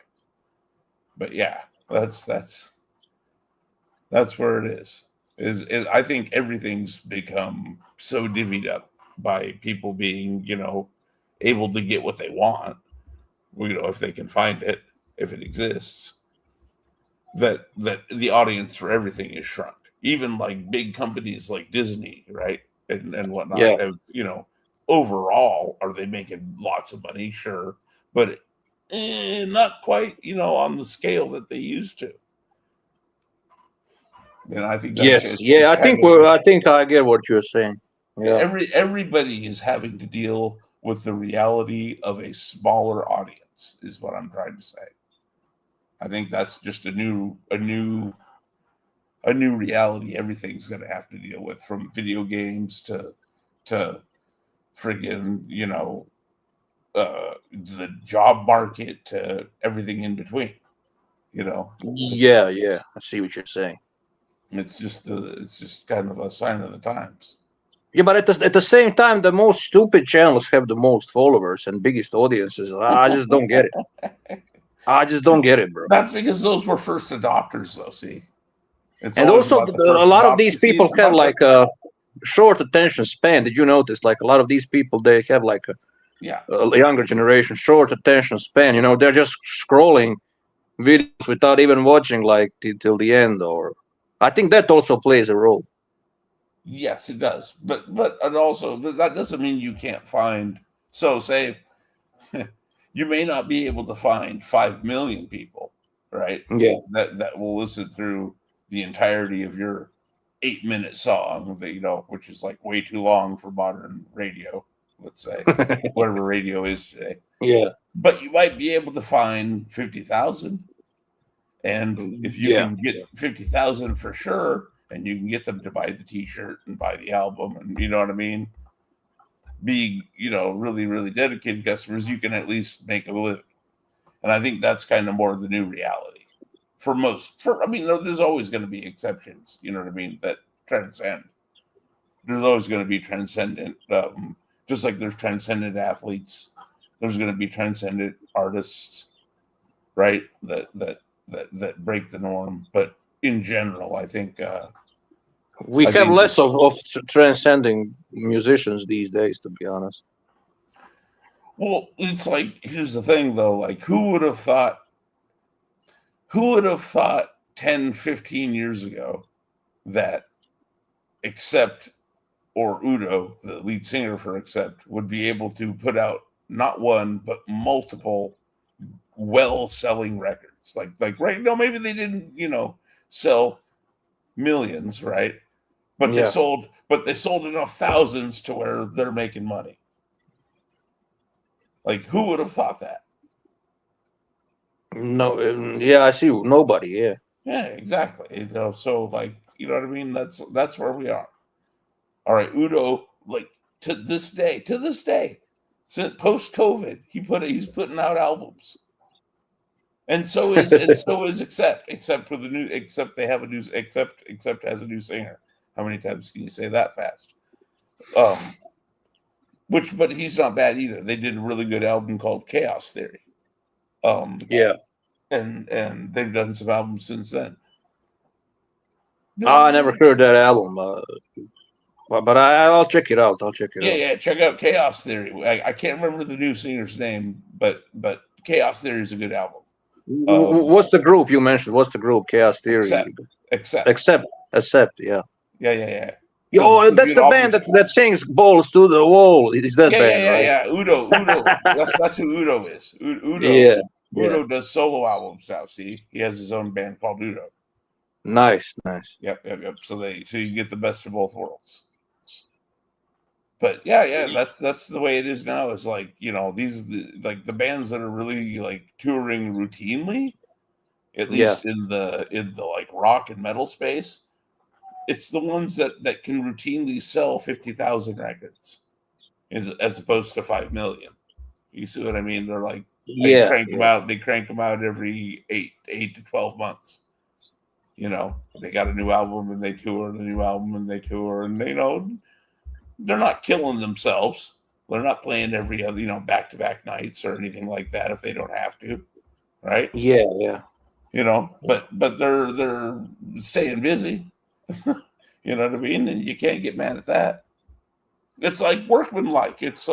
But yeah, that's where it is. I think everything's become so divvied up by people being, able to get what they want, if they can find it, if it exists, that the audience for everything is shrunk. Even like big companies like Disney, right? And whatnot, have, overall, are they making lots of money? Sure. But not quite, on the scale that they used to. And I think that's I think I get what you're saying. Yeah. Everybody is having to deal with the reality of a smaller audience, is what I'm trying to say. I think that's just a new reality everything's going to have to deal with, from video games to friggin', the job market to everything in between. Yeah, I see what you're saying. It's just kind of a sign of the times. Yeah, but at the same time, the most stupid channels have the most followers and biggest audiences. I just don't get it. I just don't get it, bro. That's because those were first adopters, though. See, and also a lot of these people have like a short attention span. Did you notice? Like a lot of these people, they have like a younger generation short attention span. They're just scrolling videos without even watching like till the end. Or I think that also plays a role. Yes, it does. But and also that doesn't mean you can't find. So say you may not be able to find 5 million people, right? Yeah. That will listen through the entirety of your 8-minute song, that which is like way too long for modern radio. Let's say whatever radio is today. Yeah. But you might be able to find 50,000, and if you can get 50,000 for sure, and you can get them to buy the T-shirt and buy the album, and you know what I mean, be really, really dedicated customers, you can at least make a living. And I think that's kind of more the new reality for most. There's always going to be exceptions, you know what I mean, that transcend. There's always going to be transcendent, just like there's transcendent athletes, there's going to be transcendent artists, right? That break the norm. But in general, I think we have less of transcending musicians these days, to be honest. Well, it's like, here's the thing though, like who would have thought 10, 15 years ago that Accept or Udo, the lead singer for Accept, would be able to put out not one but multiple well-selling records. Like right now, maybe they didn't, sell millions, right? But they sold enough thousands to where they're making money. Like, who would have thought that? No, yeah, I see. Nobody, yeah. Yeah, exactly. So like, you know what I mean? That's where we are. All right, Udo, like to this day, since post-COVID, he's putting out albums. And so is Accept for the new, except they have a new, except has a new singer. How many times can you say that fast? But he's not bad either. They did a really good album called Chaos Theory. Yeah. And they've done some albums since then. I never heard that album, but I'll check it out. Yeah, check out Chaos Theory. I can't remember the new singer's name, but Chaos Theory is a good album. What's the group you mentioned? What's the group? Chaos Theory. Accept. Yeah. Yeah. Oh, that's the band that sings "Balls to the Wall." Is that band, right? Yeah. Udo. That's who Udo is. Udo does solo albums now. See, he has his own band called Udo. Nice. Yep. So you get the best of both worlds. But yeah, that's the way it is now. Is like, these like the bands that are really like touring routinely, at least in the like rock and metal space. It's the ones that can routinely sell 50,000 records, as opposed to 5 million. You see what I mean? They're like they crank them out every 8 to 12 months. They got a new album and they tour, and they're not killing themselves. They're not playing every other, back-to-back nights or anything like that if they don't have to, right? Yeah. But they're staying busy. You know what I mean? And you can't get mad at that. It's like workmanlike. It's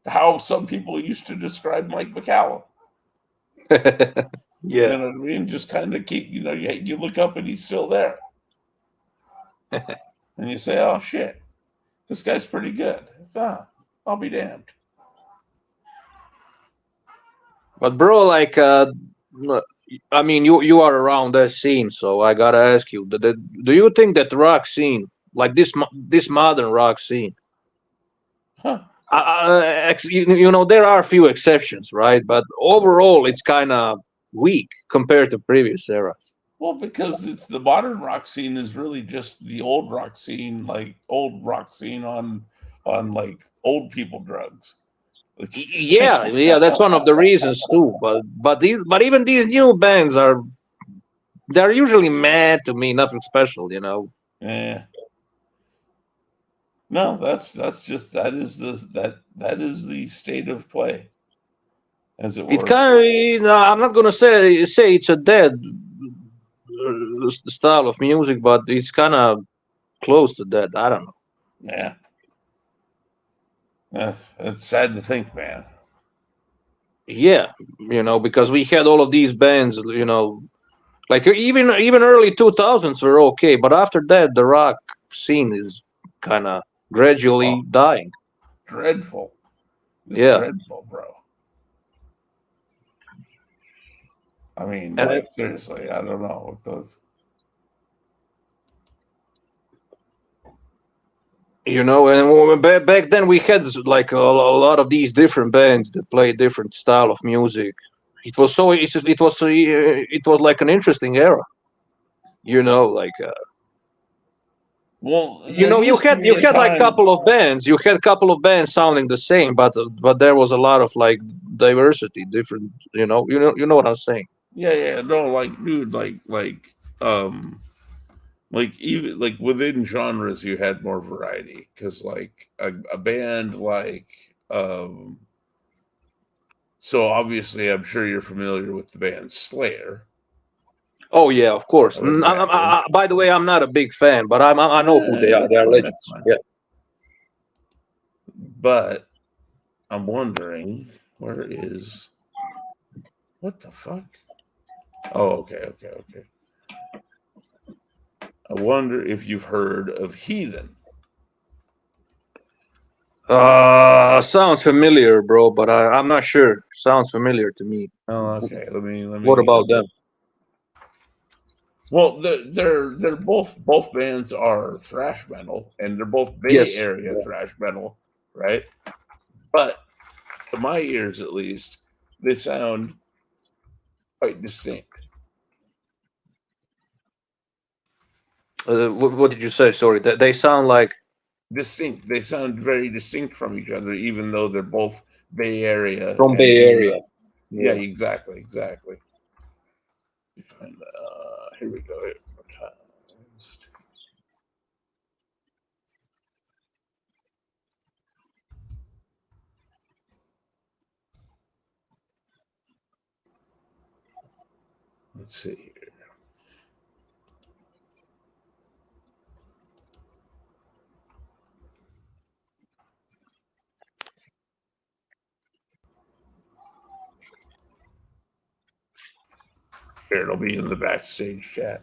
how some people used to describe Mike McCallum. Yeah. You know what I mean? Just kind of keep, you look up and he's still there. And you say, oh shit, this guy's pretty good. I'll be damned. But bro, like, I mean, you are around that scene, so I gotta ask you: do you think that rock scene, like this modern rock scene, there are a few exceptions, right? But overall, it's kind of weak compared to previous eras. Well, because it's the modern rock scene is really just the old rock scene, like old rock scene on like old people drugs. Yeah, that's one of the reasons too. But even these new bands they're usually mad to me, nothing special, Yeah. No, that is the state of play, as it were. It kind of, I'm not gonna say it's a dead style of music, but it's kind of close to that. I don't know. Yeah. It's sad to think, man. Yeah, because we had all of these bands, like even early 2000s were okay, but after that, the rock scene is kind of gradually dying. Dreadful. Dreadful, bro. I mean, seriously, I don't know what those. And back then we had like a lot of these different bands that play different style of music. It was like an interesting era, like. Well, you had like a couple of bands. You had a couple of bands sounding the same, but there was a lot of like diversity, different. You know what I'm saying. Yeah. No, like, dude, like even like within genres, you had more variety because like a band like So obviously, I'm sure you're familiar with the band Slayer. Oh yeah, of course. Exactly. By the way, I'm not a big fan, but I know who they are. They are legends. Yeah. But I'm wondering, where is what the fuck? Oh, okay. I wonder if you've heard of Heathen. Sounds familiar, bro, but I'm not sure. Sounds familiar to me. Oh, okay. Let me. What about them? Well, they're both bands are thrash metal, and they're both Bay Yes. Area thrash metal, right? But to my ears, at least, they sound quite distinct. What did you say? Sorry, they sound like distinct. They sound very distinct from each other, even though they're both Bay Area. From Bay Area. Yeah, exactly. And, here we go. Let's see here. Here, it'll be in the backstage chat.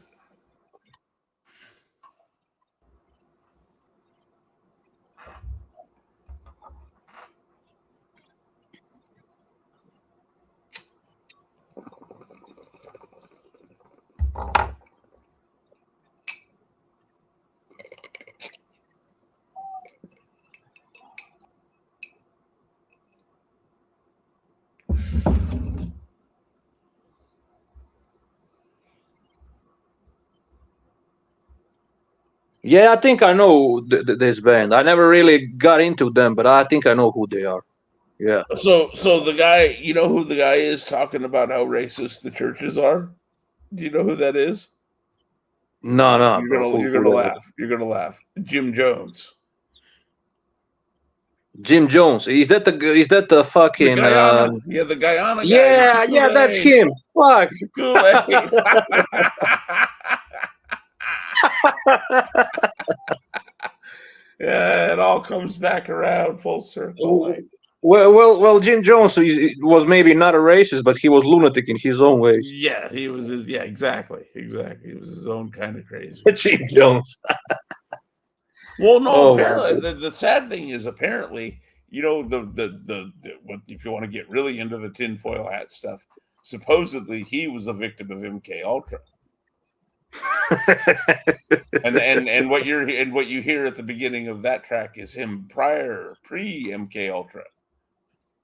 Yeah, I think I know this band. I never really got into them, but I think I know who they are. Yeah. So the guy, you know who the guy is talking about how racist the churches are? Do you know who that is? No, You're gonna laugh. You're gonna laugh. Jim Jones. Jim Jones. Is that the fucking? The Guyana. Yeah, the Guyana guy. Yeah, that's him. Fuck. Kool-Aid. Yeah, it all comes back around full circle. Well, Jim Jones was maybe not a racist, but he was lunatic in his own ways. Yeah, he was. Yeah, exactly. He was his own kind of crazy. Jim Jones. Well, no. Apparently, the sad thing is, apparently, you know, the what if you want to get really into the tinfoil hat stuff, supposedly he was a victim of MK Ultra. and what you hear at the beginning of that track is him pre MK Ultra.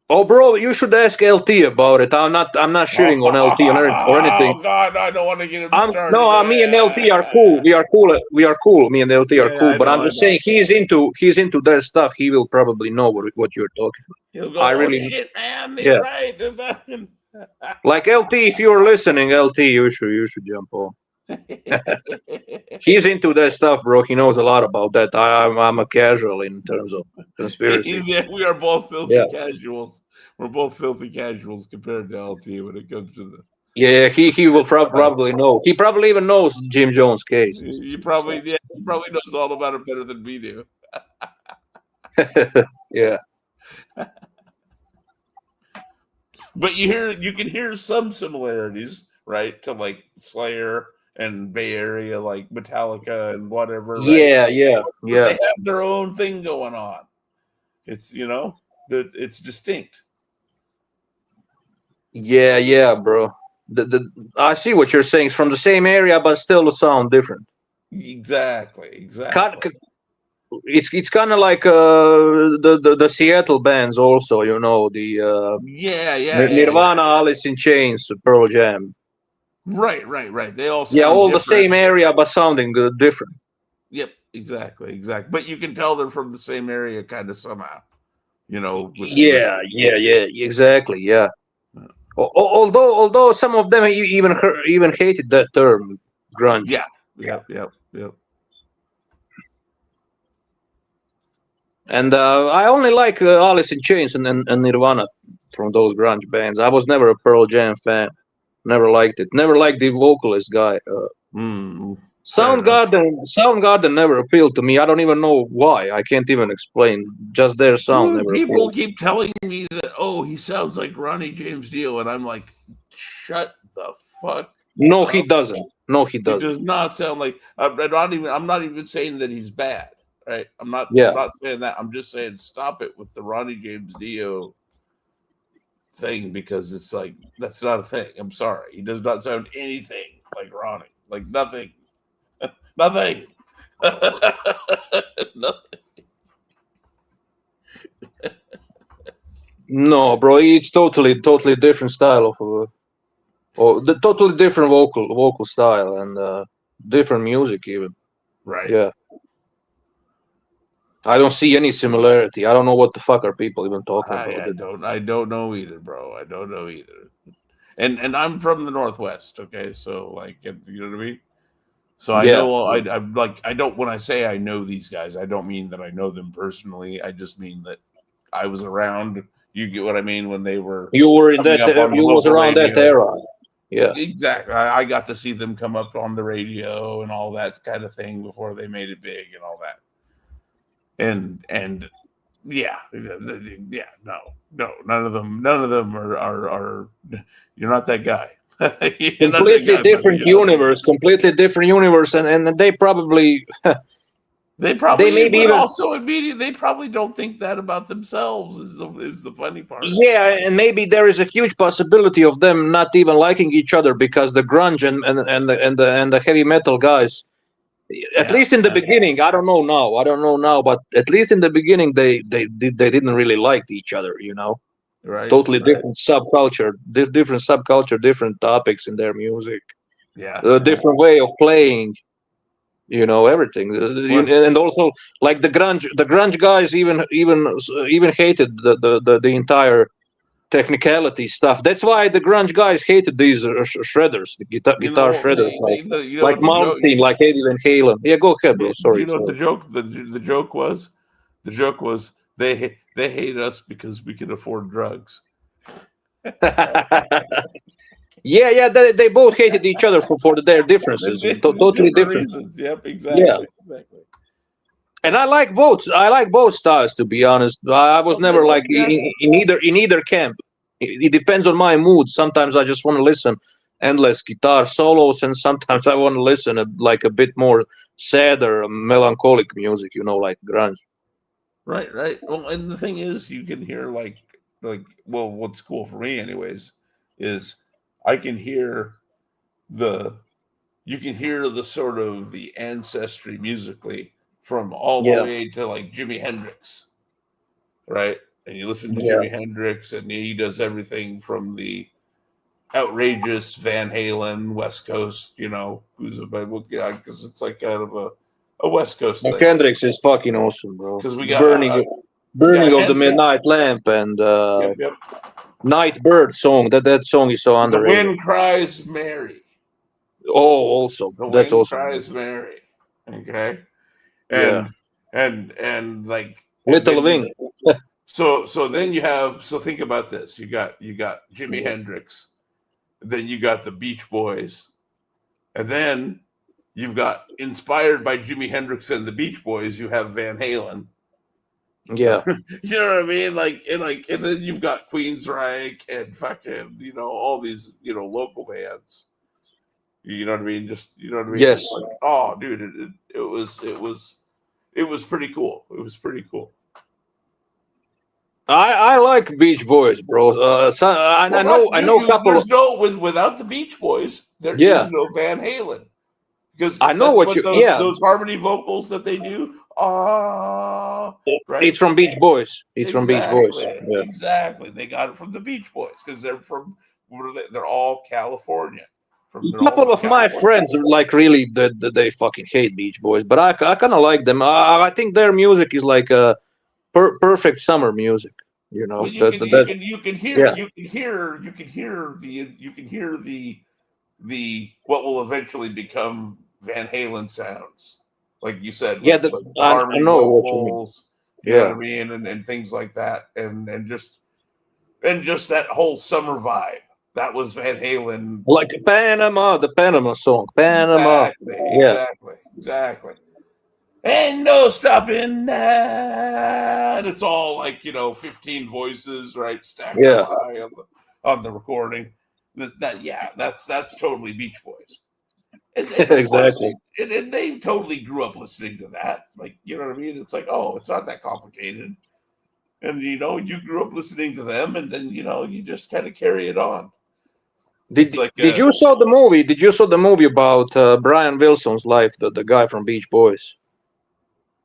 Oh, bro, you should ask LT about it. I'm not shitting on LT or anything. Oh God, I don't want to get him started. No, me and LT are cool. We are cool. Me and LT are cool. But I'm just saying he's into that stuff. He will probably know what you're talking about. He'll go, shit, man. He's right. Like LT, if you're listening, LT, you should jump on. He's into that stuff, bro. He knows a lot about that. I'm a casual in terms of conspiracy. Yeah, we are both filthy casuals. We're both filthy casuals compared to LT when it comes to the. Yeah, he will probably know. He probably even knows Jim Jones' case. He probably knows all about it better than we do. Yeah. But you can hear some similarities, right, to like Slayer and Bay Area, like Metallica and whatever. Right? Yeah. But they have their own thing going on. It's it's distinct. Yeah, bro. I see what you're saying. It's from the same area, but still sound different. Exactly. It's kind of like the Seattle bands also, the Nirvana, Alice in Chains, Pearl Jam. Right. They all sound all different. The same area, but sounding different. Yep, exactly. But you can tell they're from the same area, kind of somehow. Yeah, exactly. Yeah. Although some of them even hated that term, grunge. Yeah. Yep. And I only like Alice in Chains and Nirvana from those grunge bands. I was never a Pearl Jam fan. Never liked it. Never liked the vocalist guy. Soundgarden never appealed to me. I don't even know why. I can't even explain. Just their sound never People appealed. keep telling me that, oh, he sounds like Ronnie James Dio, and I'm like, shut the fuck. No, up. he doesn't. No, he He doesn't. does not sound like. I'm not even saying that he's bad, right? I'm not saying that. I'm just saying stop it with the Ronnie James Dio thing, because it's like that's not a thing. I'm sorry, he does not sound anything like Ronnie. Like nothing, nothing, nothing. No, bro, it's totally different style of or the totally different vocal style and different music even. Right. Yeah. I don't see any similarity. I don't know what the fuck are people even talking about. I don't know either, bro. I don't know either. And I'm from the Northwest, okay? So like, you know what I mean? So I know I'm like, I don't, when I say I know these guys, I don't mean that I know them personally. I just mean that I was around. You get what I mean? When they were You were in that you was around radio. that era. Yeah. Exactly. I got to see them come up on the radio and all that kind of thing before they made it big and all that. And yeah, no, none of them are you're not that guy. Completely different universe, and they probably they maybe even also they probably don't think that about themselves is the funny part. Yeah, and maybe there is a huge possibility of them not even liking each other because the grunge and the heavy metal guys, at least in the beginning, I don't know now, but at least in the beginning they didn't really like each other, you know. Right. Totally different subculture, different topics in their music. Yeah. A different way of playing, you know, everything. And also like the grunge guys even hated the entire technicality stuff. That's why the grunge guys hated these shredders, the guitar shredders, like Malmsteen, like Eddie Van Halen. Yeah, go ahead, bro. Sorry. You know what the joke was? The joke was they hate us because we can afford drugs. Yeah, they both hated each other for their differences, totally different reasons. Yep, exactly. Yeah. Exactly. And I like both. I like both styles, to be honest. I was never like in either camp. It depends on my mood. Sometimes I just want to listen endless guitar solos, and sometimes I want to listen like a bit more sadder, melancholic music. You know, like grunge. Right. Well, and the thing is, you can hear like well, what's cool for me, anyways, is I can hear you can hear the sort of the ancestry musically from all the way to like Jimi Hendrix, right? And you listen to Jimi Hendrix, and he does everything from the outrageous Van Halen, West Coast, you know, because it's like kind of a West Coast thing. Hendrix is fucking awesome, bro. Because we got burning of the midnight lamp and Night Bird song. That song is so underrated. The Wind Cries Mary. Oh, also that's Wind awesome. Cries Mary. Okay. And like Little Wing. So then think about this. You got Jimi Hendrix, then you got the Beach Boys, and then you've got, inspired by Jimi Hendrix and the Beach Boys, you have Van Halen. Yeah. You know what I mean? And then you've got Queensryche and fucking, you know, all these, you know, local bands. You know what I mean? Just, you know what I mean? Yes. Like, oh, dude, it was pretty cool. It was pretty cool. I like Beach Boys, bro. I know a couple. Without the Beach Boys, there is no Van Halen. Because I know those harmony vocals that they do. Right? It's from Beach Boys. From Beach Boys. Yeah. Exactly. They got it from the Beach Boys because they're from. They're all California. A couple of my friends like really they fucking hate Beach Boys, but I kind of like them. I think their music is like a perfect summer music. You know, well, you can hear the what will eventually become Van Halen sounds, like you said. Yeah, the harmony vocals, You know what I mean? And things like that. And just that whole summer vibe. That was Van Halen. Like Panama, the Panama song. Panama. Exactly. Ain't no stopping that. It's all like, 15 voices, right? Stacked up high on the recording. That's totally Beach Boys. And Exactly. And they totally grew up listening to that. Like, you know what I mean? It's like, oh, it's not that complicated. And, you grew up listening to them, and then, you just kind of carry it on. Did you saw the movie? Did you saw the movie about Brian Wilson's life, the guy from Beach Boys?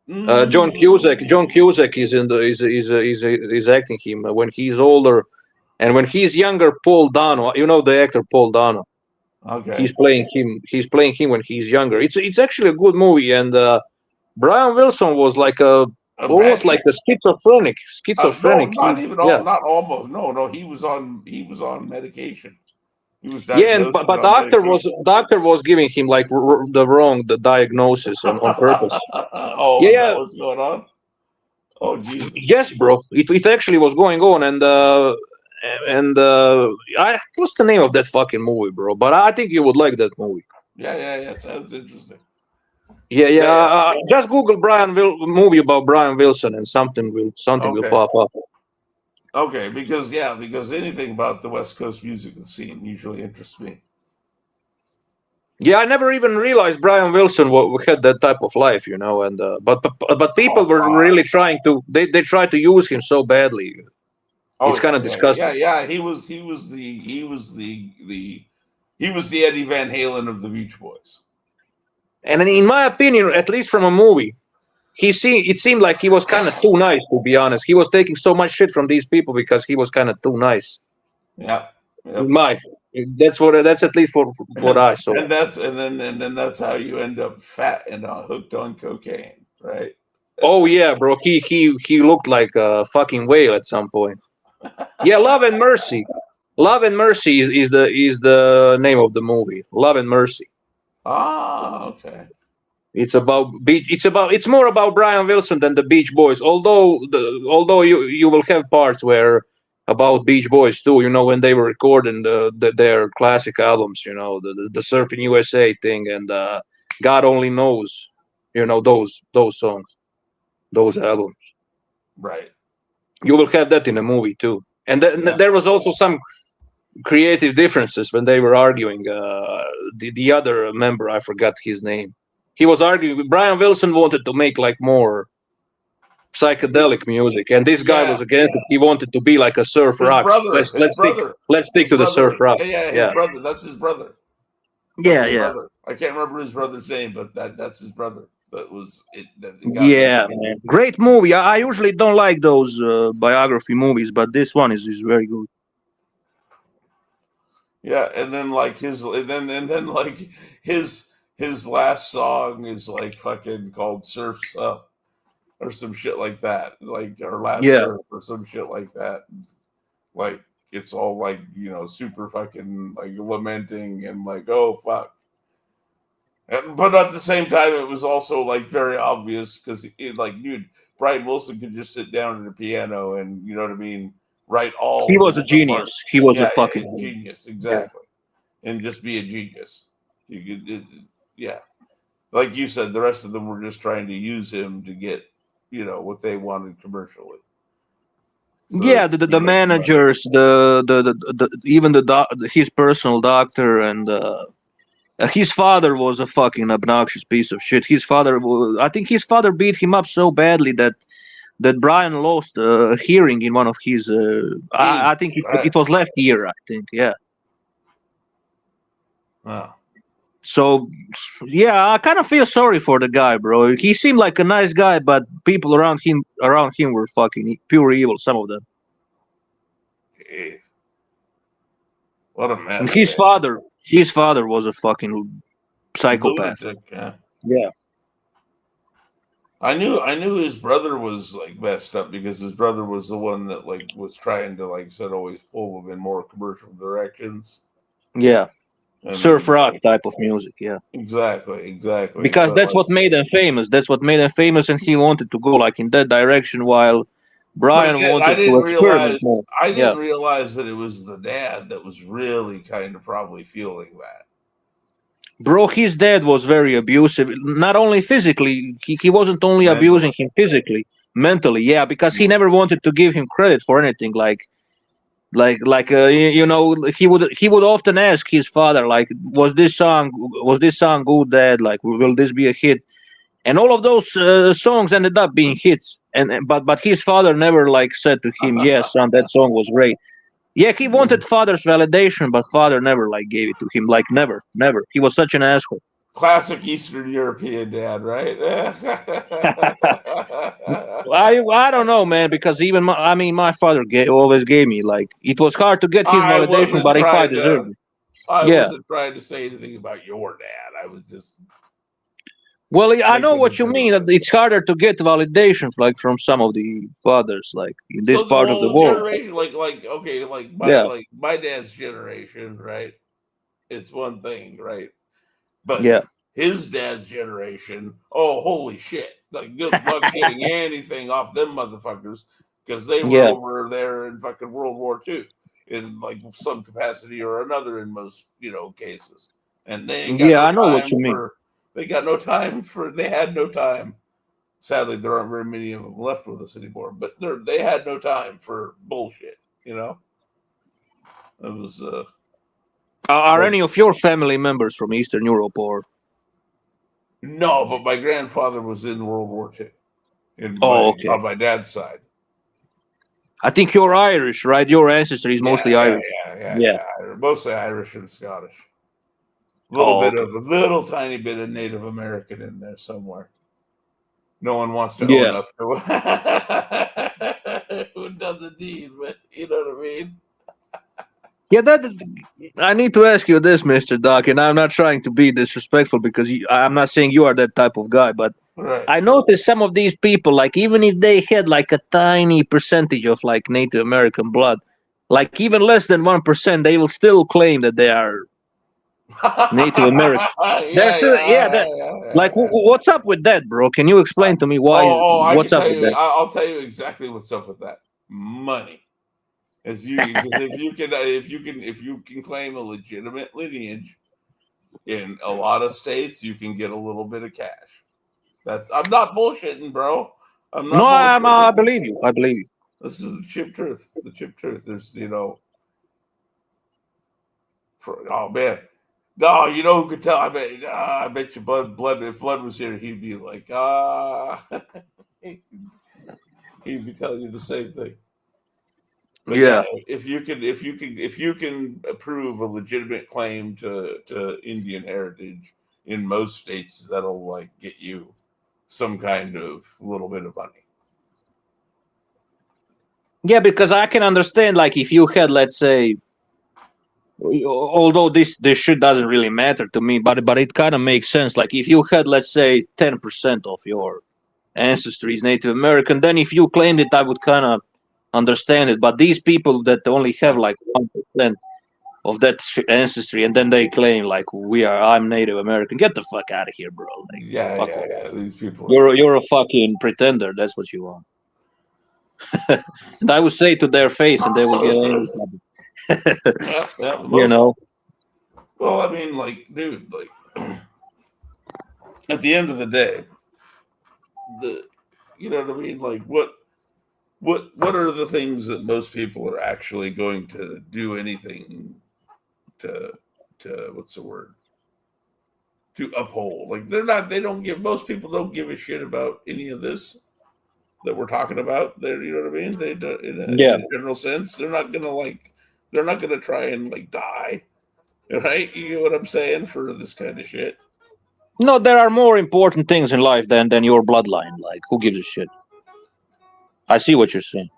John Cusack is in the is acting him when he's older, and when he's younger, Paul Dano. You know the actor Paul Dano. Okay. He's playing him. He's playing him when he's younger. It's actually a good movie, and Brian Wilson was like almost like a schizophrenic. No, not even all. Not almost. No. He was on medication. He was diagnosed. But doctor was giving him like the wrong diagnosis on purpose. Is that what's going on? Oh Jesus! Yes, bro. It actually was going on, and I what's the name of that fucking movie, bro? But I think you would like that movie. Yeah. Sounds interesting. Yeah. Just Google movie about Brian Wilson, and something will pop up. Okay, because anything about the West Coast music scene usually interests me. Yeah, I never even realized Brian Wilson had that type of life, and but people were really trying to they tried to use him so badly. It's kind of disgusting. Yeah. He was the Eddie Van Halen of the Beach Boys. And in my opinion, at least from a movie, it seemed like he was kind of too nice, to be honest. He was taking so much shit from these people because he was kind of too nice. Yeah. That's at least what I saw. And then that's how you end up fat and hooked on cocaine, right? Oh yeah, bro. He looked like a fucking whale at some point. Yeah, Love and Mercy. Love and Mercy is the name of the movie. Love and Mercy. Okay. It's more about Brian Wilson than the Beach Boys. Although you will have parts where about Beach Boys too. When they were recording their classic albums. The Surfing USA thing and God Only Knows. Those songs, those albums. Right. You will have that in a movie too. And there was also some creative differences when they were arguing. The other member, I forgot his name. He was arguing. Brian Wilson wanted to make like more psychedelic music, and this guy was against it. He wanted to be like a surf rock. Let's stick to the surf rock. Yeah, his brother. That's his brother. Yeah. Brother. I can't remember his brother's name, but that's his brother. That was it. Man. Great movie. I usually don't like those biography movies, but this one is very good. Yeah, and then like his last song is like fucking called "Surfs Up" or some shit like that, like or "Last Surf" or some shit like that. Like it's all like super fucking like lamenting and like oh fuck. But at the same time, it was also like very obvious because dude, Brian Wilson could just sit down at a piano and you know what I mean, write all. He was a genius. Parts. He was a fucking genius, exactly, and just be a genius. You could, like you said, the rest of them were just trying to use him to get what they wanted commercially. So, the managers, even his personal doctor and. His father was a fucking obnoxious piece of shit. I think his father beat him up so badly that Brian lost hearing in one of his. I think it was left ear. I think, yeah. Wow. So, yeah, I kind of feel sorry for the guy, bro. He seemed like a nice guy, but people around him were fucking pure evil. Some of them. Jeez. What a mess. And his father was a fucking psychopath. Lunatic, yeah. I knew his brother was like messed up because his brother was the one that like was trying to like said always pull him in more commercial directions. Yeah. surf rock type of music. Yeah, exactly. because But that's what made them famous. That's what made them famous, and he wanted to go like in that direction, while but Brian again, I wanted to didn't experiment realize more. I Yeah. didn't realize that it was the dad that was really kind of probably feeling that. Bro, his dad was very abusive. Not only physically, he wasn't only abusing Mentally. him physically, mentally. Yeah, because he never wanted to give him credit for anything. He would often ask his father, like, was this song good, Dad? Like, will this be a hit? And all of those songs ended up being hits. But his father never like said to him, "Yes, son, that song was great." Yeah, he wanted father's validation, but father never like gave it to him. Like never, never. He was such an asshole. Classic Eastern European dad, right? I don't know, man, because even my father always gave me like it was hard to get his I validation, wasn't but if I trying deserved to. it, I yeah. wasn't trying to say anything about your dad. I was just Well, I know making a what you mean. general. It's harder to get validation like from some of the fathers, like in this So the part of the whole world. generation, okay, Yeah, like my dad's generation, right? It's one thing, right? But yeah, his dad's generation, oh holy shit! Like good luck getting anything off them motherfuckers because they were yeah, over there in fucking World War II in like some capacity or another in most cases, and they ain't got yeah. no I know what time you mean. for. They got no time for. They had no time. Sadly, there aren't very many of them left with us anymore. But they had no time for bullshit. It was Are like any of your family members from Eastern Europe or? no. But my grandfather was in World War II. Oh, okay. On my dad's side. I think you're Irish, right? Your ancestry is Yeah, mostly Irish. Yeah. Mostly Irish and Scottish. Oh, okay. A little tiny bit of Native American in there somewhere. No one wants to own Yeah. up to who done the deed, but you know what I mean. Yeah, I need to ask you this, Mr. Doc, and I'm not trying to be disrespectful because I'm not saying you are that type of guy, but Right. I noticed some of these people, like even if they had like a tiny percentage of like Native American blood, like even less than 1%, they will still claim that they are Native American. They're still, yeah, like what's up with that, bro? Can you explain to me I can what's up tell with you. that? I'll tell you exactly what's up with that. Money. Because if you can claim a legitimate lineage in a lot of states, you can get a little bit of cash. I'm not bullshitting, bro. I'm No, not I bullshitting. believe you. I believe you. This is the chip truth. The chip truth. There's oh man. No, who could tell? I bet you blood. If Blood was here, he'd be like, he'd be telling you the same thing. But yeah, Yeah. if you can prove a legitimate claim to Indian heritage in most states, that'll like get you some kind of little bit of money. Yeah, because I can understand, like, if you had, let's say, although this shit doesn't really matter to me, but it kind of makes sense. Like, if you had, let's say, 10% of your ancestry is Native American, then if you claimed it, I would kind of understand it. But these people that only have like 1% of that ancestry, and then they claim like I'm Native American, get the fuck out of here, bro. Like, fuck off. These people You're a fucking pretender. That's what you are. And I would say to their face, and they will get angry. You know. Well, I mean, like, dude, like, at the end of the day, you know what I mean? Like, what are the things that most people are actually going to do anything to what's the word? To uphold? Like, most people don't give a shit about any of this that we're talking about. You know what I mean? They do, in a general sense, they're not gonna try and like die, right? You get what I'm saying for this kind of shit. No, there are more important things in life than your bloodline. Like, who gives a shit? I see what you're saying.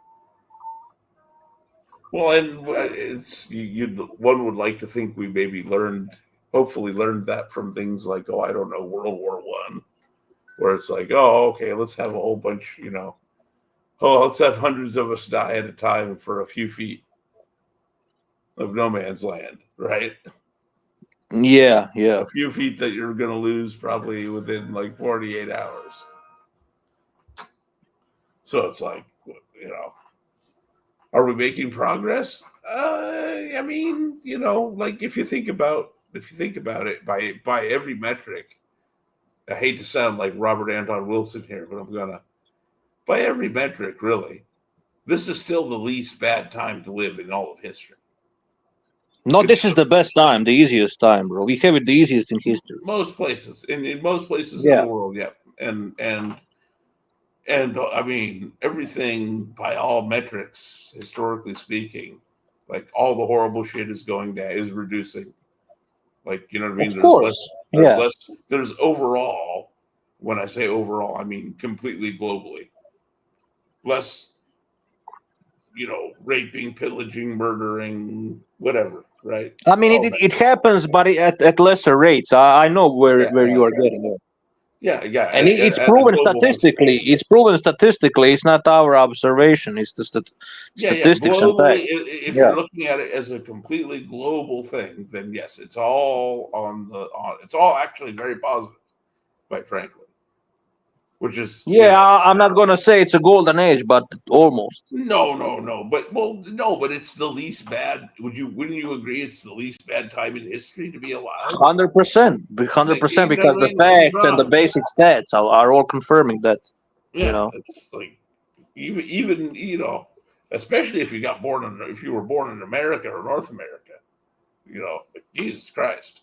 Well, and one would like to think we maybe hopefully learned that from things like, I don't know, World War I, where it's like, okay, let's have a whole bunch, let's have hundreds of us die at a time for a few feet of no man's land, right? Yeah, yeah. A few feet that you're going to lose probably within like 48 hours. So it's like, are we making progress? I mean, like if you think about it by every metric, I hate to sound like Robert Anton Wilson here, but I'm gonna. By every metric, really, this is still the least bad time to live in all of history. No, this is the best time, the easiest time, bro. We have it the easiest in history. Most places, in most places in Yeah. the world, yeah, and I mean everything by all metrics, historically speaking, like all the horrible shit is going down, is reducing. Like, you know what I mean? Of course. Yeah. There's overall, when I say overall, I mean completely globally. Less, raping, pillaging, murdering, whatever, right? I mean, it happens, but at lesser rates. I know where you are getting at. Yeah, And it's proven statistically. It's proven statistically. It's not our observation. It's the statistics and globally, facts. if Yeah. you're looking at it as a completely global thing, then yes, it's all it's all actually very positive, quite frankly. Which is I'm not gonna say it's a golden age, but almost. No, but it's the least bad. Wouldn't you agree it's the least bad time in history to be alive? 100%, 100%, because the facts and the basic stats are all confirming that. Yeah, it's like even especially if you were born in America or North America, like, Jesus Christ.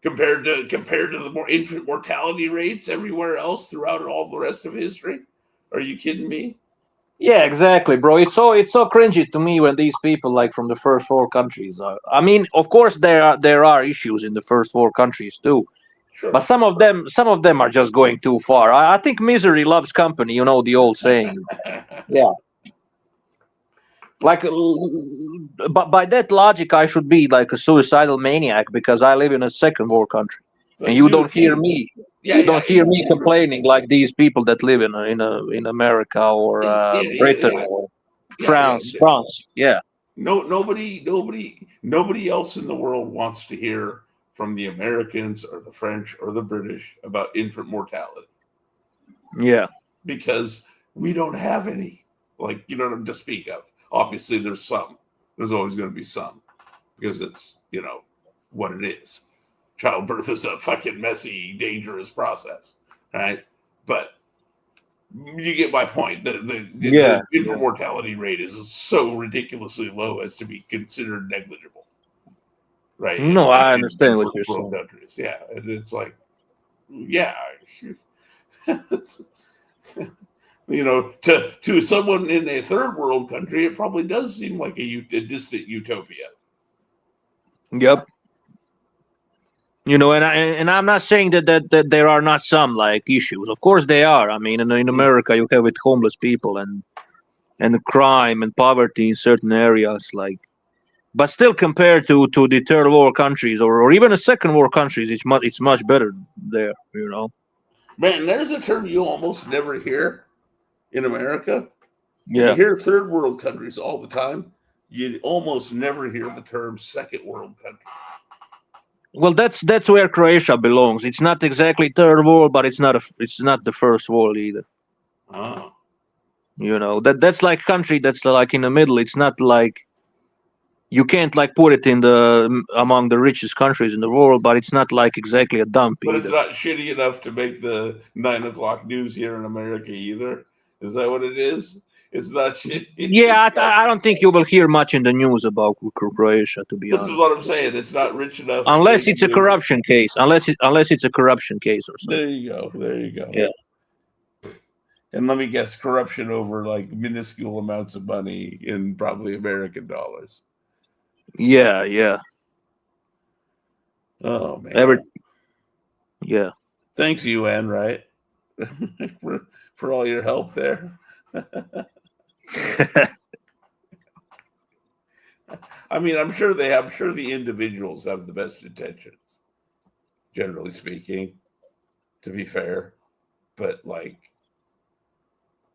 Compared to the more infant mortality rates everywhere else throughout all the rest of history, are you kidding me? Yeah, exactly, bro. It's so cringy to me when these people like from the first four countries are. I mean, of course there are issues in the first four countries too, sure. But some of them are just going too far. I think misery loves company. You know the old saying. Yeah. Like, but by that logic, I should be like a suicidal maniac because I live in a second world country, and you don't hear me. You don't hear me complaining like these people that live in America or Britain or France. France, yeah. Nobody else in the world wants to hear from the Americans or the French or the British about infant mortality. Yeah. Because we don't have any, to speak of. Obviously, there's some. There's always going to be some because it's, what it is. Childbirth is a fucking messy, dangerous process, right? But you get my point. The infant mortality rate is so ridiculously low as to be considered negligible, right? No, I understand what you're saying. Countries. Yeah, and it's like, yeah, to someone in a third world country, it probably does seem like a distant utopia. Yep. And I'm not saying that there are not some like issues. Of course they are. I mean, in America you have with homeless people and crime and poverty in certain areas, but still compared to the third world countries or even the second world countries, it's much better there. Man, there's a term you almost never hear in America. Yeah. You hear third world countries all the time. You almost never hear the term second world country. Well, that's where Croatia belongs. It's not exactly third world, but it's not the first world either. Oh. That's like country that's like in the middle. It's not like you can't like put it in the among the richest countries in the world, but it's not like exactly a dump but either. It's not shitty enough to make the 9:00 news here in America either. Is that what it is? It's not shitty. Yeah, I don't think you will hear much in the news about Croatia, to be honest. This is what I'm saying. It's not rich enough. Unless it's a corruption case. Unless it's a corruption case or something. There you go. Yeah. And let me guess, corruption over like minuscule amounts of money in probably American dollars. Yeah, yeah. Oh man. Yeah. Thanks, UN, right? for all your help there. I mean, I'm sure the individuals have the best intentions, generally speaking, to be fair. But like,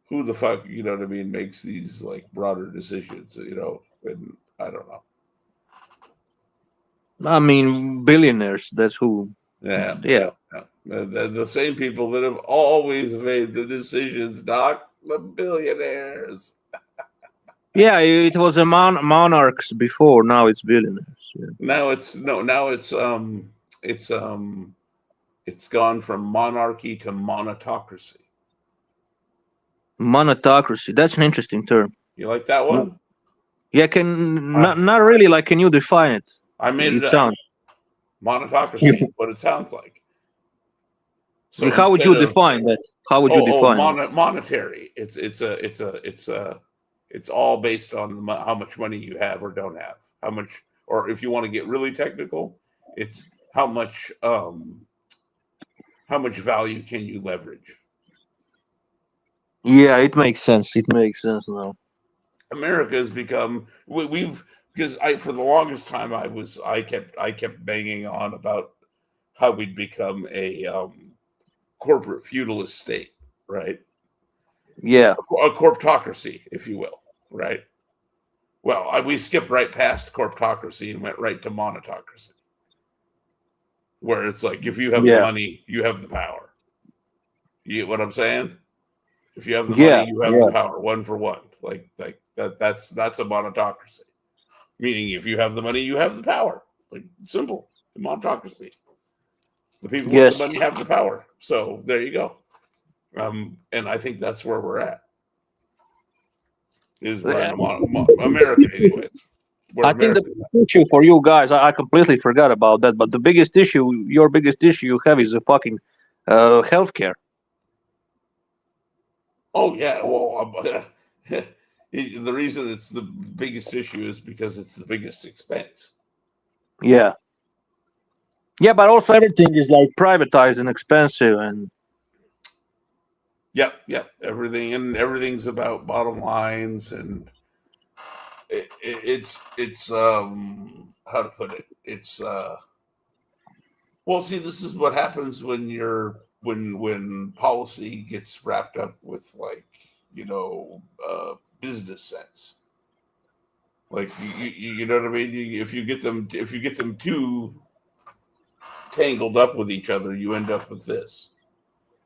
who the fuck, you know what I mean, makes these like broader decisions, and I don't know. I mean, billionaires. That's who. Yeah. Yeah. The same people that have always made the decisions, Doc, the billionaires. Yeah, it was a monarchs before. Now it's billionaires. Yeah. Now it's gone from monarchy to monetocracy. Monetocracy. That's an interesting term. You like that one? Yeah, not really. Like, can you define it? I made it up. Sounds Monetocracy is what it sounds like. So how would you define that? How would you define it? Monetary. It's all based on how much money you have or don't have. How much, or if you want to get really technical, it's how much value can you leverage? Yeah, it makes sense. It makes sense now. America has become because for the longest time I kept banging on about how we'd become a corporate feudalist state, right? Yeah, a corptocracy, if you will, right? Well, we skipped right past corptocracy and went right to monetocracy, where it's like if you have the money, you have the power. You get what I'm saying? If you have the money, you have the power, one for one. Like that's a monetocracy. Meaning, if you have the money, you have the power. Like simple, monetocracy. The people with the money have the power. So there you go. And I think that's where we're at. Is America, anyways. I think the issue for you guys, I completely forgot about that. But the biggest issue, your biggest issue you have is the fucking healthcare. Oh yeah, well, the reason it's the biggest issue is because it's the biggest expense. Yeah. Yeah, but also everything is like privatized and expensive, and Yep. Everything's about bottom lines, and it's how to put it. It's well, see, this is what happens when policy gets wrapped up with business sense. Like you know what I mean? If you get them too tangled up with each other, you end up with this.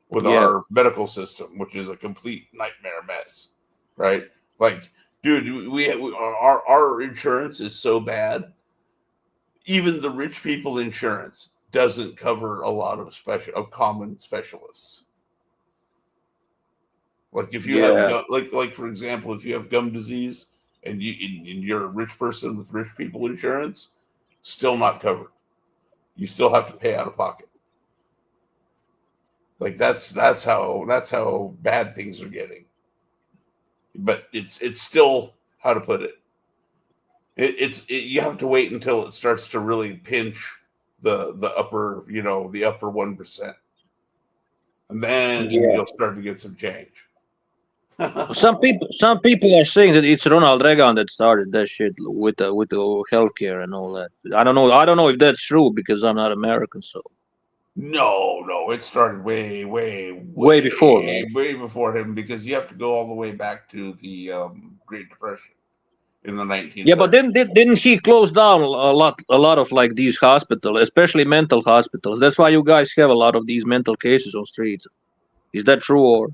With our medical system, which is a complete nightmare mess, right? Like, dude, our insurance is so bad. Even the rich people insurance doesn't cover a lot of common specialists. Like if you have like for example, if you have gum disease and you're a rich person with rich people insurance, still not covered. You still have to pay out of pocket. Like that's how bad things are getting. But it's still, how to put it. You have to wait until it starts to really pinch the upper 1%, and then you'll start to get some change. some people are saying that it's Ronald Reagan that started that shit with the healthcare and all that. I don't know if that's true because I'm not American, so. No, it started way before, right? way before him, because you have to go all the way back to the Great Depression in the 1930s. Yeah, but didn't he close down a lot of like these hospitals, especially mental hospitals? That's why you guys have a lot of these mental cases on streets. Is that true, or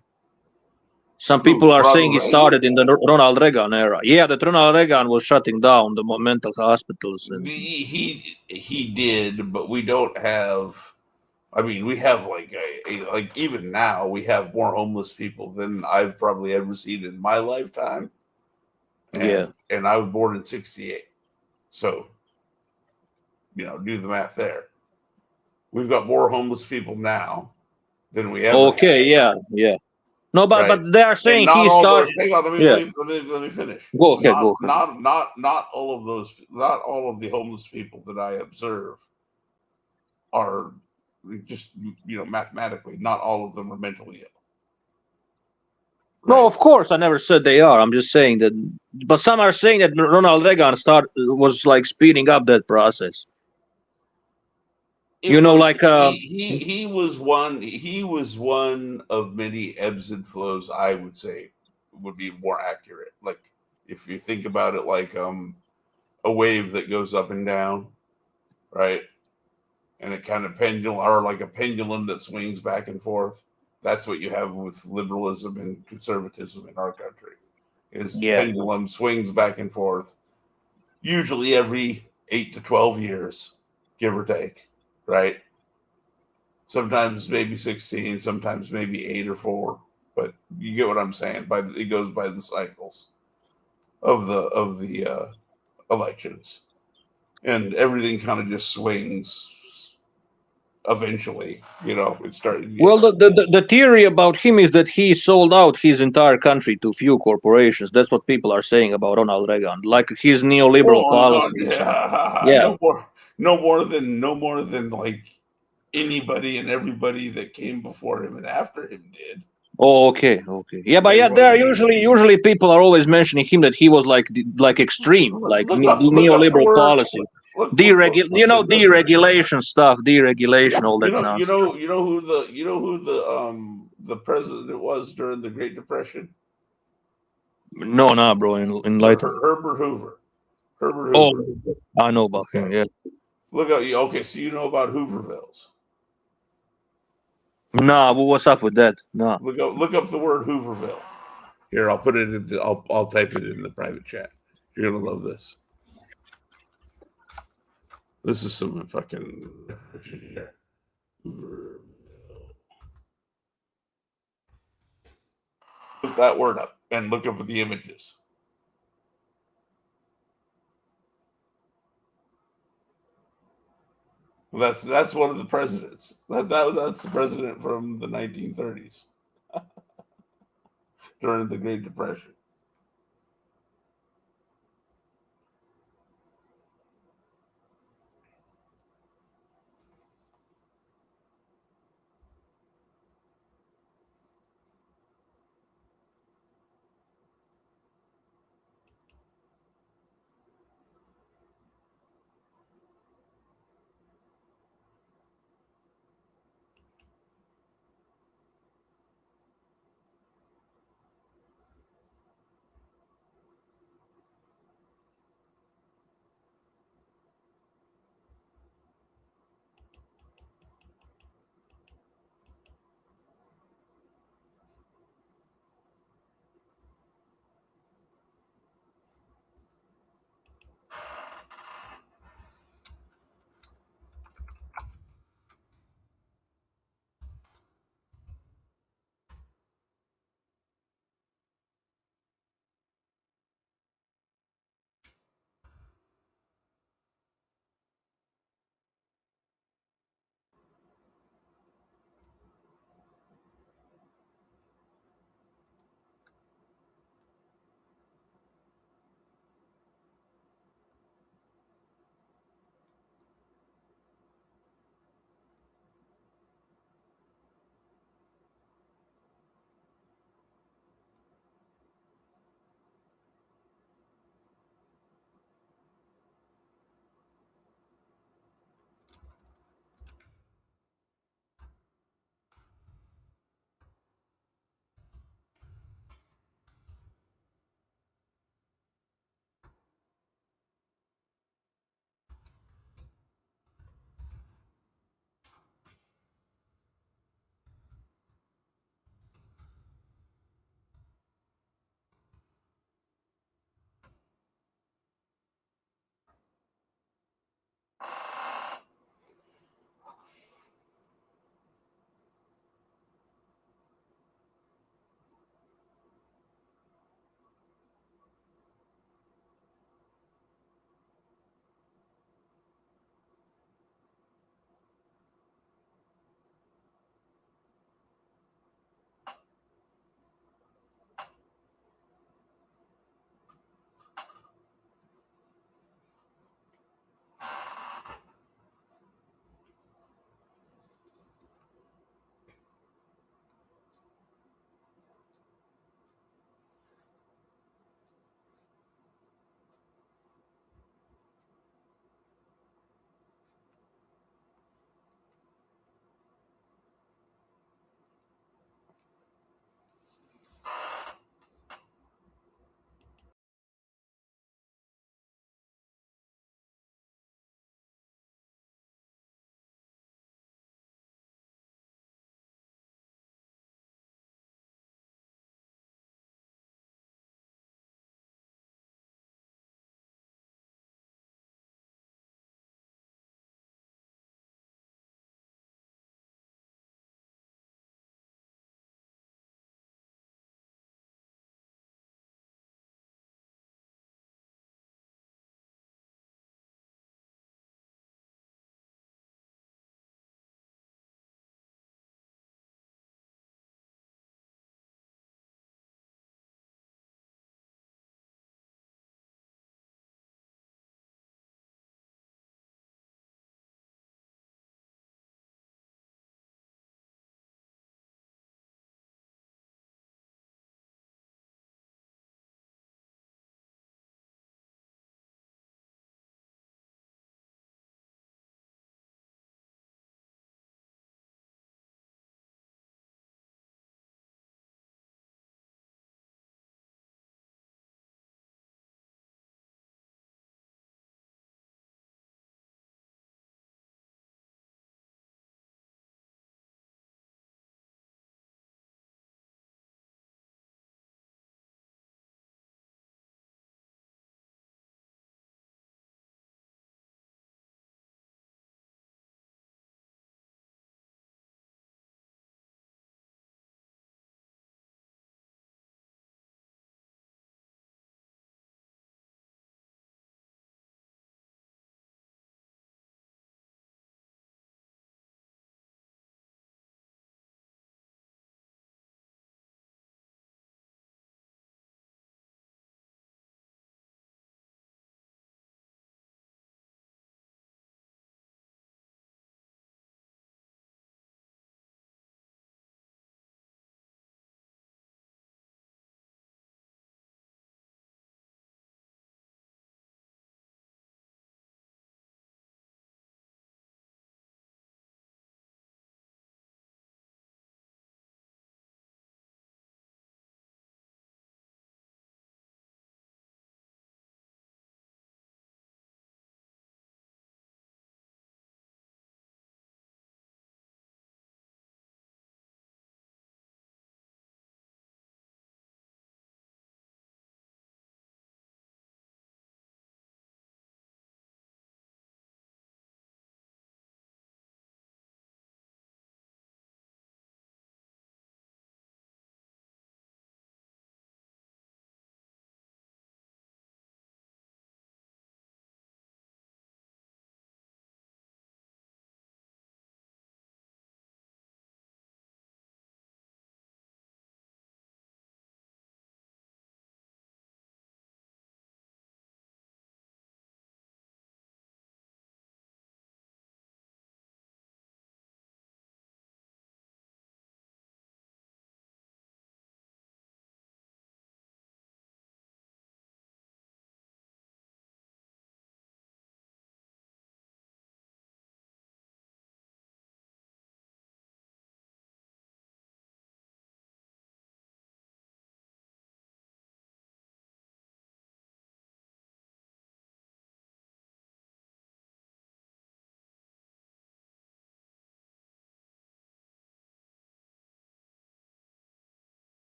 some people are saying it started in the Ronald Reagan era? Yeah, that Ronald Reagan was shutting down the mental hospitals. And he did, but we don't have. I mean, we have like even now we have more homeless people than I've probably ever seen in my lifetime. And I was born in '68, so do the math there. We've got more homeless people now than we ever. Okay, had. Yeah. No, but they are saying he started. Hang on, let me finish. Go ahead. Not all of those. Not all of the homeless people that I observe are just mathematically. Not all of them are mentally ill. Right? No, of course, I never said they are. I'm just saying that. But some are saying that Ronald Reagan was like speeding up that process. He was one. He was one of many ebbs and flows. I would say would be more accurate. Like if you think about it, like a wave that goes up and down. right? And it kind of pendulum, or like a pendulum that swings back and forth. That's what you have with liberalism and conservatism in our country. Is pendulum swings back and forth, usually every 8 to 12 years, give or take, right? Sometimes maybe 16, sometimes maybe 8 or 4, but you get what I'm saying. It goes by the cycles of the elections, and everything kind of just swings. Eventually, it started. Well, the theory about him is that he sold out his entire country to few corporations. That's what people are saying about Ronald Reagan, like his neoliberal policies. Yeah, no more than like anybody and everybody that came before him and after him did. Oh, okay. Yeah, but there are usually people are always mentioning him that he was like extreme, like neoliberal policy, deregulation stuff, deregulation, all that nonsense. You know who the president was during the Great Depression? No, bro. Enlighten. Herbert Hoover. Oh, I know about him. Yeah. Look at you. Okay, so you know about Hoovervilles. Nah, but what's up with that? Nah. Look up the word Hooverville. Here, I'll put it in. I'll type it in the private chat. You're gonna love this. This is some fucking shit here. Look that word up and look up the images. Well, that's one of the presidents. That's the president from the 1930s during the Great Depression.